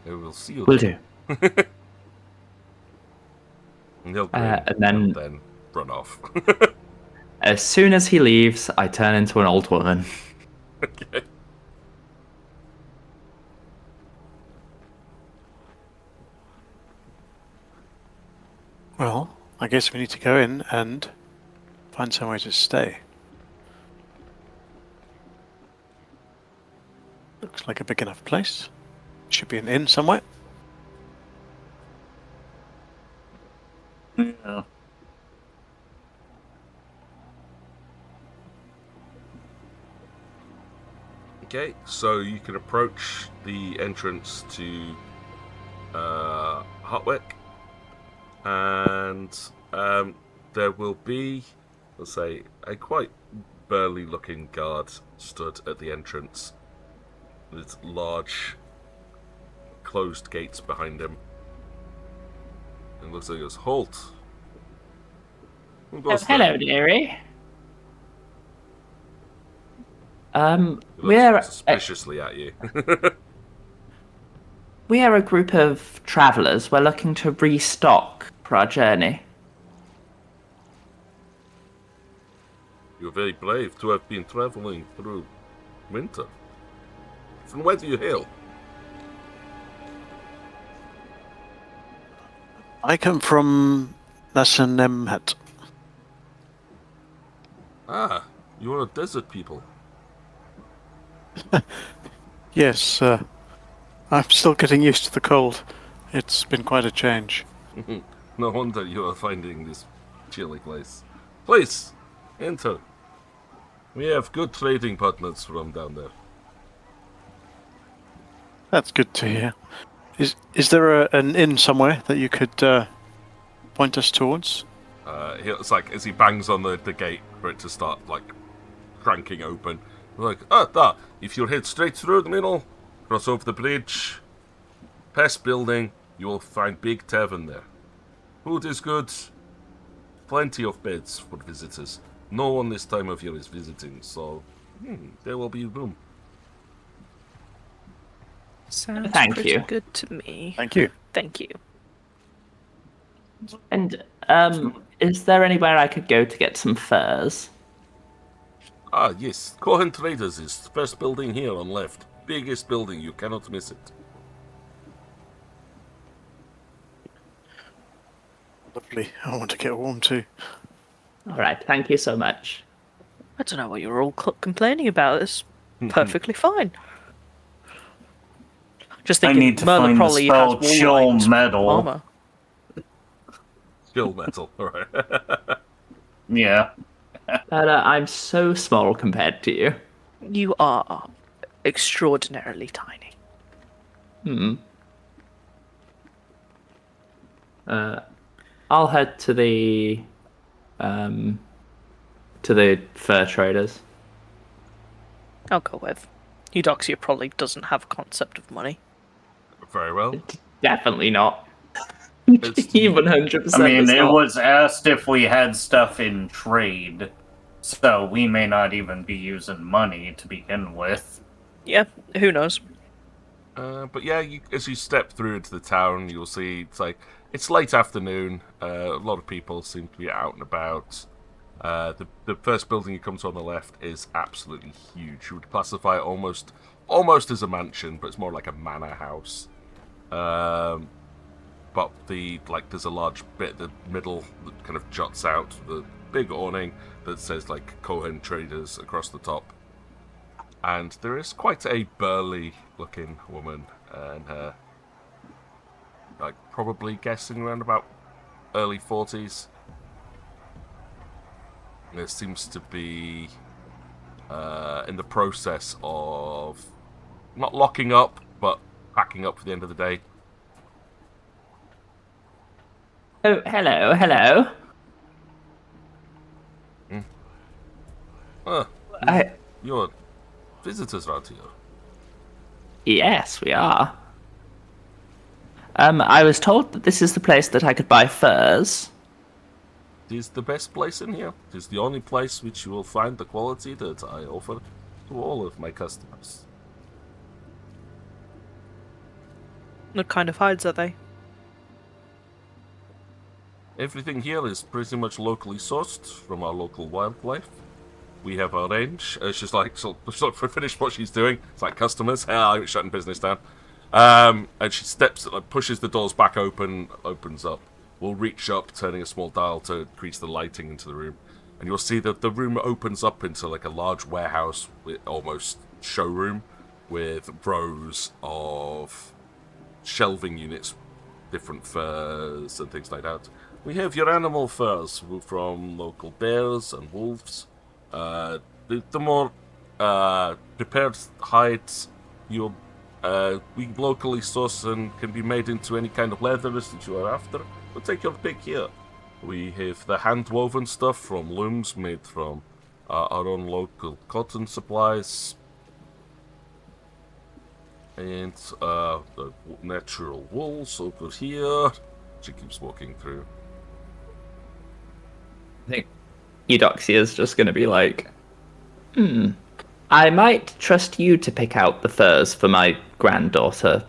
I will see you Will there. do. And he'll grin And then- and then run off. As soon as he leaves, I turn into an old woman. Okay. Well, I guess we need to go in and find somewhere to stay. Looks like a big enough place. Should be an inn somewhere. Yeah. Okay, so you can approach the entrance to Hotwick, and there will be, let's say, a quite burly-looking guard stood at the entrance with large closed gates behind him. And looks like he goes, "Halt!" Who goes there? Hello, dearie. He looks We're suspiciously at you. we are a group of travellers. We're looking to restock for our journey. You're very brave to have been traveling through winter. From where do you hail? I come from Nasanemhat. Ah, you're a desert people. Yes, I'm still getting used to the cold. It's been quite a change. No wonder you are finding this chilly place. Please, enter. We have good trading partners from down there. That's good to hear. Is there an inn somewhere that you could point us towards? It's like as he bangs on the gate for it to start like cranking open. Like, if you head straight through the middle, cross over the bridge, past building, you will find big tavern there. Food is good, plenty of beds for visitors. No one this time of year is visiting, so there will be room. Sounds Thank pretty you. good to me. Thank you. Thank you. And is there anywhere I could go to get some furs? Ah, yes, Cohen Traders is the first building here on left. Biggest building, you cannot miss it. Lovely. I want to get warm too. All right, thank you so much. I don't know what you're all complaining about. It's perfectly fine. Just I thinking, need to Merlin find the probably spell has Chill wall-lined Metal. armor. Chill metal, alright. Yeah. But I'm so small compared to you. You are extraordinarily tiny. I'll head to the fur traders. I'll go with. Eudoxia probably doesn't have a concept of money. Very well. Definitely not. It's- He 100%. I mean, is it not. was asked if we had stuff in trade, so we may not even be using money to begin with. Yeah, who knows? But yeah, as you step through into the town, you'll see it's late afternoon. A lot of people seem to be out and about. The first building you come to on the left is absolutely huge. You would classify it almost as a mansion, but it's more like a manor house. But there's a large bit in the middle that kind of juts out the big awning that says Cohen Traders across the top. And there is quite a burly looking woman, and probably guessing around about early 40s. There seems to be in the process of not locking up, but packing up for the end of the day. Oh, hello. You're visitors around here. Yes, we are. I was told that this is the place that I could buy furs. It is the best place in here. It is the only place which you will find the quality that I offer to all of my customers. What kind of hides are they? Everything here is pretty much locally sourced from our local wildlife. We have our range. She's she'll finish what she's doing. It's like customers. I'm shutting business down. And she pushes the doors back open, opens up. We'll reach up, turning a small dial to increase the lighting into the room. And you'll see that the room opens up into a large warehouse, with almost showroom, with rows of shelving units, different furs and things like that. We have your animal furs from local bears and wolves. The more prepared hides we locally source and can be made into any kind of leathers that you are after. We'll take your pick here. We have the hand-woven stuff from looms made from our own local cotton supplies. And the natural wools over here. She keeps walking through. I think Eudoxia is just going to be like, I might trust you to pick out the furs for my granddaughter.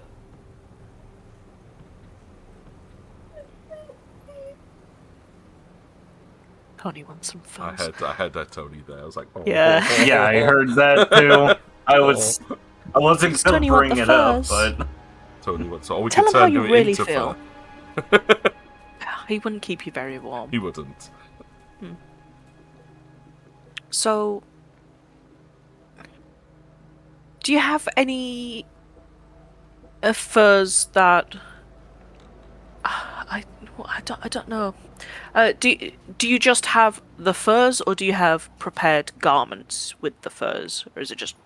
Tony wants some furs. I had that Tony there. I was like, oh. Yeah. Yeah, I heard that too. I wasn't Does gonna Tony want bring the it up, furs? but Tony wants. Oh, we Tell could him how turn you him really into feel. fur. He wouldn't keep you very warm. He wouldn't. So, do you have any furs that I don't know. Do you just have the furs, or do you have prepared garments with the furs, or is it just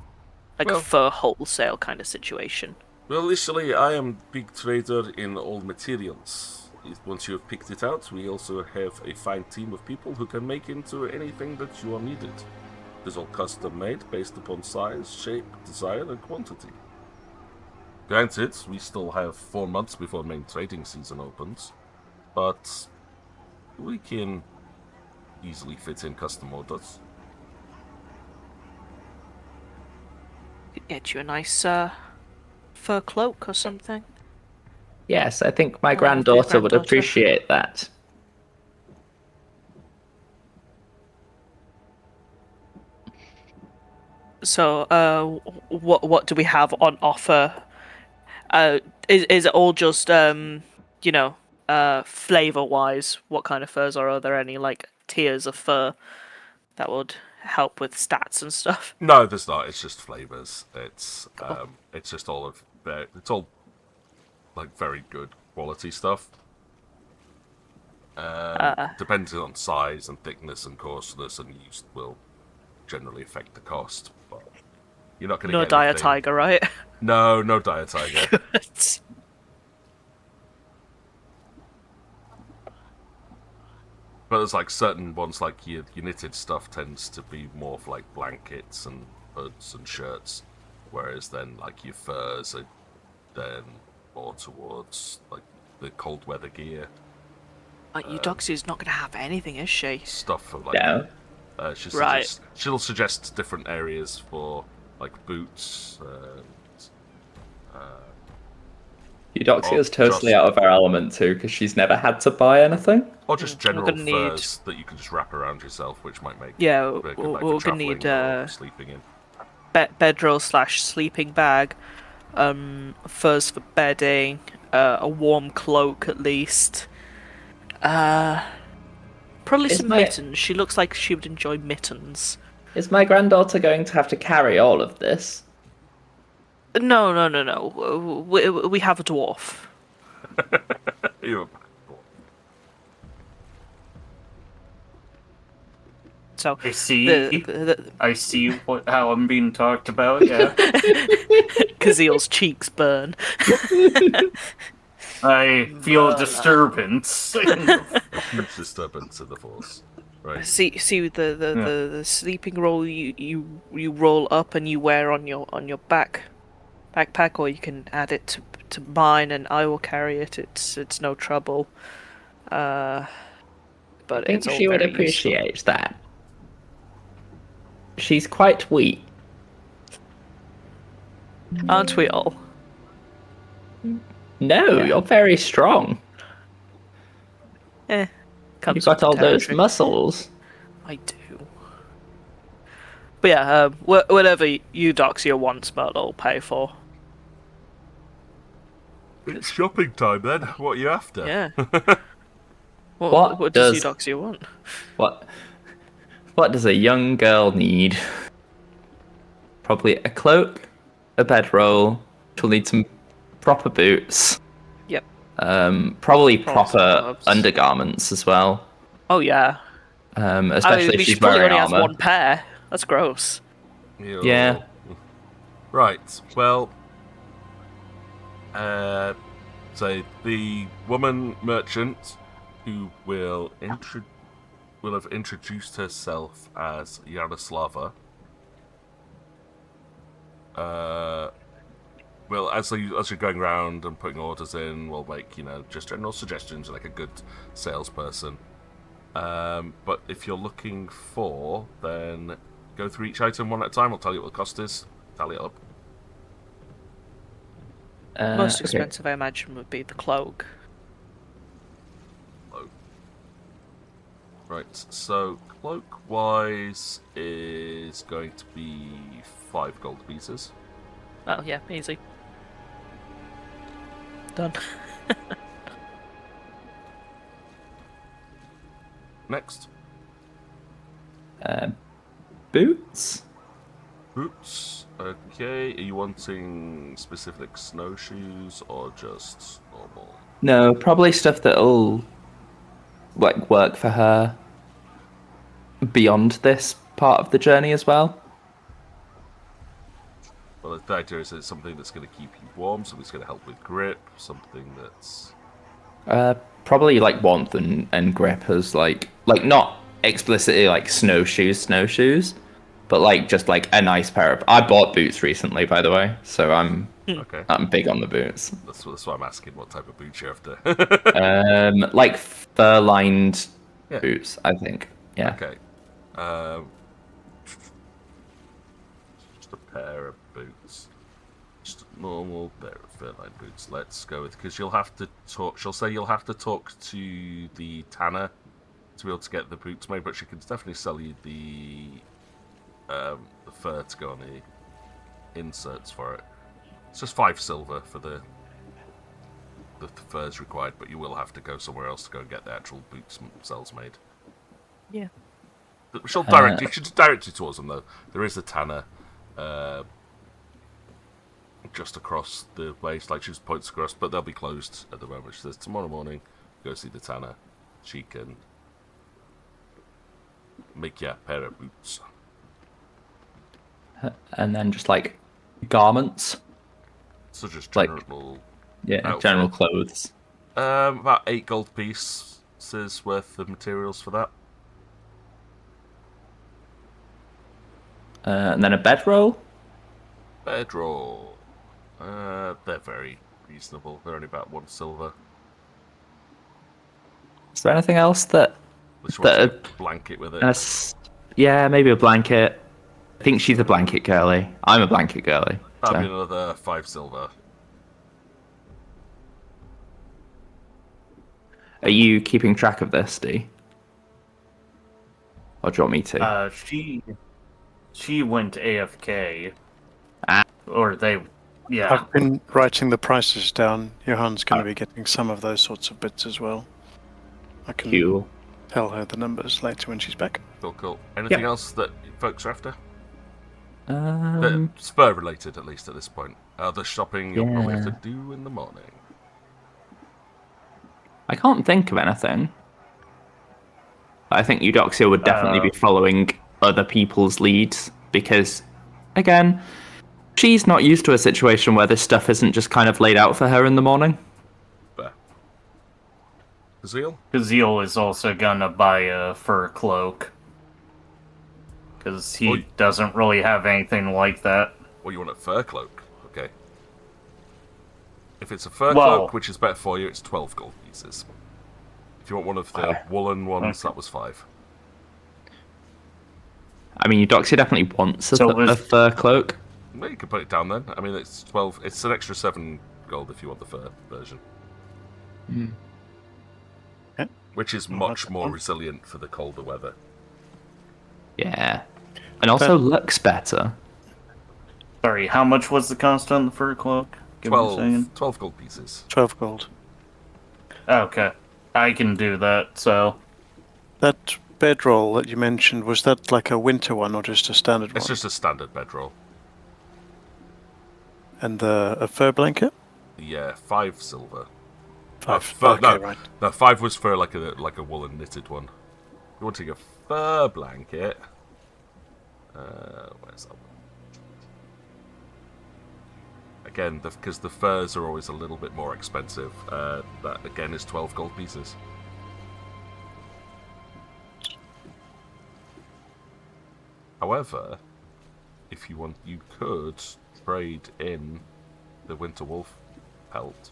like a fur wholesale kind of situation? Well, initially, I am big trader in all materials. Once you have picked it out, we also have a fine team of people who can make into anything that you are needed. It is all custom made based upon size, shape, design, and quantity. Granted, we still have 4 months before main trading season opens, but we can easily fit in custom orders. Could get you a nice fur cloak or something. Yes, I think my Oh, granddaughter would granddaughter. appreciate that. So, what do we have on offer? Is it all just flavor-wise, what kind of furs are there any like tiers of fur that would help with stats and stuff? No, there's not. It's just flavors. It's Cool. it's just all of it's all like very good quality stuff. Depending on size and thickness and coarseness and use will generally affect the cost. But you're not going to No get dire anything- tiger, right? No dire tiger. Good. But there's like certain ones, like your knitted stuff tends to be more for like blankets and hoods and shirts, whereas then like your furs are then more towards like the cold weather gear Eudoxia's not going to have anything, is she? stuff for like. No. Right. She'll suggest different areas for like boots. Eudoxia's Oh, totally just- out of her element too, because she's never had to buy anything. Or just general gonna need- furs that you can just wrap around yourself, which might make Yeah, a good we're bag going for to need travelling or sleeping in. bedroll / sleeping bag, furs for bedding, a warm cloak at least. Probably Is some my- mittens. She looks like she would enjoy mittens. Is my granddaughter going to have to carry all of this? No. We have a dwarf. You- So I see. the I see how I'm being talked about. Yeah, Kazil's cheeks burn. I feel disturbance. Huge disturbance in the force. Right. See the sleeping roll you roll up and you wear on your backpack, or you can add it to mine and I will carry it. It's no trouble. But I think it's all she would very useful. appreciate that. She's quite weak. Aren't we all? No, Yeah. you're very strong. Comes You've got with all the those territory. muscles. I do. But yeah, whatever Eudoxia wants, Merle will pay for. It's shopping time then. What are you after? Yeah. What What does does- Eudoxia want? What does a young girl need? Probably a cloak, a bedroll. She'll need some proper boots. Yep. Probably Probably some proper gloves. undergarments as well. Oh yeah. Especially if she she's probably wearing only has armor. one pair. That's gross. Yeah. Right. Well. So the woman merchant who will have introduced herself as Yaroslava. Well, as you're going around and putting orders in, we'll make just general suggestions like a good salesperson. But if you're looking for, then go through each item one at a time. I'll tell you what the cost is. Tally it up. Most Okay. expensive, I imagine, would be the cloak. Cloak. Right, so cloak-wise is going to be 5 gold pieces. Oh yeah, easy. Done. Next, Boots? boots. Okay, are you wanting specific snowshoes or just normal? No, probably stuff that'll like work for her beyond this part of the journey as well. Well, the idea is it's something that's going to keep you warm, something that's going to help with grip, something that's... Probably like warmth and grip as like not explicitly like snowshoes, but like just like a nice pair of. I bought boots recently, by the way, so I'm Okay, big on the boots. that's why I'm asking what type of boots you're after. Like fur-lined Yeah. boots, I think. Yeah. Okay. Just a pair of boots. Just a normal pair of fur-lined boots. Let's go with, because you'll have to talk. She'll say you'll have to talk to the tanner to be able to get the boots made, but she can definitely sell you the fur to go on the inserts for it. It's just 5 silver for the the furs required, but you will have to go somewhere else to go and get the actual boots themselves made. Yeah. She'll direct you. She'll direct you towards them, though. There is a tanner just across the place, like she just points across, but they'll be closed at the moment. She says, tomorrow morning, go see the tanner. She can make you a pair of boots. And then just like garments. So just Like- general... Yeah, outfit. general clothes. About 8 gold pieces worth of materials for that. And then a bedroll. Bedroll. They're very reasonable. They're only about 1 silver. Is there anything else that? Which one's That- a blanket with it? Yeah, maybe a blanket. I think she's a blanket girly. I'm a blanket girly. That'll be So. another 5 silver. Are you keeping track of this, Dee? Or do you want me to? She went AFK. Ah. Or they, yeah. I've been writing the prices down. Johan's going to be getting some of those sorts of bits as well. I can Cool. tell her the numbers later when she's back. Cool. Anything else that folks are after? Um, Spur related, at least at this point. The shopping you'll probably have to Yeah. do in the morning. I can't think of anything. I think Eudoxia would definitely be following other people's leads because, again, she's not used to a situation where this stuff isn't just kind of laid out for her in the morning. But Zeal? Kazeel is also gonna buy a fur cloak. Because he doesn't really have anything like that. Well, you want a fur cloak? Okay. If it's a fur Well- cloak, which is better for you, it's 12 gold pieces. If you want one of the woolen ones, that was 5. I mean, Eudoxia definitely wants So it was- a fur cloak. Well, you can put it down then. I mean, it's 12. It's an extra 7 gold if you want the fur version. Yeah. Which is I'll much have that more one. resilient for the colder weather. Yeah. And also looks better. Sorry, how much was the cost on the fur cloak? Give me a second. 12 gold pieces. 12 gold. Okay. I can do that, so... That bedroll that you mentioned, was that like a winter one or just a standard It's one? just a standard bedroll. And a fur blanket? Yeah, 5 silver. 5. Okay, Okay, right. No, 5 was for like a woolen knitted one. You're wanting a fur blanket. Where's that one? Again, because the furs are always a little bit more expensive. That again is 12 gold pieces. However, if you want, you could trade in the winter wolf pelt.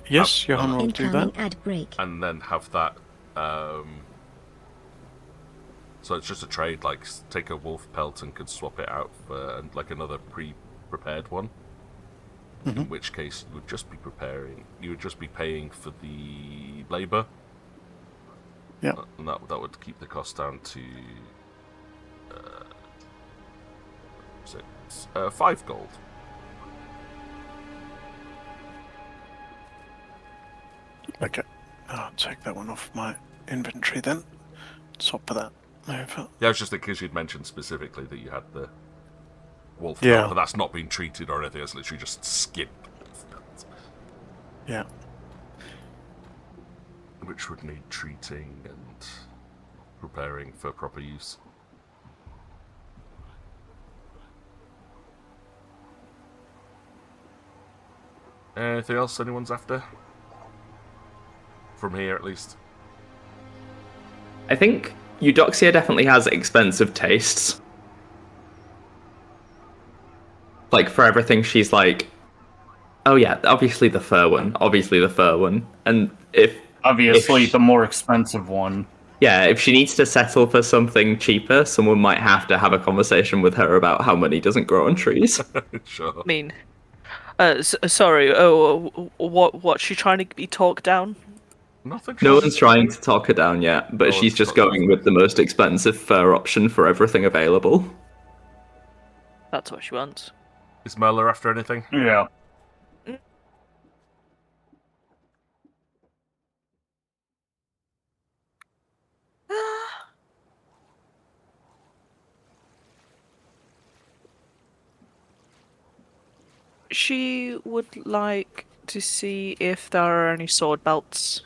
Yes, Johan will do Incoming that. ad break. And then have that. So it's just a trade, like take a wolf pelt and could swap it out for like another pre-prepared one. In which case, you would just be You would just be paying for the labor. Yeah. And that would keep the cost down to 5 gold. Okay. I'll take that one off my inventory then. Swap for that. Over. Yeah, it's just because you'd mentioned specifically that you had the wolf Yeah. pelt, but that's not been treated or anything. It's literally just skin. Yeah. Which would need treating and preparing for proper use. Anything else anyone's after? From here, at least. I think Eudoxia definitely has expensive tastes. Like, for everything, she's like, oh yeah, obviously the fur one, And Obviously, If- the more expensive one. yeah, if she needs to settle for something cheaper, someone might have to have a conversation with her about how money doesn't grow on trees. Sure. I mean, sorry. What's she trying to be talked down? Nothing. No one's trying to talk her down yet, but No she's one's just talking. going with the most expensive fur option for everything available. That's what she wants. Is Merla after anything? Yeah. She would like to see if there are any sword belts,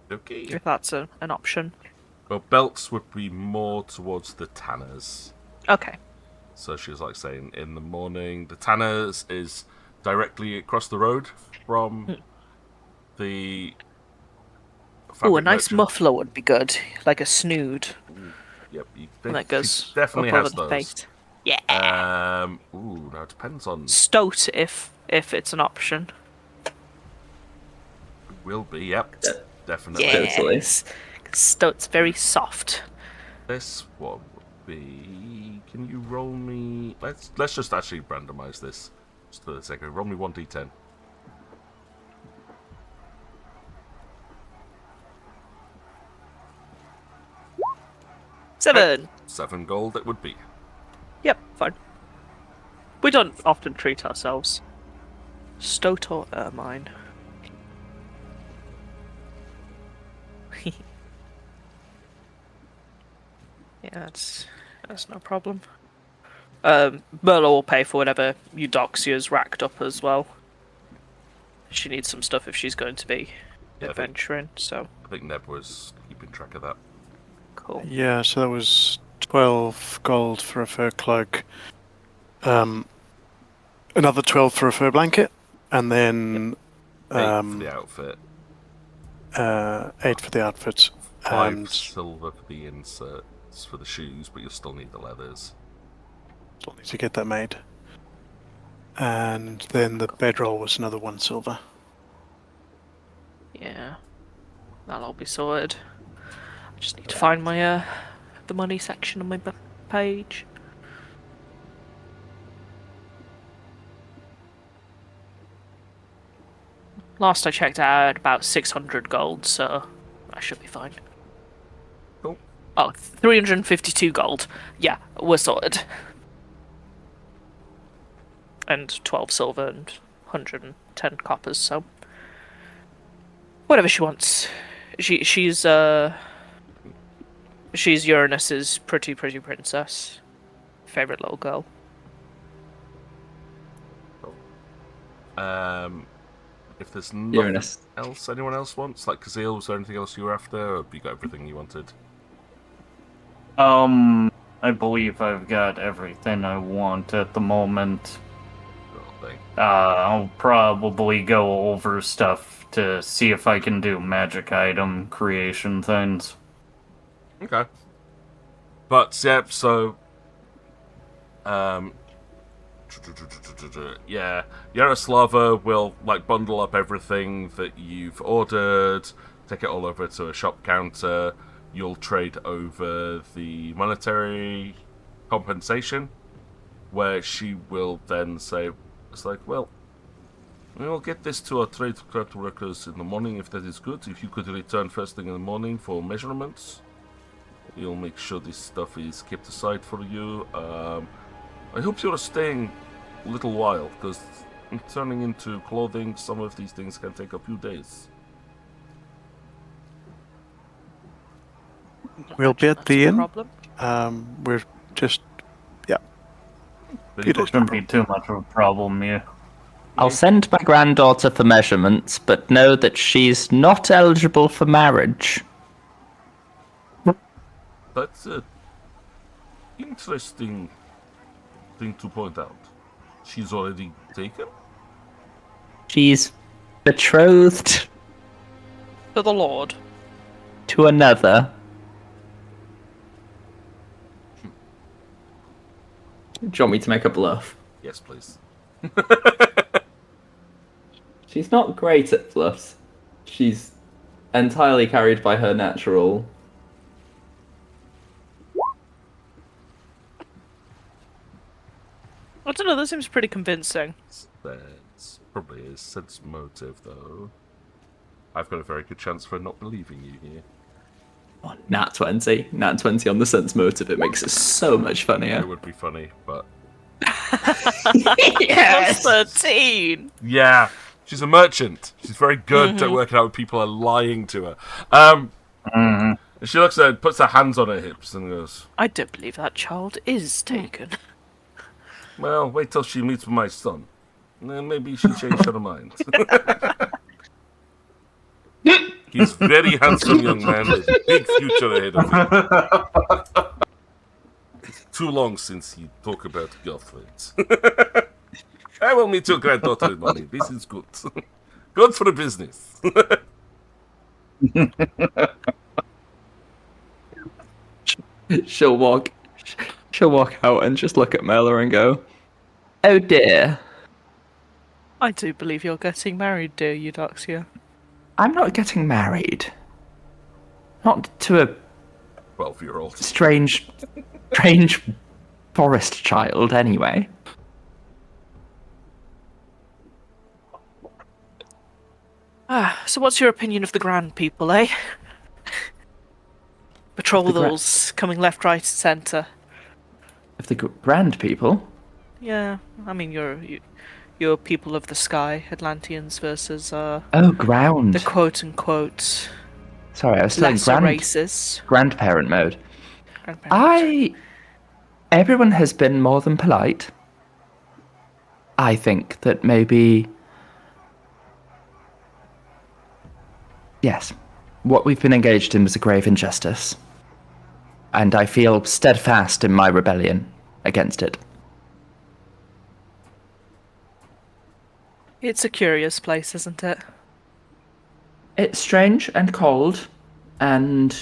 Okay. if that's an option. Well, belts would be more towards the tanners. Okay. So she was like saying in the morning. The tanners is directly across the road from the. Oh, a fabric nice merchant. muffler would be good, like a snood. Yep, And that goes definitely up has over the those. face. Yeah. Now it depends on. Stoat, if it's an option. Will be, yep, definitely. Yes. Stoat's very soft. This one would be. Can you roll me? Let's just actually randomize this just for a second. Roll me 1d10. Seven. 7 gold. It would be. Yep, fine. We don't often treat ourselves. Stoat or ermine. Yeah, that's no problem. Merla will pay for whatever Eudoxia's racked up as well. She needs some stuff if she's going to be adventuring, so I think Neb was keeping track of that. cool. Yeah, so that was 12 gold for a fur cloak, another 12 for a fur blanket, and then 8 for the outfit. 8 for the outfits. 5 And silver for the inserts for the shoes, but you'll still need the leathers. still need to get that made. And then the bedroll was another 1 silver. Yeah, that'll all be sorted. I just need to find my the money section on my page. Last I checked, I had about 600 gold, so I should be fine. Cool. Oh, 352 gold. Yeah, we're sorted. And 12 silver and 110 coppers, so whatever she wants. She's Uranus's pretty princess. Favorite little girl. If there's nothing Uranus. else anyone else wants, like Kazeel, was there anything else you were after, or have you got everything you wanted? I believe I've got everything I want at the moment. Sort of thing. I'll probably go over stuff to see if I can do magic item creation things. Okay. But yeah, so yeah, Yaroslava will like bundle up everything that you've ordered, take it all over to a shop counter. You'll trade over the monetary compensation, where she will then say, it's like, well, we will get this to our trade craft workers in the morning if that is good. If you could return first thing in the morning for measurements, we'll make sure this stuff is kept aside for you. I hope you're staying a little while, because turning into clothing, some of these things can take a few days. We'll be at the That's no inn. problem. We're just, Very It good. Shouldn't be too much of a problem, yeah. I'll send my granddaughter for measurements, but know that she's not eligible for marriage. That's an interesting thing to point out. She's already taken? She's betrothed For the Lord. to another. Do you want me to make a bluff? Yes, please. She's not great at bluffs. She's entirely carried by her natural. I don't know, that seems pretty convincing. That's probably a sense motive, though. I've got a very good chance for not believing you here. Oh, nat 20. Nat 20 on the sense motive. It makes it so much funnier. It would be funny, but Yes! Plus 13! Yeah, she's a merchant. She's very good at working out when people are lying to her. And she looks at her, puts her hands on her hips and goes, I don't believe that child is taken. well, wait till she meets my son. Then maybe she changed her mind. He's very handsome young man with a big future ahead of him. It's too long since he talked about girlfriends. I will meet your granddaughter in money. This is good. Good for the business. She'll walk out and just look at Merla and go, "Oh dear, I do believe you're getting married, dear Eudoxia. I'm not getting married. Not to a 12-year-old. strange forest child, anyway." So what's your opinion of the grand people, eh? Betrothals coming left, right, and centre. Of the grand people, Yeah, I mean, you're people of the sky, Atlanteans versus oh, ground. the quote-unquote Sorry, I was still in lesser races. grandparent mode. Grandparents. Everyone has been more than polite. I think that maybe, yes, what we've been engaged in was a grave injustice. And I feel steadfast in my rebellion against it. It's a curious place, isn't it? It's strange and cold, and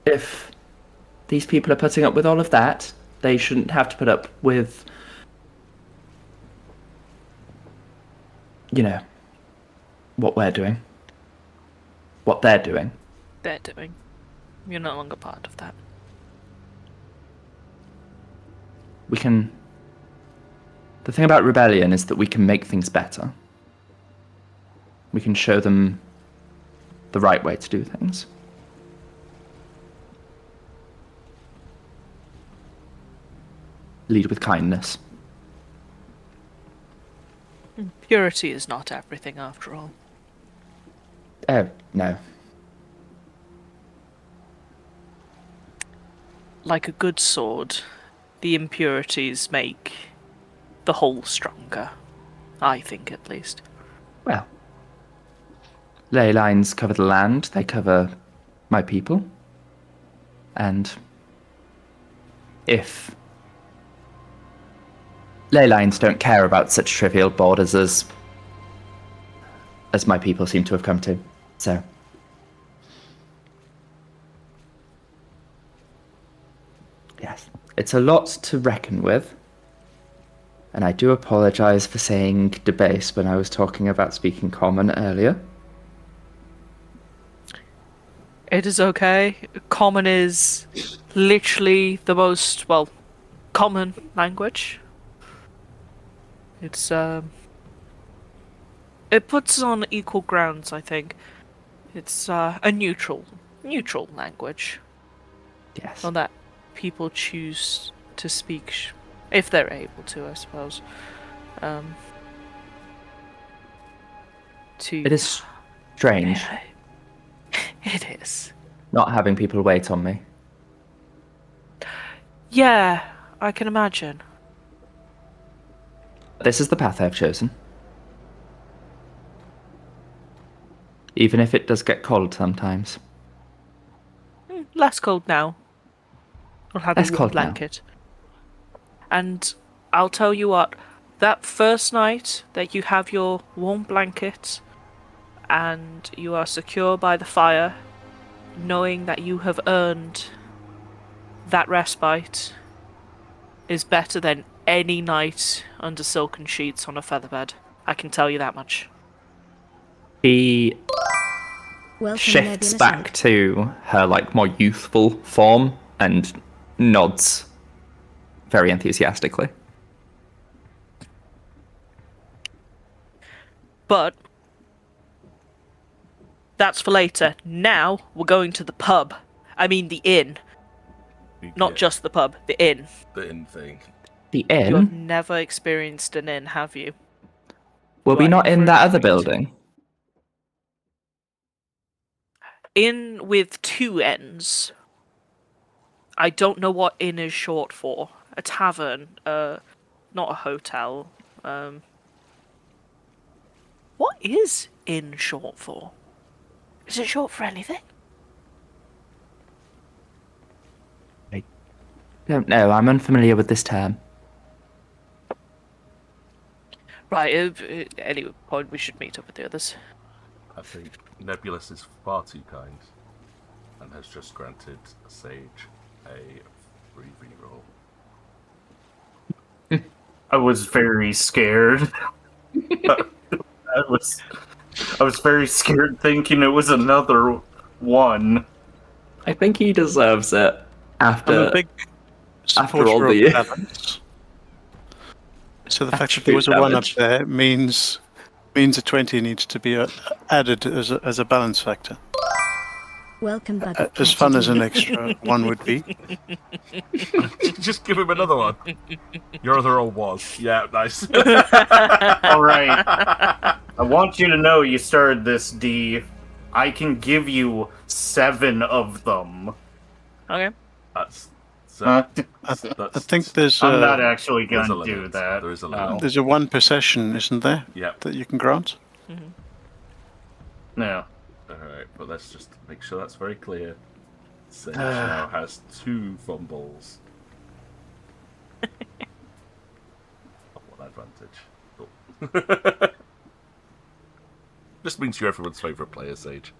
if these people are putting up with all of that, they shouldn't have to put up with, you know, what we're doing. What they're doing. They're doing. You're no longer part of that. We can... The thing about rebellion is that we can make things better. We can show them the right way to do things. Lead with kindness. Purity is not everything, after all. Oh, no. Like a good sword, the impurities make the whole stronger. I think, at least. Well, ley lines cover the land, they cover my people. And if ley lines don't care about such trivial borders as my people seem to have come to, so... Yes, it's a lot to reckon with. And I do apologise for saying debase when I was talking about speaking common earlier. It is okay. Common is literally the most, well, common language. It's, it puts us on equal grounds, I think. It's, a neutral language. Yes. Well, that people choose to speak, if they're able to, I suppose. It is strange It is. not having people wait on me. Yeah, I can imagine. This is the path I've chosen. Even if it does get cold sometimes. Less cold now. I'll have Less a warm cold now. blanket. And I'll tell you what, that first night that you have your warm blanket and you are secure by the fire, knowing that you have earned that respite, is better than any night under silken sheets on a featherbed. I can tell you that much. She Welcome, shifts Nebulous back Egg. to her like more youthful form and nods very enthusiastically. But that's for later. Now we're going to the pub. I mean the inn. Not Yeah, just the pub, the inn. the in thing. The You have inn? never experienced an inn, have you? Were You we are not in for in a that other treat. building? Inn with 2 N's. I don't know what inn is short for. A tavern, not a hotel. What is inn short for? Is it short for anything? Don't know. I'm unfamiliar with this term. Right, at any point we should meet up with the others. I think Nebulous is far too kind and has just granted Sage a 3v roll. I was very scared. I was very scared, thinking it was another one. I think he deserves it I'm after a big after all supporter of the balance. So the fact After that there was a 1 up damage. there means a 20 needs to be added as a balance factor. Welcome, Bugger. As fun as an extra 1 would be. Just give him another one. Your other roll was. Yeah, nice. All right. I want you to know you started this, D. I can give you 7 of them. Okay. That's Uh, I think there's I'm not a, actually there's going a to do limit. that. There is a No. limit. there's a 1 per session, isn't there? Yep. That you can grant. No. Alright, but let's just make sure that's very clear. Sage now has 2 fumbles. Oh, what advantage. Cool. Just means you're everyone's favourite player, Sage.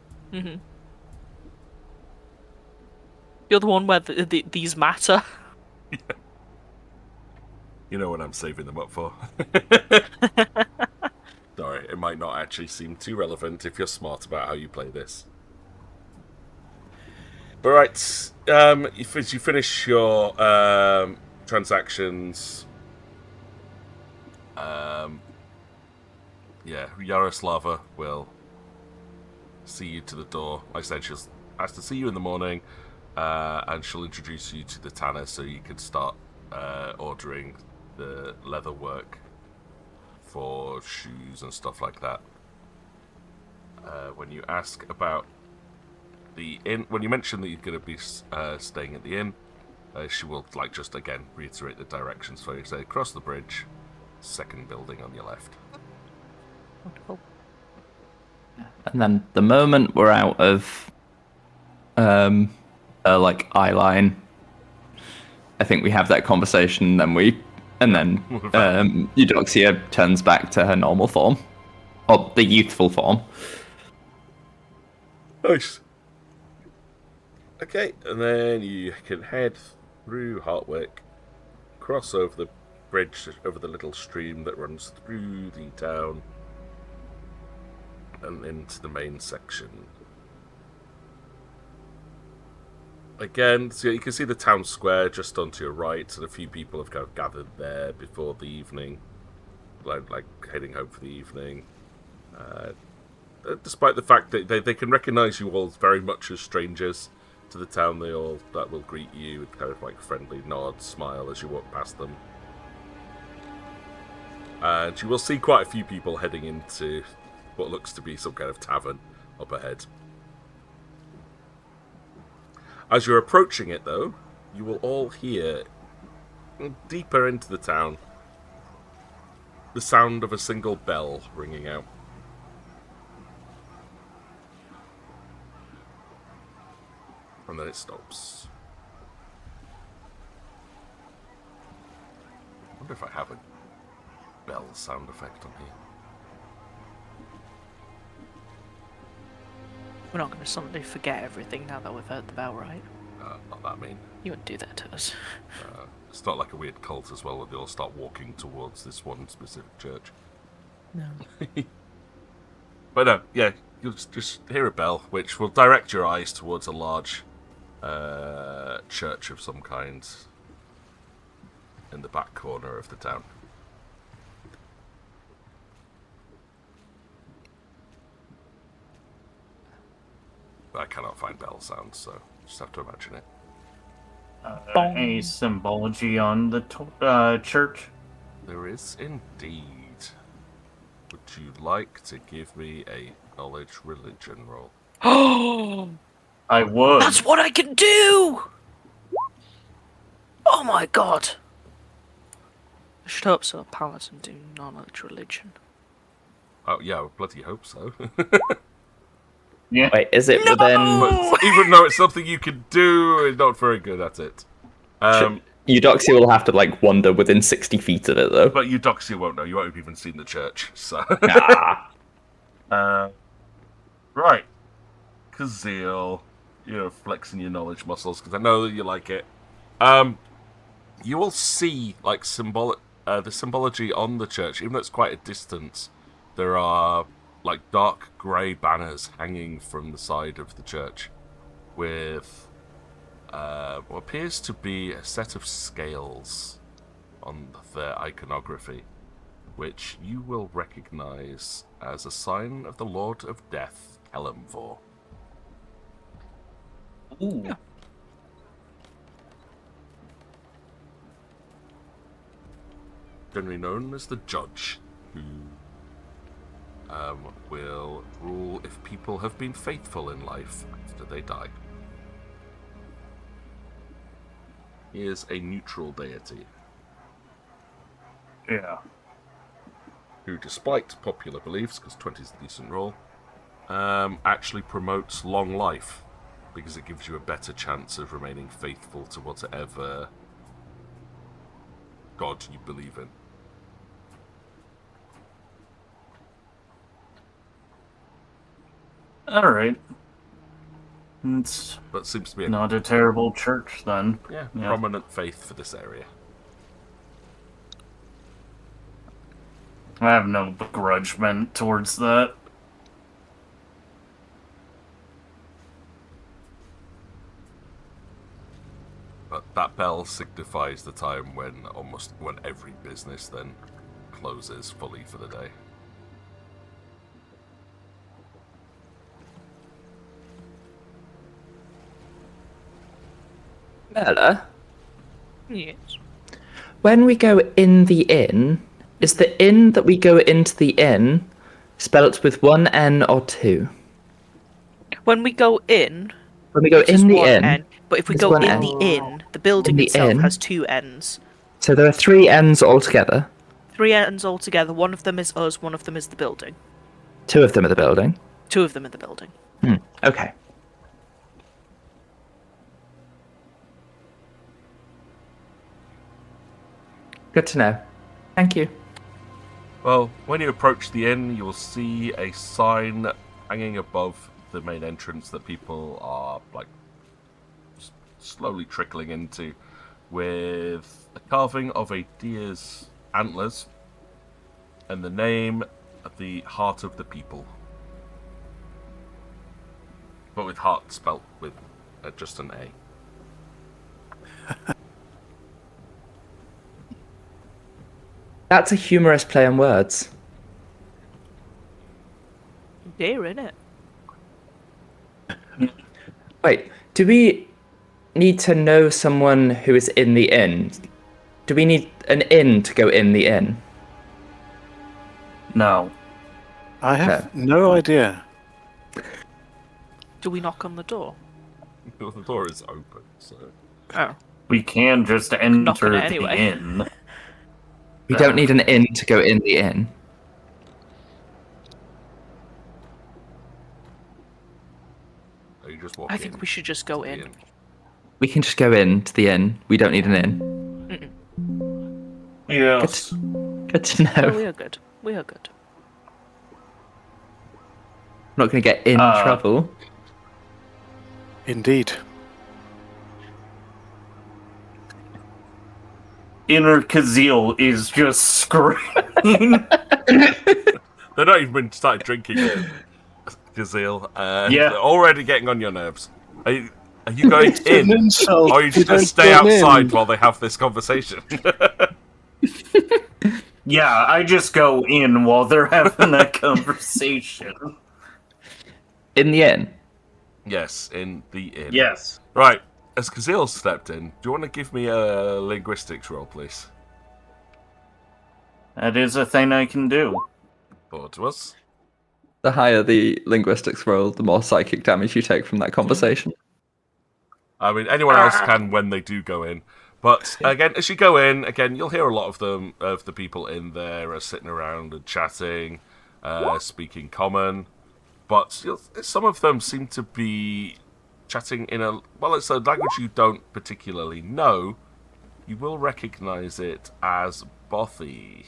You're the one where these matter. You know what I'm saving them up for. Sorry, it might not actually seem too relevant if you're smart about how you play this. Alright, as you finish your transactions, yeah, Yaroslava will see you to the door. Like I said, she'll ask to see you in the morning, and she'll introduce you to the tanner so you can start ordering the leather work for shoes and stuff like that. When you ask about the inn, when you mention that you're going to be staying at the inn, she will just again reiterate the directions for you. Say, cross the bridge, second building on your left. Wonderful. And then the moment we're out of eye line, I think we have that conversation, and then Eudoxia turns back to her normal form. Or the youthful form. Nice. Okay, and then you can head through Hartwick, cross over the bridge, over the little stream that runs through the town, and into the main section. Again, so you can see the town square just onto your right, and a few people have kind of gathered there before the evening, like heading home for the evening. Despite the fact that they can recognise you all very much as strangers to the town, they all will greet you with kind of friendly nod, smile as you walk past them. And you will see quite a few people heading into what looks to be some kind of tavern up ahead. As you're approaching it, though, you will all hear, deeper into the town, the sound of a single bell ringing out. And then it stops. I wonder if I have a bell sound effect on here. We're not going to suddenly forget everything now that we've heard the bell, right? Not that mean. You wouldn't do that to us. It's not like a weird cult as well, where they all start walking towards this one specific church. No. But no, yeah, you'll just hear a bell, which will direct your eyes towards a large church of some kind in the back corner of the town. I cannot find bell sounds, so just have to imagine it. Any symbology on the church? There is indeed. Would you like to give me a knowledge religion roll? I would. That's what I can do! Oh my god! I should hope so. Paladin do knowledge religion. Oh yeah, I bloody hope so. Yeah. Wait, is it within? But even though it's something you can do, you're not very good at it. Eudoxia will have to like wander within 60 feet of it though. But Eudoxia won't know. You won't have even seen the church, so. Ah. Right, Kazeel, you're flexing your knowledge muscles because I know that you like it. You will see like the symbology on the church, even though it's quite a distance. There are like dark grey banners hanging from the side of the church, with what appears to be a set of scales on their iconography, which you will recognise as a sign of the Lord of Death, Kelemvor. Ooh. Yeah. Generally known as the Judge, who will rule if people have been faithful in life after they die. He is a neutral deity Yeah. who, despite popular beliefs, because 20 is a decent roll, actually promotes long life because it gives you a better chance of remaining faithful to whatever god you believe in. Alright. It's But seems to be a not a terrible church then. yeah, Yeah. prominent faith for this area. I have no begrudgment towards that. But that bell signifies the time when every business then closes fully for the day. Merla, Yes. when we go in the inn, is the inn that we go into the inn spelt with one N or two? When we go in, When we go it's just in the one inn, N. But if we it's go one in N. the inn, the building In the itself inn. has two N's. so there are three N's altogether. Three N's altogether. One of them is us, one of them is the building. Two of them are the building. Two of them in the building. Okay. Good to know. Thank you. Well, when you approach the inn, you will see a sign hanging above the main entrance that people are like slowly trickling into, with a carving of a deer's antlers and the name of the Heart of the People, but with heart spelt with just an A. That's a humorous play on words. Dear, innit? Wait, do we need to know someone who is in the inn? Do we need an inn to go in the inn? No. I have no idea. Do we knock on the door? The door is open, so Oh. We can just Knock enter on it the anyway. inn. We don't need an inn to go in the inn. you just walk I in think we should just go to the in. inn. We can just go in to the inn. We don't need an inn. Yes. Good to know. Oh, we are good. We are good. I'm not going to get in trouble. Indeed. Inner Kazeel is just screaming. They're not even started drinking yet, Gazelle. Yeah. They're already getting on your nerves. Are you going in? Insult. Or are you just going to don't stay get in. outside while they have this conversation? Yeah, I just go in while they're having that conversation. In the inn. Yes, in the inn. Yes. Right. as Kazil stepped in, do you want to give me a linguistics roll, please? That is a thing I can do. Forward to us. The higher the linguistics roll, the more psychic damage you take from that conversation. I mean, anyone else can when they do go in. But again, as you go in, again, you'll hear a lot of them, of the people in there are sitting around and chatting, speaking common. But some of them seem to be chatting in it's a language you don't particularly know. You will recognize it as Bothy.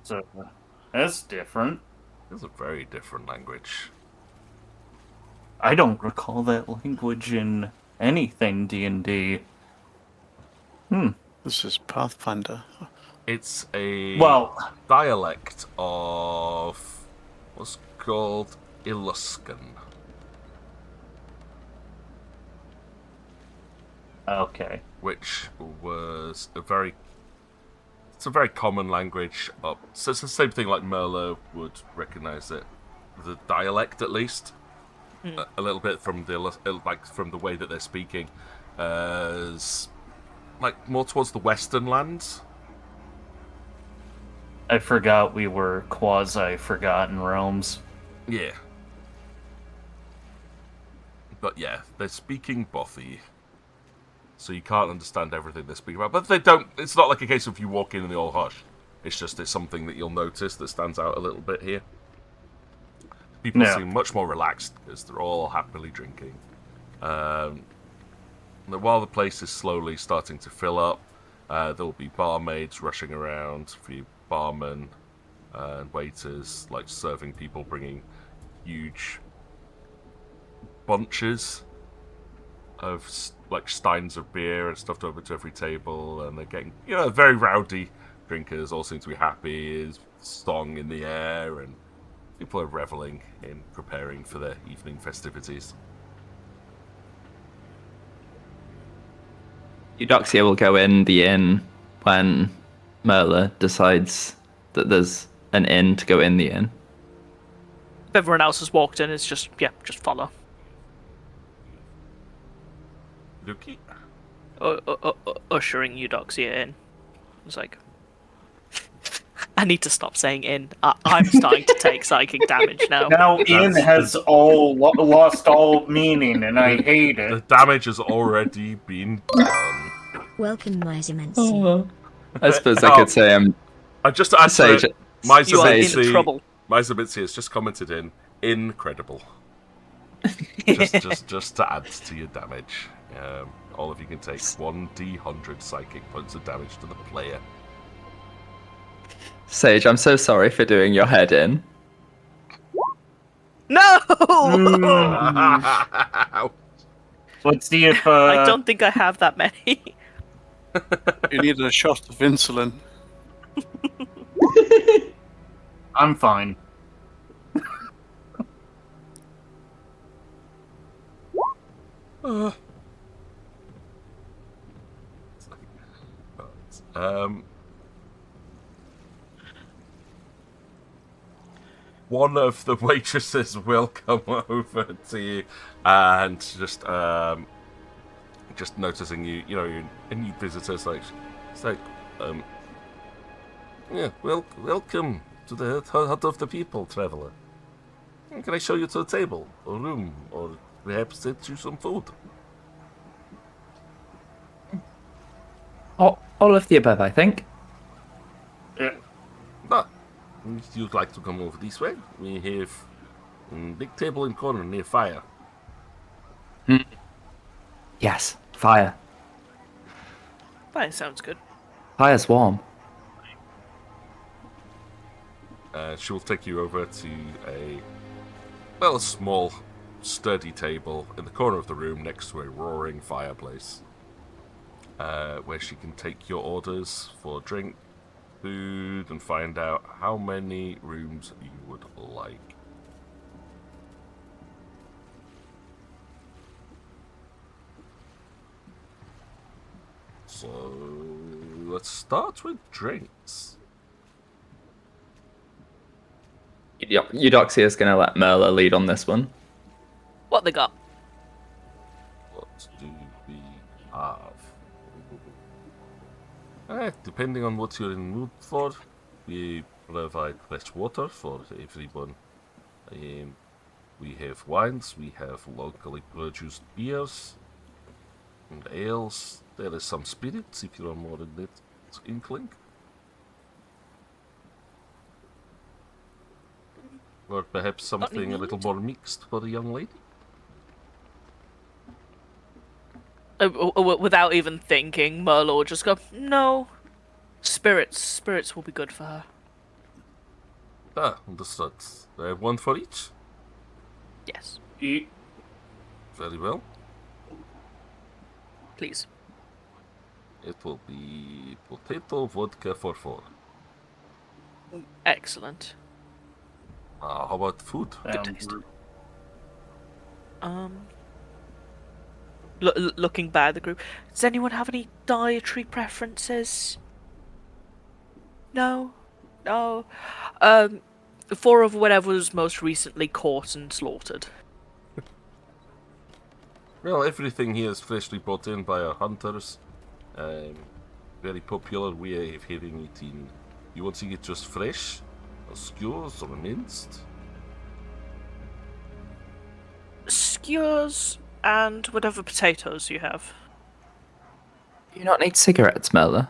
So, that's different. It's a very different language. I don't recall that language in anything D&D. This is Pathfinder. It's a dialect of what's called Illuscan. Okay. Which was it's a very common language. So it's the same thing like Merlot would recognize it. The dialect, at least. A little bit from from the way that they're speaking, as more towards the Western lands. I forgot we were quasi-forgotten realms. Yeah, but yeah, they're speaking Bothy, so you can't understand everything they're speaking about. But they don't. It's not like a case of you walk in and they all hush. It's something that you'll notice that stands out a little bit here. People seem much more relaxed because they're all happily drinking. While the place is slowly starting to fill up, there'll be barmaids rushing around, a few barmen and waiters serving people, bringing huge bunches of steins of beer and stuffed over to every table, and they're getting very rowdy drinkers. All seem to be happy. There's song in the air and people are reveling in preparing for their evening festivities. Eudoxia will go in the inn when Merla decides that there's an inn to go in the inn. If everyone else has walked in, it's just follow. Luki? Ushering Eudoxia in. It's like, I need to stop saying in. I'm starting to take psychic damage now. Now in has lost all meaning, and I hate The it. damage has already been done. Welcome, Myzimancy. I suppose I could say I just to add to it, You are in trouble. Myzimancy has just commented incredible. just to add to your damage. All of you can take 1d100 psychic points of damage to the player. Sage, I'm so sorry for doing your head in. No! Let's see if I don't think I have that many. You need a shot of insulin. I'm fine. One of the waitresses will come over to you and just noticing you, any visitors, welcome to the hut of the people, traveler. Can I show you to a table or room, or perhaps get you some food? All of the above, I think. If you'd like to come over this way, we have a big table in corner near fire. Yes, fire. That sounds good. Fire's warm. She will take you over to a small, sturdy table in the corner of the room next to a roaring fireplace, where she can take your orders for drink, food, and find out how many rooms you would like. So let's start with drinks. Eudoxia is going to let Merla lead on this one. what they got? What do we have? Depending on what you're in the mood for, we provide fresh water for everyone. We have wines, we have locally produced beers and ales. There is some spirits if you are more in that inkling. Or perhaps something a little more mixed for the young lady. Without even thinking, Merle will just go, no. Spirits will be good for her. Ah, understood. One for each? Yes, Very well. please. It will be potato vodka for 4. Excellent. How about food? Good taste. Looking back at the group, does anyone have any dietary preferences? No? No? 4 of whatever was most recently caught and slaughtered. Well, everything here is freshly brought in by our hunters. Very popular way of having it in. You want to get just fresh, or skewers, or minced? Skewers and whatever potatoes you have. You not need cigarettes, Merle.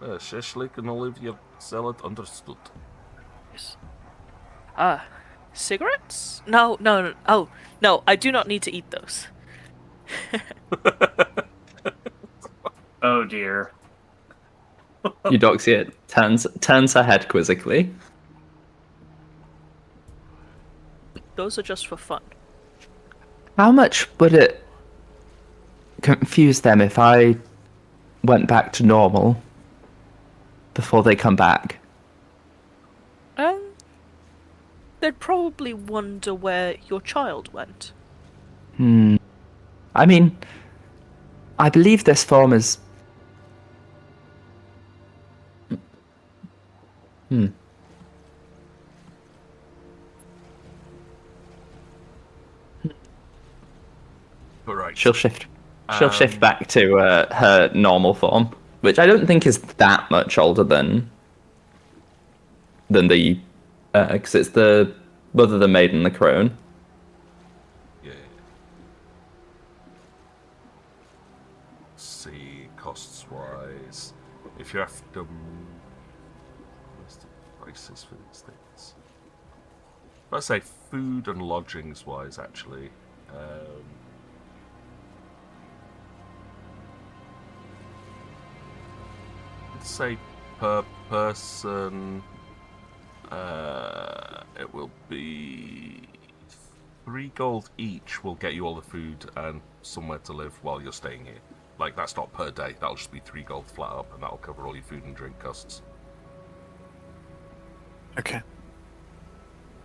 Sheshlik and Olivia salad, understood. Yes. Cigarettes? No. Oh, no, I do not need to eat those. Oh dear. Eudoxia turns her head quizzically. Those are just for fun. How much would it confuse them if I went back to normal before they come back? They'd probably wonder where your child went. I mean, I believe this form is... Right. She'll shift back to her normal form, which I don't think is that much older than the... because it's the mother, the maiden, the crone. Yeah. Let's see, costs wise. If you have to. What's the prices for these things? Let's say food and lodgings wise, actually. Let's say per person. It will be 3 gold each will get you all the food and somewhere to live while you're staying here. Like, that's not per day, that'll just be 3 gold flat up, and that'll cover all your food and drink costs. Okay.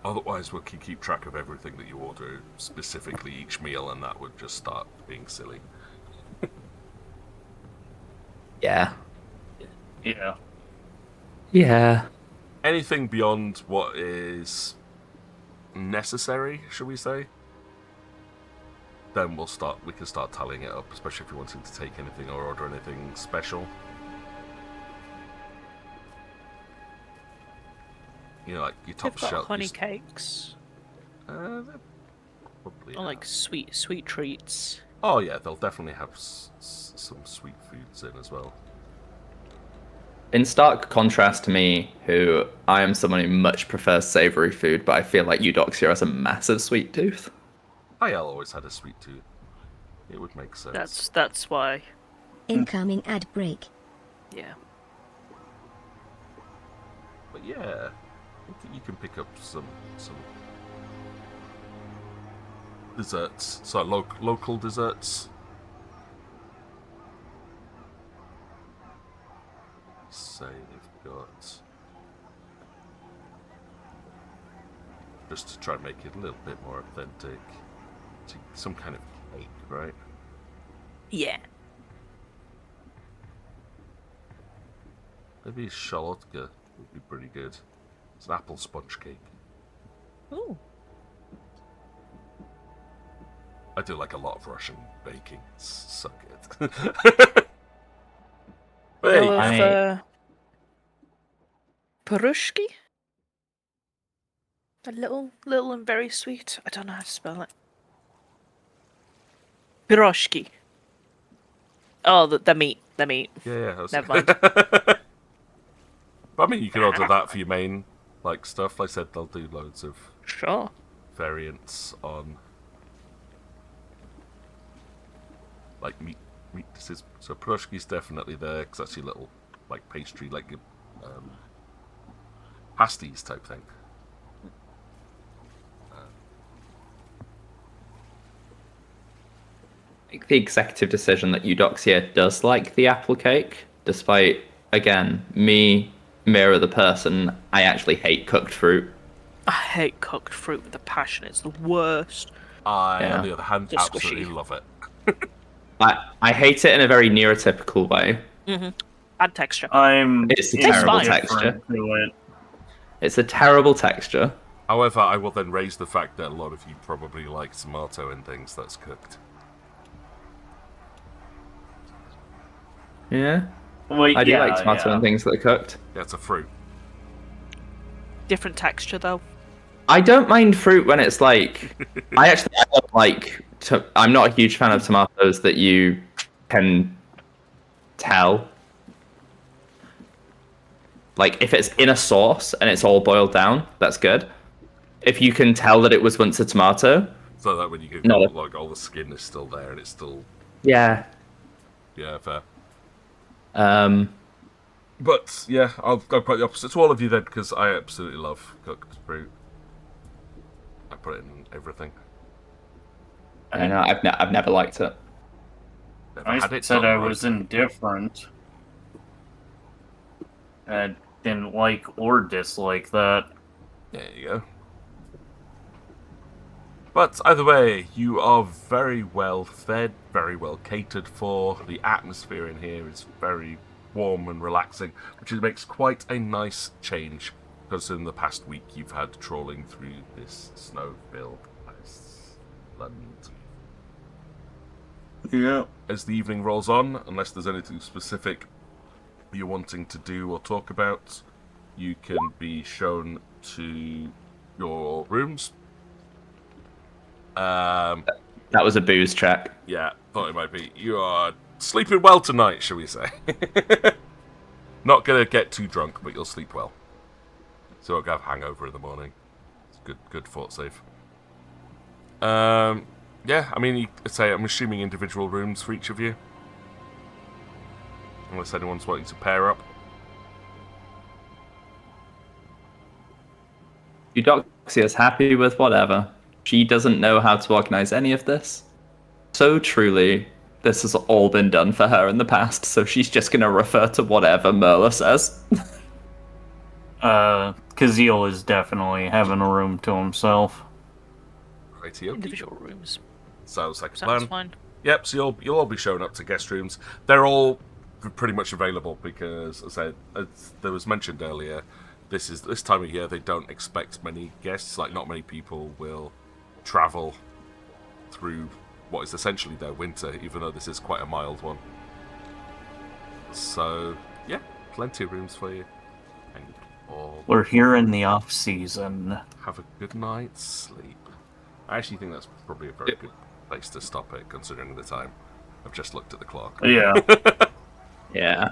Otherwise, we can keep track of everything that you order, specifically each meal, and that would just start being silly. Yeah. Yeah. Yeah. Anything beyond what is necessary, should we say? Then we can start tallying it up, especially if you're wanting to take anything or order anything special. You know, like your top They've got shelf. honey cakes. They're probably Or like sweet treats. Oh yeah, they'll definitely have some sweet foods in as well. In stark contrast to me, who I am someone who much prefers savoury food, but I feel like Eudoxia has a massive sweet tooth. Aiel always had a sweet tooth. It would make sense. That's why. Incoming ad break. Yeah. But yeah, I think you can pick up some desserts. So local desserts. Say they've got, just to try and make it a little bit more authentic, some kind of cake, right? Yeah. Maybe shalotka would be pretty good. It's an apple sponge cake. Ooh. I do like a lot of Russian baking. It's so good. But there you go. Of Perushki? A little and very sweet. I don't know how to spell it. Piroshki. Oh, the meat. The meat. Yeah. Never mind. But I mean, you can order that for your main stuff. Like I said, they'll do loads of Sure. variants on meat dishes. So Piroshki's definitely there because that's your little pastry, pasties type thing. The executive decision that Eudoxia does like the apple cake, despite, again, me, Mira the person, I actually hate cooked fruit. I hate cooked fruit with a passion. It's the worst. I, on the other hand, Just absolutely squishy. love it. I hate it in a very neurotypical way. Mm-hmm. Bad texture. It's a terrible fine. texture. To it. It's a terrible texture. However, I will then raise the fact that a lot of you probably like tomato and things that's cooked. Yeah. Well, I do like tomato and things that are cooked. Yeah, it's a fruit. Different texture though. I don't mind fruit when it's I don't like. I'm not a huge fan of tomatoes that you can tell. If it's in a sauce and it's all boiled down, that's good. If you can tell that it was once a tomato. So that when you get No. all the skin is still there and it's still... Yeah. Yeah, fair. But yeah, I'll go quite the opposite to all of you then, because I absolutely love cooked fruit. I put it in everything. I know I've never liked it. Never I had it said done I right. was indifferent. I didn't like or dislike that. There you go. But either way, you are very well fed, very well catered for. The atmosphere in here is very warm and relaxing, which makes quite a nice change, because in the past week you've had trawling through this snow-filled land. Yeah. As the evening rolls on, unless there's anything specific you're wanting to do or talk about, you can be shown to your rooms. That was a booze check. Yeah, thought it might be. You are sleeping well tonight, shall we say. Not gonna get too drunk, but you'll sleep well. So you'll have hangover in the morning. It's good fort safe. Yeah, I mean, I'm assuming individual rooms for each of you. Unless anyone's wanting to pair up. Eudoxia's happy with whatever. She doesn't know how to organize any of this. So truly, this has all been done for her in the past, so she's just going to refer to whatever Merla says. Kazeel is definitely having a room to himself. Righty-o. Individual rooms. Sounds like a Sounds plan. fine. Yep, so you'll all be showing up to guest rooms. They're all pretty much available because, as I said, as there was mentioned earlier, this time of year they don't expect many guests. Not many people will travel through what is essentially their winter, even though this is quite a mild one. So, yeah, plenty of rooms for you. And all We're here in the off season. have a good night's sleep. I actually think that's probably a very good place to stop it, considering the time. I've just looked at the clock. Yeah. Yeah.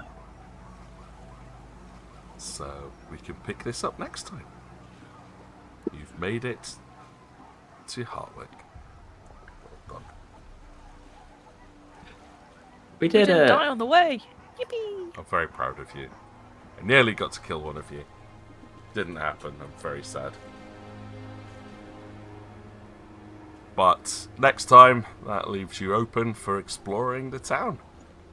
So we can pick this up next time. You've made it to Hartwick. Well done. We We did didn't it. die on the way. Yippee! I'm very proud of you. I nearly got to kill one of you. Didn't happen. I'm very sad. But next time, that leaves you open for exploring the town.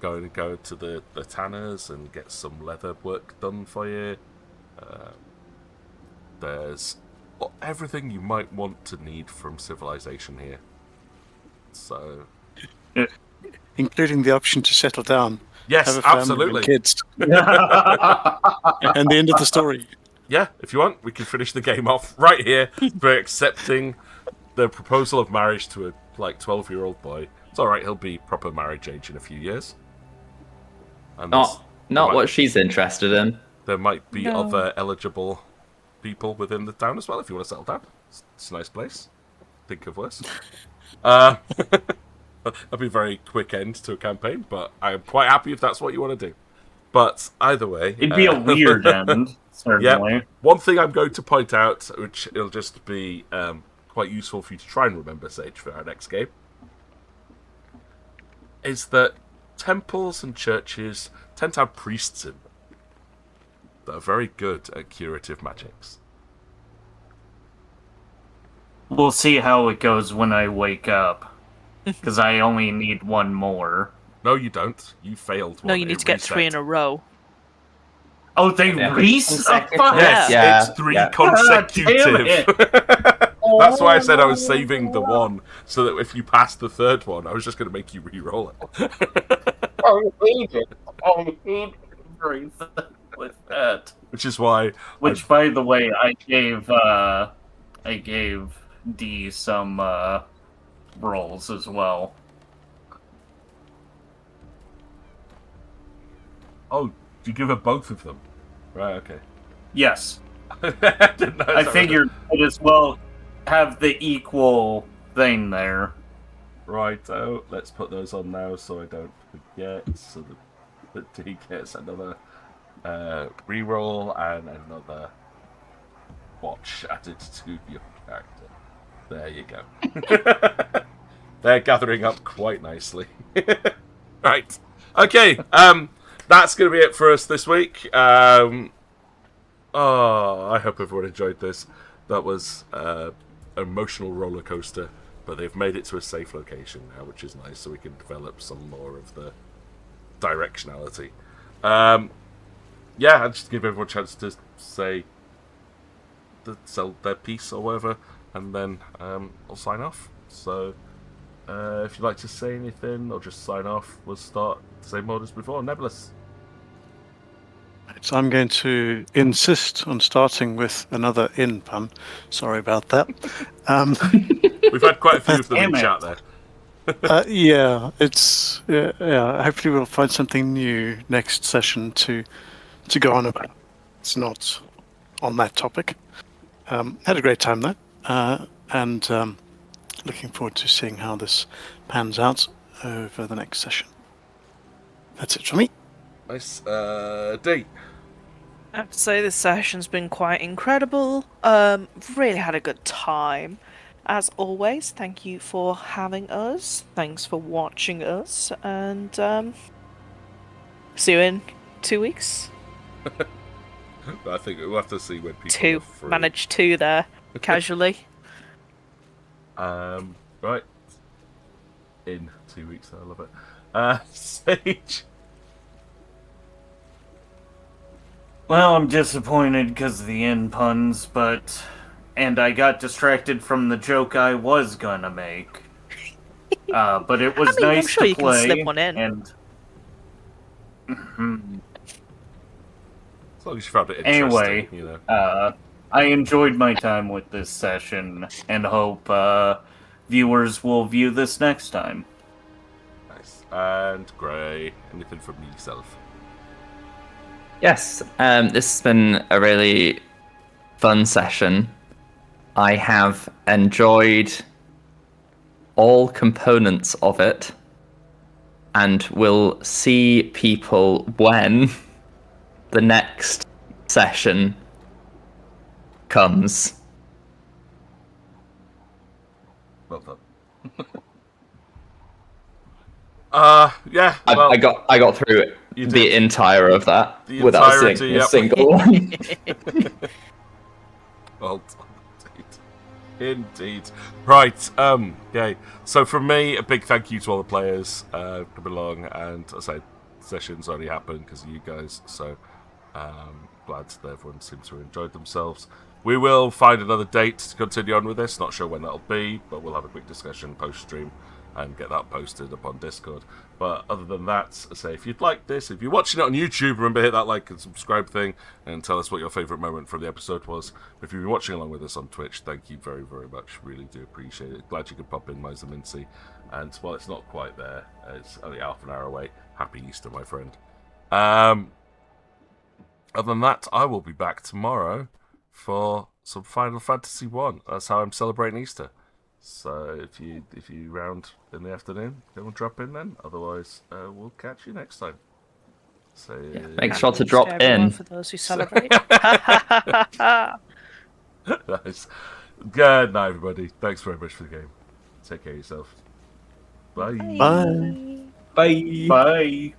Go to the tanners and get some leather work done for you. There's everything you might want to need from civilization here. So, Including the option to settle down. yes, Have a family absolutely. and kids. And the end of the story. Yeah, if you want, we can finish the game off right here by accepting the proposal of marriage to a like 12-year-old boy. It's all right. He'll be proper marriage age in a few years. And Not what she's interested in. there might be No. other eligible people within the town as well if you want to settle down. It's a nice place. Think of worse. That'd be a very quick end to a campaign, but I'm quite happy if that's what you want to do. But either way... It'd be a weird end, certainly. Yeah, one thing I'm going to point out, which it'll just be quite useful for you to try and remember, Sage, for our next game, is that temples and churches tend to have priests in them that are very good at curative magics. We'll see how it goes when I wake up. Because I only need one more. No, you don't. You failed one. No, you need to get 3 in a row. Oh, they reset? Yes, Yeah. it's 3 Yeah. consecutive. Damn That's why I said I was saving the one, so that if you passed the third one, I was just going to make you re-roll it. I hate it. I hate everything with that. Which is why... Which, by the way, I gave D some rolls as well. Oh, you give her both of them? Right, okay. Yes. I didn't know I that figured might as well have the equal thing there. Right, let's put those on now so I don't forget. So that D gets another reroll and another watch added to your character. There you go. They're gathering up quite nicely. Right. Okay, that's going to be it for us this week. I hope everyone enjoyed this. That was an emotional roller coaster, but they've made it to a safe location now, which is nice, so we can develop some more of the directionality. Yeah, I'll just give everyone a chance to say sell their piece or whatever, and then I'll sign off. So if you'd like to say anything or just sign off, we'll start the same order as before. Nebulous. So I'm going to insist on starting with another in pun. Sorry about that. We've had quite a few of them in Damn it. chat there. Yeah, it's yeah. Hopefully, we'll find something new next session to go on about. It's not on that topic. Had a great time though, and looking forward to seeing how this pans out over the next session. That's it for me. Nice. D. I have to say this session's been quite incredible. Really had a good time. As always, thank you for having us. Thanks for watching us, and see you in 2 weeks. I think we'll have to see when people 2. are free. Managed 2 there, casually. Right. In 2 weeks, I love it. Sage. Well, I'm disappointed because of the end puns, and I got distracted from the joke I was gonna make. But it was I mean, I'm nice sure to you can play. slip one in. And As long as you found it interesting, anyway, you know. I enjoyed my time with this session, and hope viewers will view this next time. Nice. And Gray, anything from yourself? Yes, this has been a really fun session. I have enjoyed all components of it, and will see people when the next session comes. Well done. Yeah. Well, I got through it, You the did. entire of that The without entirety, seeing a yep. single one. Well done, indeed. Right. Okay. So from me, a big thank you to all the players coming along, and as I said, sessions only happen because of you guys. So glad that everyone seems to have enjoyed themselves. We will find another date to continue on with this. Not sure when that'll be, but we'll have a quick discussion post stream and get that posted up on Discord. But other than that, I say if you'd like this, if you're watching it on YouTube, remember hit that like and subscribe thing and tell us what your favourite moment from the episode was. If you've been watching along with us on Twitch, thank you very, very much. Really do appreciate it. Glad you could pop in, Miser Mincy. And while it's not quite there, it's only half an hour away. Happy Easter, my friend. Other than that, I will be back tomorrow for some Final Fantasy 1. That's how I'm celebrating Easter. So if you round in the afternoon, go and drop in then. Otherwise, we'll catch you next time. So Make sure to Happy drop Easter, everyone, in. for those who celebrate. Nice. Good night, everybody. Thanks very much for the game. Take care of yourself. Bye. Bye. Bye. Bye.